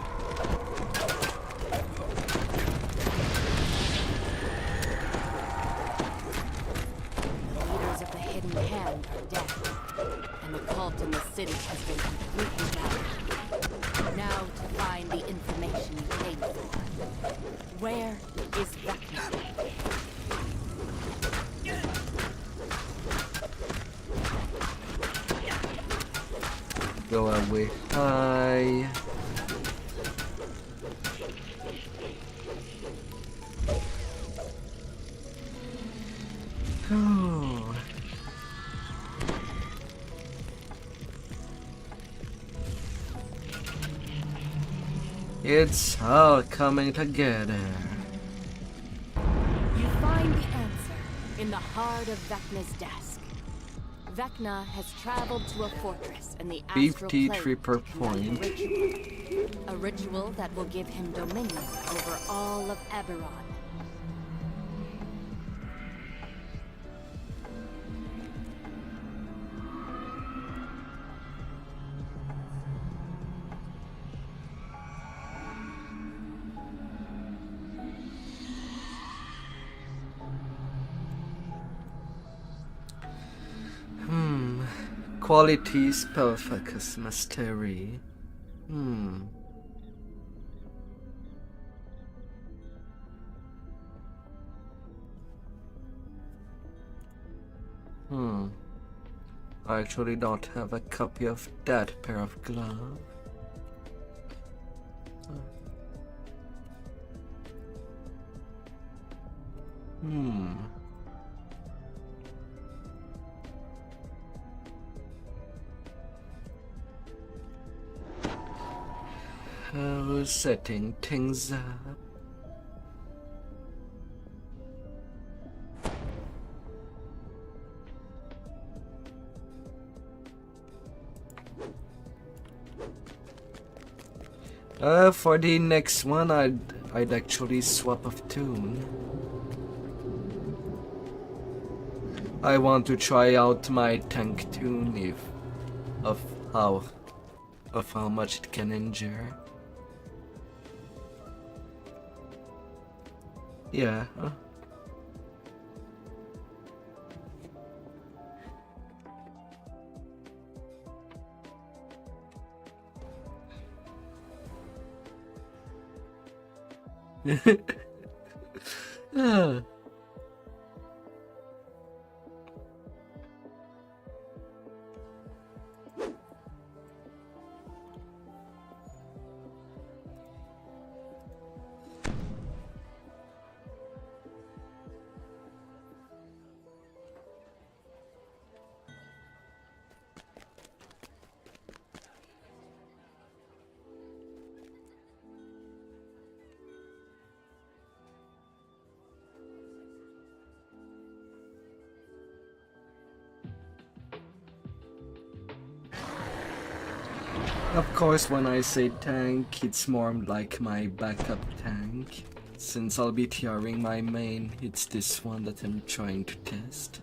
Go away. Hi. Oh. It's all coming together. You find the answer in the heart of Vecna's desk. Vecna has traveled to a fortress in the astral plane 53 per to command point. a ritual that will give him dominion over all of Eberron. Quality spell focus mastery. I actually don't have a copy of that pair of gloves. Setting things up. For the next one, I'd actually swap of tune. I want to try out my tank tune of how much it can endure. Yeah. Ah. Of course, when I say tank, it's more like my backup tank. Since I'll be TRing my main, it's this one that I'm trying to test.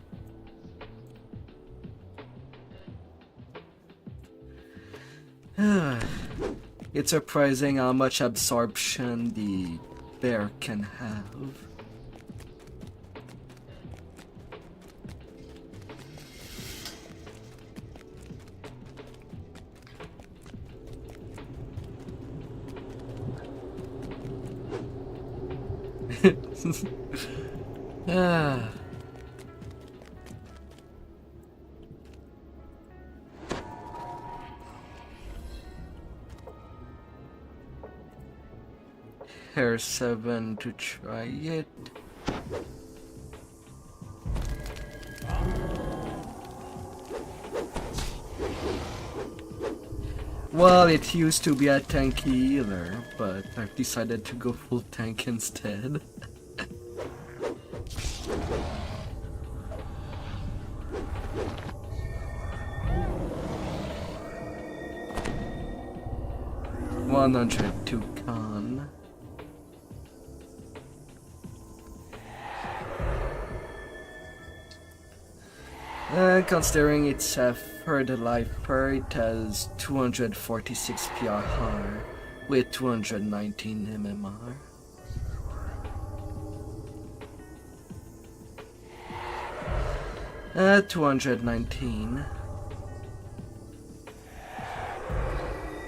It's surprising how much absorption the bear can have. Ah. Hair 7 to try it. Well, it used to be a tanky healer, but I've decided to go full tank instead. $102 con. Considering it's a third life per, it has 246 PRR with 219 MMR. At 219.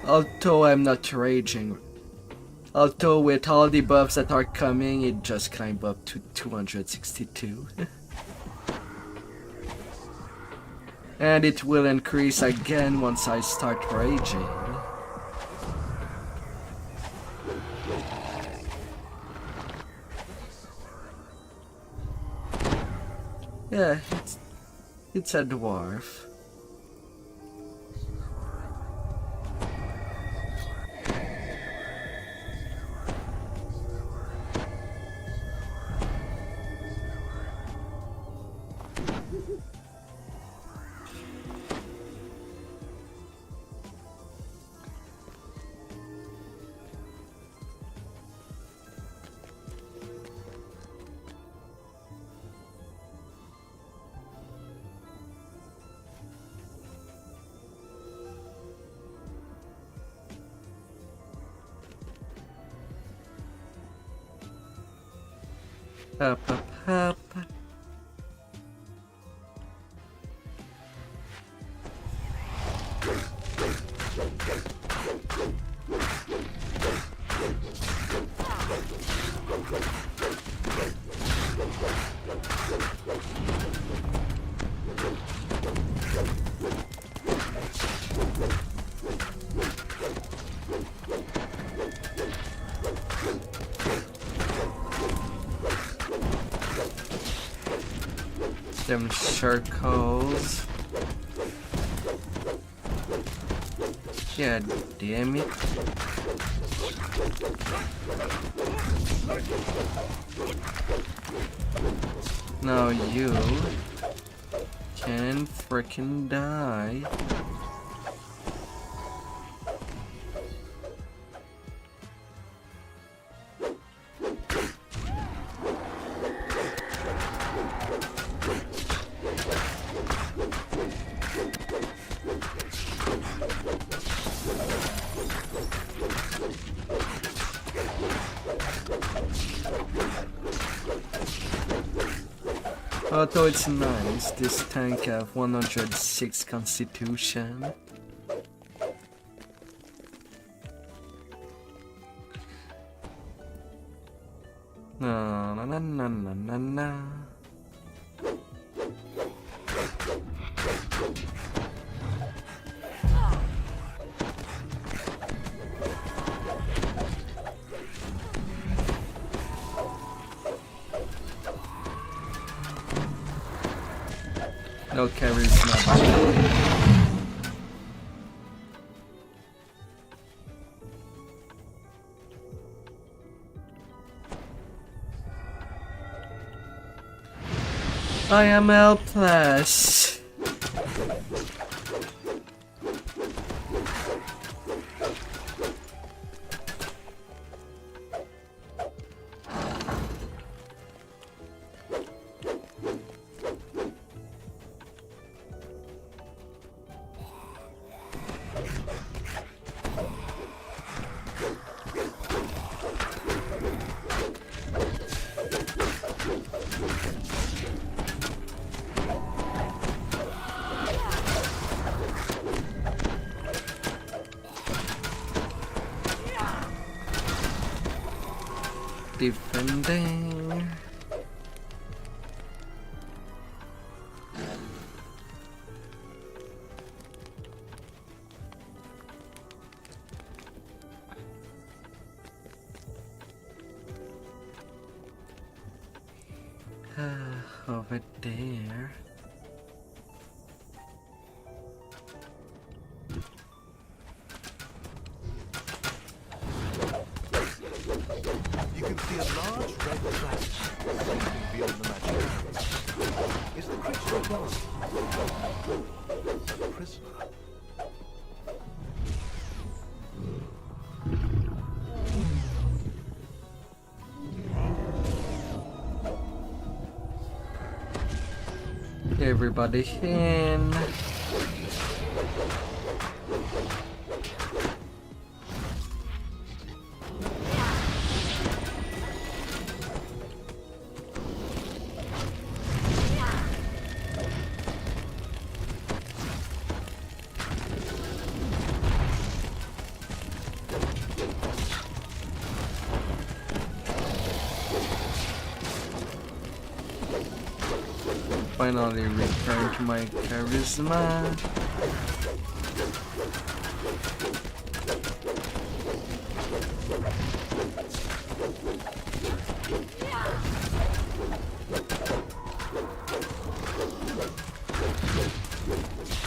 Although I'm not raging. Although with all the buffs that are coming, it just climbed up to 262. And it will increase again once I start raging. Yeah, it's a dwarf. Up, up, up. Them circles. Yeah, damn it. Now you can frickin' die. Although it's nice, this tank have 106 constitution. Na na na na na na na. No carries, not. I am L+. Defending. Over there. You can see a large red flag floating beyond the magic arrow. Is the creature gone? A prisoner. Everybody in. finally return to my charisma.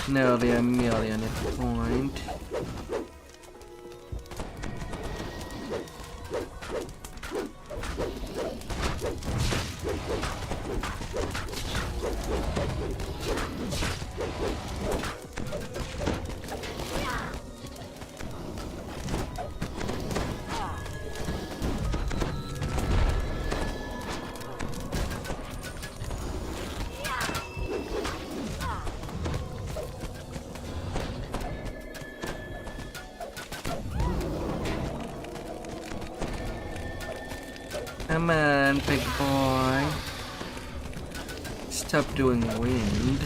Nearly a million at point. Come on, big boy. Stop doing wind.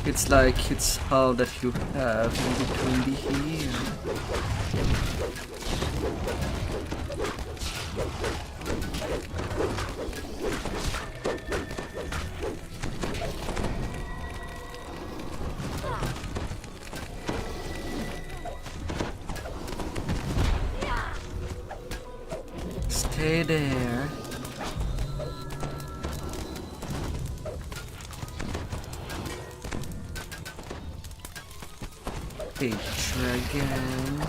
It's like it's all that you have in between the ears. Stay there. Big dragon.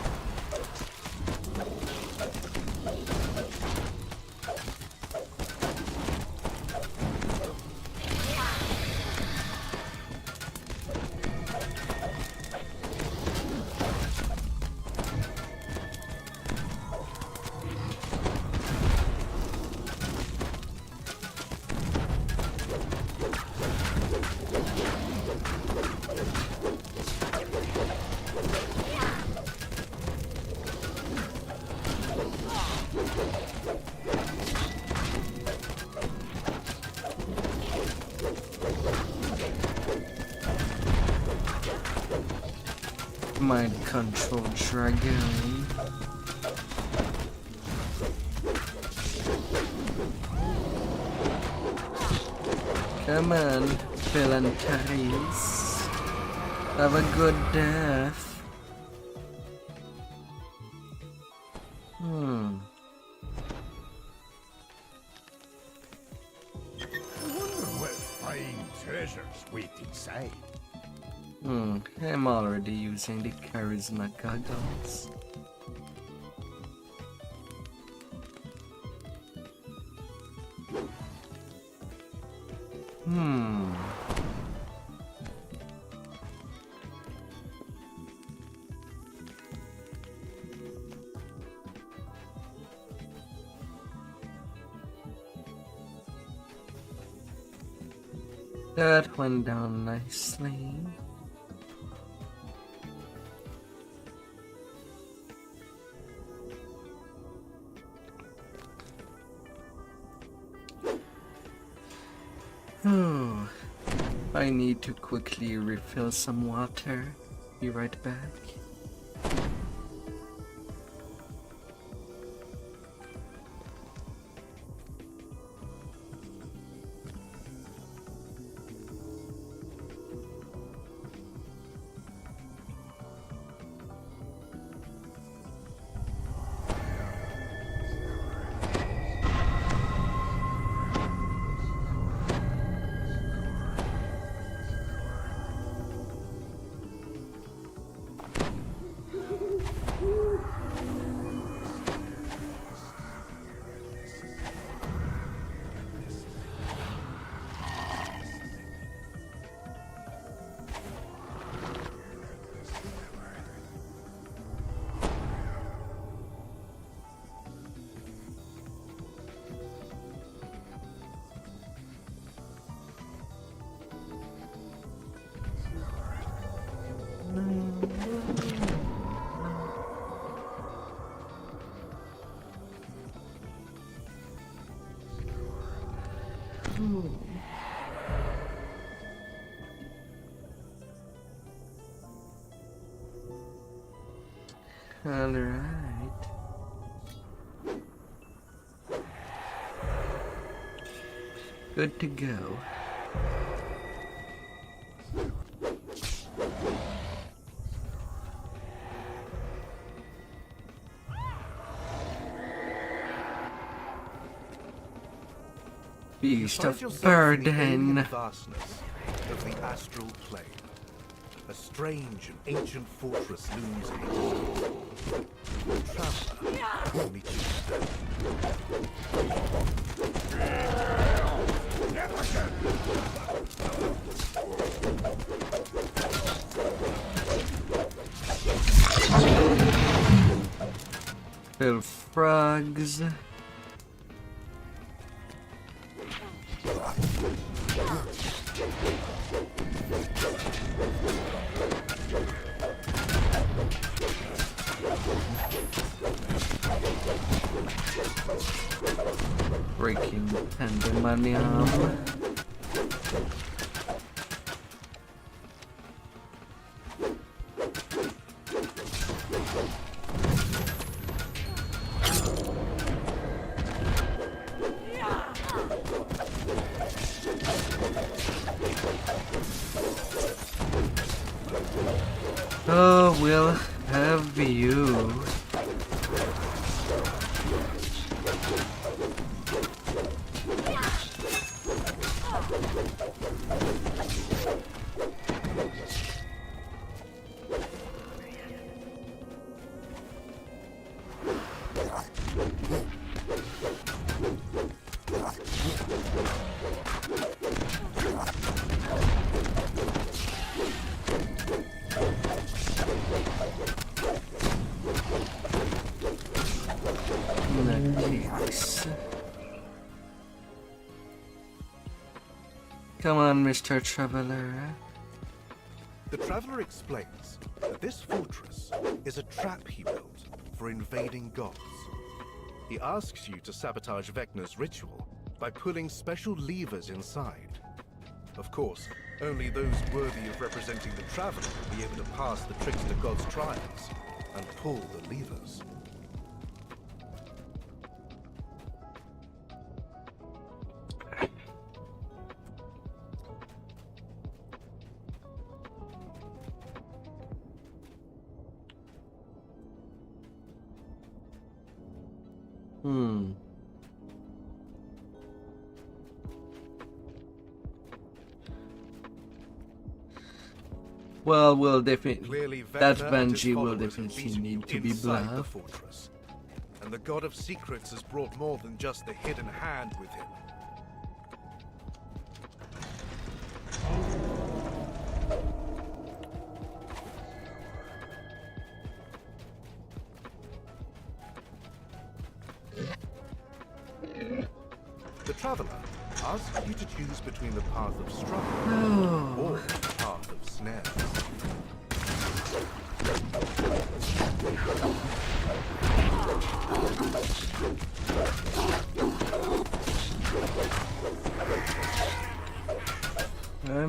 Mind control dragon. Come on, Valentine's. Have a good death. I wonder what fine treasures wait inside. I'm already using the charisma goggles. That went down nicely. I need to quickly refill some water. Be right back. All right. Good to go. Beast Find of yourself in the alien burden. vastness of the astral plane. A strange and ancient fortress looms in the distance. The traveler will meet you there. Little frogs. Breaking pandemonium. Oh, we'll have you. Nice. Come on, Mr. Traveler. The traveler explains that this fortress is a trap he built for invading gods. He asks you to sabotage Vecna's ritual by pulling special levers inside. Of course, only those worthy of representing the traveler will be able to pass the trickster god's trials and pull the levers. Well, we'll definitely. Clearly, That Vecna and his Benji will followers have definitely beaten need you to be inside the bluffed. fortress. And the God of Secrets has brought more than just the hidden hand with him. The traveler asks you to choose between the path of struggle or the path of snares. No.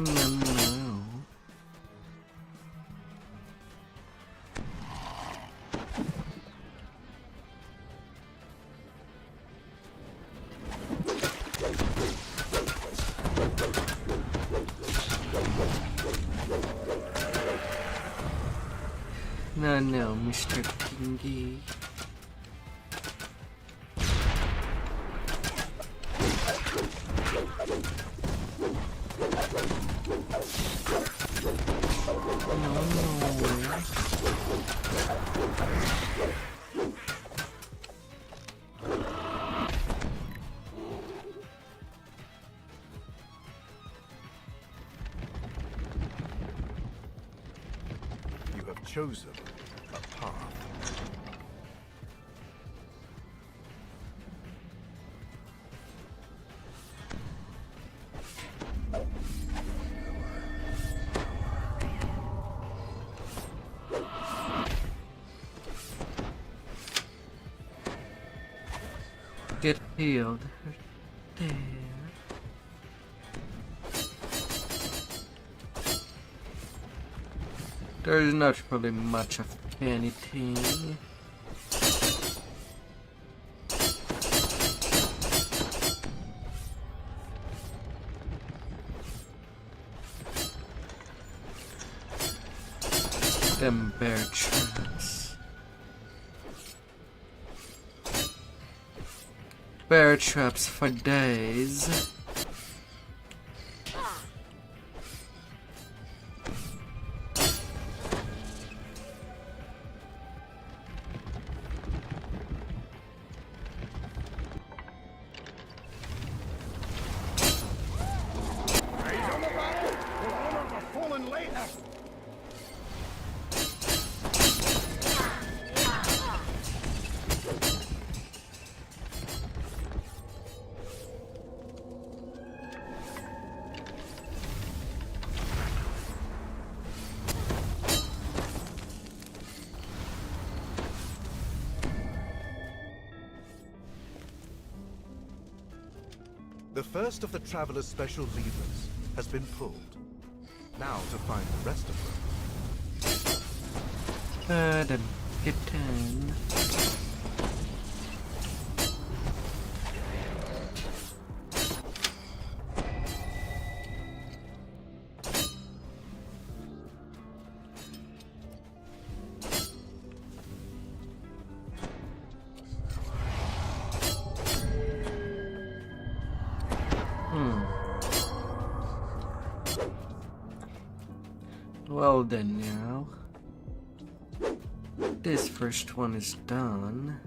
No, Mr. Kingy. You have chosen a path. Get healed. There. There's not really much of anything. Them bear traps. Bear traps for days. The first of the Traveler's special levers has been pulled. Now to find the rest of them. Then get 10. Well then now, this first one is done.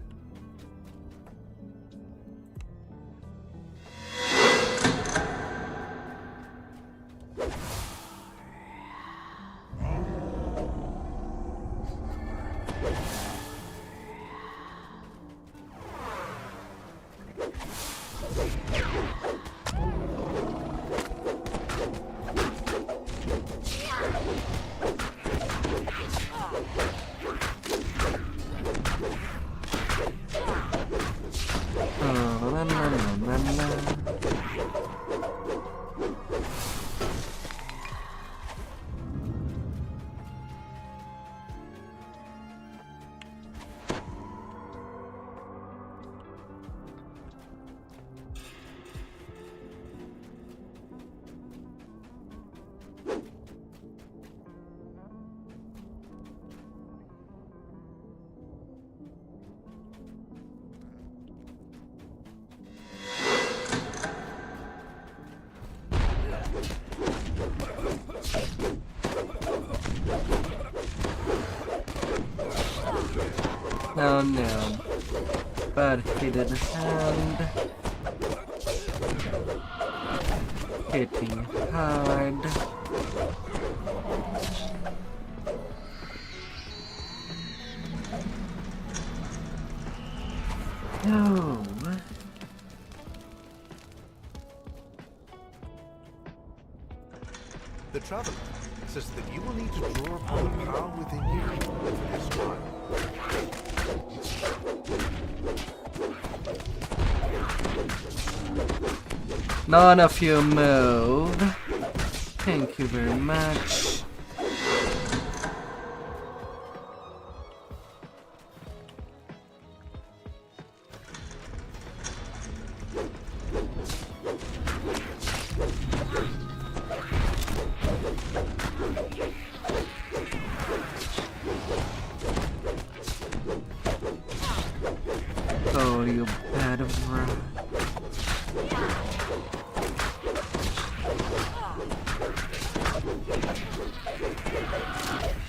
Oh no, bad hidden hand, hitting hard. No. The Traveler says that you will need to draw upon the power within you for this trial. None of you move. Thank you very much. Oh, you bad rat.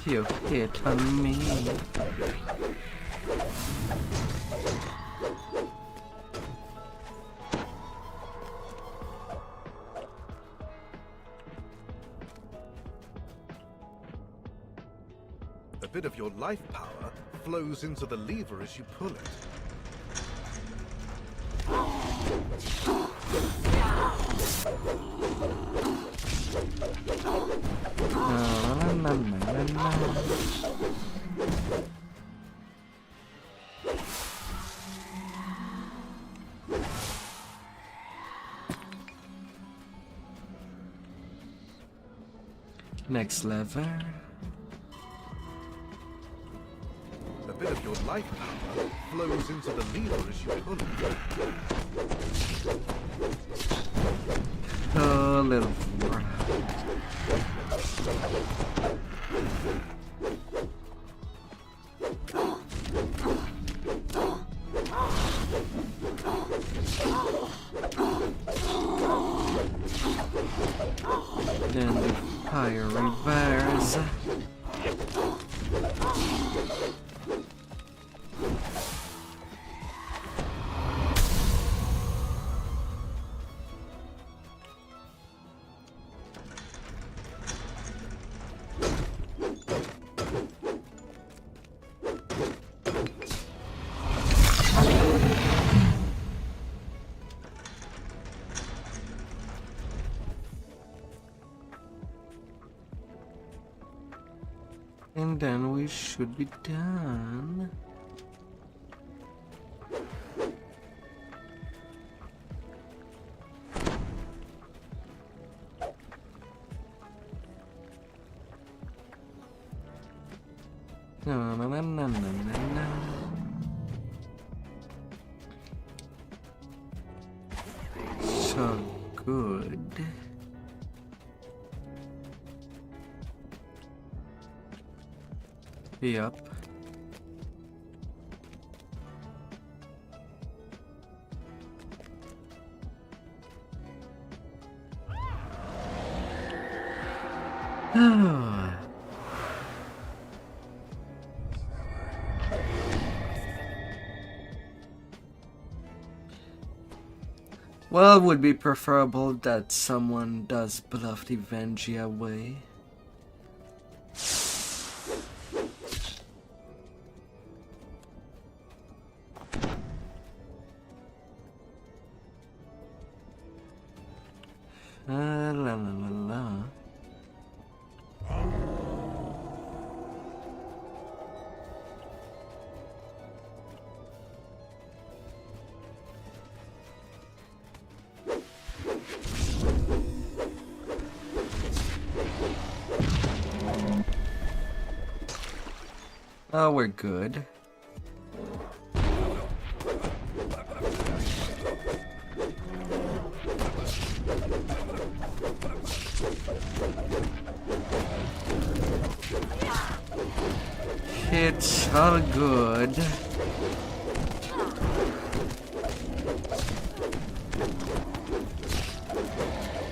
You hit on me. A bit of your life power flows into the lever as you pull it. Next lever. A bit of your life power flows into the lever as you pull it. Oh, little rat. nightmares. And then we should be done. No, no, no, no, no, no, no. So good. Yep. Well, it would be preferable that someone does bluff the Vengia away. La la la la. Oh, we're good. It's all good.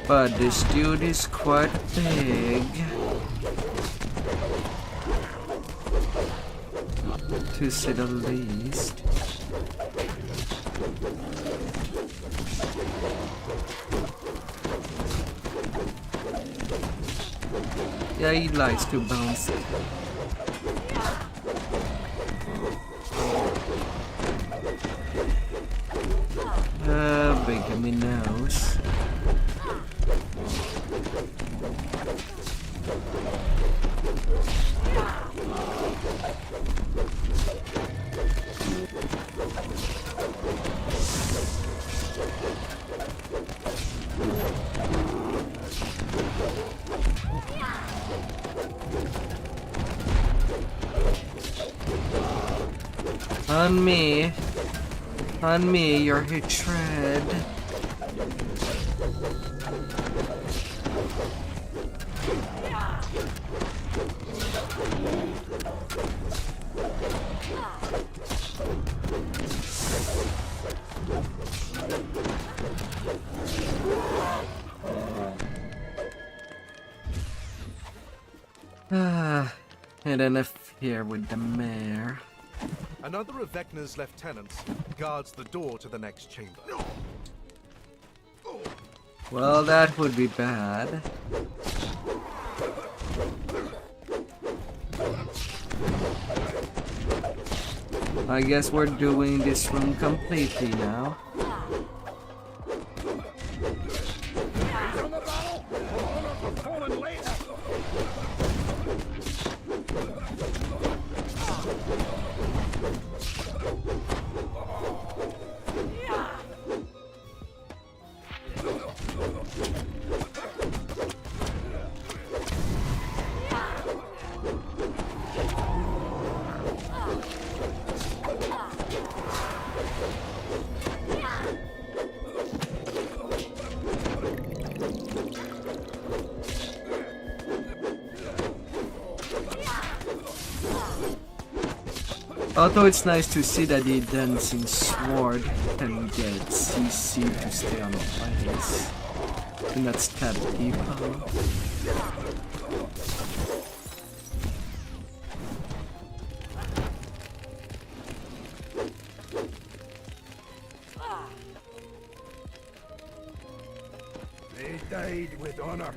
But this dude is quite big, to say the least. Yeah, he likes to bounce. Big me nose. On me, your hatred. And then if here with the mayor. Another of Vecna's lieutenants guards the door to the next chamber. Well, that would be bad. I guess we're doing this room completely now. Although it's nice to see that the dancing sword can get CC to stay on place. And that's cut-DDO. Ride with honor.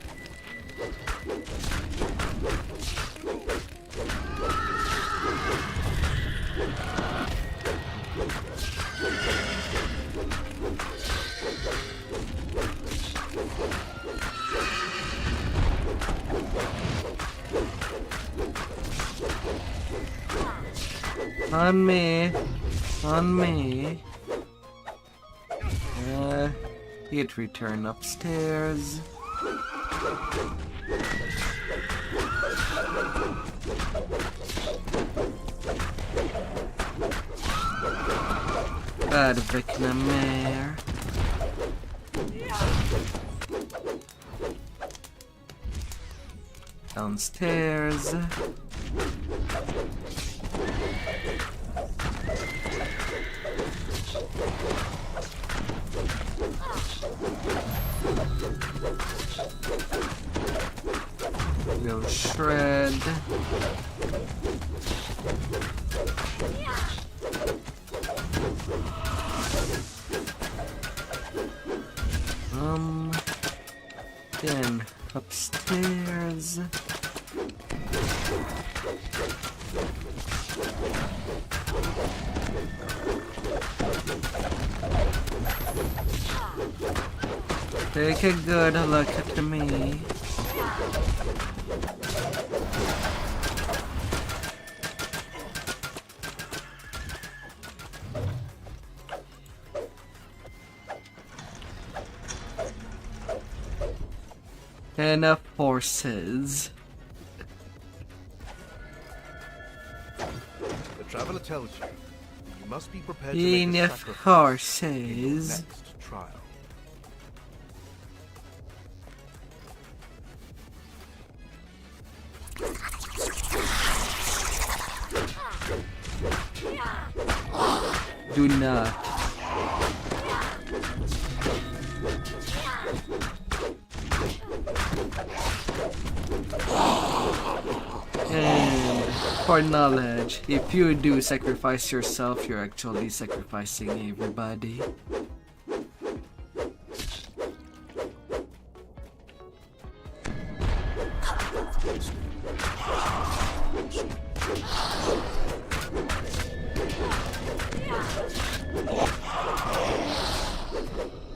On me. On me. He'd return upstairs. Bad McNamara. Downstairs. We'll shred. Then upstairs. Take a good look at me. Enough horses. The traveler tells you, you must be prepared to make a Enough sacrifice horses. in your next trial. Do not. And for knowledge, if you do sacrifice yourself, you're actually sacrificing everybody.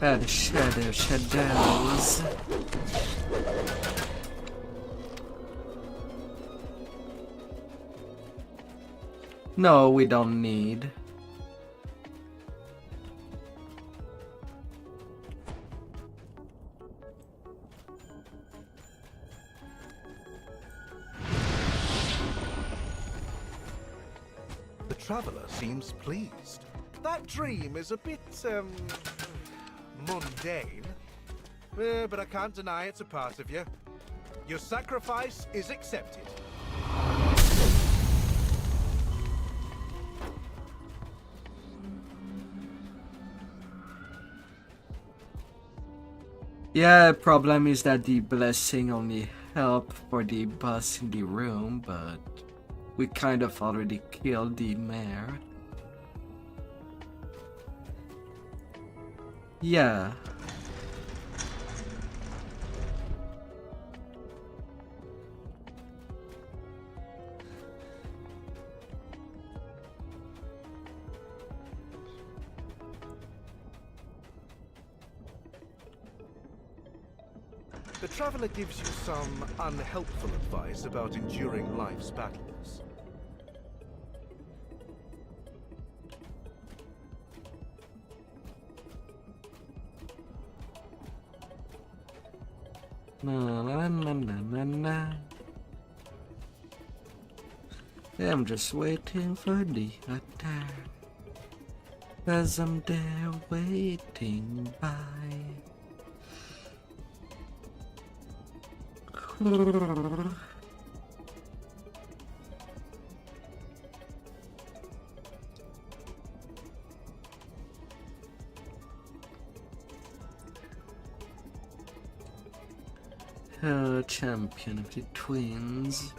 Bad shadows. No, we don't need. The traveler seems pleased. That dream is a bit, mundane. But I can't deny it's a part of you. Your sacrifice is accepted. Yeah, problem is that the blessing only help for the boss in the room, but we kind of already killed the mayor. Yeah. The traveler gives you some unhelpful advice about enduring life's battles. Na na na na na na. I'm just waiting for the attack, 'cause I'm there waiting by. Champion of the twins.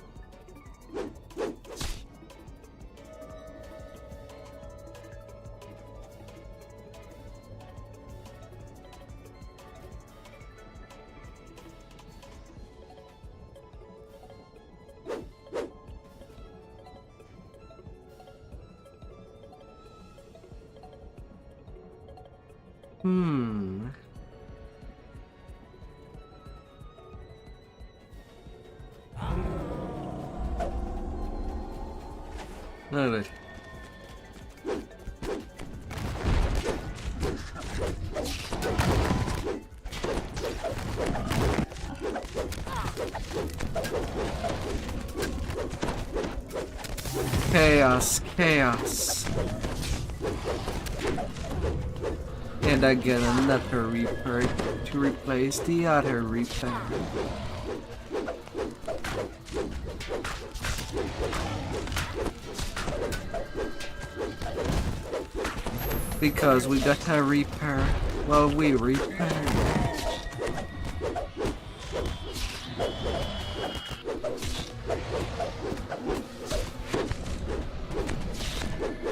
Alright. Chaos, chaos. And again, another Reaper to replace the other Reaper. Because we got a Reaper while we repair.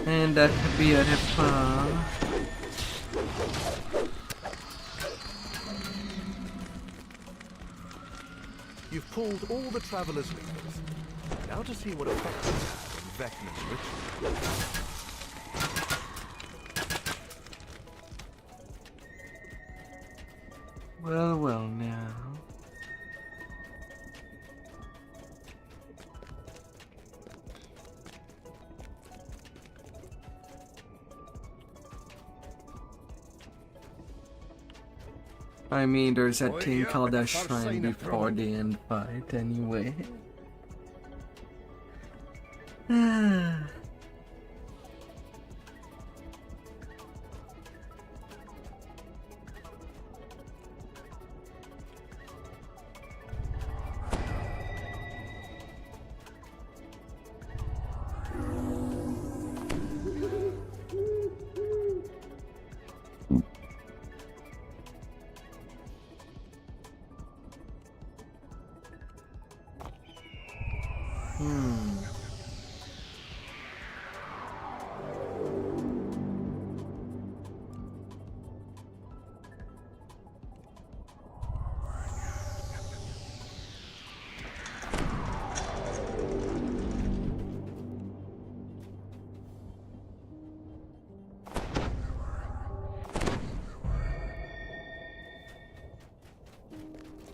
And that's beautiful. You've pulled all the travelers' levers. Now to see what effect it has on Vecna's ritual. Well, well now. I mean, there's that thing called a shrine before the end fight anyway.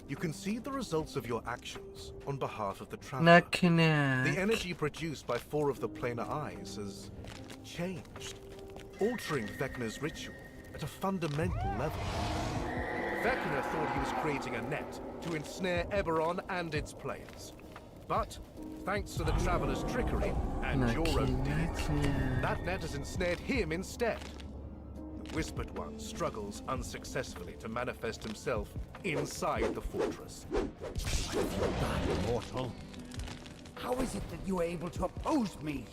You can see the results of your actions on behalf of the traveler. The energy produced by 4 of the planar eyes has changed, altering Vecna's ritual at a fundamental level. Vecna thought he was creating a net to ensnare Eberron and its players. But, thanks to the traveler's trickery and your own deeds, that net has ensnared him instead. The Whispered One struggles unsuccessfully to manifest himself inside the fortress. What have you done, mortal? How is it that you are able to oppose me?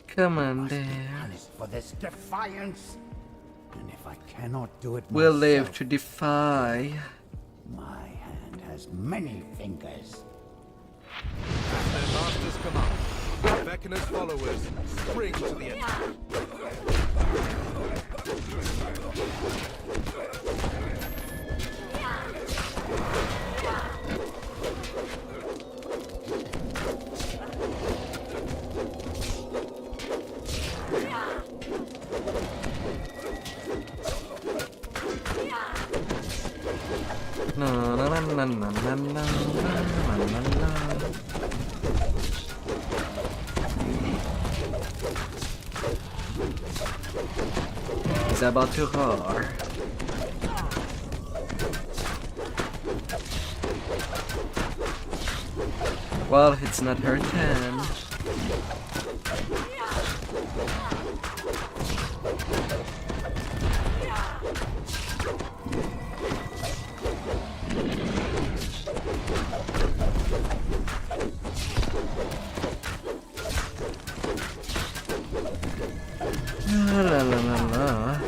Come on, there. there. For this defiance, and if I cannot do it We'll myself, live to defy. my hand has many fingers. At their master's command, Vecna's followers spring to the attack. He's about to roar. Well, it's not her turn. La la la la.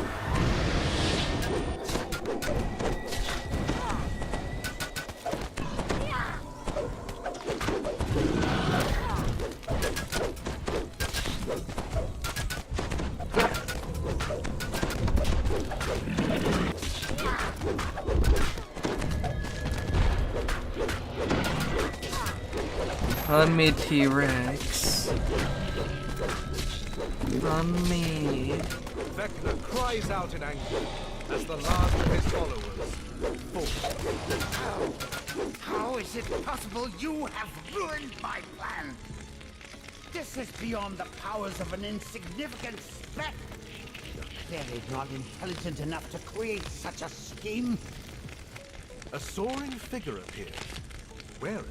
On me, T-Rex. On me. Vecna cries out in anger, as the last of his followers falls. How is it possible you have ruined my plan? This is beyond the powers of an insignificant speck. You're clearly not intelligent enough to create such a scheme. A soaring figure appeared, wearing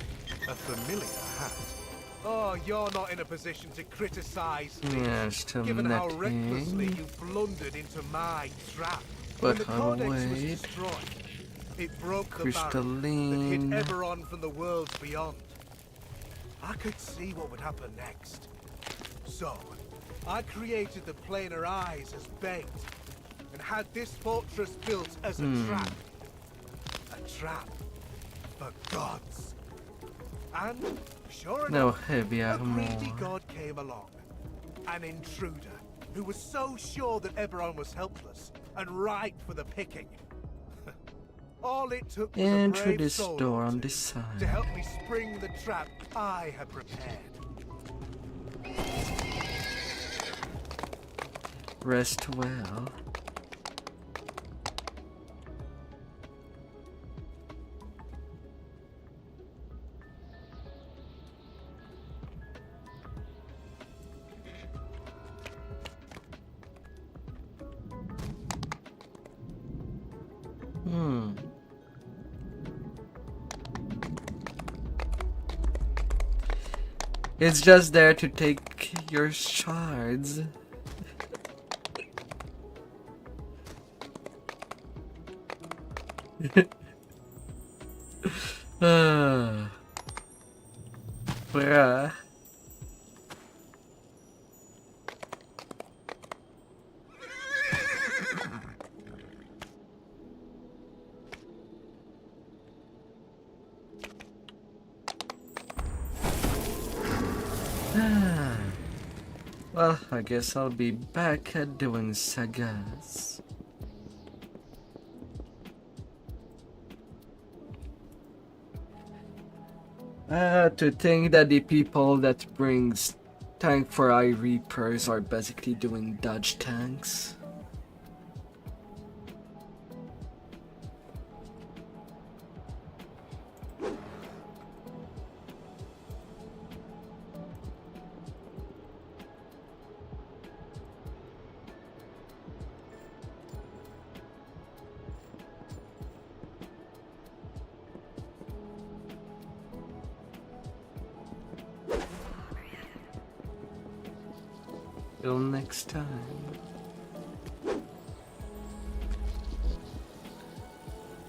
a familiar hat. Oh, you're not in a position to criticize me, Yes, given how nothing. recklessly you blundered into my trap. But When the Codex was wait. destroyed, it broke the barrier that Crystalline. hid Eberron from the worlds beyond. I could see what would happen next. So, I created the planar eyes as bait, and had this fortress built as a trap. A trap for gods. And, sure No enough, heavy a greedy armor. god came along. An intruder, who was so sure that Eberron was helpless, and ripe for the picking. All it took was a Enter brave this soul door or on two this side. to help me spring the trap I had prepared. Rest well. It's just there to take your shards. Where? Well, I guess I'll be back at doing sagas. To think that the people that brings tank for eye reapers are basically doing dodge tanks. Till next time.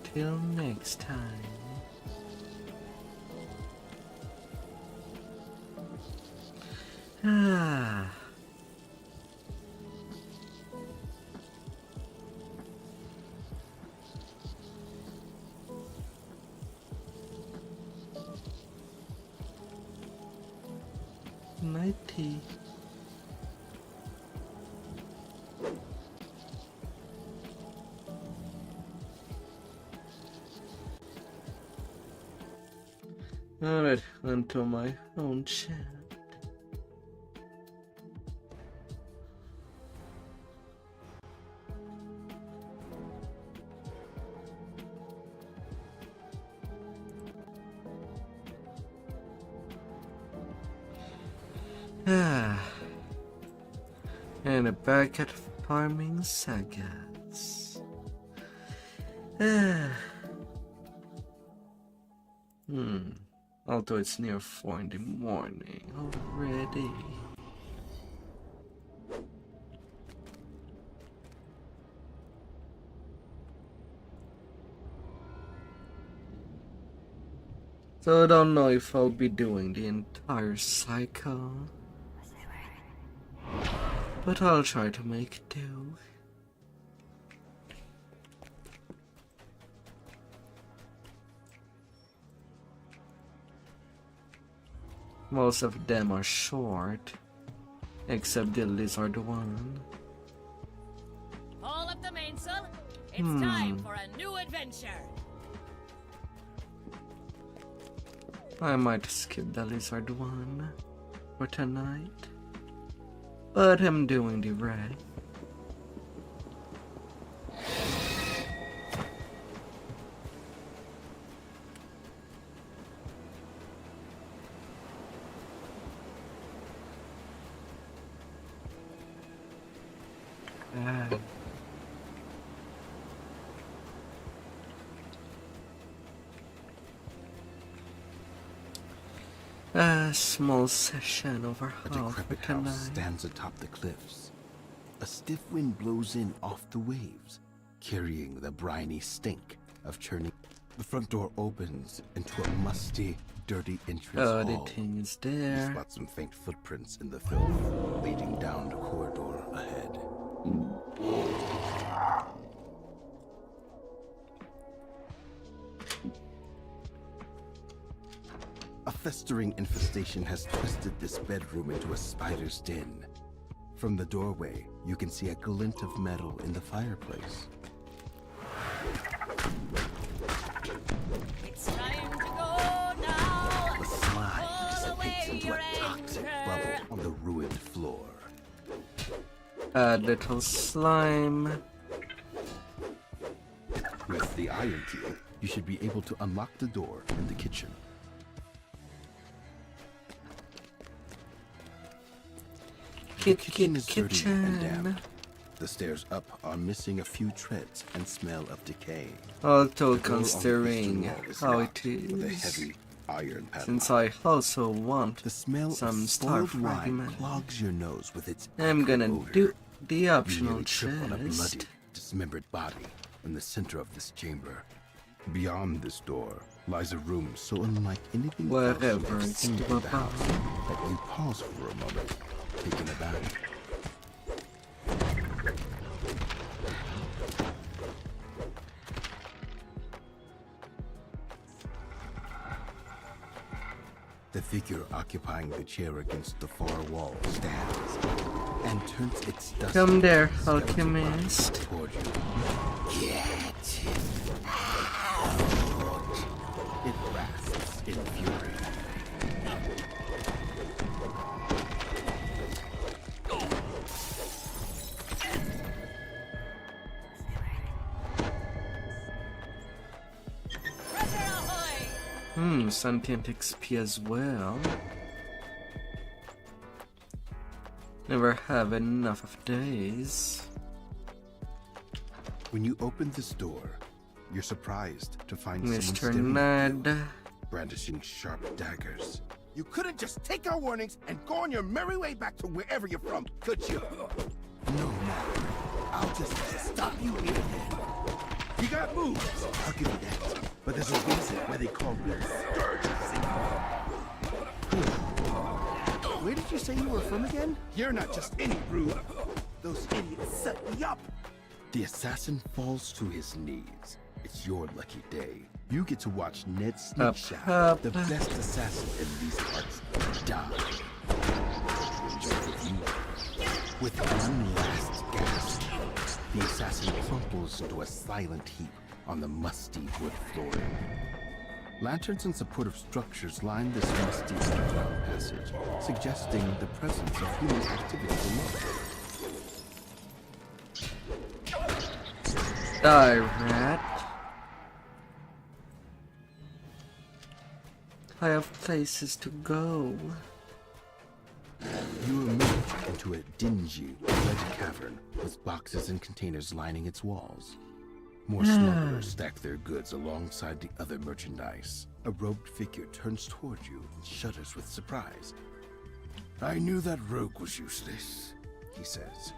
Till next time. Ah. Nighty. Alright, onto my own chat. And back at farming sagas. Although it's near 4 in the morning already. So I don't know if I'll be doing the entire cycle, but I'll try to make do. Most of them are short, except the lizard one. All up the mainsail. It's time for a new adventure. I might skip the lizard one for tonight, but I'm doing the red. bad. A small session over A half decrepit a night. house stands atop the cliffs. A stiff wind blows in off the waves, carrying the briny stink of churning. The front door opens into a musty, dirty entrance Oh, the hall. thing is You there. spot some faint footprints in the filth, leading down the corridor ahead. A festering infestation has twisted this bedroom into a spider's den. From the doorway, you can see a glint of metal in the fireplace. It's time to go now. The slime dissipates into a toxic bubble on the ruined floor. A little slime. With the iron key, you should be able to unlock the door in the kitchen. The kitchen is dirty and damp. The stairs up are missing a few treads and smell of decay. Also The door on the considering eastern wall is how locked it with a is. heavy iron padlock. Since I also want The smell some of star spoiled wine fragment, clogs your nose with its I'm acrid gonna odor. do the You optional nearly trip on a bloody, chest. dismembered body in the center of this chamber. Beyond this door lies a room so unlike anything else Wherever you have it's seen to in the house above. that you pause for a moment, taken aback. The figure occupying the chair against the far wall stands and turns its dust Come there, skeleton alchemist. body toward you. Get out! It rasps in fury. Treasure ahoy! Sentient XP as well. Never have enough of days. When you open this door, you're surprised to find Mr. someone staring at you, Ned. brandishing sharp daggers. You couldn't just take our warnings and go on your merry way back to wherever you're from, could you? No matter. I'll just stop you here then. You got moves. I'll give you that. But there's a reason why they call me Scourge of Where did you say you were from again? You're not just any brute. Those idiots set me up. The assassin falls to his knees. It's your lucky day. You get to watch Ned Sneakshaft, the best assassin in these parts, die. With one last gasp, the assassin crumples into a silent heap on the musty wood flooring. Lanterns and supportive structures line this musty underground passage, suggesting the presence of human activity below. Die, rat. I have places to go. You emerge into a dingy, red cavern with boxes and containers lining its walls. More smugglers stack their goods alongside the other merchandise. A robed figure turns toward you and shudders with surprise. I knew that rogue was useless, He says,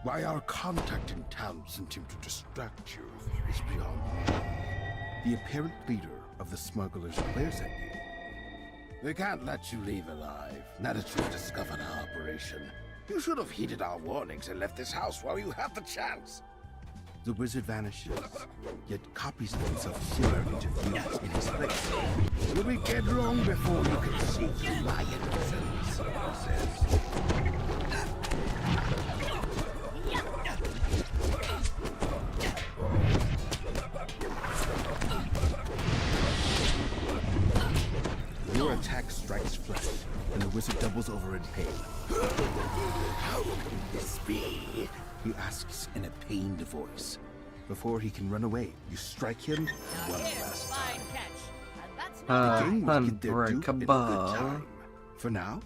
why our contact in town sent him to distract you is beyond me. the apparent leader of the smugglers glares at you. We can't let you leave alive, now that you've discovered our operation. You should have heeded our warnings and left this house while you had the chance. The wizard vanishes, yet copies of himself shimmer into view in his place. You'll be dead long before you can see through my innocence, he says. Your attack strikes flesh, and the wizard doubles over in pain. How can this be? He asks in a pained voice. Before he can run away, you strike him one last time. Fine catch. And that's The gang will get their due in good Unbreakable. time. For now,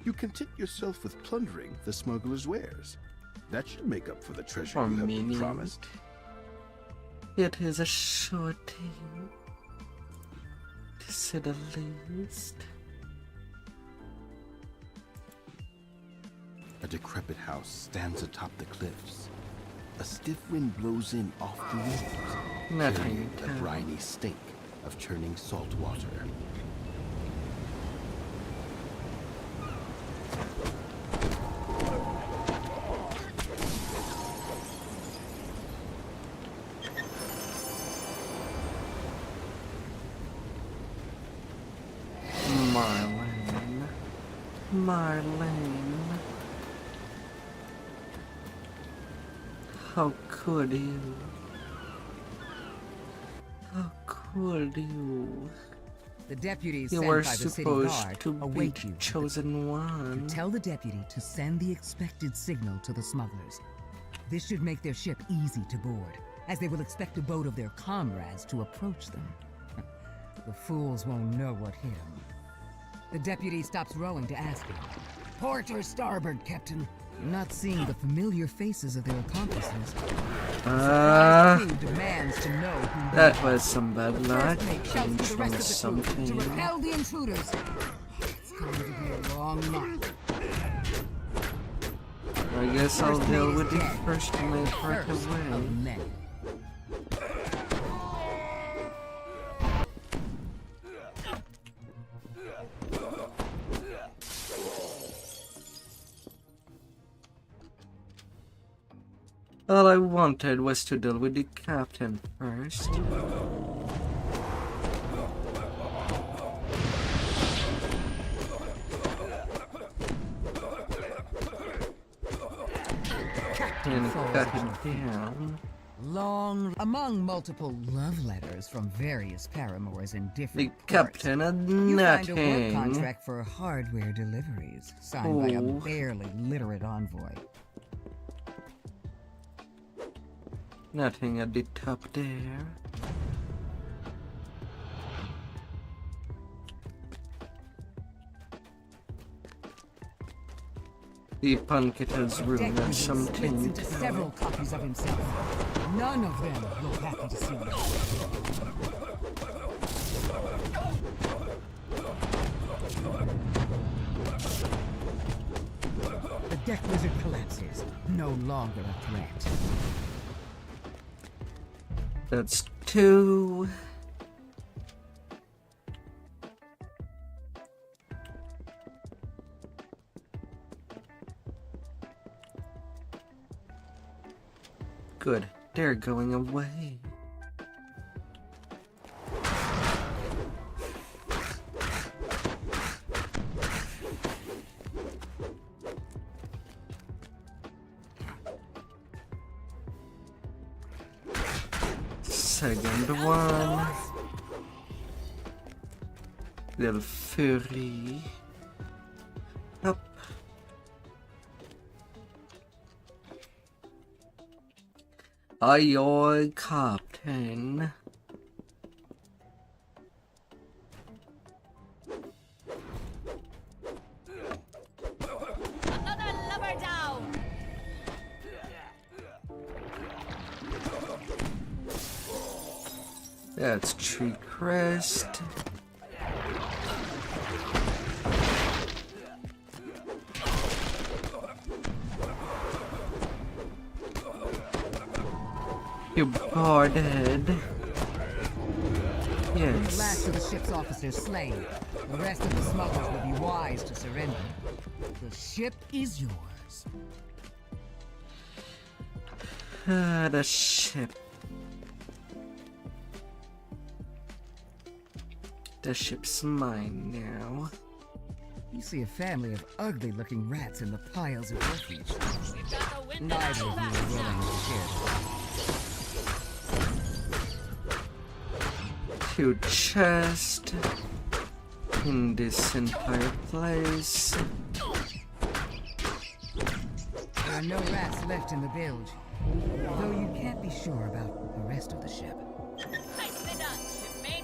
you content yourself with plundering the smuggler's wares. That should make up for the treasure Or you have been meaning. promised. It is a short thing, to say the least. A decrepit house stands atop the cliffs. A stiff wind blows in off the windows, Nothing. carrying a briny stink of churning salt water. Marlene. How could you? How could you? The deputies You sent were by the city supposed guard to be await the you. chosen one. Tell the deputy to send the expected signal to the smugglers. This should make their ship easy to board, as they will expect a boat of their comrades to approach them. The fools won't know what hit them. The deputy stops rowing to ask him. Port or starboard, Captain? Not seeing the familiar faces of their accomplices. The crew demands to know who that they are. was some bad luck. First mate shouts to the From rest of the crew to something. repel the intruders. It's going to be a long night. I guess I'll First deal mate with is the dead. first mate right First away. of many. All I wanted was to deal with the captain first. And cut him down. Long, among multiple love letters from various paramours in The different ports, captain had you find a work nothing. contract for hardware deliveries, signed by a Oh. barely literate envoy. Nothing at the top there. The Punketter's room Deck has splits something into several copies of himself. None of them look happy to see him. The deck wizard collapses, no longer a threat. That's two. Good, they're going away. Second one. Little fury. Up. Aye, aye, Captain. Another lover down! That's Tree Crest. You boarded. The Yes. last of the ship's officers slain. The rest of the smugglers will be wise to surrender. The ship is yours. The ship. The ship's mine now. You see a family of ugly-looking rats in the piles of refuse. We've got the wind in Neither our of you backs are willing now. to share. Two chests in this entire place. There are no rats left in the bilge, though you can't be sure about the rest of the ship. Nicely done, shipmate.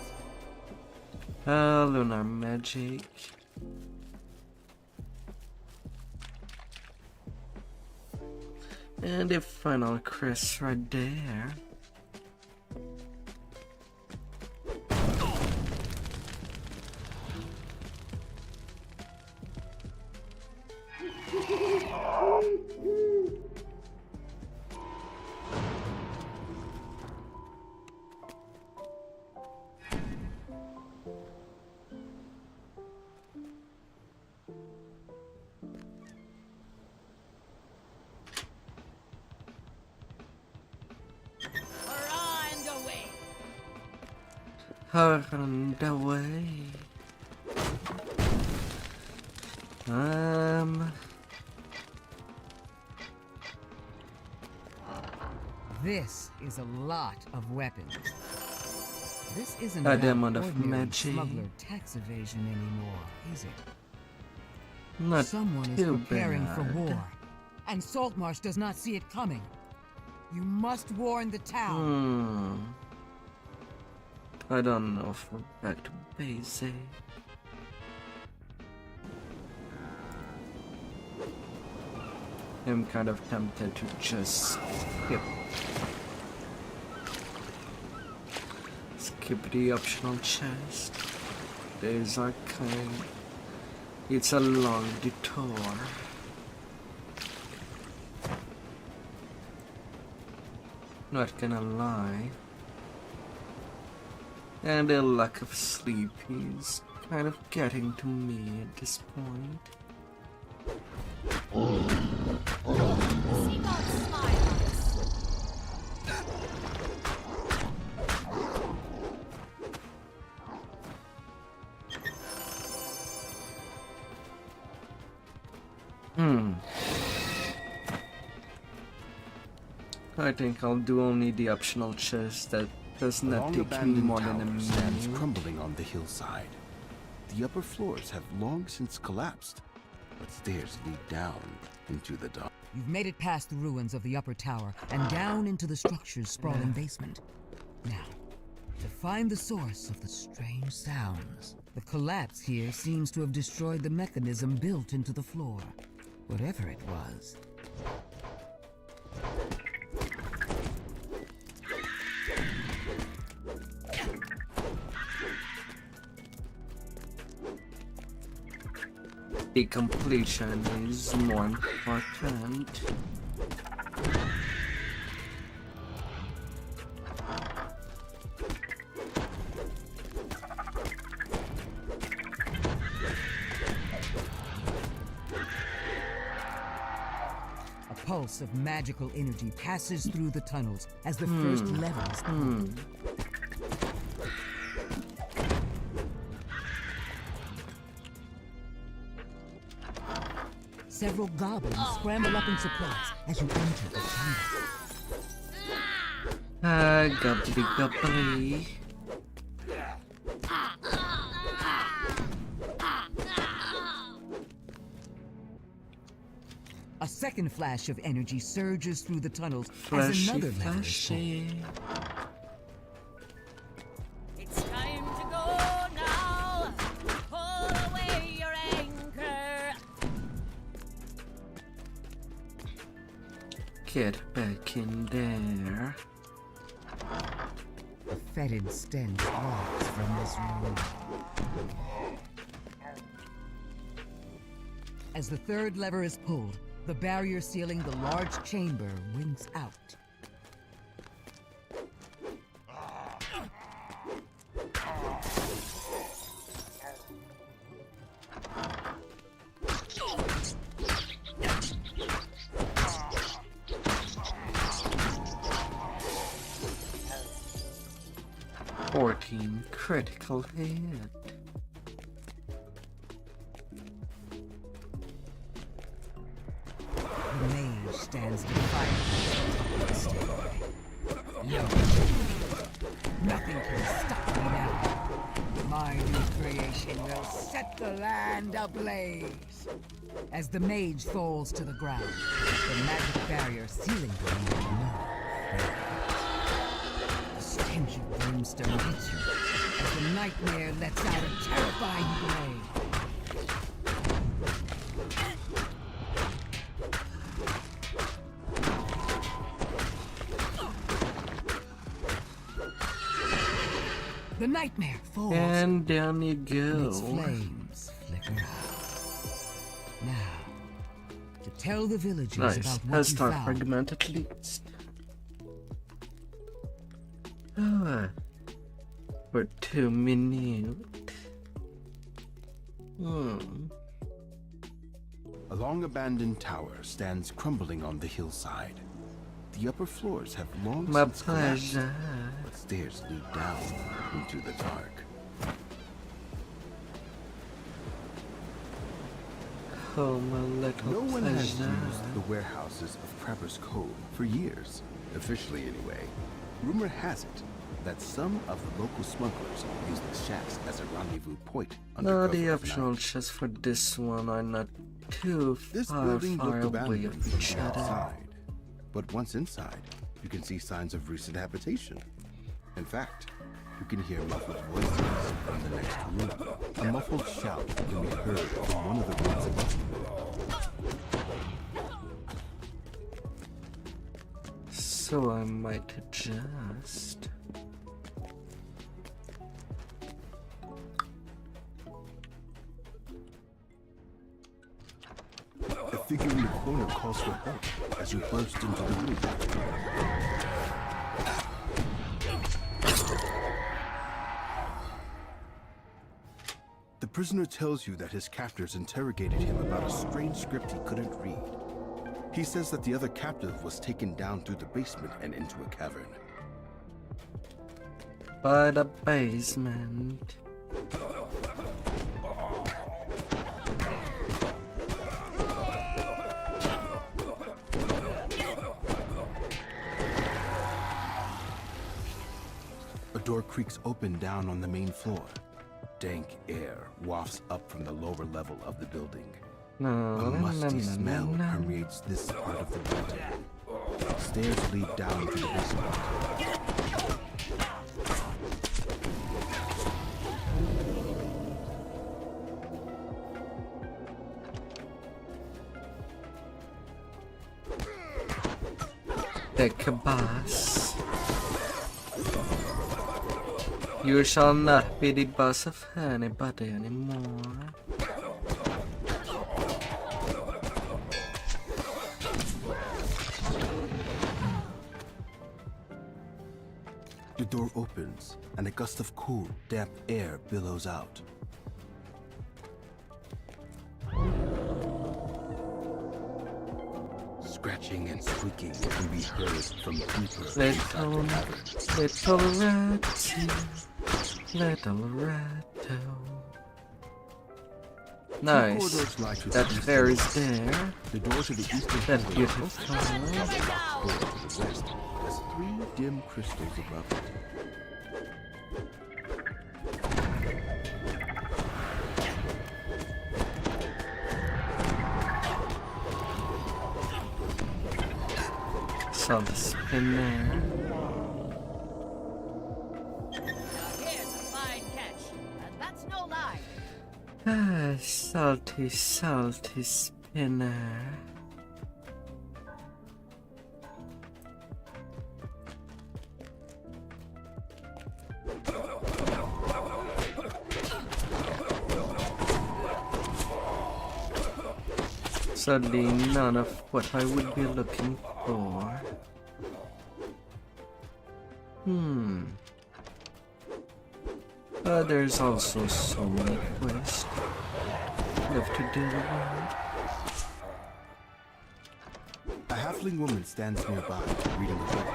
Lunar magic. And the final crest right there. Around the way. This is a lot of weapons. This isn't A about demon of ordinary magic. smuggler tax evasion anymore, is it? Not Someone is too preparing bad. for war, and Saltmarsh does not see it coming. You must warn the town. I don't know if we're back to basic. I'm kind of tempted to just skip the optional chest. There's a kind. It's a long detour. Not gonna lie. And the lack of sleep is kind of getting to me at this point. I think I'll do only the optional chest that does not take me more than a stands minute. crumbling on the hillside. The upper floors have long since collapsed, but stairs lead down into the dark. You've made it past the ruins of the upper tower and down into the structure's sprawling basement. Now, to find the source of the strange sounds. The collapse here seems to have destroyed the mechanism built into the floor. Whatever it was. The completion is more important. A pulse of magical energy passes through the tunnels as the first lever is pulled. Several goblins scramble up in surprise as you enter the chamber. Gobbly gobbly. A second flash of energy surges through the tunnels as Flashy, another lever is pulled. flashy. It's time to go now. Pull away your anchor. Get back in there. A fetid stench wafts from this room. As the third lever is pulled, the barrier sealing the large chamber winks out. Critical hit. The mage stands defiant. No. Nothing can stop me now. My new creation will set the land ablaze. As the mage falls to the ground, the magic barrier sealing him will know. The stench of brimstone hits you as the nightmare lets out a terrifying bray. The nightmare falls. And down you And its go. flames flicker out. Now, to tell the villagers Nice. about what Has you start found. fragment at least. Ah, for 2 minutes. A long abandoned tower stands crumbling on the hillside. The upper floors have long My since collapsed, pleasure. but stairs lead down into the dark. Oh, my little No one has pleasure. used the warehouses of Crabber's Cove for years, officially anyway. Rumor has it that some of the local smugglers use the shacks as a rendezvous point under No, cover the of optional night. chests for this one are not too This far building looked away abandoned of from each the other. outside, but once inside, you can see signs of recent habitation. In fact, you can hear muffled voices from the next room. A muffled shout can be heard from one of the rooms above you. So I might adjust. A figure in the corner calls for help as you burst into the room. The prisoner tells you that his captors interrogated him about a strange script he couldn't read. He says that the other captive was taken down through the basement and into a cavern. By the basement. A door creaks open down on the main floor. Dank air wafts up from the lower level of the building. No, A musty smell permeates this part of the building. Stairs lead down to the basement. Take a bus. You shall not be the boss of anybody anymore. The door opens, and a gust of cool, damp air billows out. Scratching and squeaking can be heard from deeper inside the cavern. Little ratty, little ratto. Nice. Corridors lie to the That east there and is west. there. The door to the eastern That hallway beautiful. opens, and the locked door to the west has 3 dim crystals above it. Saw the spin there. Here's a fine catch, and that's no lie. Ah, salty, salty spinner. Sadly, none of what I would be looking for. There's also so many quests left to deal with. A halfling woman stands nearby, reading a book.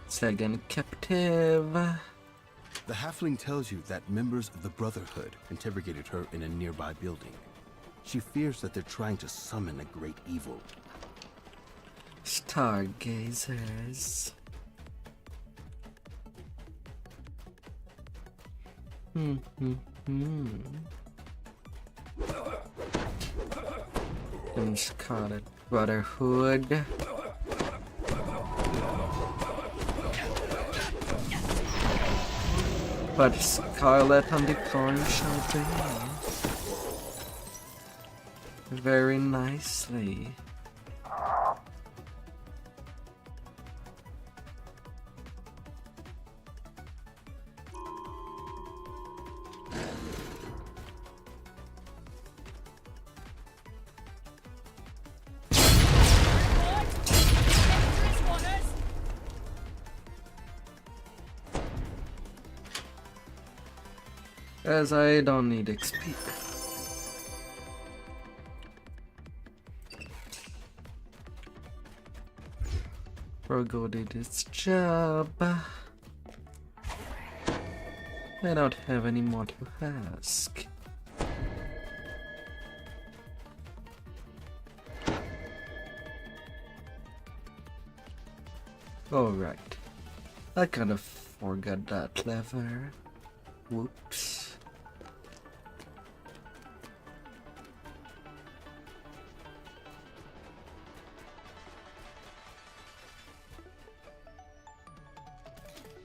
Second captive. The halfling tells you that members of the Brotherhood interrogated her in a nearby building. She fears that they're trying to summon a great evil. Stargazers. And Scarlet Brotherhood. But Scarlet on the floor shall be. Very nicely. As I don't need XP. Virgo did its job. I don't have any more to ask. Alright. I kind of forgot that lever. Whoops.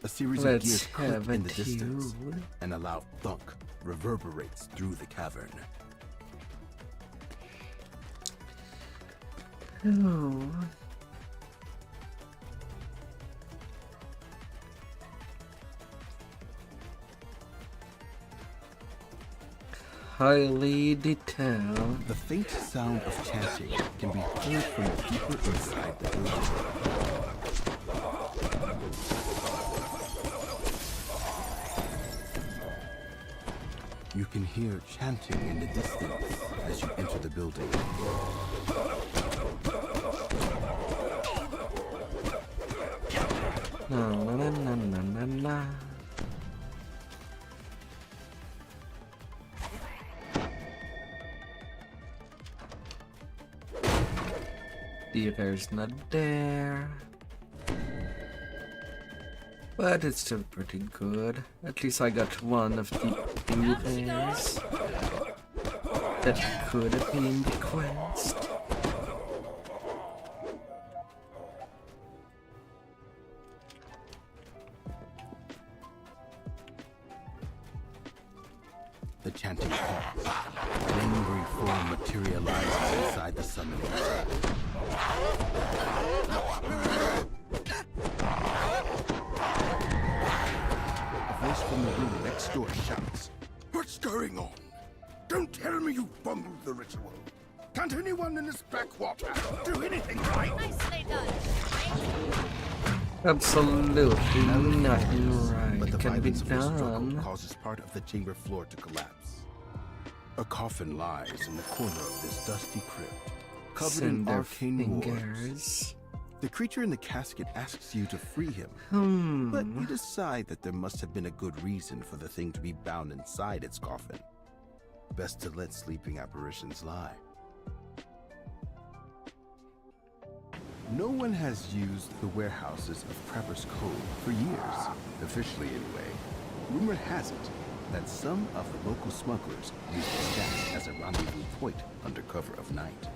A series of gears click in the distance, and a loud thunk reverberates through the cavern. Oh. Highly detailed. The faint sound of chanting can be heard from deeper inside the building. You can hear chanting in the distance as you enter the building. Na na na na na na na. The air's not there. But it's still pretty good. At least I got one of the blueberries that could have been the quest. The chanting paused. An angry form materializes inside the summoning. From the room next door shouts, "What's going on? Don't tell me you bungled the ritual. Can't anyone in this backwater do anything right?" Nicely done. Absolutely nothing right But the can be violence of the struggle done. causes part of the chamber floor to collapse. A coffin lies in the corner of this dusty crypt, covered Send in their arcane wards. fingers. The creature in the casket asks you to free him, but you decide that there must have been a good reason for the thing to be bound inside its coffin. Best to let sleeping apparitions lie. No one has used the warehouses of Prepper's Cove for years, officially anyway. Rumor has it that some of the local smugglers use the stacks as a rendezvous point under cover of night.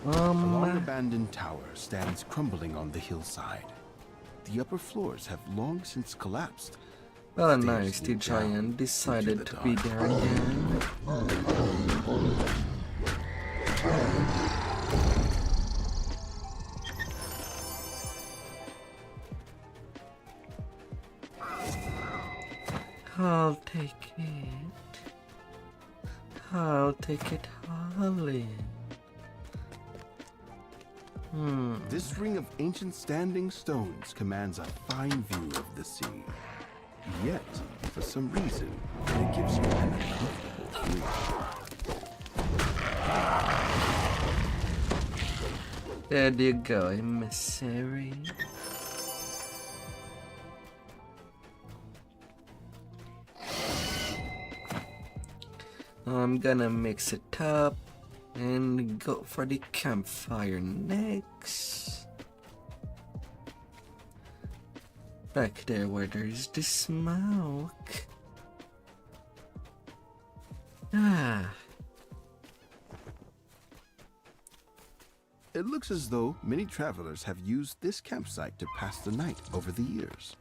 A long abandoned tower stands crumbling on the hillside. The upper floors have long since collapsed. Well, nice, the giant decided to be there again. I'll take it. I'll take it all in. This ring of ancient standing stones commands a fine view of the sea. Yet, for some reason, it gives you an uncomfortable feeling. There you go, emissary. I'm gonna mix it up and go for the campfire next. Back there where there's the smoke. It looks as though many travelers have used this campsite to pass the night over the years.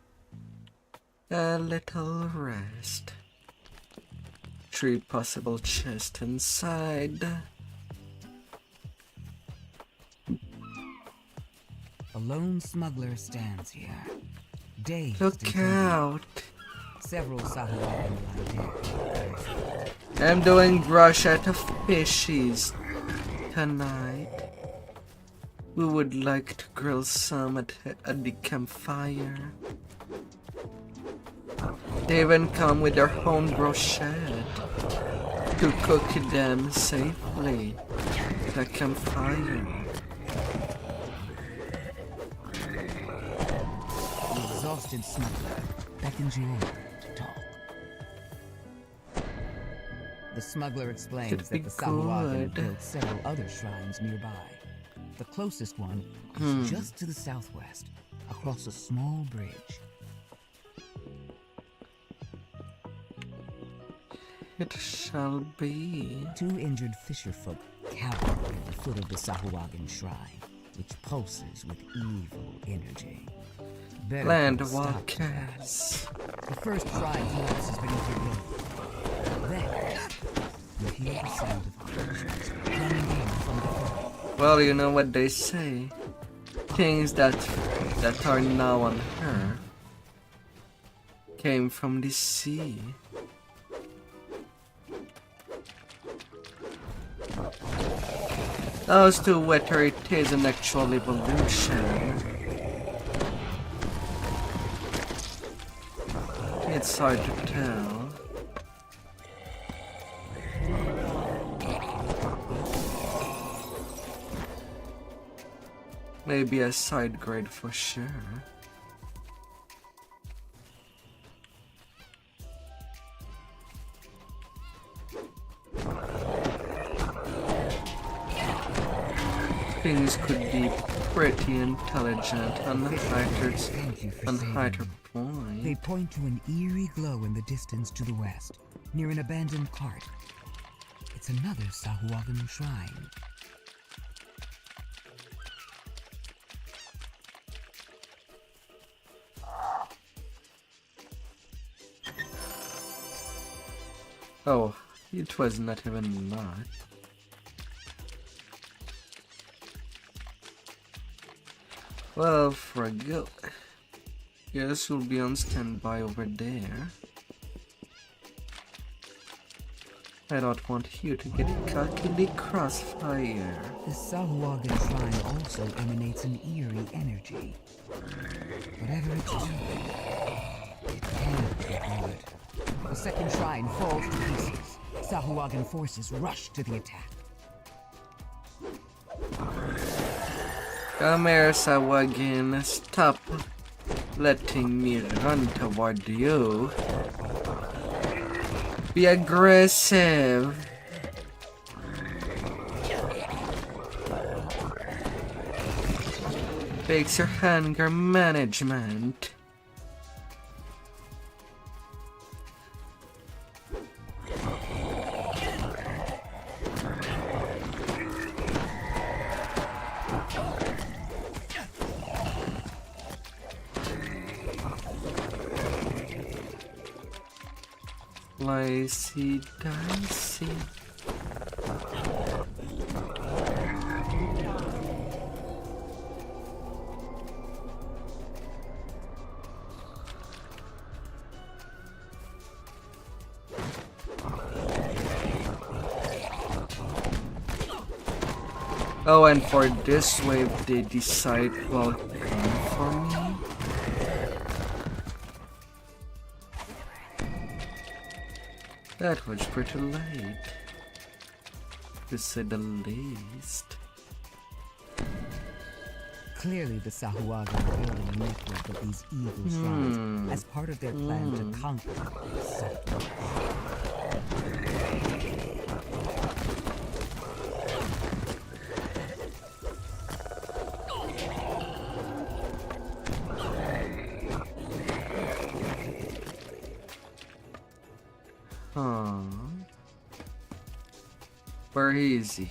A little rest. 3 possible chests inside. A lone smuggler stands here. Dazed. Look out! Several Sahuagin lie dead. I'm doing bruschetta fishies tonight. We would like to grill some at the campfire. They even come with their own brochet to cook them safely. The campfire. The exhausted smuggler beckons you over to talk. The smuggler explains that the Sahuagin have built several other shrines nearby. The closest one is just to the southwest, across a small bridge. It shall be. 2 injured fisherfolk cower at the foot of the Sahuagin shrine, which pulses with evil energy. Better Landwalkers. The first shrine collapses beneath your blow. Then you hear the sound of creatures coming in from the foot. Well, you know what they say. Things that are now on her came from the sea. As to whether it is an actual evolution, it's hard to tell. Maybe a side grade for sure. Things could be pretty intelligent on higher point. They point to an eerie glow in the distance to the west, near an abandoned cart. It's another Sahuagin shrine. Oh, it was not even that. Well, Fragile, yes, you'll be on standby over there. I don't want you to get caught in the crossfire. The Sahuagin shrine also emanates an eerie energy. Whatever it's doing, it can't ignore it. The second shrine falls to pieces. Sahuagin forces rush to the attack. Come here, Sahuagin. Stop letting me run toward you. Be aggressive. Fix your anger management. Slicey dicey. Oh, and for this wave, they decide, well, come for me. That was pretty late, to say the least. Clearly, the Sahuagin are building a network of these evil shrines as part of their plan to conquer the Southwest. Where is he?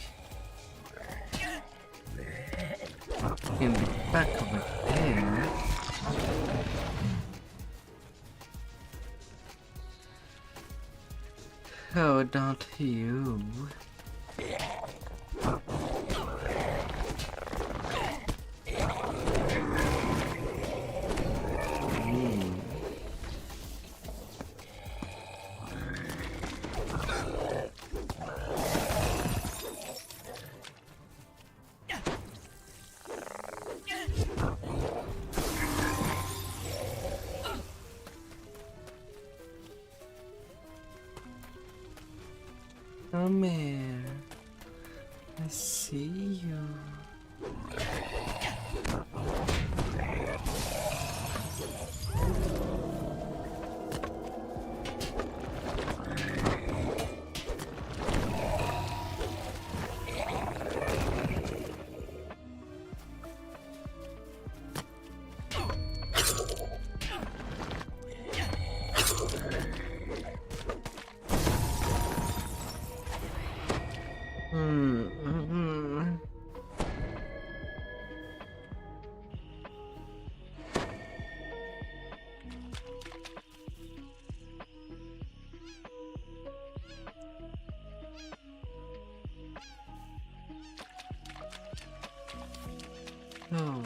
In the back of it there. Oh, don't you? Come here. I see you. Oh.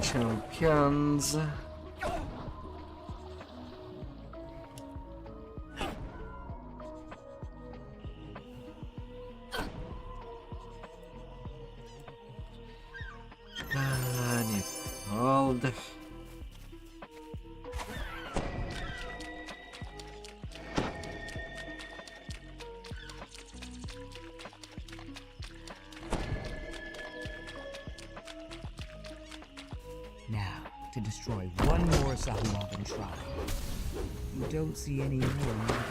Champions. Hold. Now, to destroy one more Sahuagin tribe. You don't see any more nearby.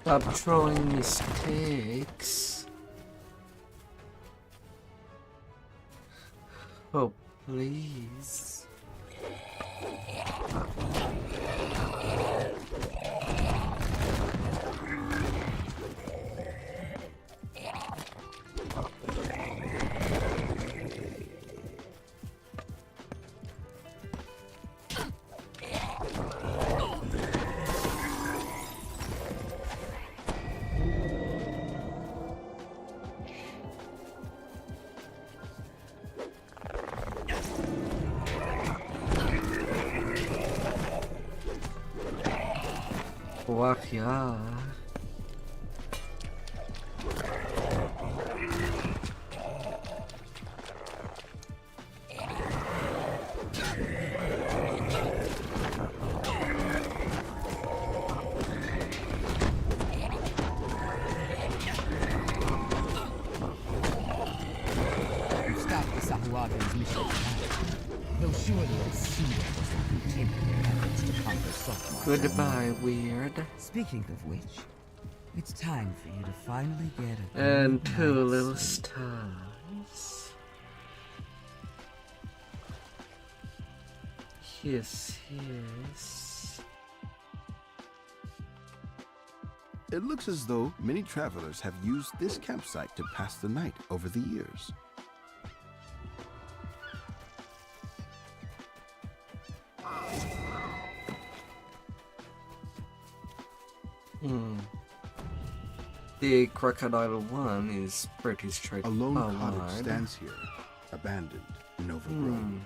Stop throwing mistakes. Oh, please. Austrakear. You stopped the Sahuagin's mission. Though surely the sea devils will continue their efforts to conquer Sokmar. Goodbye, weird. Speaking of which, it's time for you to finally get a And good 2 night's little sleep. stars. Yes, yes. It looks as though many travelers have used this campsite to pass the night over the years. The crocodile one is pretty A straightforward. lone cottage stands here, abandoned and overgrown.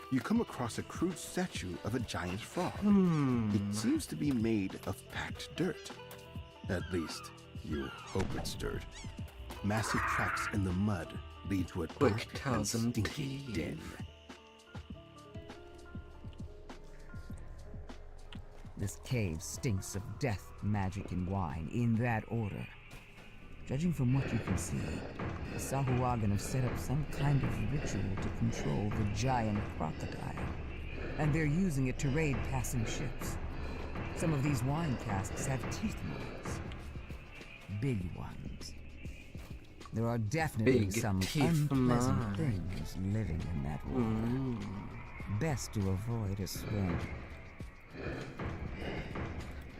You come across a crude statue of a giant frog. It seems to be made of packed dirt. At least, you hope it's dirt. Massive tracks in the mud lead to a dark and stinky den. This cave stinks of death, magic, and wine, in that order. Judging from what you can see, the Sahuagin have set up some kind of ritual to control the giant crocodile, and they're using it to raid passing ships. Some of these wine casks have teeth marks. Big ones. There are definitely Big some teeth unpleasant mine. things living in that water. Best to avoid a swim.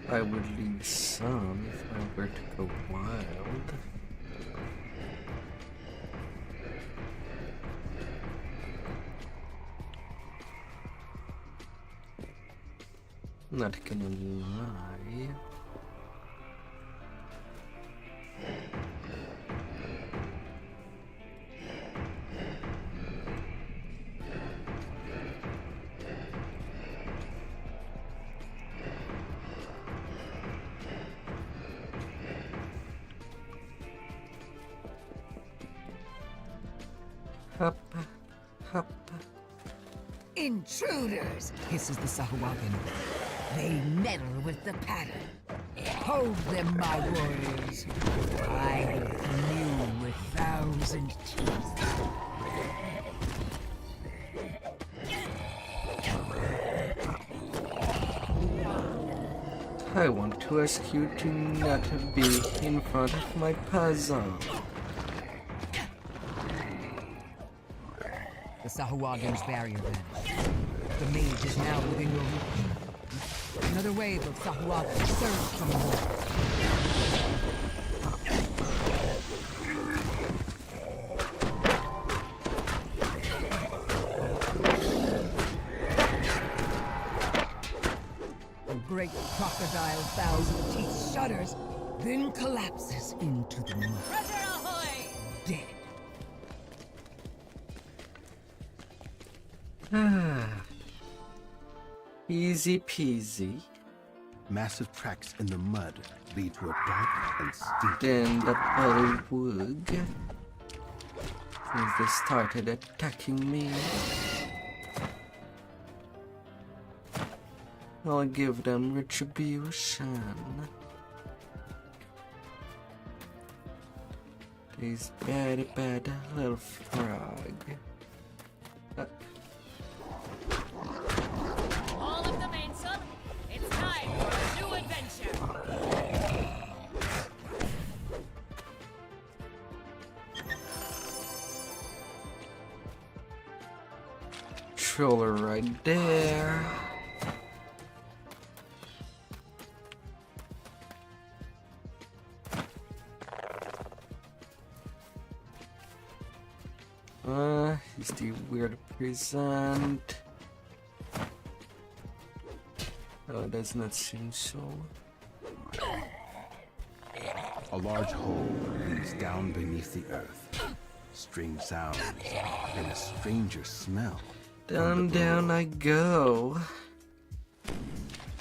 I would leave some if I were to go wild. Not gonna lie. Hop, hop. Intruders! Hisses the Sahuagin. They meddle with the pattern. Hold them, my warriors. I will commune with 1,000 teeth. I want to ask you to not be in front of my puzzle. The Sahuagin's barrier vanished. The mage is now within your reach. Another wave of Sahuagin surged from the wall. The great crocodile 1,000 teeth shudders, then collapses into the mud. Treasure ahoy! Dead. Easy peasy. Massive tracks in the mud lead to a dark and steep. Then that other wug. Since they started attacking me, I'll give them retribution. These bad little frog. All of the mainsail, it's time for a new adventure. Controller right there. He's the weird present. Oh, it does not seem so. A large hole leads down beneath the earth. Strange sounds and a stranger smell. Down I go.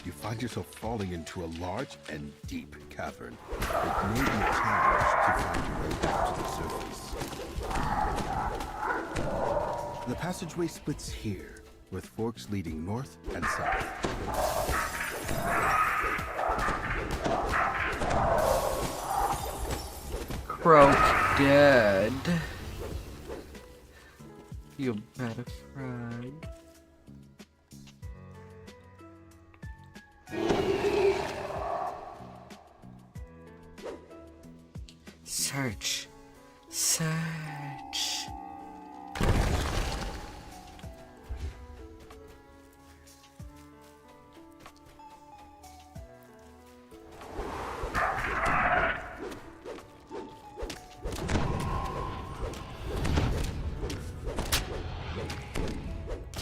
You find yourself falling into a large and deep cavern. It may be a challenge to find your way back to the surface. The passageway splits here, with forks leading north and south. Croak dead. You better frog. Search.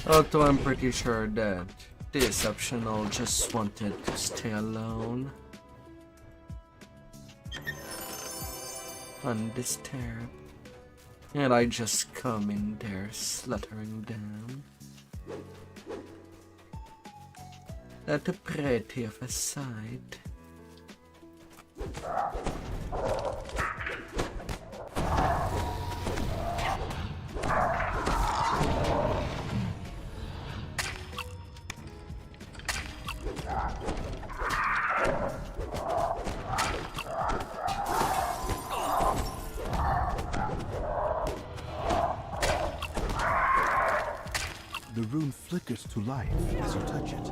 Although I'm pretty sure that this optional just wanted to stay alone. Undisturbed. And I just come in there slaughtering down. Not a pretty of a sight. The rune flickers to life as you touch it.